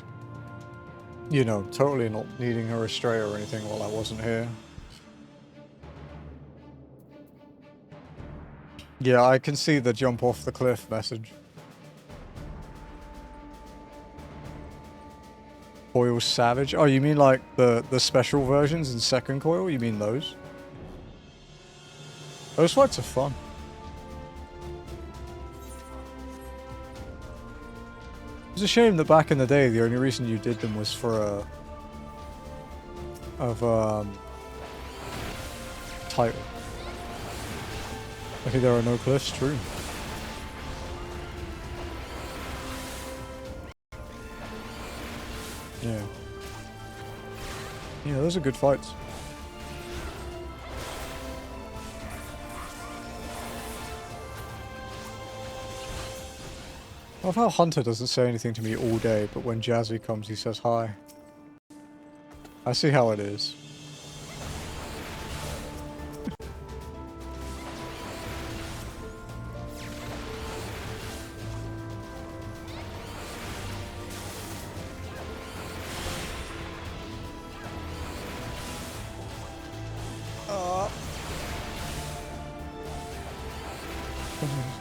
[SPEAKER 1] you know, totally not needing her astray or anything while I wasn't here. Yeah, I can see the jump off the cliff message. Coil Savage? Oh, you mean like the special versions in second Coil? You mean those? Those fights are fun. It's a shame that back in the day the only reason you did them was for a title. Okay, there are no cliffs, true. Yeah. Yeah, those are good fights. I love how Hunter doesn't say anything to me all day, but when Jazzy comes he says hi. I see how it is.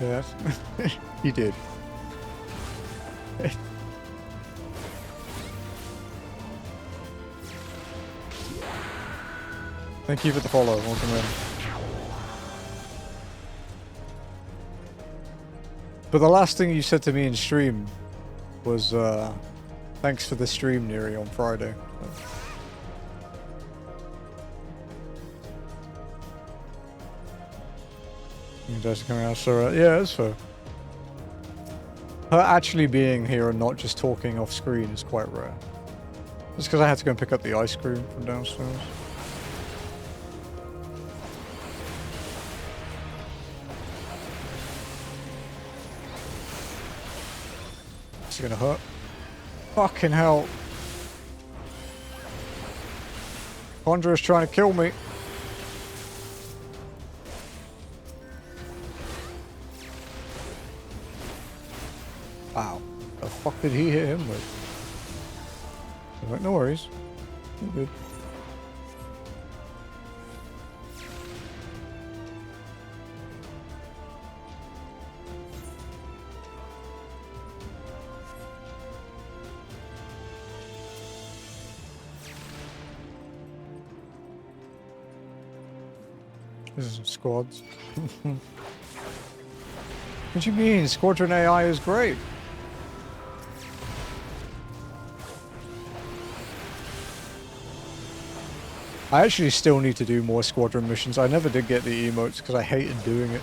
[SPEAKER 1] Yes. He did. Thank you for the follow. Welcome in. But the last thing you said to me in stream was, thanks for the stream, Neri, on Friday. You guys are coming out, so yeah, it's fair. Her actually being here and not just talking off screen is quite rare. Just because I had to go and pick up the ice cream from downstairs. It's gonna hurt. Fucking hell. Conjurer's trying to kill me. Wow. The fuck did he hit him with? I'm like, no worries. You're good. This is some squads. What do you mean? Squadron AI is great. I actually still need to do more squadron missions. I never did get the emotes because I hated doing it.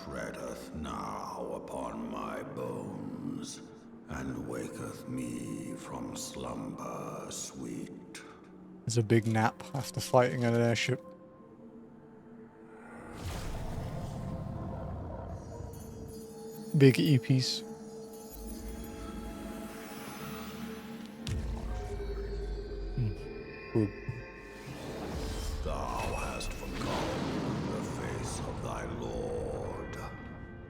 [SPEAKER 7] treadeth now upon my bones, and waketh me from slumber sweet.
[SPEAKER 1] There's a big nap after fighting an airship. Big EPs. Good.
[SPEAKER 7] Thou hast forgotten the face of thy lord.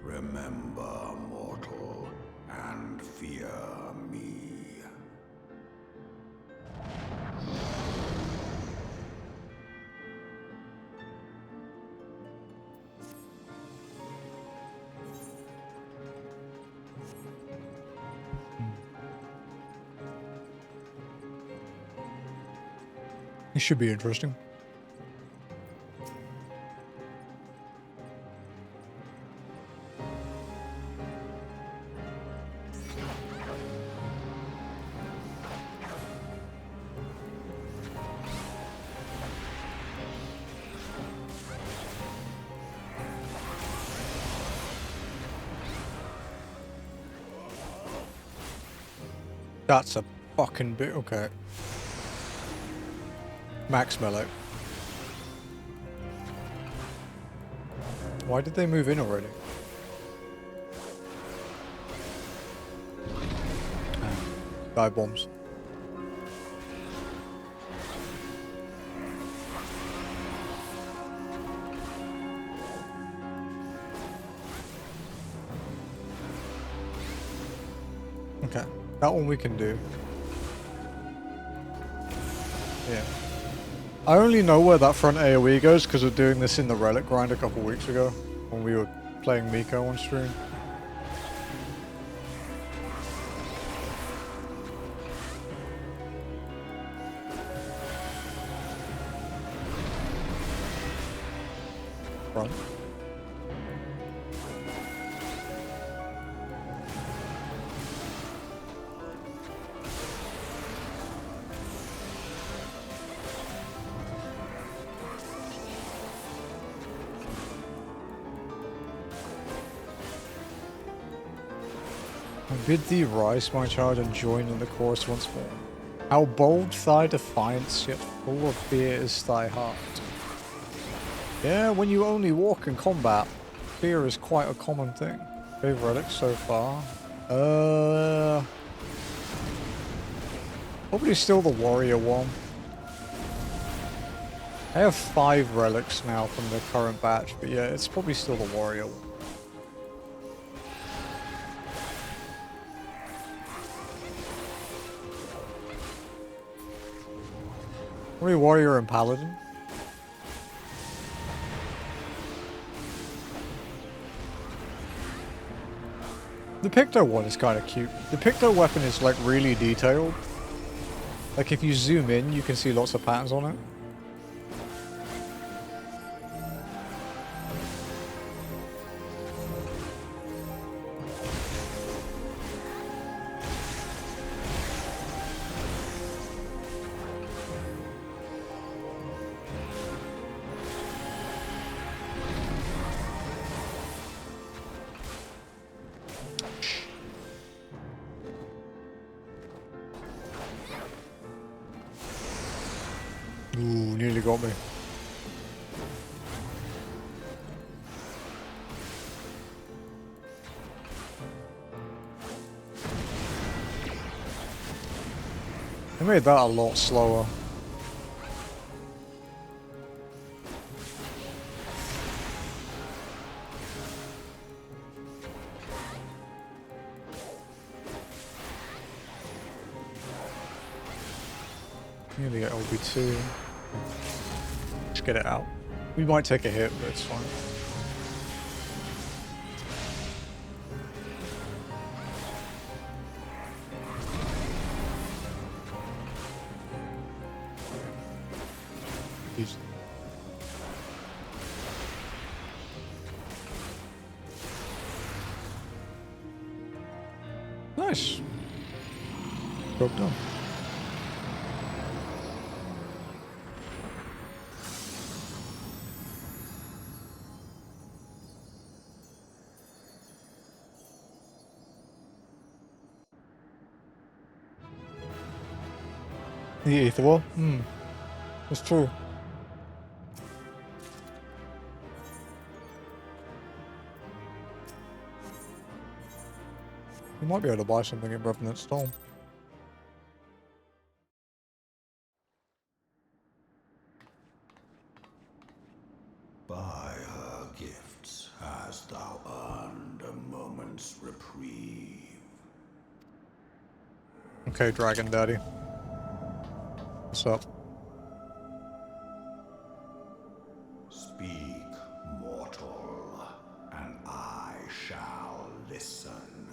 [SPEAKER 7] Remember, mortal, and fear me.
[SPEAKER 1] It should be interesting. That's a fucking bit okay. Max melee. Why did they move in already? Dive bombs. Okay, that one we can do. Yeah. I only know where that front AoE goes because we're doing this in the relic grind a couple weeks ago when we were playing Miko on stream. Front. I bid thee rise, my child, and join in the chorus once more. How bold thy defiance, yet full of fear is thy heart. Yeah, when you only walk in combat, fear is quite a common thing. Favorite relics so far? Probably still the warrior one. I have 5 relics now from the current batch, but yeah, it's probably still the warrior one. Probably warrior and paladin. The Picto one is kind of cute. The Picto weapon is like really detailed. Like if you zoom in, you can see lots of patterns on it. Ooh, nearly got me. I made that a lot slower. Nearly at LB2. Just get it out. We might take a hit, but it's fine. He's... Nice. Job done. The ether war? That's true. You might be able to buy something in Revenant Storm.
[SPEAKER 7] By her gifts hast thou earned a moment's reprieve.
[SPEAKER 1] Okay, Dragon Daddy. What's up?
[SPEAKER 7] Speak, mortal, and I shall listen.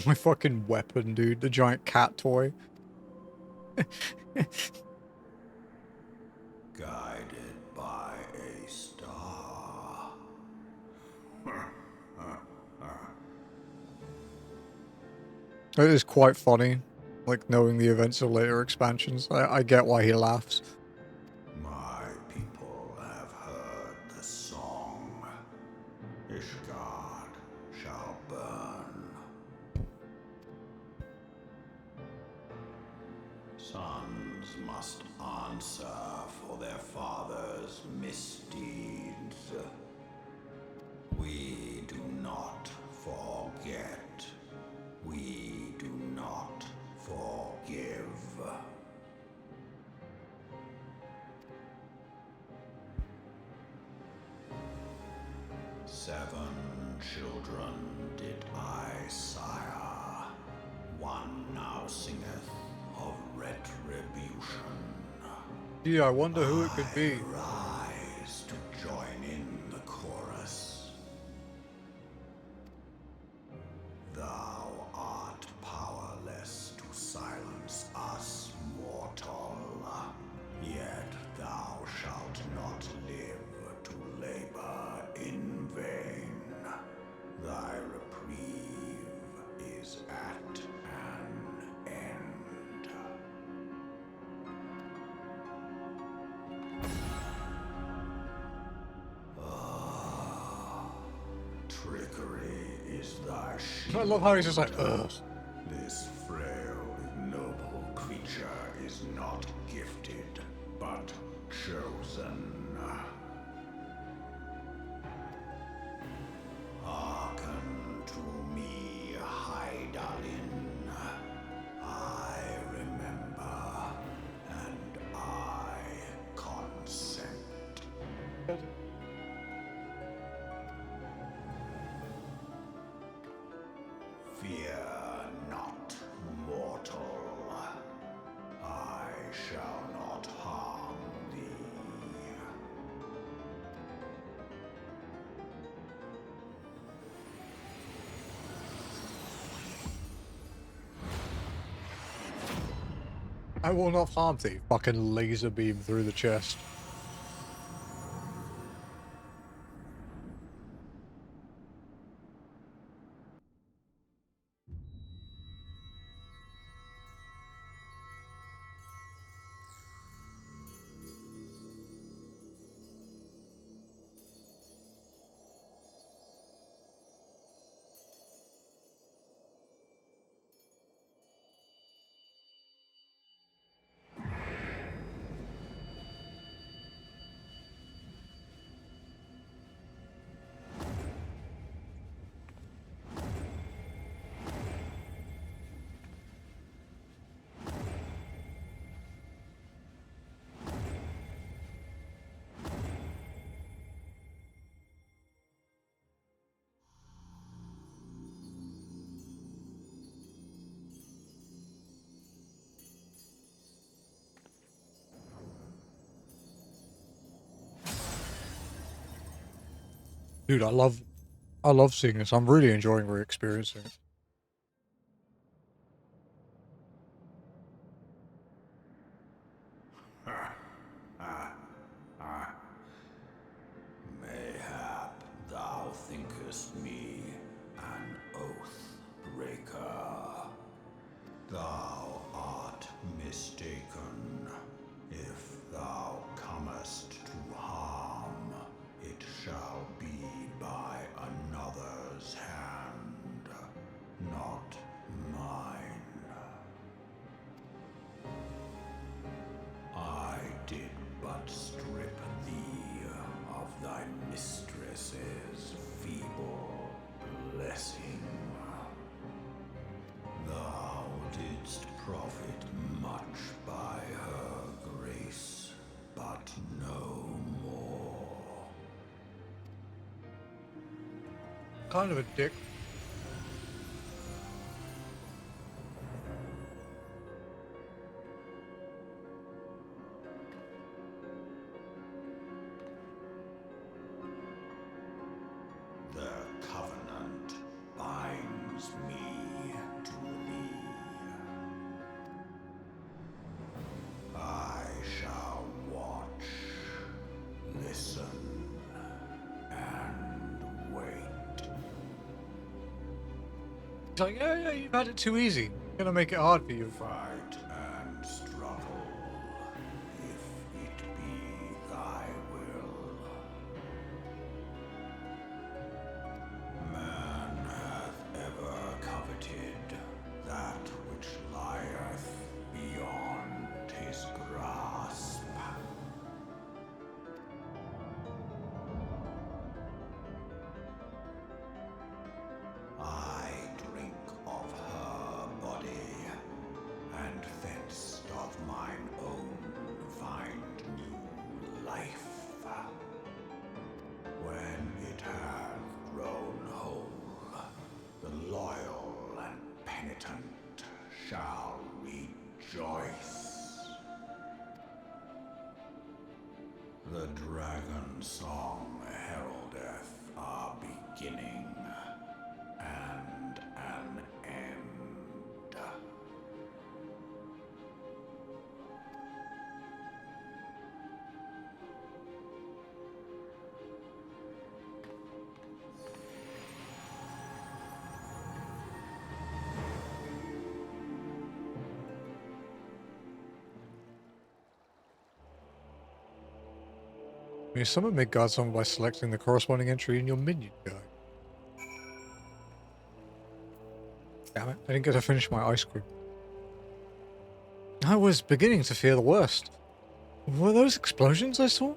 [SPEAKER 1] My fucking weapon, dude. The giant cat toy.
[SPEAKER 7] Guided by a star.
[SPEAKER 1] It is quite funny. Like, knowing the events of later expansions. I get why he laughs.
[SPEAKER 7] My people have heard the song. Ishgard shall burn. Sons must answer for their father's misdeeds. We do not forget. We do not forgive. Seven children did I sire. One now singeth of retribution.
[SPEAKER 1] Yeah, I wonder who it could be.
[SPEAKER 7] Rise to join in the chorus. Thou art powerless to silence us, mortal. Yet thou shalt not live to labor in vain. Thy reprieve is at an end. Trickery is thy shield.
[SPEAKER 1] I love how he's just like, ugh.
[SPEAKER 7] This frail, ignoble creature is not gifted, but chosen. Hearken to me, Hydaelyn. I remember, and I consent. Fear not, mortal. I shall not harm thee.
[SPEAKER 1] I will not harm thee. Fucking laser beam through the chest. Dude, I love seeing this. I'm really enjoying re-experiencing it.
[SPEAKER 7] Mayhap thou thinkest me an oath breaker. Thou art mistaken. If thou comest to harm, it shall be by another's hand, not mine. profit much by her grace, but no more.
[SPEAKER 1] Kind of a dick.
[SPEAKER 7] The covenant binds me to thee. I shall watch, listen, and wait.
[SPEAKER 1] He's like, yeah, you've had it too easy. Gonna make it hard for you.
[SPEAKER 7] Fight and struggle, if it be thy will. Man hath ever coveted that which lieth beyond his grasp. I drink of her body, and thence doth mine own find new life. When it hath grown whole, the loyal and penitent shall rejoice. The dragon song heraldeth our beginning and an end.
[SPEAKER 1] You summon Midgard song by selecting the corresponding entry in your minion guide. Damn it, I didn't get to finish my ice cream. I was beginning to fear the worst. Were those explosions I saw?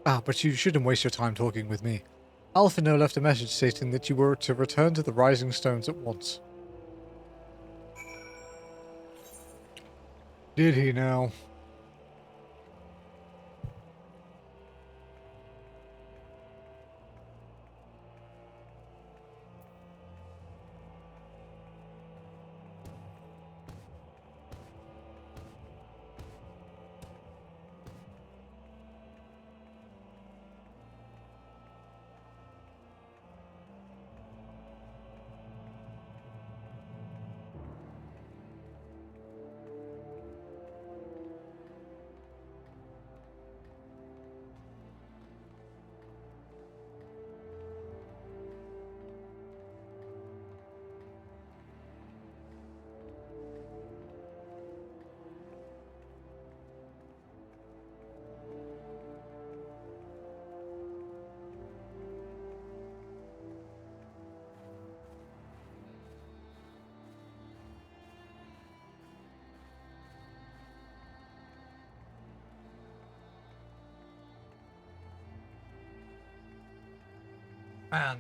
[SPEAKER 1] Ah, but you shouldn't waste your time talking with me. Alphino left a message stating that you were to return to the Rising Stones at once. Did he now? Man.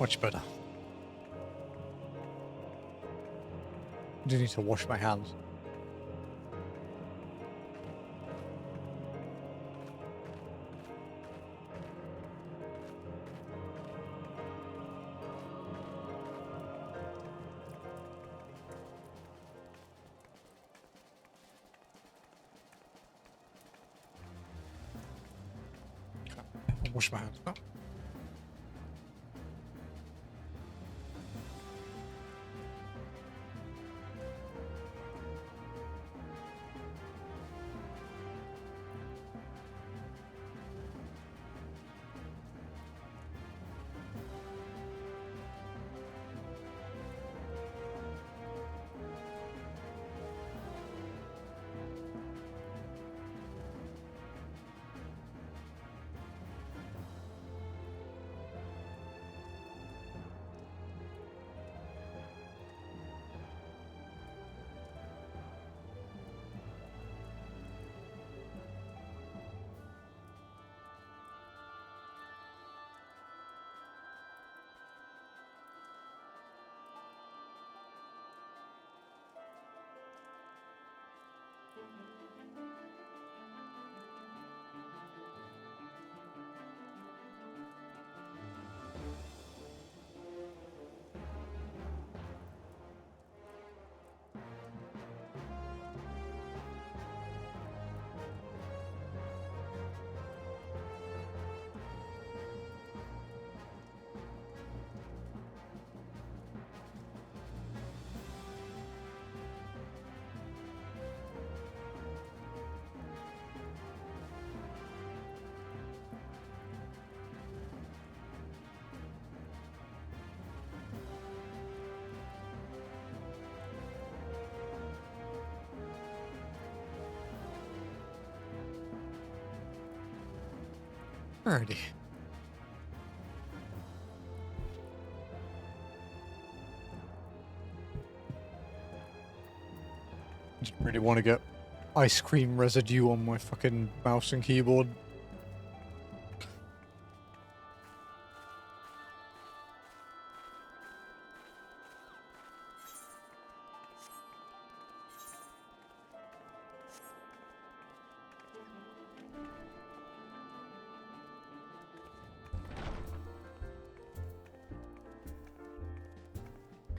[SPEAKER 1] Much better. I do need to wash my hands. I'll wash my hands. Oh. Alrighty. Just really want to get ice cream residue on my fucking mouse and keyboard.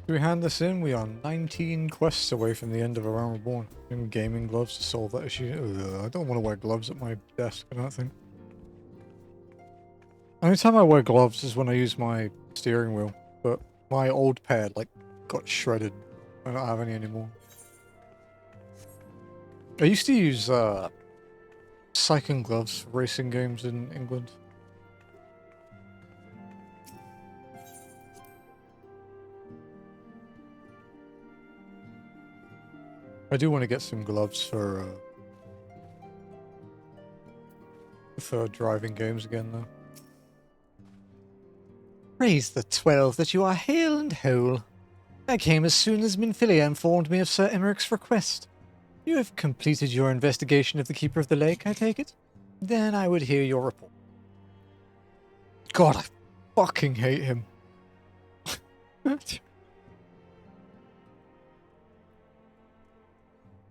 [SPEAKER 1] Do we hand this in? We are 19 quests away from the end of A Realm Reborn. And gaming gloves to solve that issue. Ugh, I don't want to wear gloves at my desk, I don't think. Only time I wear gloves is when I use my steering wheel. But my old pair, like, got shredded. I don't have any anymore. I used to use, cycling gloves for racing games in England. I do want to get some gloves for driving games again, though. Praise the 12 that you are hale and whole. I came as soon as Minfilia informed me of Sir Emmerich's request. You have completed your investigation of the Keeper of the Lake, I take it? Then I would hear your report. God, I fucking hate him.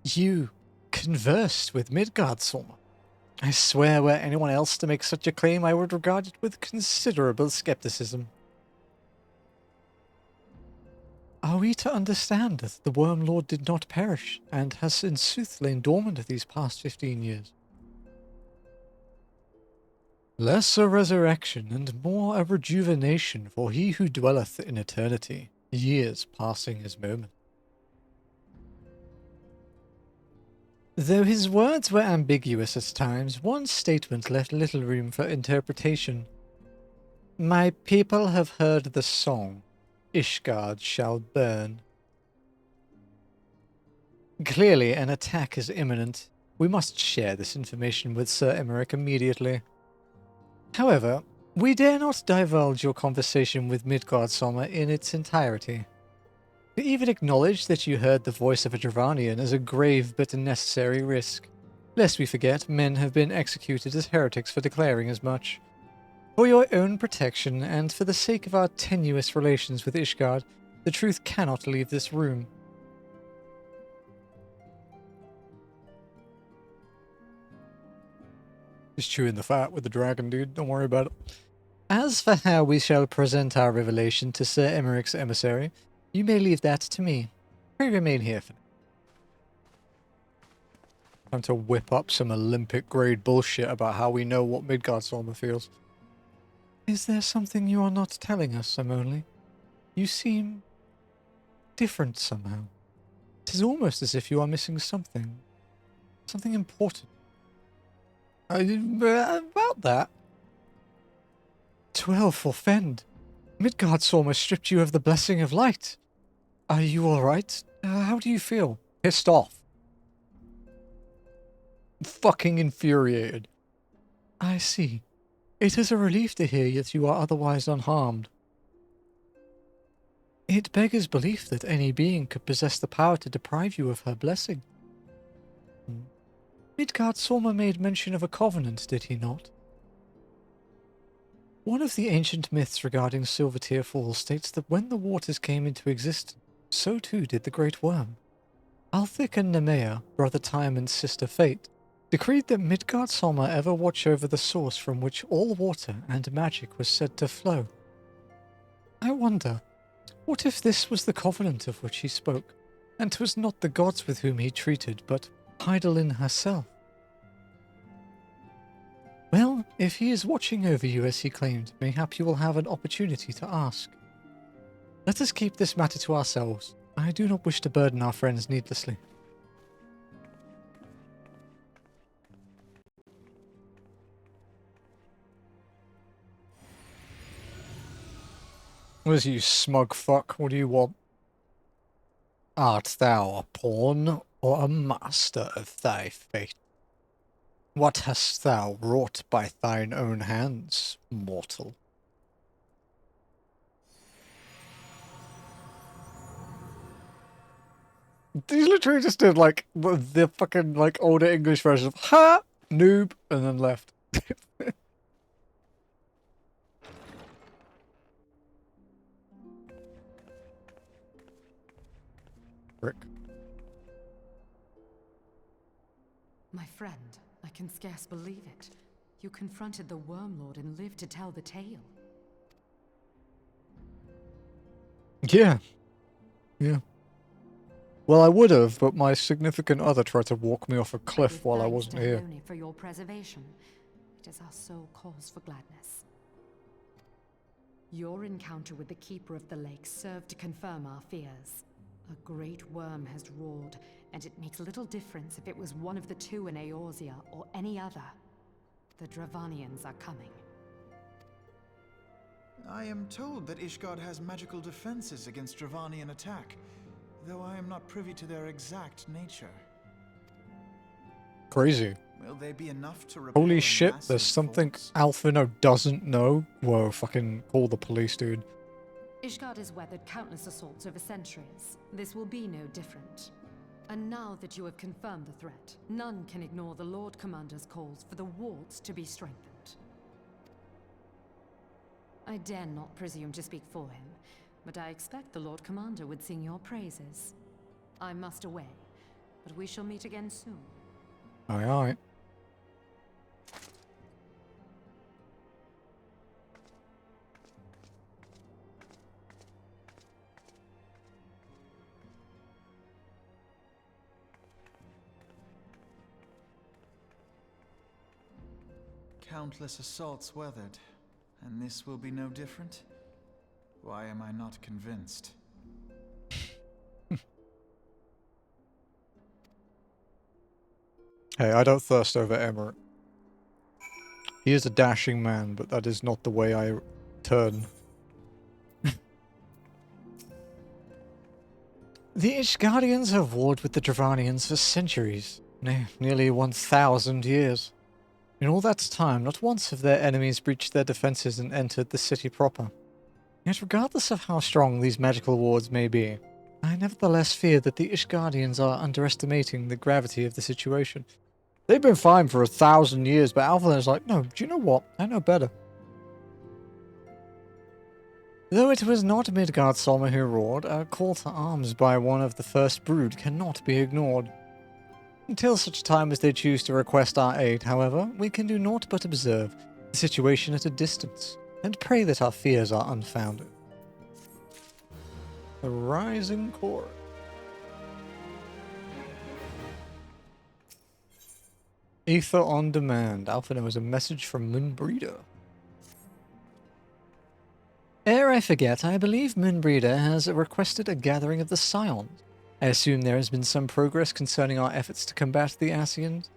[SPEAKER 1] You conversed with Midgardsormr. I swear were anyone else to make such a claim, I would regard it with considerable skepticism. Are we to understand that the Worm Lord did not perish, and has in sooth lain dormant these past 15 years? Less a resurrection, and more a rejuvenation for he who dwelleth in eternity, years passing his moment. Though his words were ambiguous at times, one statement left little room for interpretation. My people have heard the song, Ishgard shall burn. Clearly an attack is imminent. We must share this information with Sir Emmerich immediately. However, we dare not divulge your conversation with Midgardsormr in its entirety. To even acknowledge that you heard the voice of a Dravanian is a grave but necessary risk. Lest we forget, men have been executed as heretics for declaring as much. For your own protection, and for the sake of our tenuous relations with Ishgard, the truth cannot leave this room. Just chewing the fat with the dragon, dude. Don't worry about it. As for how we shall present our revelation to Sir Emmerich's emissary, you may leave that to me. Pray remain here for now. Time to whip up some Olympic-grade bullshit about how we know what Midgardsormr feels. Is there something you are not telling us, Simone? You seem different somehow. It is almost as if you are missing something. Something important. About that. 12 forfend. Midgardsormr stripped you of the blessing of light. Are you alright? How do you feel? Pissed off. Fucking infuriated. I see. It is a relief to hear that you are otherwise unharmed. It beggars belief that any being could possess the power to deprive you of her blessing. Midgardsormr made mention of a covenant, did he not? One of the ancient myths regarding Silvertear Falls states that when the waters came into existence, so too did the Great Worm. Althik and Nemea, brother Time and sister Fate, decreed that Midgardsormr ever watch over the source from which all water and magic was said to flow. I wonder, what if this was the covenant of which he spoke, and 'twas not the gods with whom he treated, but Hydaelyn herself? Well, if he is watching over you as he claimed, mayhap you will have an opportunity to ask. Let us keep this matter to ourselves. I do not wish to burden our friends needlessly. What is you smug fuck? What do you want? Art thou a pawn or a master of thy fate? What hast thou wrought by thine own hands, mortal? These literally just did like the fucking like older English version of ha noob and then left. Rick.
[SPEAKER 3] My friend, I can scarce believe it. You confronted the Wormlord and lived to tell the tale.
[SPEAKER 1] Yeah. Yeah. Well, I would have, but my significant other tried to walk me off a cliff while I wasn't here.
[SPEAKER 3] Only for your preservation. It is our sole cause for gladness. Your encounter with the Keeper of the Lake served to confirm our fears. A great worm has roared, and it makes little difference if it was one of the two in Eorzea or any other. The Dravanians are coming.
[SPEAKER 8] I am told that Ishgard has magical defenses against Dravanian attack, though I am not privy to their exact nature.
[SPEAKER 1] Crazy.
[SPEAKER 8] Will they be enough to repel
[SPEAKER 1] Holy
[SPEAKER 8] a
[SPEAKER 1] shit,
[SPEAKER 8] massive
[SPEAKER 1] there's something
[SPEAKER 8] force?
[SPEAKER 1] Alphino doesn't know. Whoa, fucking call the police, dude.
[SPEAKER 3] Ishgard has weathered countless assaults over centuries. This will be no different. And now that you have confirmed the threat, none can ignore the Lord Commander's calls for the wards to be strengthened. I dare not presume to speak for him, but I expect the Lord Commander would sing your praises. I must away, but we shall meet again soon.
[SPEAKER 1] Aye, aye.
[SPEAKER 8] Countless assaults weathered, and this will be no different? Why am I not convinced?
[SPEAKER 1] Hey, I don't thirst over Emmerich. He is a dashing man, but that is not the way I turn. The Ishgardians have warred with the Dravanians for centuries. Nay, nearly 1,000 years. In all that time, not once have their enemies breached their defenses and entered the city proper. Yet regardless of how strong these magical wards may be, I nevertheless fear that the Ishgardians are underestimating the gravity of the situation. They've been fine for 1,000 years, but Alpha is like, no, do you know what? I know better. Though it was not Midgardsormr who roared, a call to arms by one of the first brood cannot be ignored. Until such time as they choose to request our aid, however, we can do naught but observe the situation at a distance, and pray that our fears are unfounded. The Rising Chorus. Ether on Demand. Alpha knows a message from Moonbreeder. Ere I forget, I believe Moonbreeder has requested a gathering of the Scions. I assume there has been some progress concerning our efforts to combat the Ascians.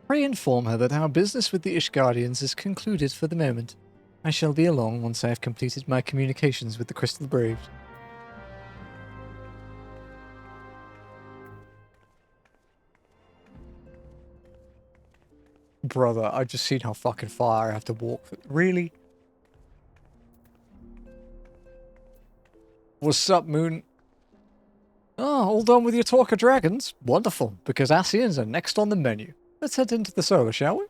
[SPEAKER 1] Pray inform her that our business with the Ishgardians is concluded for the moment. I shall be along once I have completed my communications with the Crystal Braves. Brother, I just seen how fucking far I have to walk. Really? What's up, Moon? Oh, all done with your talk of dragons? Wonderful, because Ascians are next on the menu. Let's head into the solar, shall we?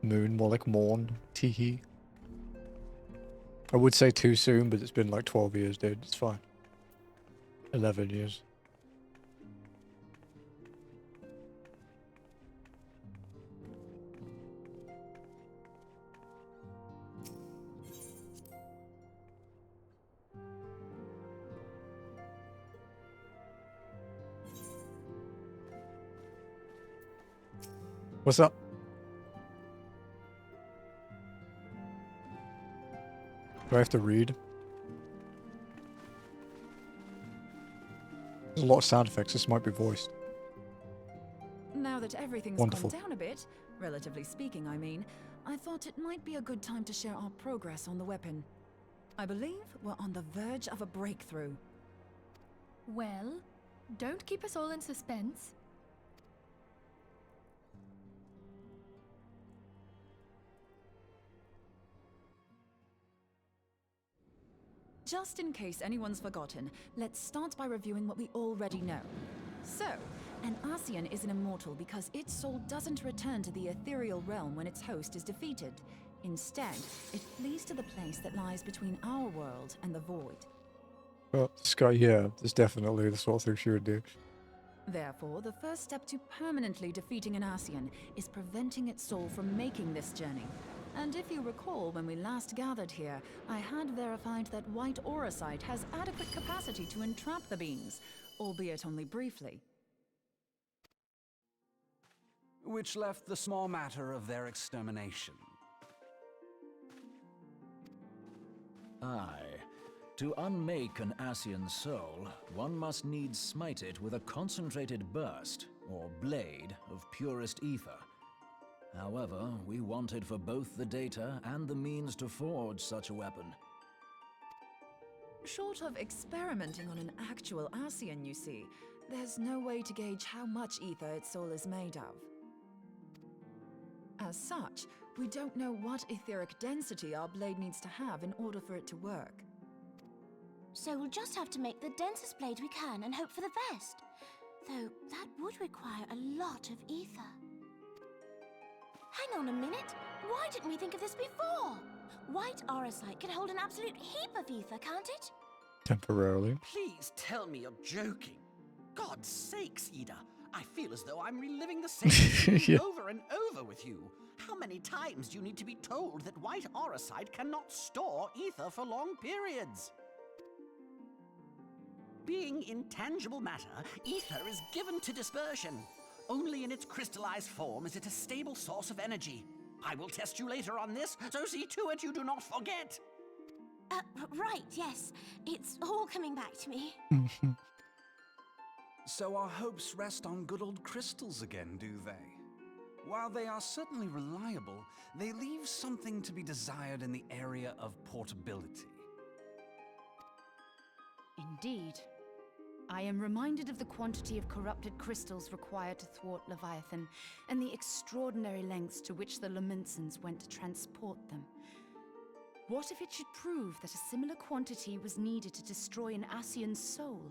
[SPEAKER 1] Moon, more like morn. Teehee. I would say too soon, but it's been like 12 years, dude. It's fine. 11 years. What's up? Do I have to read? There's a lot of sound effects. This might be voiced.
[SPEAKER 4] Now that everything's
[SPEAKER 1] Wonderful.
[SPEAKER 4] calmed down a bit, relatively speaking, I mean, I thought it might be a good time to share our progress on the weapon. I believe we're on the verge of a breakthrough.
[SPEAKER 2] Well, don't keep us all in suspense.
[SPEAKER 4] Just in case anyone's forgotten, let's start by reviewing what we already know. So, an Ascian is an immortal because its soul doesn't return to the ethereal realm when its host is defeated. Instead, it flees to the place that lies between our world and the void.
[SPEAKER 1] Well, Scott, yeah, there's definitely the sort of thing she would do.
[SPEAKER 4] Therefore, the first step to permanently defeating an Ascian is preventing its soul from making this journey. And if you recall, when we last gathered here, I had verified that white auracite has adequate capacity to entrap the beings, albeit only briefly.
[SPEAKER 9] Which left the small matter of their extermination.
[SPEAKER 5] Aye. To unmake an Ascian soul, one must needs smite it with a concentrated burst, or blade, of purest ether. However, we wanted for both the data and the means to forge such a weapon.
[SPEAKER 4] Short of experimenting on an actual Ascian, you see, there's no way to gauge how much ether its soul is made of. As such, we don't know what etheric density our blade needs to have in order for it to work.
[SPEAKER 10] So we'll just have to make the densest blade we can and hope for the best. Though that would require a lot of ether. Hang on a minute. Why didn't we think of this before? White auracite can hold an absolute heap of ether, can't it?
[SPEAKER 1] Temporarily.
[SPEAKER 11] Please tell me you're joking. God's sakes, Ida. I feel as though I'm reliving the same thing
[SPEAKER 1] Yeah.
[SPEAKER 11] over and over with you. How many times do you need to be told that white auracite cannot store ether for long periods? Being intangible matter, ether is given to dispersion. Only in its crystallized form is it a stable source of energy. I will test you later on this, so see to it you do not forget.
[SPEAKER 10] Right, yes. It's all coming back to me.
[SPEAKER 9] So our hopes rest on good old crystals again, do they? While they are certainly reliable, they leave something to be desired in the area of portability.
[SPEAKER 3] Indeed. I am reminded of the quantity of corrupted crystals required to thwart Leviathan, and the extraordinary lengths to which the Lamentsons went to transport them. What if it should prove that a similar quantity was needed to destroy an Ascian's soul?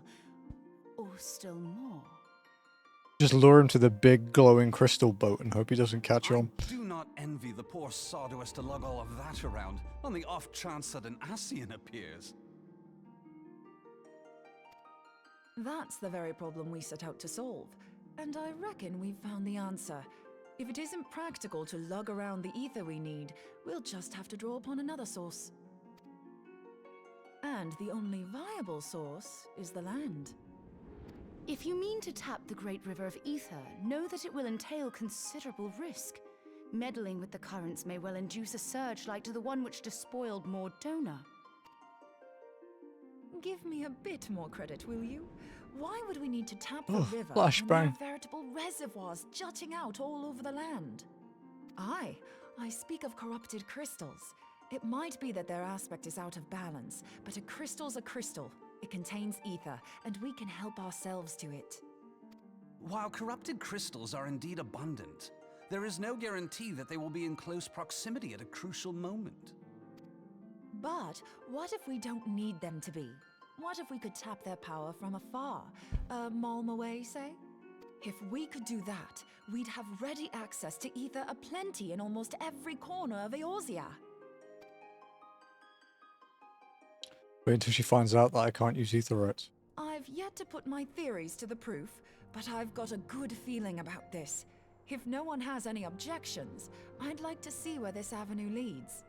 [SPEAKER 3] Or still more?
[SPEAKER 1] Just lure him to the big glowing crystal boat and hope he doesn't catch on.
[SPEAKER 9] I do not not envy the poor sod who has to lug all of that around on the off chance that an Ascian appears.
[SPEAKER 4] That's the very problem we set out to solve, and I reckon we've found the answer. If it isn't practical to lug around the ether we need, we'll just have to draw upon another source. And the only viable source is the land.
[SPEAKER 12] If you mean to tap the Great River of Ether, know that it will entail considerable risk. Meddling with the currents may well induce a surge like to the one which despoiled Mordona.
[SPEAKER 4] Give me a bit more credit, will you? Why would we need to tap the river when there are veritable reservoirs jutting out all over the land? I speak of corrupted crystals. It might be that their aspect is out of balance, but a crystal's a crystal. It contains ether, and we can help ourselves to it.
[SPEAKER 9] While corrupted crystals are indeed abundant, there is no guarantee that they will be in close proximity at a crucial moment.
[SPEAKER 4] But what if we don't need them to be? What if we could tap their power from afar? A malm away, say? If we could do that, we'd have ready access to ether aplenty in almost every corner of Eorzea.
[SPEAKER 1] Wait until she finds out that I can't use aetherytes.
[SPEAKER 4] I've yet to put my theories to the proof, but I've got a good feeling about this. If no one has any objections, I'd like to see where this avenue leads.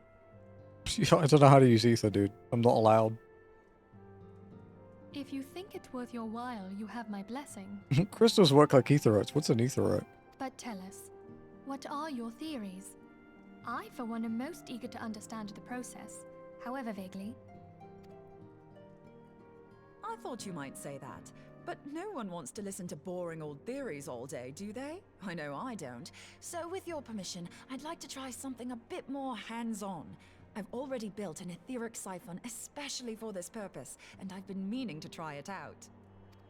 [SPEAKER 1] I don't know how to use ether, dude. I'm not allowed.
[SPEAKER 2] If you think it worth your while, you have my blessing.
[SPEAKER 1] Crystals work like aetherytes. What's an aetherite?
[SPEAKER 2] But tell us, what are your theories? I, for one, am most eager to understand the process, however vaguely.
[SPEAKER 4] I thought you might say that, but no one wants to listen to boring old theories all day, do they? I know I don't. So with your permission, I'd like to try something a bit more hands-on. I've already built an etheric siphon especially for this purpose, and I've been meaning to try it out.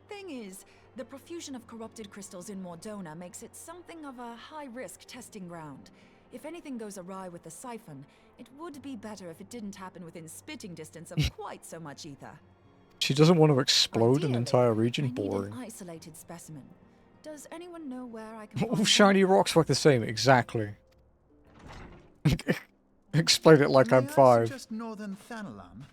[SPEAKER 4] Thing is, the profusion of corrupted crystals in Mordona makes it something of a high-risk testing ground. If anything goes awry with the siphon, it would be better if it didn't happen within spitting distance of quite so much ether.
[SPEAKER 1] She doesn't want to explode an entire region.
[SPEAKER 4] I need
[SPEAKER 1] Boring.
[SPEAKER 4] an isolated specimen. Does anyone know where I can
[SPEAKER 1] All shiny rocks work the same. Exactly. Explain it like I'm
[SPEAKER 8] May I
[SPEAKER 1] 5.
[SPEAKER 8] suggest northern Thanalan?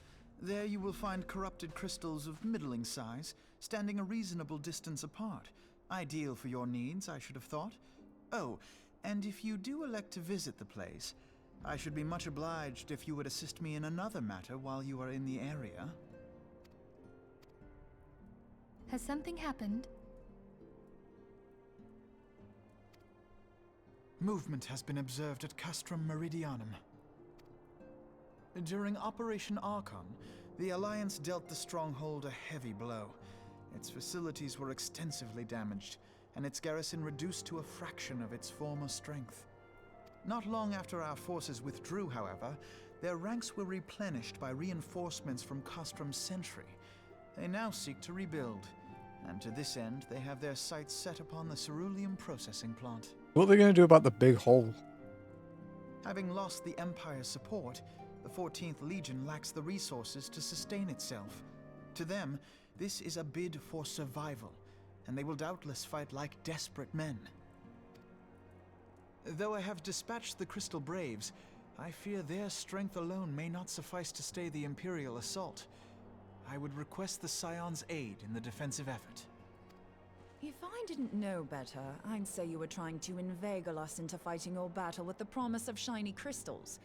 [SPEAKER 8] There you will find corrupted crystals of middling size, standing a reasonable distance apart. Ideal for your needs, I should have thought. Oh, and if you do elect to visit the place, I should be much obliged if you would assist me in another matter while you are in the area.
[SPEAKER 2] Has something happened?
[SPEAKER 8] Movement has been observed at Castrum Meridianum. During Operation Archon, the Alliance dealt the stronghold a heavy blow. Its facilities were extensively damaged, and its garrison reduced to a fraction of its former strength. Not long after our forces withdrew, however, their ranks were replenished by reinforcements from Castrum's sentry. They now seek to rebuild, and to this end they have their sights set upon the ceruleum processing plant.
[SPEAKER 1] What are they going to do about the big hole?
[SPEAKER 8] Having lost the Empire's support, the 14th Legion lacks the resources to sustain itself. To them, this is a bid for survival, and they will doubtless fight like desperate men. Though I have dispatched the Crystal Braves, I fear their strength alone may not suffice to stay the Imperial assault. I would request the Scion's aid in the defensive effort.
[SPEAKER 4] If I didn't know better, I'd say you were trying to inveigle us into fighting your battle with the promise of shiny crystals.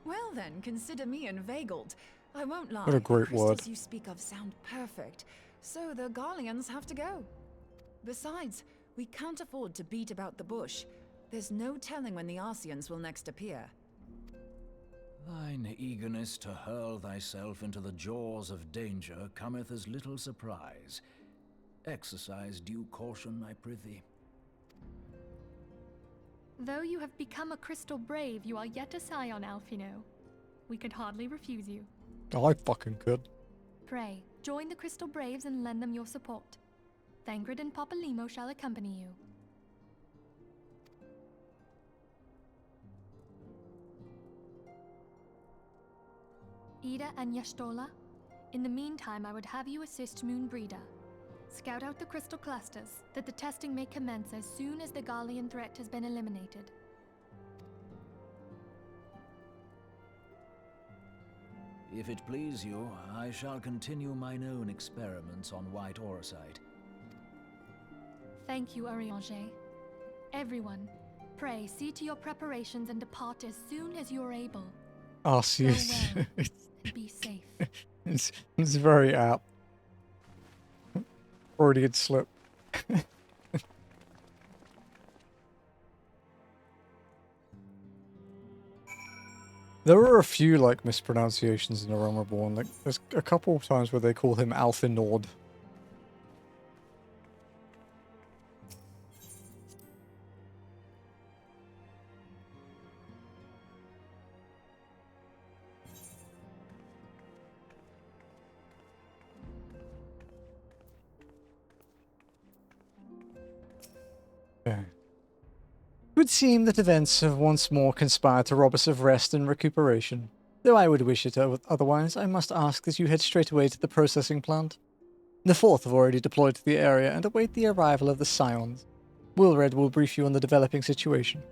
[SPEAKER 4] Well then, consider me inveigled. I won't lie.
[SPEAKER 1] What a great
[SPEAKER 4] crystals
[SPEAKER 1] word.
[SPEAKER 4] you speak of sound perfect, so the Garleans have to go. Besides, we can't afford to beat about the bush. There's no telling when the Arcians will next appear.
[SPEAKER 5] Thine eagerness to hurl thyself into the jaws of danger cometh as little surprise. Exercise due caution, I prithee.
[SPEAKER 2] Though you have become a crystal brave, you are yet a scion, Alfino. We could hardly refuse you.
[SPEAKER 1] Oh, I fucking could.
[SPEAKER 2] Pray, join the Crystal Braves and lend them your support. Thangred and Papalimo shall accompany you. Ida and Yashtola, in the meantime I would have you assist Moonbreeder. Scout out the crystal clusters, that the testing may commence as soon as the Garlean threat has been eliminated.
[SPEAKER 5] If it please you, I shall continue mine own experiments on white orosite.
[SPEAKER 2] Thank you, Arianger. Everyone, pray see to your preparations and depart as soon as you are able.
[SPEAKER 1] Arceus.
[SPEAKER 2] Go well and be safe.
[SPEAKER 1] It's very apt. Freudian slip. There were a few like mispronunciations in A Realm Reborn. Like there's a couple of times where they call him Alphinord. Okay. It would seem that events have once more conspired to rob us of rest and recuperation. Though I would wish it otherwise, I must ask that you head straight away to the processing plant. The Fourth have already deployed to the area and await the arrival of the Scions. Wilred will brief you on the developing situation.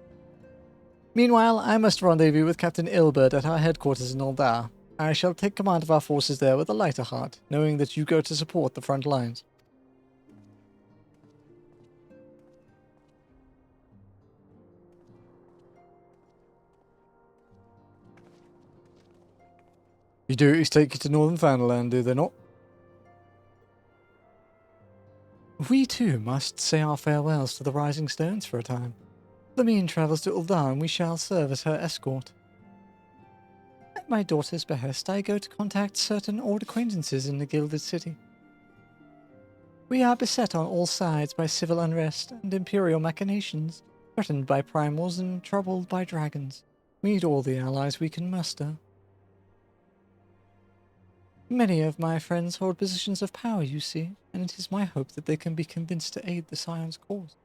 [SPEAKER 1] Meanwhile, I must rendezvous with Captain Ilbert at our headquarters in Uldar. I shall take command of our forces there with a lighter heart, knowing that you go to support the front lines. Your duties take you to Northern Fandaland, do they not? We too must say our farewells to the Rising Stones for a time. Flamine travels to Uldar and we shall serve as her escort. At my daughter's behest, I go to contact certain old acquaintances in the Gilded City. We are beset on all sides by civil unrest and imperial machinations, threatened by primals and troubled by dragons. We need all the allies we can muster. Many of my friends hold positions of power, you see, and it is my hope that they can be convinced to aid the Scion's cause.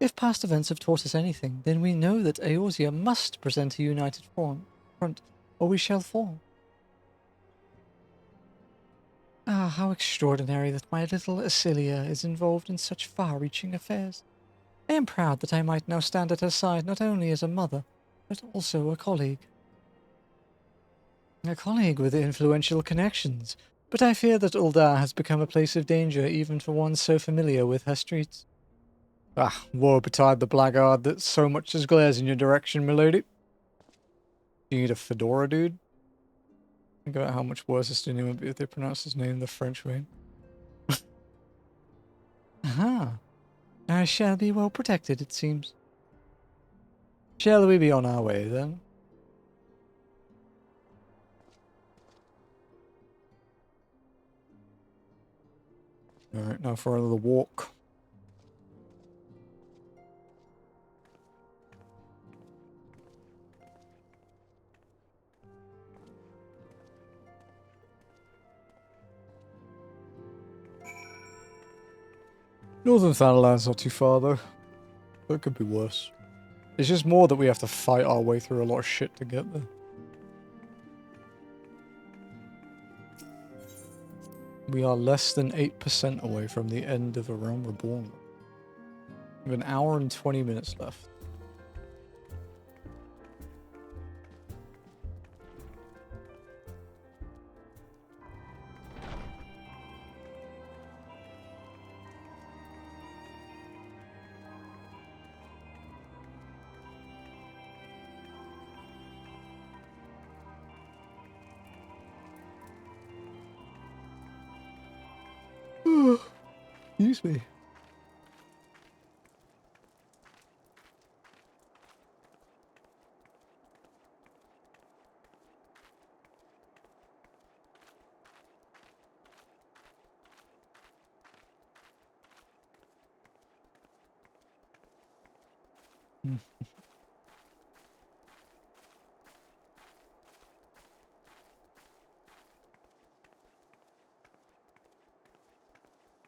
[SPEAKER 1] If past events have taught us anything, then we know that Eorzea must present a united front, or we shall fall. Ah, how extraordinary that my little Acilia is involved in such far-reaching affairs. I am proud that I might now stand at her side not only as a mother, but also a colleague. A colleague with influential connections, but I fear that Uldar has become a place of danger even for one so familiar with her streets. Ah, woe betide the blackguard that so much as glares in your direction, milady. You need a fedora, dude? Think about how much worse this would be if they pronounced his name the French way. Aha. I shall be well protected, it seems. Shall we be on our way, then? Alright, now for another walk. Northern Thanaland's not too far, though. But it could be worse. It's just more that we have to fight our way through a lot of shit to get there. We are less than 8% away from the end of A Realm Reborn. We have an hour and 20 minutes left. Excuse me.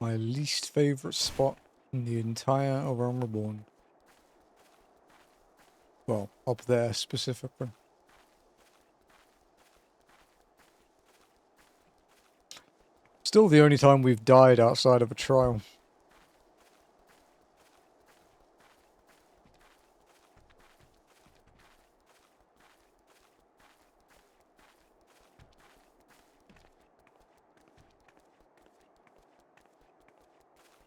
[SPEAKER 1] My least favorite spot in the entire A Realm Reborn. Well, up there specifically. Still the only time we've died outside of a trial.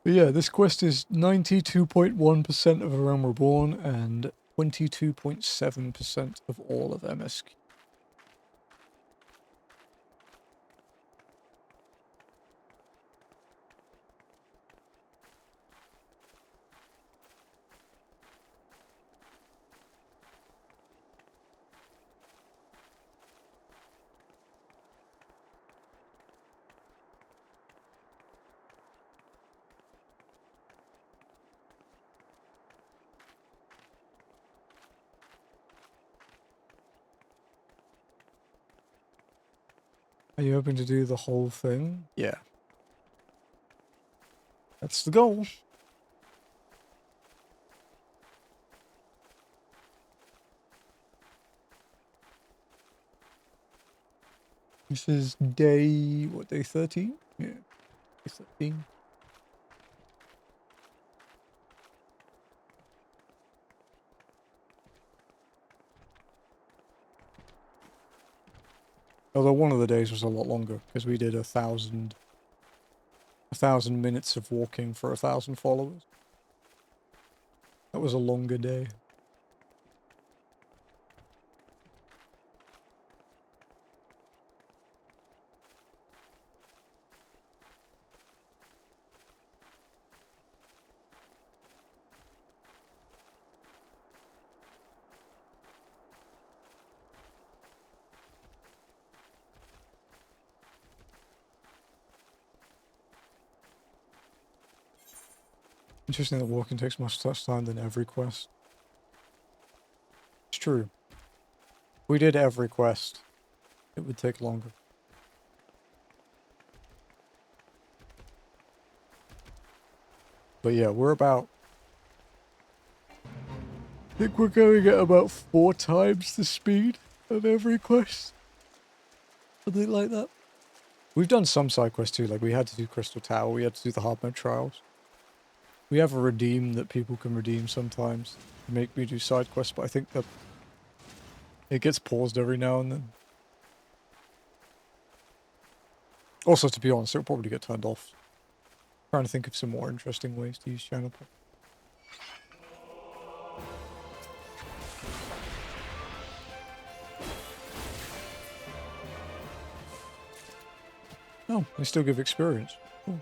[SPEAKER 1] But yeah, this quest is 92.1% of A Realm Reborn and 22.7% of all of MSQ. Are you hoping to do the whole thing? Yeah. That's the goal. This is day, what, day 13? Yeah, day 13. Although one of the days was a lot longer, because we did 1,000 minutes of walking for 1,000 followers. That was a longer day. Interesting that walking takes much less time than every quest. It's true. If we did every quest, it would take longer. But yeah, we're about... I think we're going at about 4 times the speed of every quest. Something like that. We've done some side quests too, like we had to do Crystal Tower, we had to do the hard mode trials. We have a redeem that people can redeem sometimes to make me do side quests, but I think that it gets paused every now and then. Also, to be honest, it'll probably get turned off. Trying to think of some more interesting ways to use channel points. Oh, they still give experience. Cool.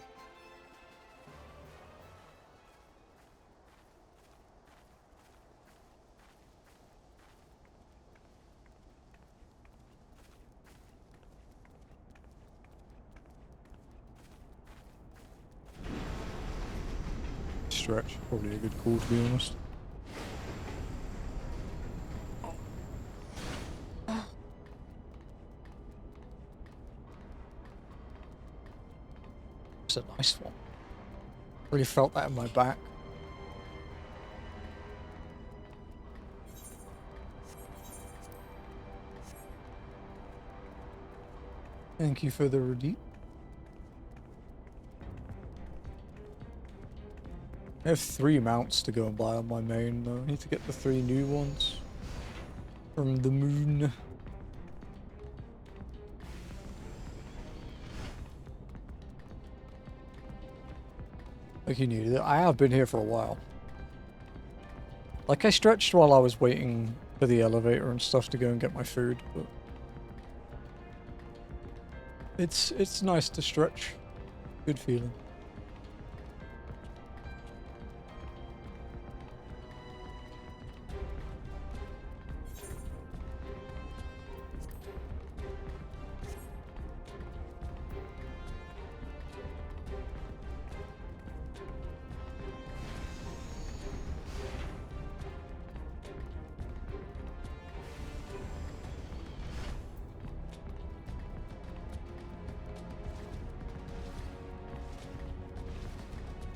[SPEAKER 1] Stretch, probably a good call to be honest. It's a nice one. Really felt that in my back. Thank you for the redeem. I have 3 mounts to go and buy on my main though. I need to get the 3 new ones from the moon. Like you needed it. I have been here for a while. Like I stretched while I was waiting for the elevator and stuff to go and get my food, but it's nice to stretch. Good feeling.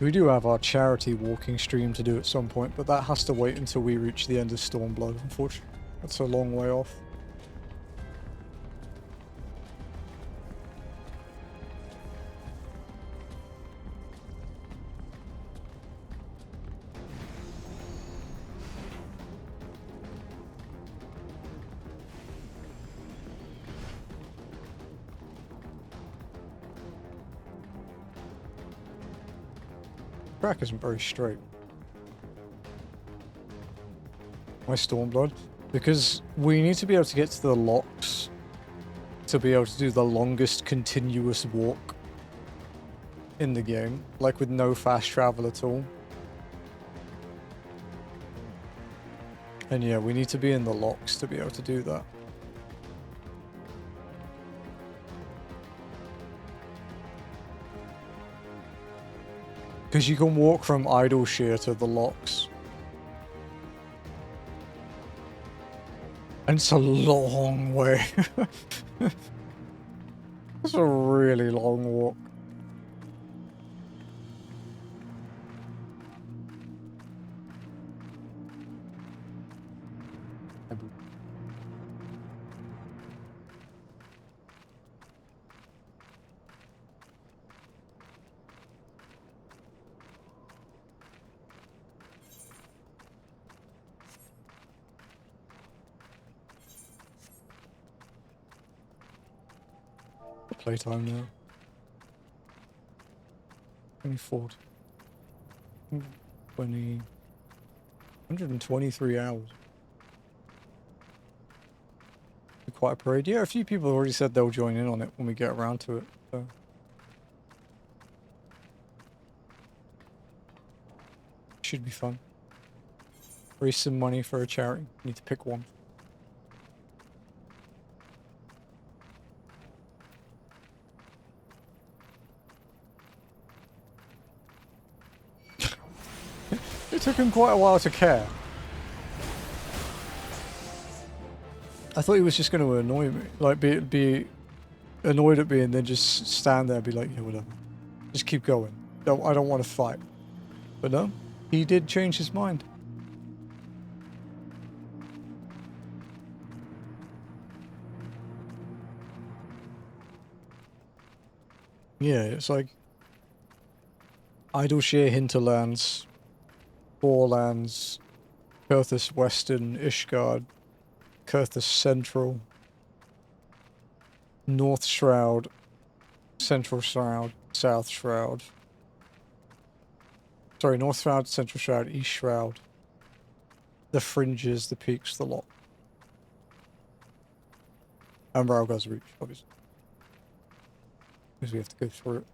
[SPEAKER 1] We do have our charity walking stream to do at some point, but that has to wait until we reach the end of Stormblood, unfortunately. That's a long way off. Track isn't very straight. My Stormblood. Because we need to be able to get to the locks to be able to do the longest continuous walk in the game. Like with no fast travel at all. And yeah, we need to be in the locks to be able to do that. Because you can walk from Idleshire to the locks. And it's a long way. It's a really long walk. Playtime now. 24. 20. 123 hours. Quite a parade. Yeah, a few people already said they'll join in on it when we get around to it. So. Should be fun. Raise some money for a charity. Need to pick one. It took him quite a while to care. I thought he was just going to annoy me. Like, be annoyed at me and then just stand there and be like, yeah, whatever. Just keep going. I don't want to fight. But no, he did change his mind. Yeah, it's like Idleshire Hinterlands, Forelands, Kurthus Western, Ishgard, Kurthus Central, North Shroud, Central Shroud, South Shroud. Sorry, North Shroud, Central Shroud, East Shroud. The fringes, the peaks, the lot. And Ralgar's Reach, obviously. Because we have to go through it.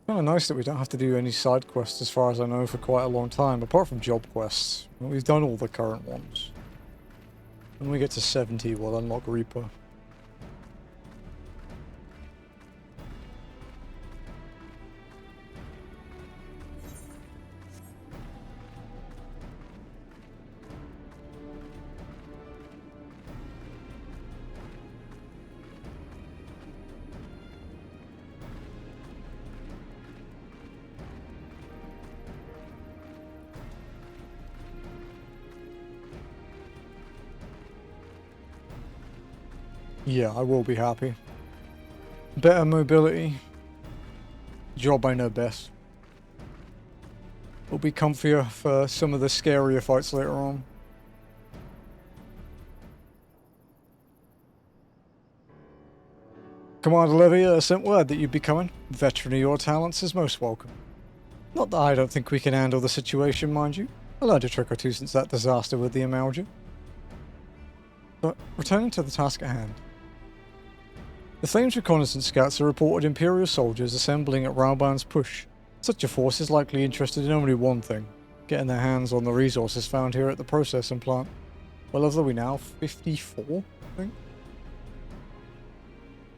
[SPEAKER 1] Kind of nice that we don't have to do any side quests as far as I know for quite a long time, apart from job quests. We've done all the current ones. When we get to 70, we'll unlock Reaper. Yeah, I will be happy. Better mobility. Job I know best. Will be comfier for some of the scarier fights later on. Commander Levy sent word that you'd be coming. Veteran of your talents is most welcome. Not that I don't think we can handle the situation, mind you. I learned a trick or two since that disaster with the Amalgam. But returning to the task at hand. The Flames reconnaissance scouts have reported Imperial soldiers assembling at Rauban's push. Such a force is likely interested in only one thing, getting their hands on the resources found here at the processing plant. What level are we now? 54, I think?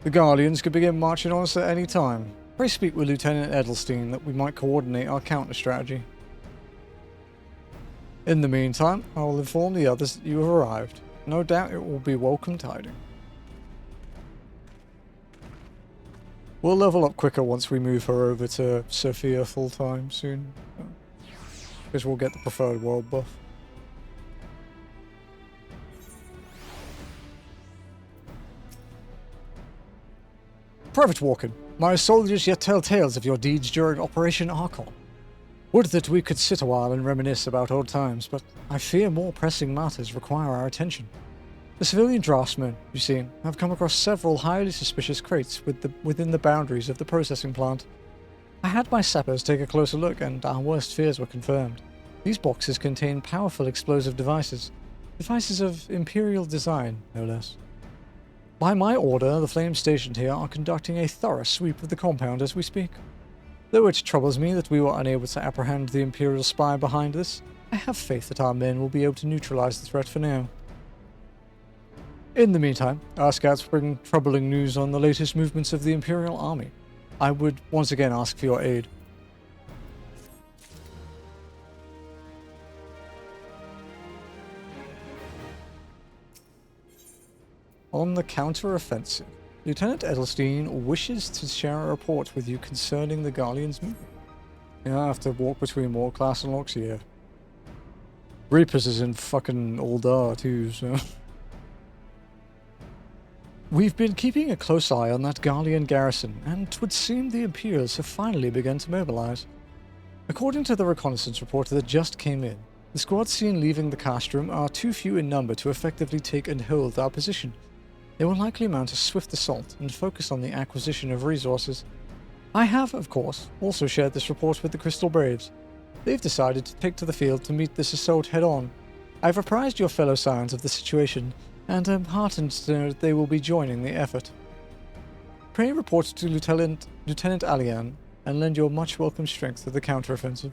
[SPEAKER 1] The Guardians could begin marching on us at any time. Pray speak with Lieutenant Edelstein that we might coordinate our counter-strategy. In the meantime, I will inform the others that you have arrived. No doubt it will be welcome tidings. We'll level up quicker once we move her over to Sophia full-time soon. Because we'll get the preferred world buff. Private Walken, my soldiers yet tell tales of your deeds during Operation Archon. Would that we could sit a while and reminisce about old times, but I fear more pressing matters require our attention. The civilian draftsmen, you see, have come across several highly suspicious crates within the boundaries of the processing plant. I had my sappers take a closer look, and our worst fears were confirmed. These boxes contain powerful explosive devices of Imperial design, no less. By my order, the flames stationed here are conducting a thorough sweep of the compound as we speak. Though it troubles me that we were unable to apprehend the Imperial spy behind this, I have faith that our men will be able to neutralize the threat for now. In the meantime, our scouts bring troubling news on the latest movements of the Imperial army. I would once again ask for your aid. On the counter-offensive, Lieutenant Edelstein wishes to share a report with you concerning the Garlean's movement. You have to walk between more class unlocks here. Reapers is in fucking Uldar too, so... We've been keeping a close eye on that Garlean garrison, and it would seem the Imperials have finally begun to mobilize. According to the reconnaissance report that just came in, the squads seen leaving the castrum are too few in number to effectively take and hold our position. They will likely mount a swift assault and focus on the acquisition of resources. I have, of course, also shared this report with the Crystal Braves. They've decided to take to the field to meet this assault head-on. I've apprised your fellow Scions of the situation, and am heartened to know that they will be joining the effort. Pray report to Lieutenant Alian, and lend your much welcome strength to the counteroffensive.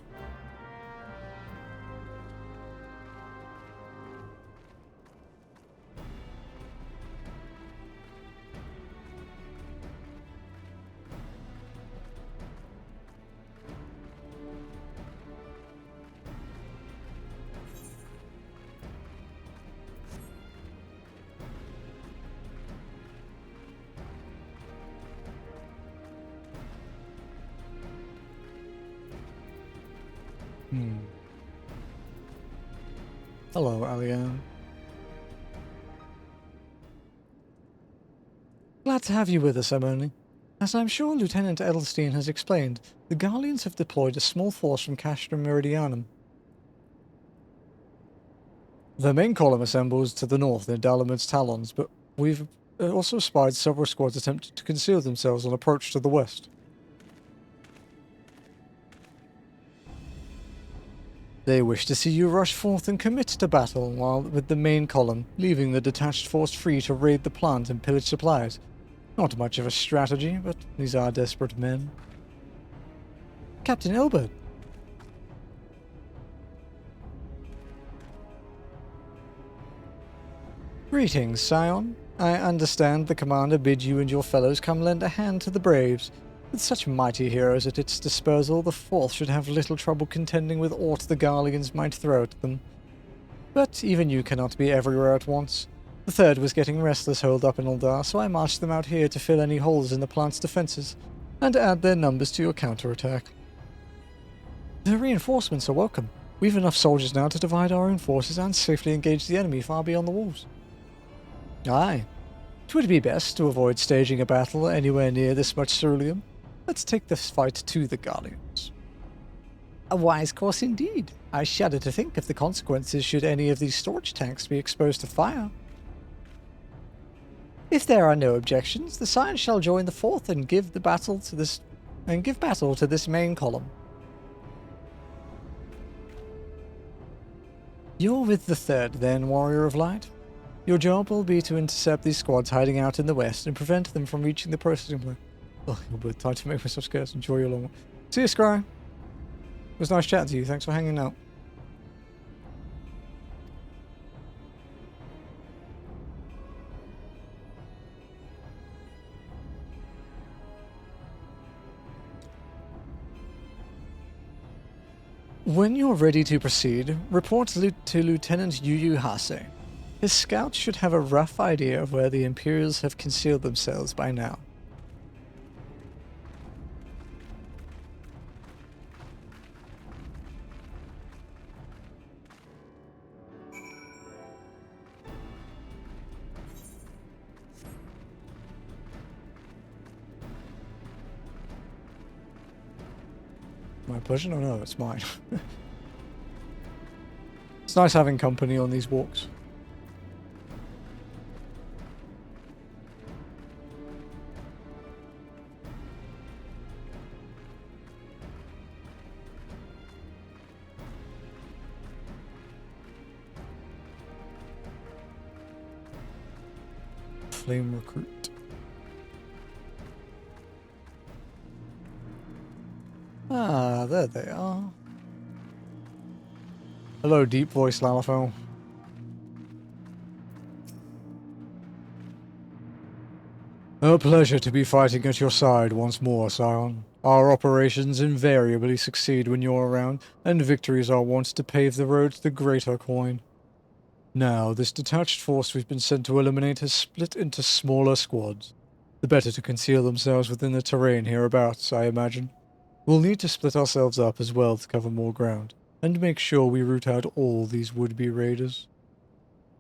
[SPEAKER 1] Hello, Alian. Glad to have you with us, Emily. As I'm sure Lieutenant Edelstein has explained, the Garleans have deployed a small force from Castrum Meridianum. The main column assembles to the north near Dalamud's Talons, but we've also spied several squads attempting to conceal themselves on approach to the west. They wish to see you rush forth and commit to battle while with the main column, leaving the detached force free to raid the plant and pillage supplies. Not much of a strategy, but these are desperate men. Captain Elbert. Greetings, Scion. I understand the commander bid you and your fellows come lend a hand to the Braves. With such mighty heroes at its disposal, the Fourth should have little trouble contending with aught the Garleans might throw at them. But even you cannot be everywhere at once. The Third was getting restless holed up in Uldar, so I marched them out here to fill any holes in the plant's defenses, and add their numbers to your counterattack. The reinforcements are welcome. We've enough soldiers now to divide our own forces and safely engage the enemy far beyond the walls. Aye. 'Twould be best to avoid staging a battle anywhere near this much ceruleum. Let's take this fight to the Garleans. A wise course indeed. I shudder to think of the consequences should any of these storage tanks be exposed to fire. If there are no objections, the Scion shall join the Fourth and give battle to this main column. You're with the Third, then, Warrior of Light? Your job will be to intercept these squads hiding out in the west and prevent them from reaching the processing plant. Oh, but time to make myself scarce. Enjoy your long one. See you, Scry. It was nice chatting to you. Thanks for hanging out. When you're ready to proceed, report to Lieutenant Yu Hase. His scouts should have a rough idea of where the Imperials have concealed themselves by now. My pleasure? No, it's mine. It's nice having company on these walks. Flame recruit. Ah, there they are. Hello, deep voice Lalafell. A pleasure to be fighting at your side once more, Scion. Our operations invariably succeed when you're around, and victories are wont to pave the road to the greater coin. Now, this detached force we've been sent to eliminate has split into smaller squads. The better to conceal themselves within the terrain hereabouts, I imagine. We'll need to split ourselves up as well to cover more ground, and make sure we root out all these would-be raiders.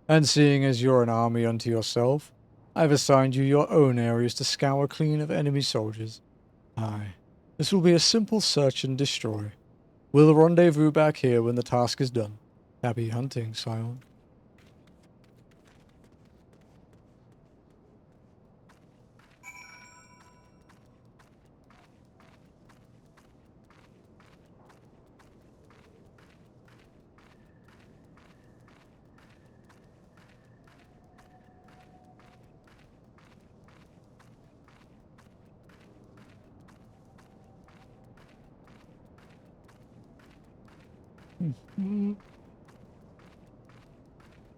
[SPEAKER 1] And seeing as you're an army unto yourself, I've assigned you your own areas to scour clean of enemy soldiers. Aye, this will be a simple search and destroy. We'll rendezvous back here when the task is done. Happy hunting, Scion.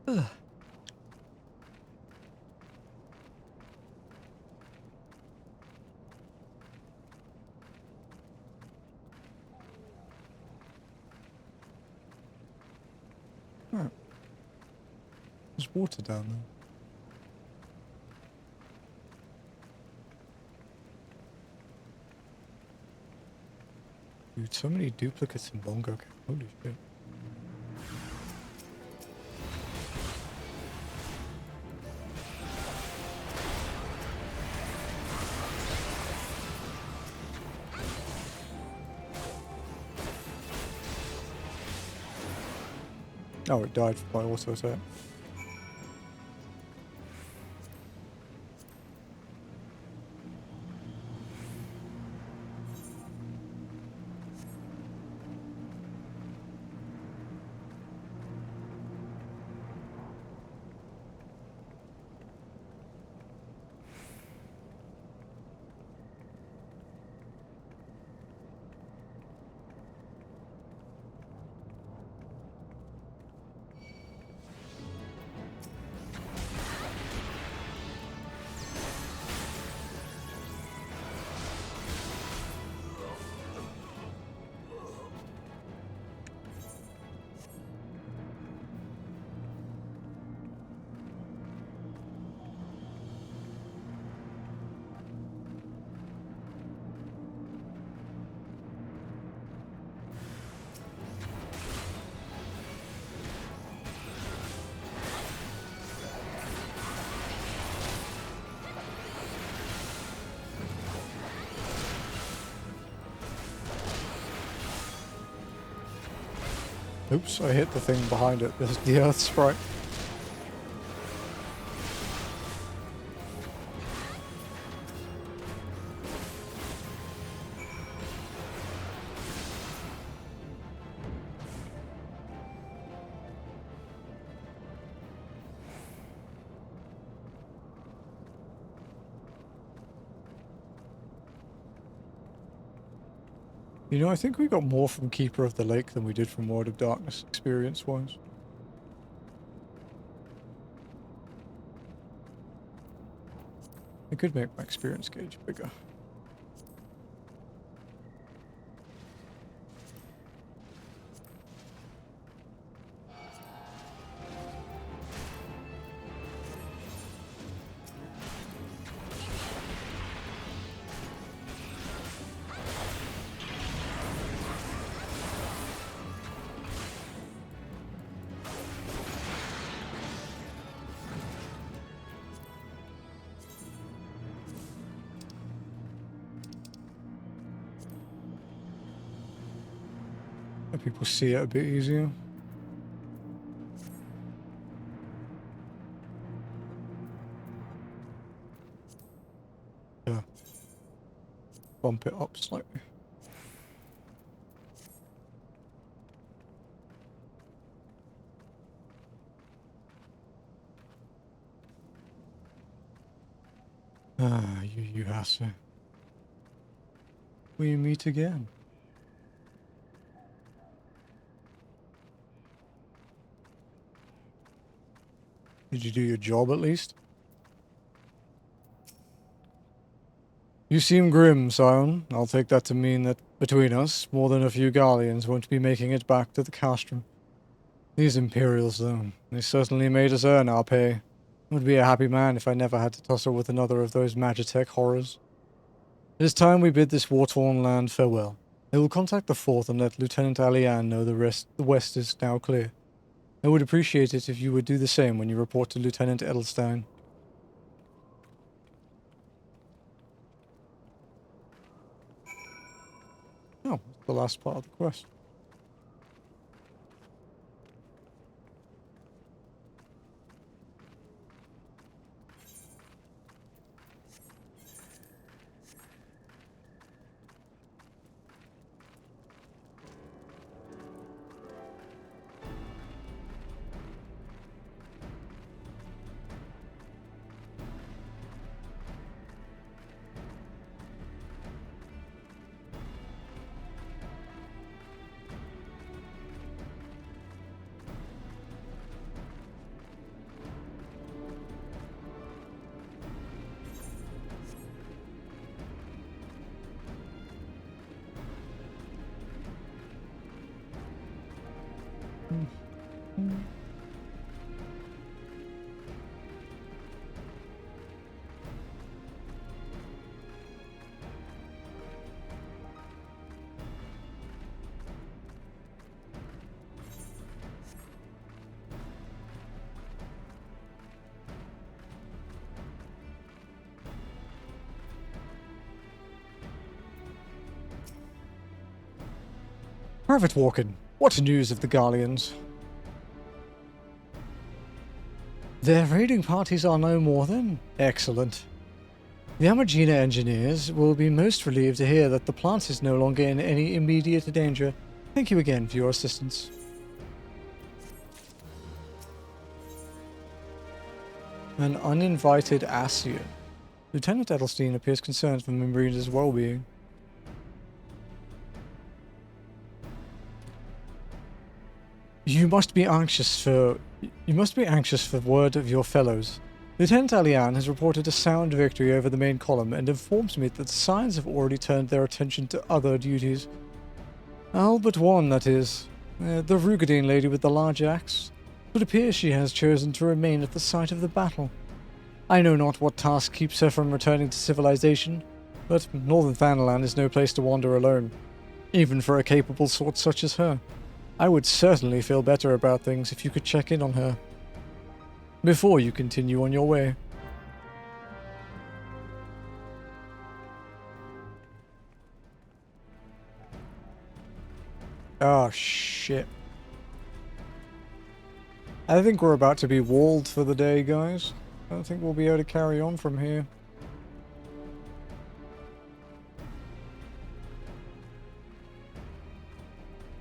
[SPEAKER 1] Ugh. Right. There's water down there. Dude, so many duplicates in Bongo. Holy shit. Oh, it died by auto attack. Oops, I hit the thing behind it. There's the Earth Sprite. You know, I think we got more from Keeper of the Lake than we did from World of Darkness, experience-wise. I could make my experience gauge bigger. Let people see it a bit easier. Yeah. Bump it up slightly. Ah, you Hase. We meet again. Did you do your job at least? You seem grim, Scion. I'll take that to mean that between us, more than a few Gallians won't be making it back to the castrum. These Imperials, though, they certainly made us earn our pay. I would be a happy man if I never had to tussle with another of those Magitech horrors. It is time we bid this war-torn land farewell. I will contact the Fourth and let Lieutenant Alian know the west is now clear. I would appreciate it if you would do the same when you report to Lieutenant Edelstein. Oh, that's the last part of the quest. Private Walken, what news of the Garleans? Their raiding parties are no more then? Excellent. The Amagina engineers will be most relieved to hear that the plant is no longer in any immediate danger. Thank you again for your assistance. An uninvited Asian. Lieutenant Edelstein appears concerned for Mimbrina's well-being. You must be anxious for word of your fellows. Lieutenant Alian has reported a sound victory over the main column and informs me that the Scions have already turned their attention to other duties. All but one, that is. The Rugadine lady with the large axe. It would appear she has chosen to remain at the site of the battle. I know not what task keeps her from returning to civilization, but Northern Thanalan is no place to wander alone, even for a capable sort such as her. I would certainly feel better about things if you could check in on her before you continue on your way. Oh, shit. I think we're about to be walled for the day, guys. I don't think we'll be able to carry on from here.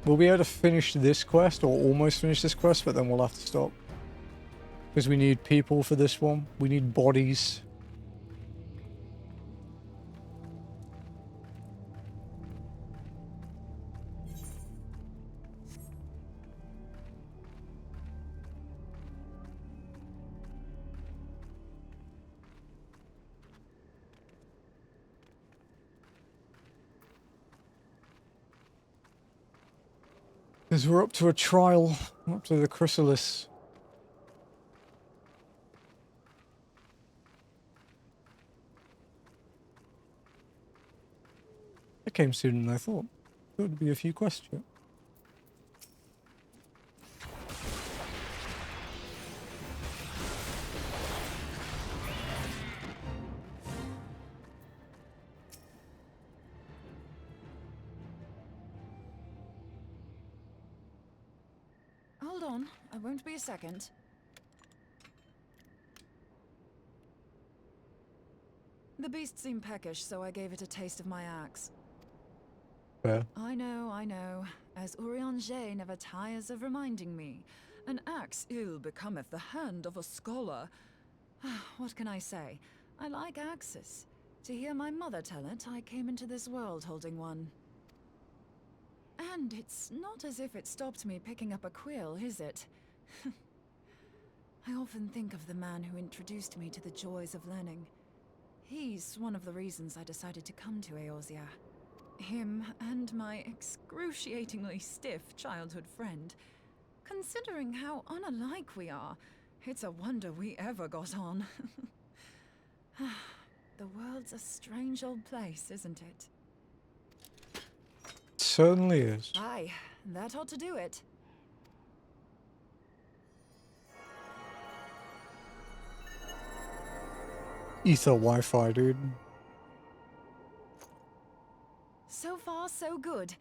[SPEAKER 1] We'll be able to finish this quest, or almost finish this quest, but then we'll have to stop. Because we need people for this one. We need bodies. Because we're up to a trial, up to the Chrysalis. It came sooner than I thought. There would be a few questions.
[SPEAKER 4] on. I won't be a second. The beast seemed peckish, so I gave it a taste of my axe.
[SPEAKER 1] Fair.
[SPEAKER 4] I know. As Urianger never tires of reminding me, an axe ill becometh the hand of a scholar. What can I say? I like axes. To hear my mother tell it, I came into this world holding one. And it's not as if it stopped me picking up a quill, is it? I often think of the man who introduced me to the joys of learning. He's one of the reasons I decided to come to Eorzea. Him and my excruciatingly stiff childhood friend. Considering how unalike we are, it's a wonder we ever got on. The world's a strange old place, isn't it?
[SPEAKER 1] It certainly is.
[SPEAKER 4] Aye, that ought to do it.
[SPEAKER 1] Ether Wi-Fi, dude.
[SPEAKER 4] So far, so good.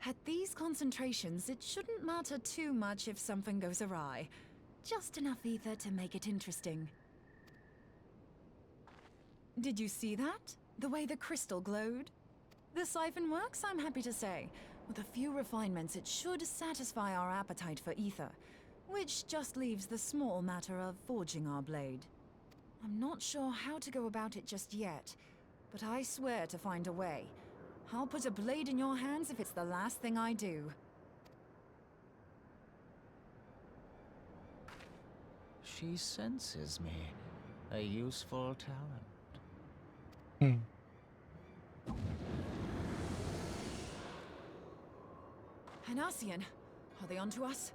[SPEAKER 4] At these concentrations, it shouldn't matter too much if something goes awry. Just enough ether to make it interesting. Did you see that? The way the crystal glowed? The siphon works, I'm happy to say. With a few refinements, it should satisfy our appetite for ether, which just leaves the small matter of forging our blade. I'm not sure how to go about it just yet, but I swear to find a way. I'll put a blade in your hands if it's the last thing I do.
[SPEAKER 5] She senses me. A useful talent.
[SPEAKER 4] Hanassian, are they onto us?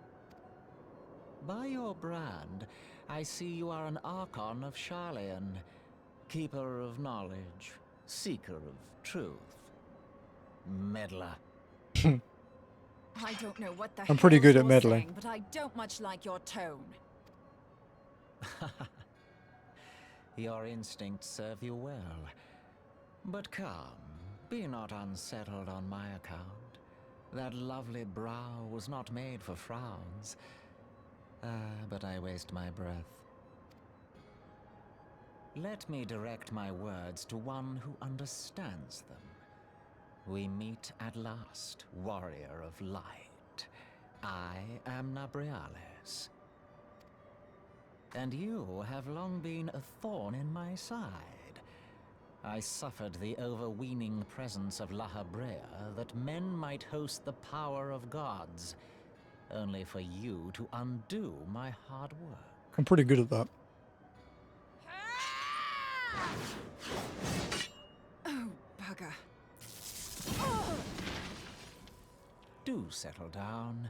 [SPEAKER 5] By your brand, I see you are an Archon of Sharlayan, keeper of knowledge, seeker of truth. Meddler.
[SPEAKER 4] I don't know what the
[SPEAKER 1] I'm pretty good at
[SPEAKER 4] you're
[SPEAKER 1] meddling.
[SPEAKER 4] saying, but I don't much like your tone.
[SPEAKER 5] Your instincts serve you well. But come, be not unsettled on my account. That lovely brow was not made for frowns. But I waste my breath. Let me direct my words to one who understands them. We meet at last, warrior of light. I am Nabriales. And you have long been a thorn in my side. I suffered the overweening presence of La Habrea that men might host the power of gods, only for you to undo my hard work.
[SPEAKER 1] I'm pretty good at that.
[SPEAKER 4] Oh, bugger.
[SPEAKER 5] Do settle down.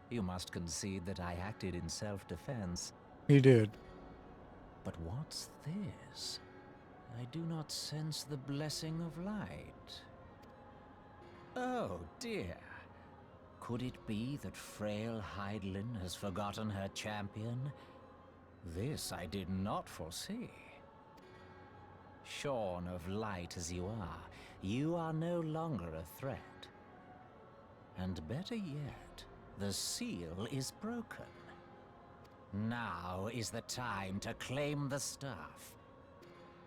[SPEAKER 5] You must concede that I acted in self-defense.
[SPEAKER 1] He did.
[SPEAKER 5] But what's this? I do not sense the blessing of light. Oh dear. Could it be that frail Hydaelyn has forgotten her champion? This I did not foresee. Shorn of light as you are no longer a threat. And better yet, the seal is broken. Now is the time to claim the staff.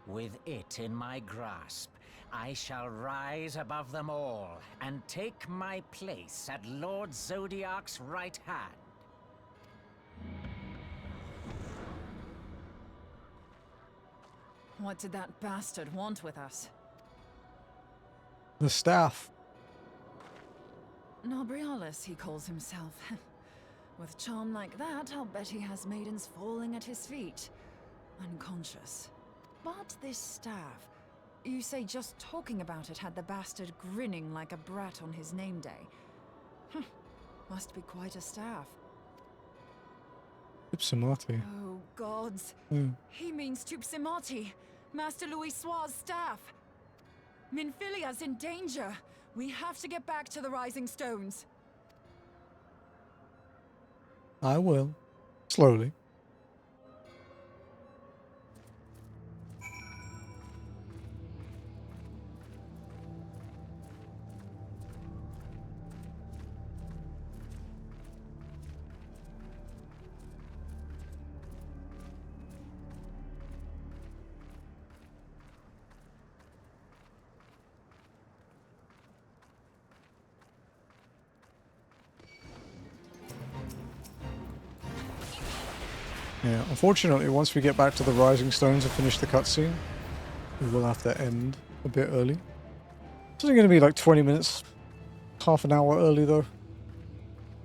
[SPEAKER 5] With it in my grasp, I shall rise above them all and take my place at Lord Zodiac's right hand.
[SPEAKER 4] What did that bastard want with us?
[SPEAKER 1] The staff.
[SPEAKER 4] Nabriales, he calls himself. With charm like that, I'll bet he has maidens falling at his feet, unconscious. But this staff, you say just talking about it had the bastard grinning like a brat on his name day. Must be quite a staff.
[SPEAKER 1] Ipsimati.
[SPEAKER 4] Oh, gods. He means Tupsimati, Master Louis Soir's staff. Minfilia's in danger. We have to get back to the Rising Stones.
[SPEAKER 1] I will. Slowly. Yeah, unfortunately, once we get back to the Rising Stones and finish the cutscene, we will have to end a bit early. It's only going to be like 20 minutes, half an hour early though,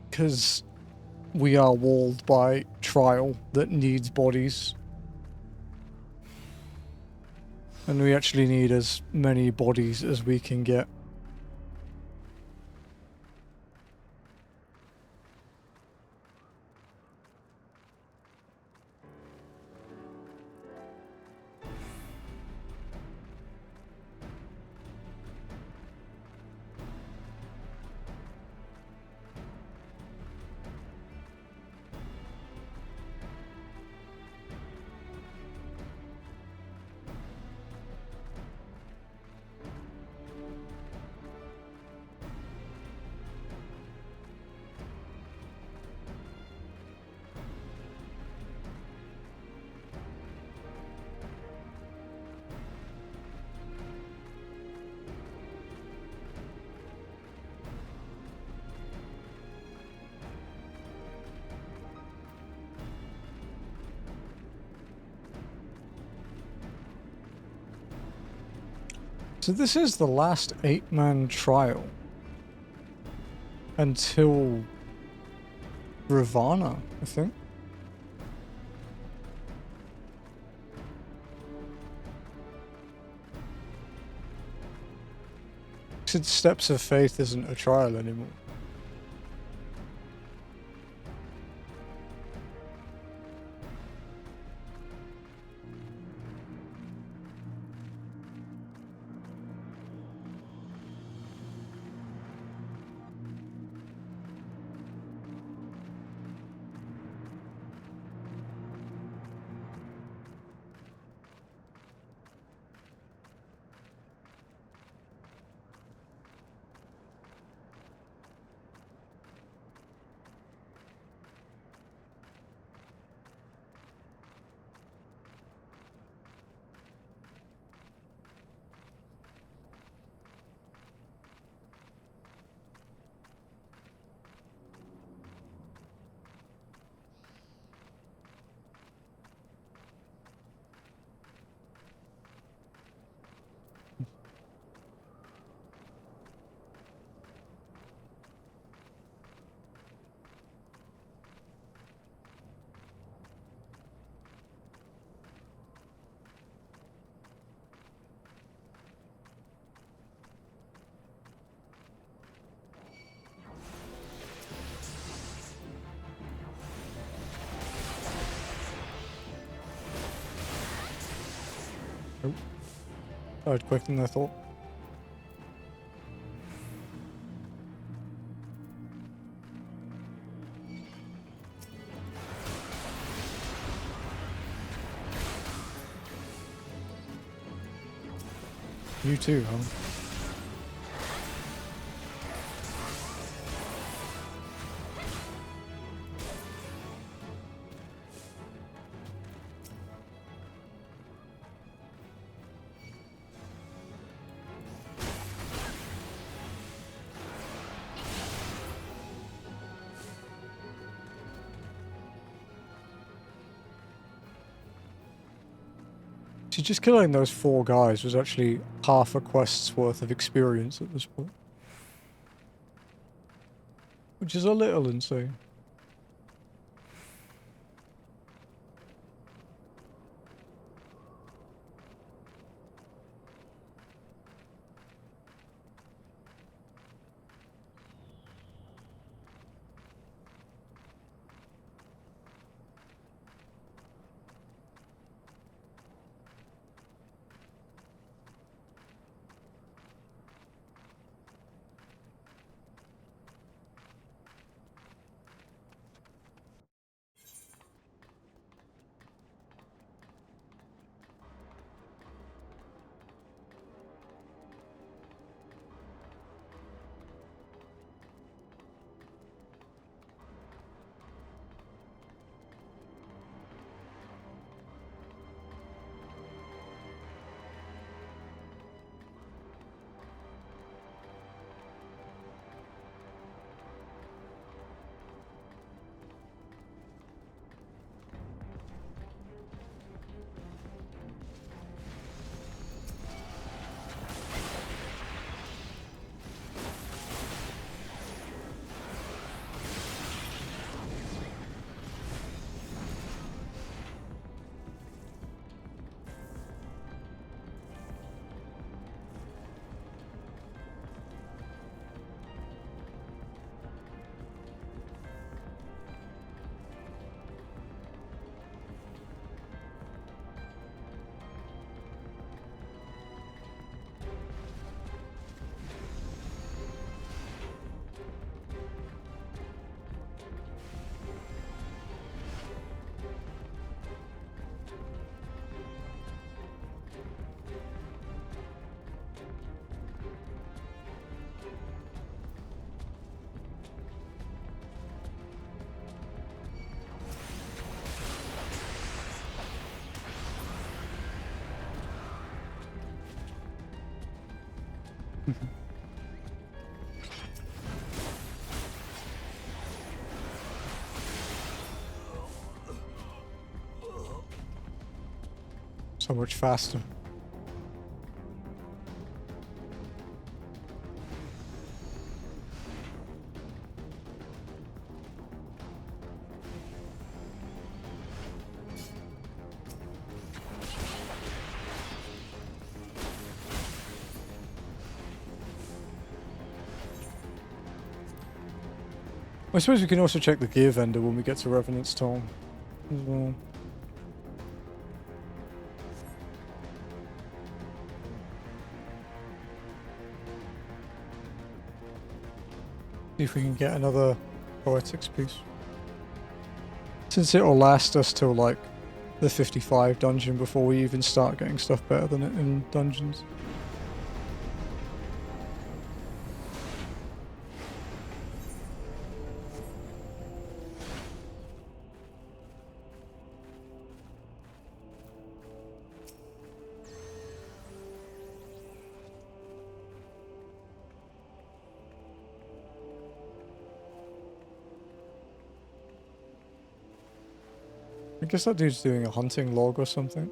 [SPEAKER 1] because we are walled by Trial that needs bodies. And we actually need as many bodies as we can get. So this is the last 8-man trial until Ravana, I think. Since Steps of Faith isn't a trial anymore. Oh. Died quicker than I thought. You too, huh? See, just killing those 4 guys was actually half a quest's worth of experience at this point. Which is a little insane. So much faster. I suppose we can also check the gear vendor when we get to Revenant's Toll as well. See if we can get another poetics piece. Since it'll last us till like the 55 dungeon before we even start getting stuff better than it in dungeons. I guess that dude's doing a hunting log or something.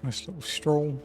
[SPEAKER 1] Nice little stroll.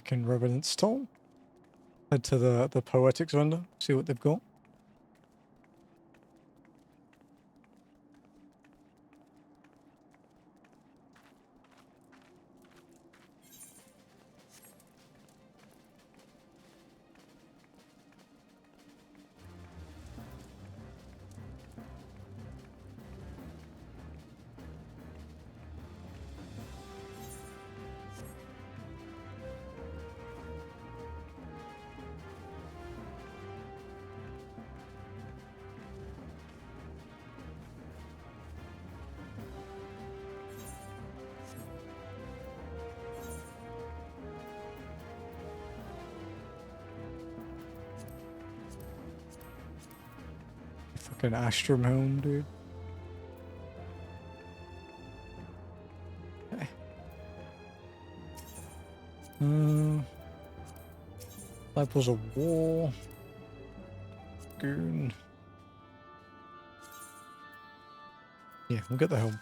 [SPEAKER 1] back in Revenant's Toll. Head to the Poetics vendor, see what they've got. Fucking Astrum Helm, dude. Okay. Disciples of War. Goon. Yeah, we'll get the helm.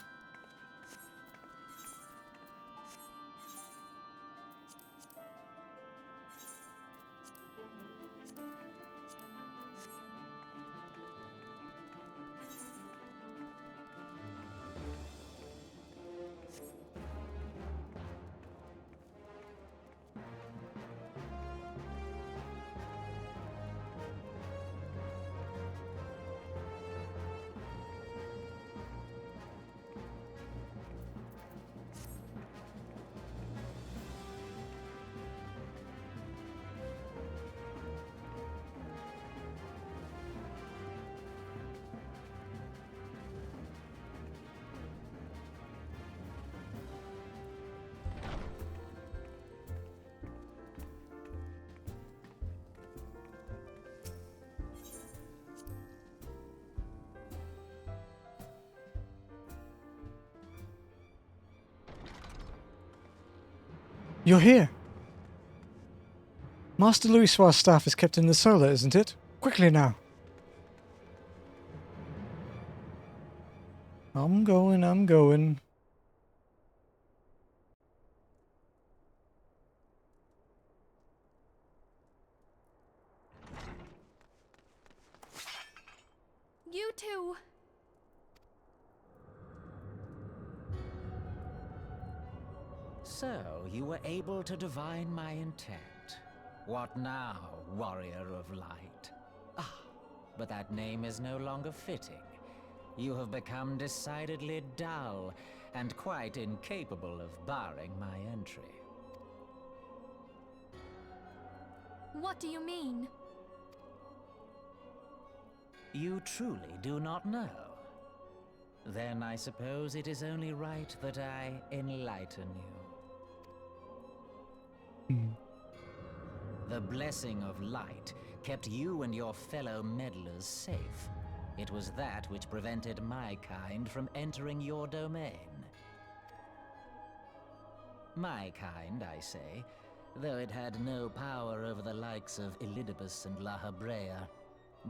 [SPEAKER 1] You're here. Master Louis Suar's staff is kept in the solar, isn't it? Quickly now. I'm going.
[SPEAKER 2] You two.
[SPEAKER 5] So, you were able to divine my intent. What now, warrior of light? Ah, but that name is no longer fitting. You have become decidedly dull, and quite incapable of barring my entry.
[SPEAKER 2] What do you mean?
[SPEAKER 5] You truly do not know? Then I suppose it is only right that I enlighten you. The blessing of light kept you and your fellow meddlers safe. It was that which prevented my kind from entering your domain. My kind, I say, though it had no power over the likes of Elidibus and La Habrea.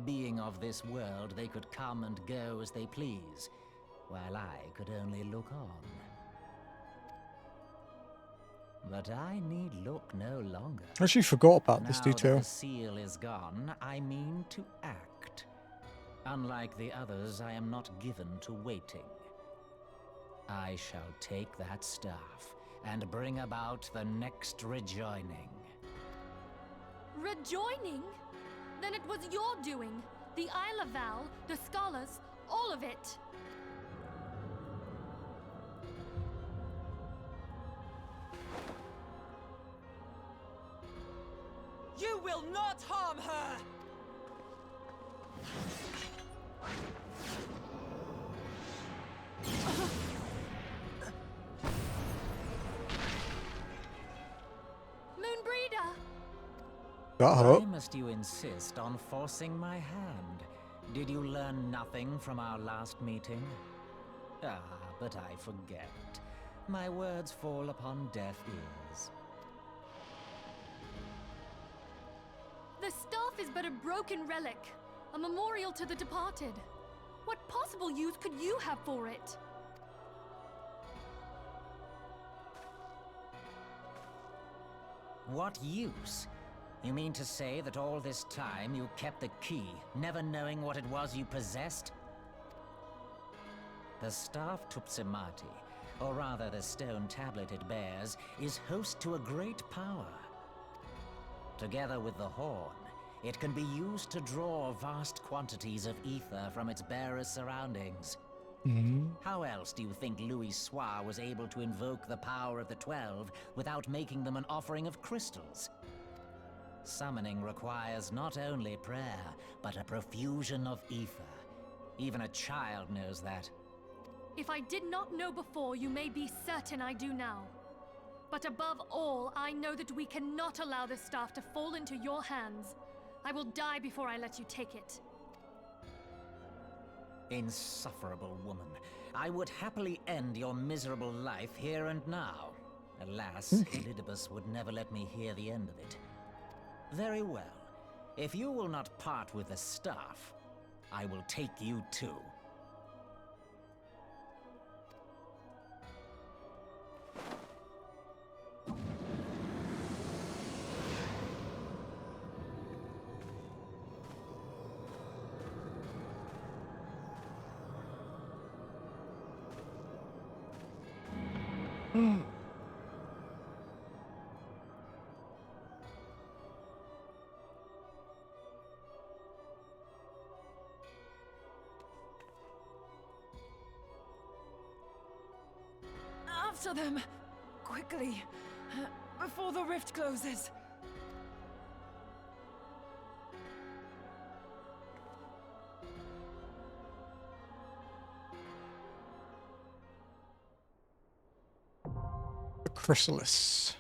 [SPEAKER 5] Being of this world, they could come and go as they please, while I could only look on. But I need look no longer.
[SPEAKER 1] I actually forgot about this
[SPEAKER 5] Now
[SPEAKER 1] detail.
[SPEAKER 5] that the seal is gone, I mean to act. Unlike the others, I am not given to waiting. I shall take that staff and bring about the next rejoining.
[SPEAKER 2] Rejoining? Then it was your doing. The Isle of Val, the scholars, all of it.
[SPEAKER 13] You will not harm her!
[SPEAKER 2] Moonbreeder!
[SPEAKER 1] Uh-oh.
[SPEAKER 5] Why must you insist on forcing my hand? Did you learn nothing from our last meeting? Ah, but I forget. My words fall upon deaf ears.
[SPEAKER 2] The staff is but a broken relic, a memorial to the departed. What possible use could you have for it?
[SPEAKER 14] what use? You mean to say that all this time you kept the key, never knowing what it was you possessed? The staff Tupsimati, or rather the stone tablet it bears, is host to a great power. Together with the horn, it can be used to draw vast quantities of ether from its bearer's surroundings. How else do you think Louis Soir was able to invoke the power of the 12 without making them an offering of crystals? Summoning requires not only prayer, but a profusion of ether. Even a child knows that.
[SPEAKER 2] If I did not know before, you may be certain I do now. But above all, I know that we cannot allow this staff to fall into your hands. I will die before I let you take it.
[SPEAKER 14] Insufferable woman. I would happily end your miserable life here and now. Alas, Elidibus would never let me hear the end of it. Very well. If you will not part with the staff, I will take you too.
[SPEAKER 4] After them! Quickly! Before the rift closes!
[SPEAKER 1] The Chrysalis.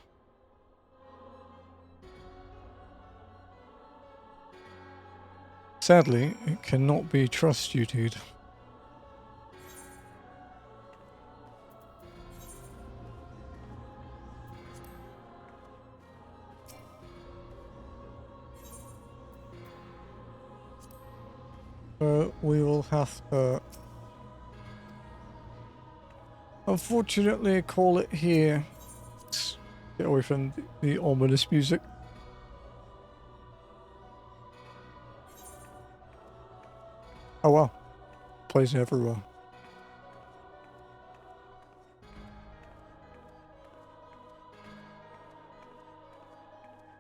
[SPEAKER 1] Sadly, it cannot be trust-duted. We will have to unfortunately call it here. Let's get away from the ominous music. Oh wow, plays everywhere.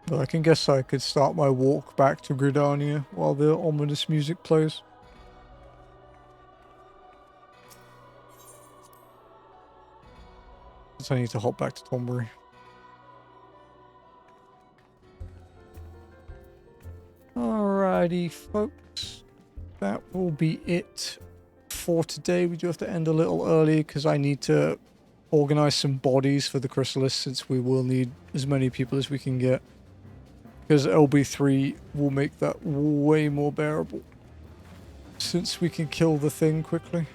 [SPEAKER 1] But I can guess I could start my walk back to Gridania while the ominous music plays. So I need to hop back to Tombury. Alrighty, folks. That will be it for today. We do have to end a little early because I need to organize some bodies for the Chrysalis, since we will need as many people as we can get. Because LB3 will make that way more bearable, since we can kill the thing quickly.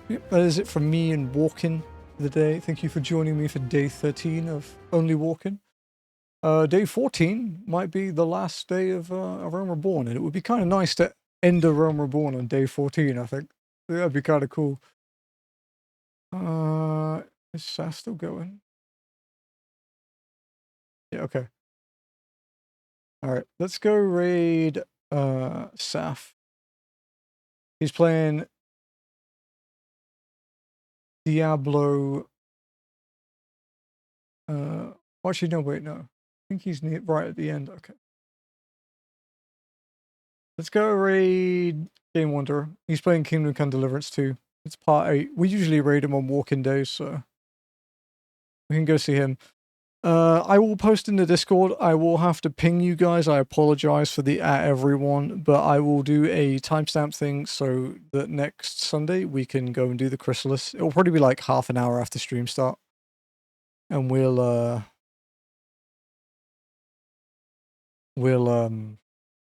[SPEAKER 1] Yep, that is it from me and Walking for the day. Thank you for joining me for day 13 of Only Walking. Day 14 might be the last day of A Realm Reborn, and it would be kind of nice to end A Realm Reborn on day 14, I think. That'd be kind of cool. Is Saf still going? Yeah, okay. Alright, let's go raid Saf. He's playing Diablo. Actually, no, wait, no. I think he's right at the end. Okay. Let's go raid Game Wanderer. He's playing Kingdom Come Deliverance 2. It's part 8. We usually raid him on walking days, so we can go see him. I will post in the Discord. I will have to ping you guys. I apologize for the @everyone, but I will do a timestamp thing so that next Sunday we can go and do the Chrysalis. It will probably be like half an hour after stream start. And we'll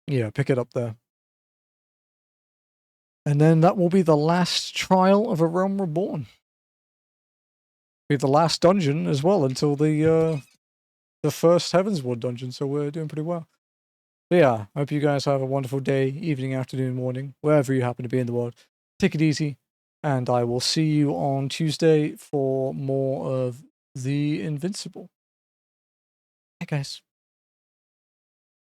[SPEAKER 1] yeah, pick it up there. And then that will be the last trial of A Realm Reborn. Be the last dungeon as well until the first Heavensward dungeon, so we're doing pretty well. But yeah, I hope you guys have a wonderful day, evening, afternoon, morning, wherever you happen to be in the world. Take it easy, and I will see you on Tuesday for more of The Invincible. Hi guys.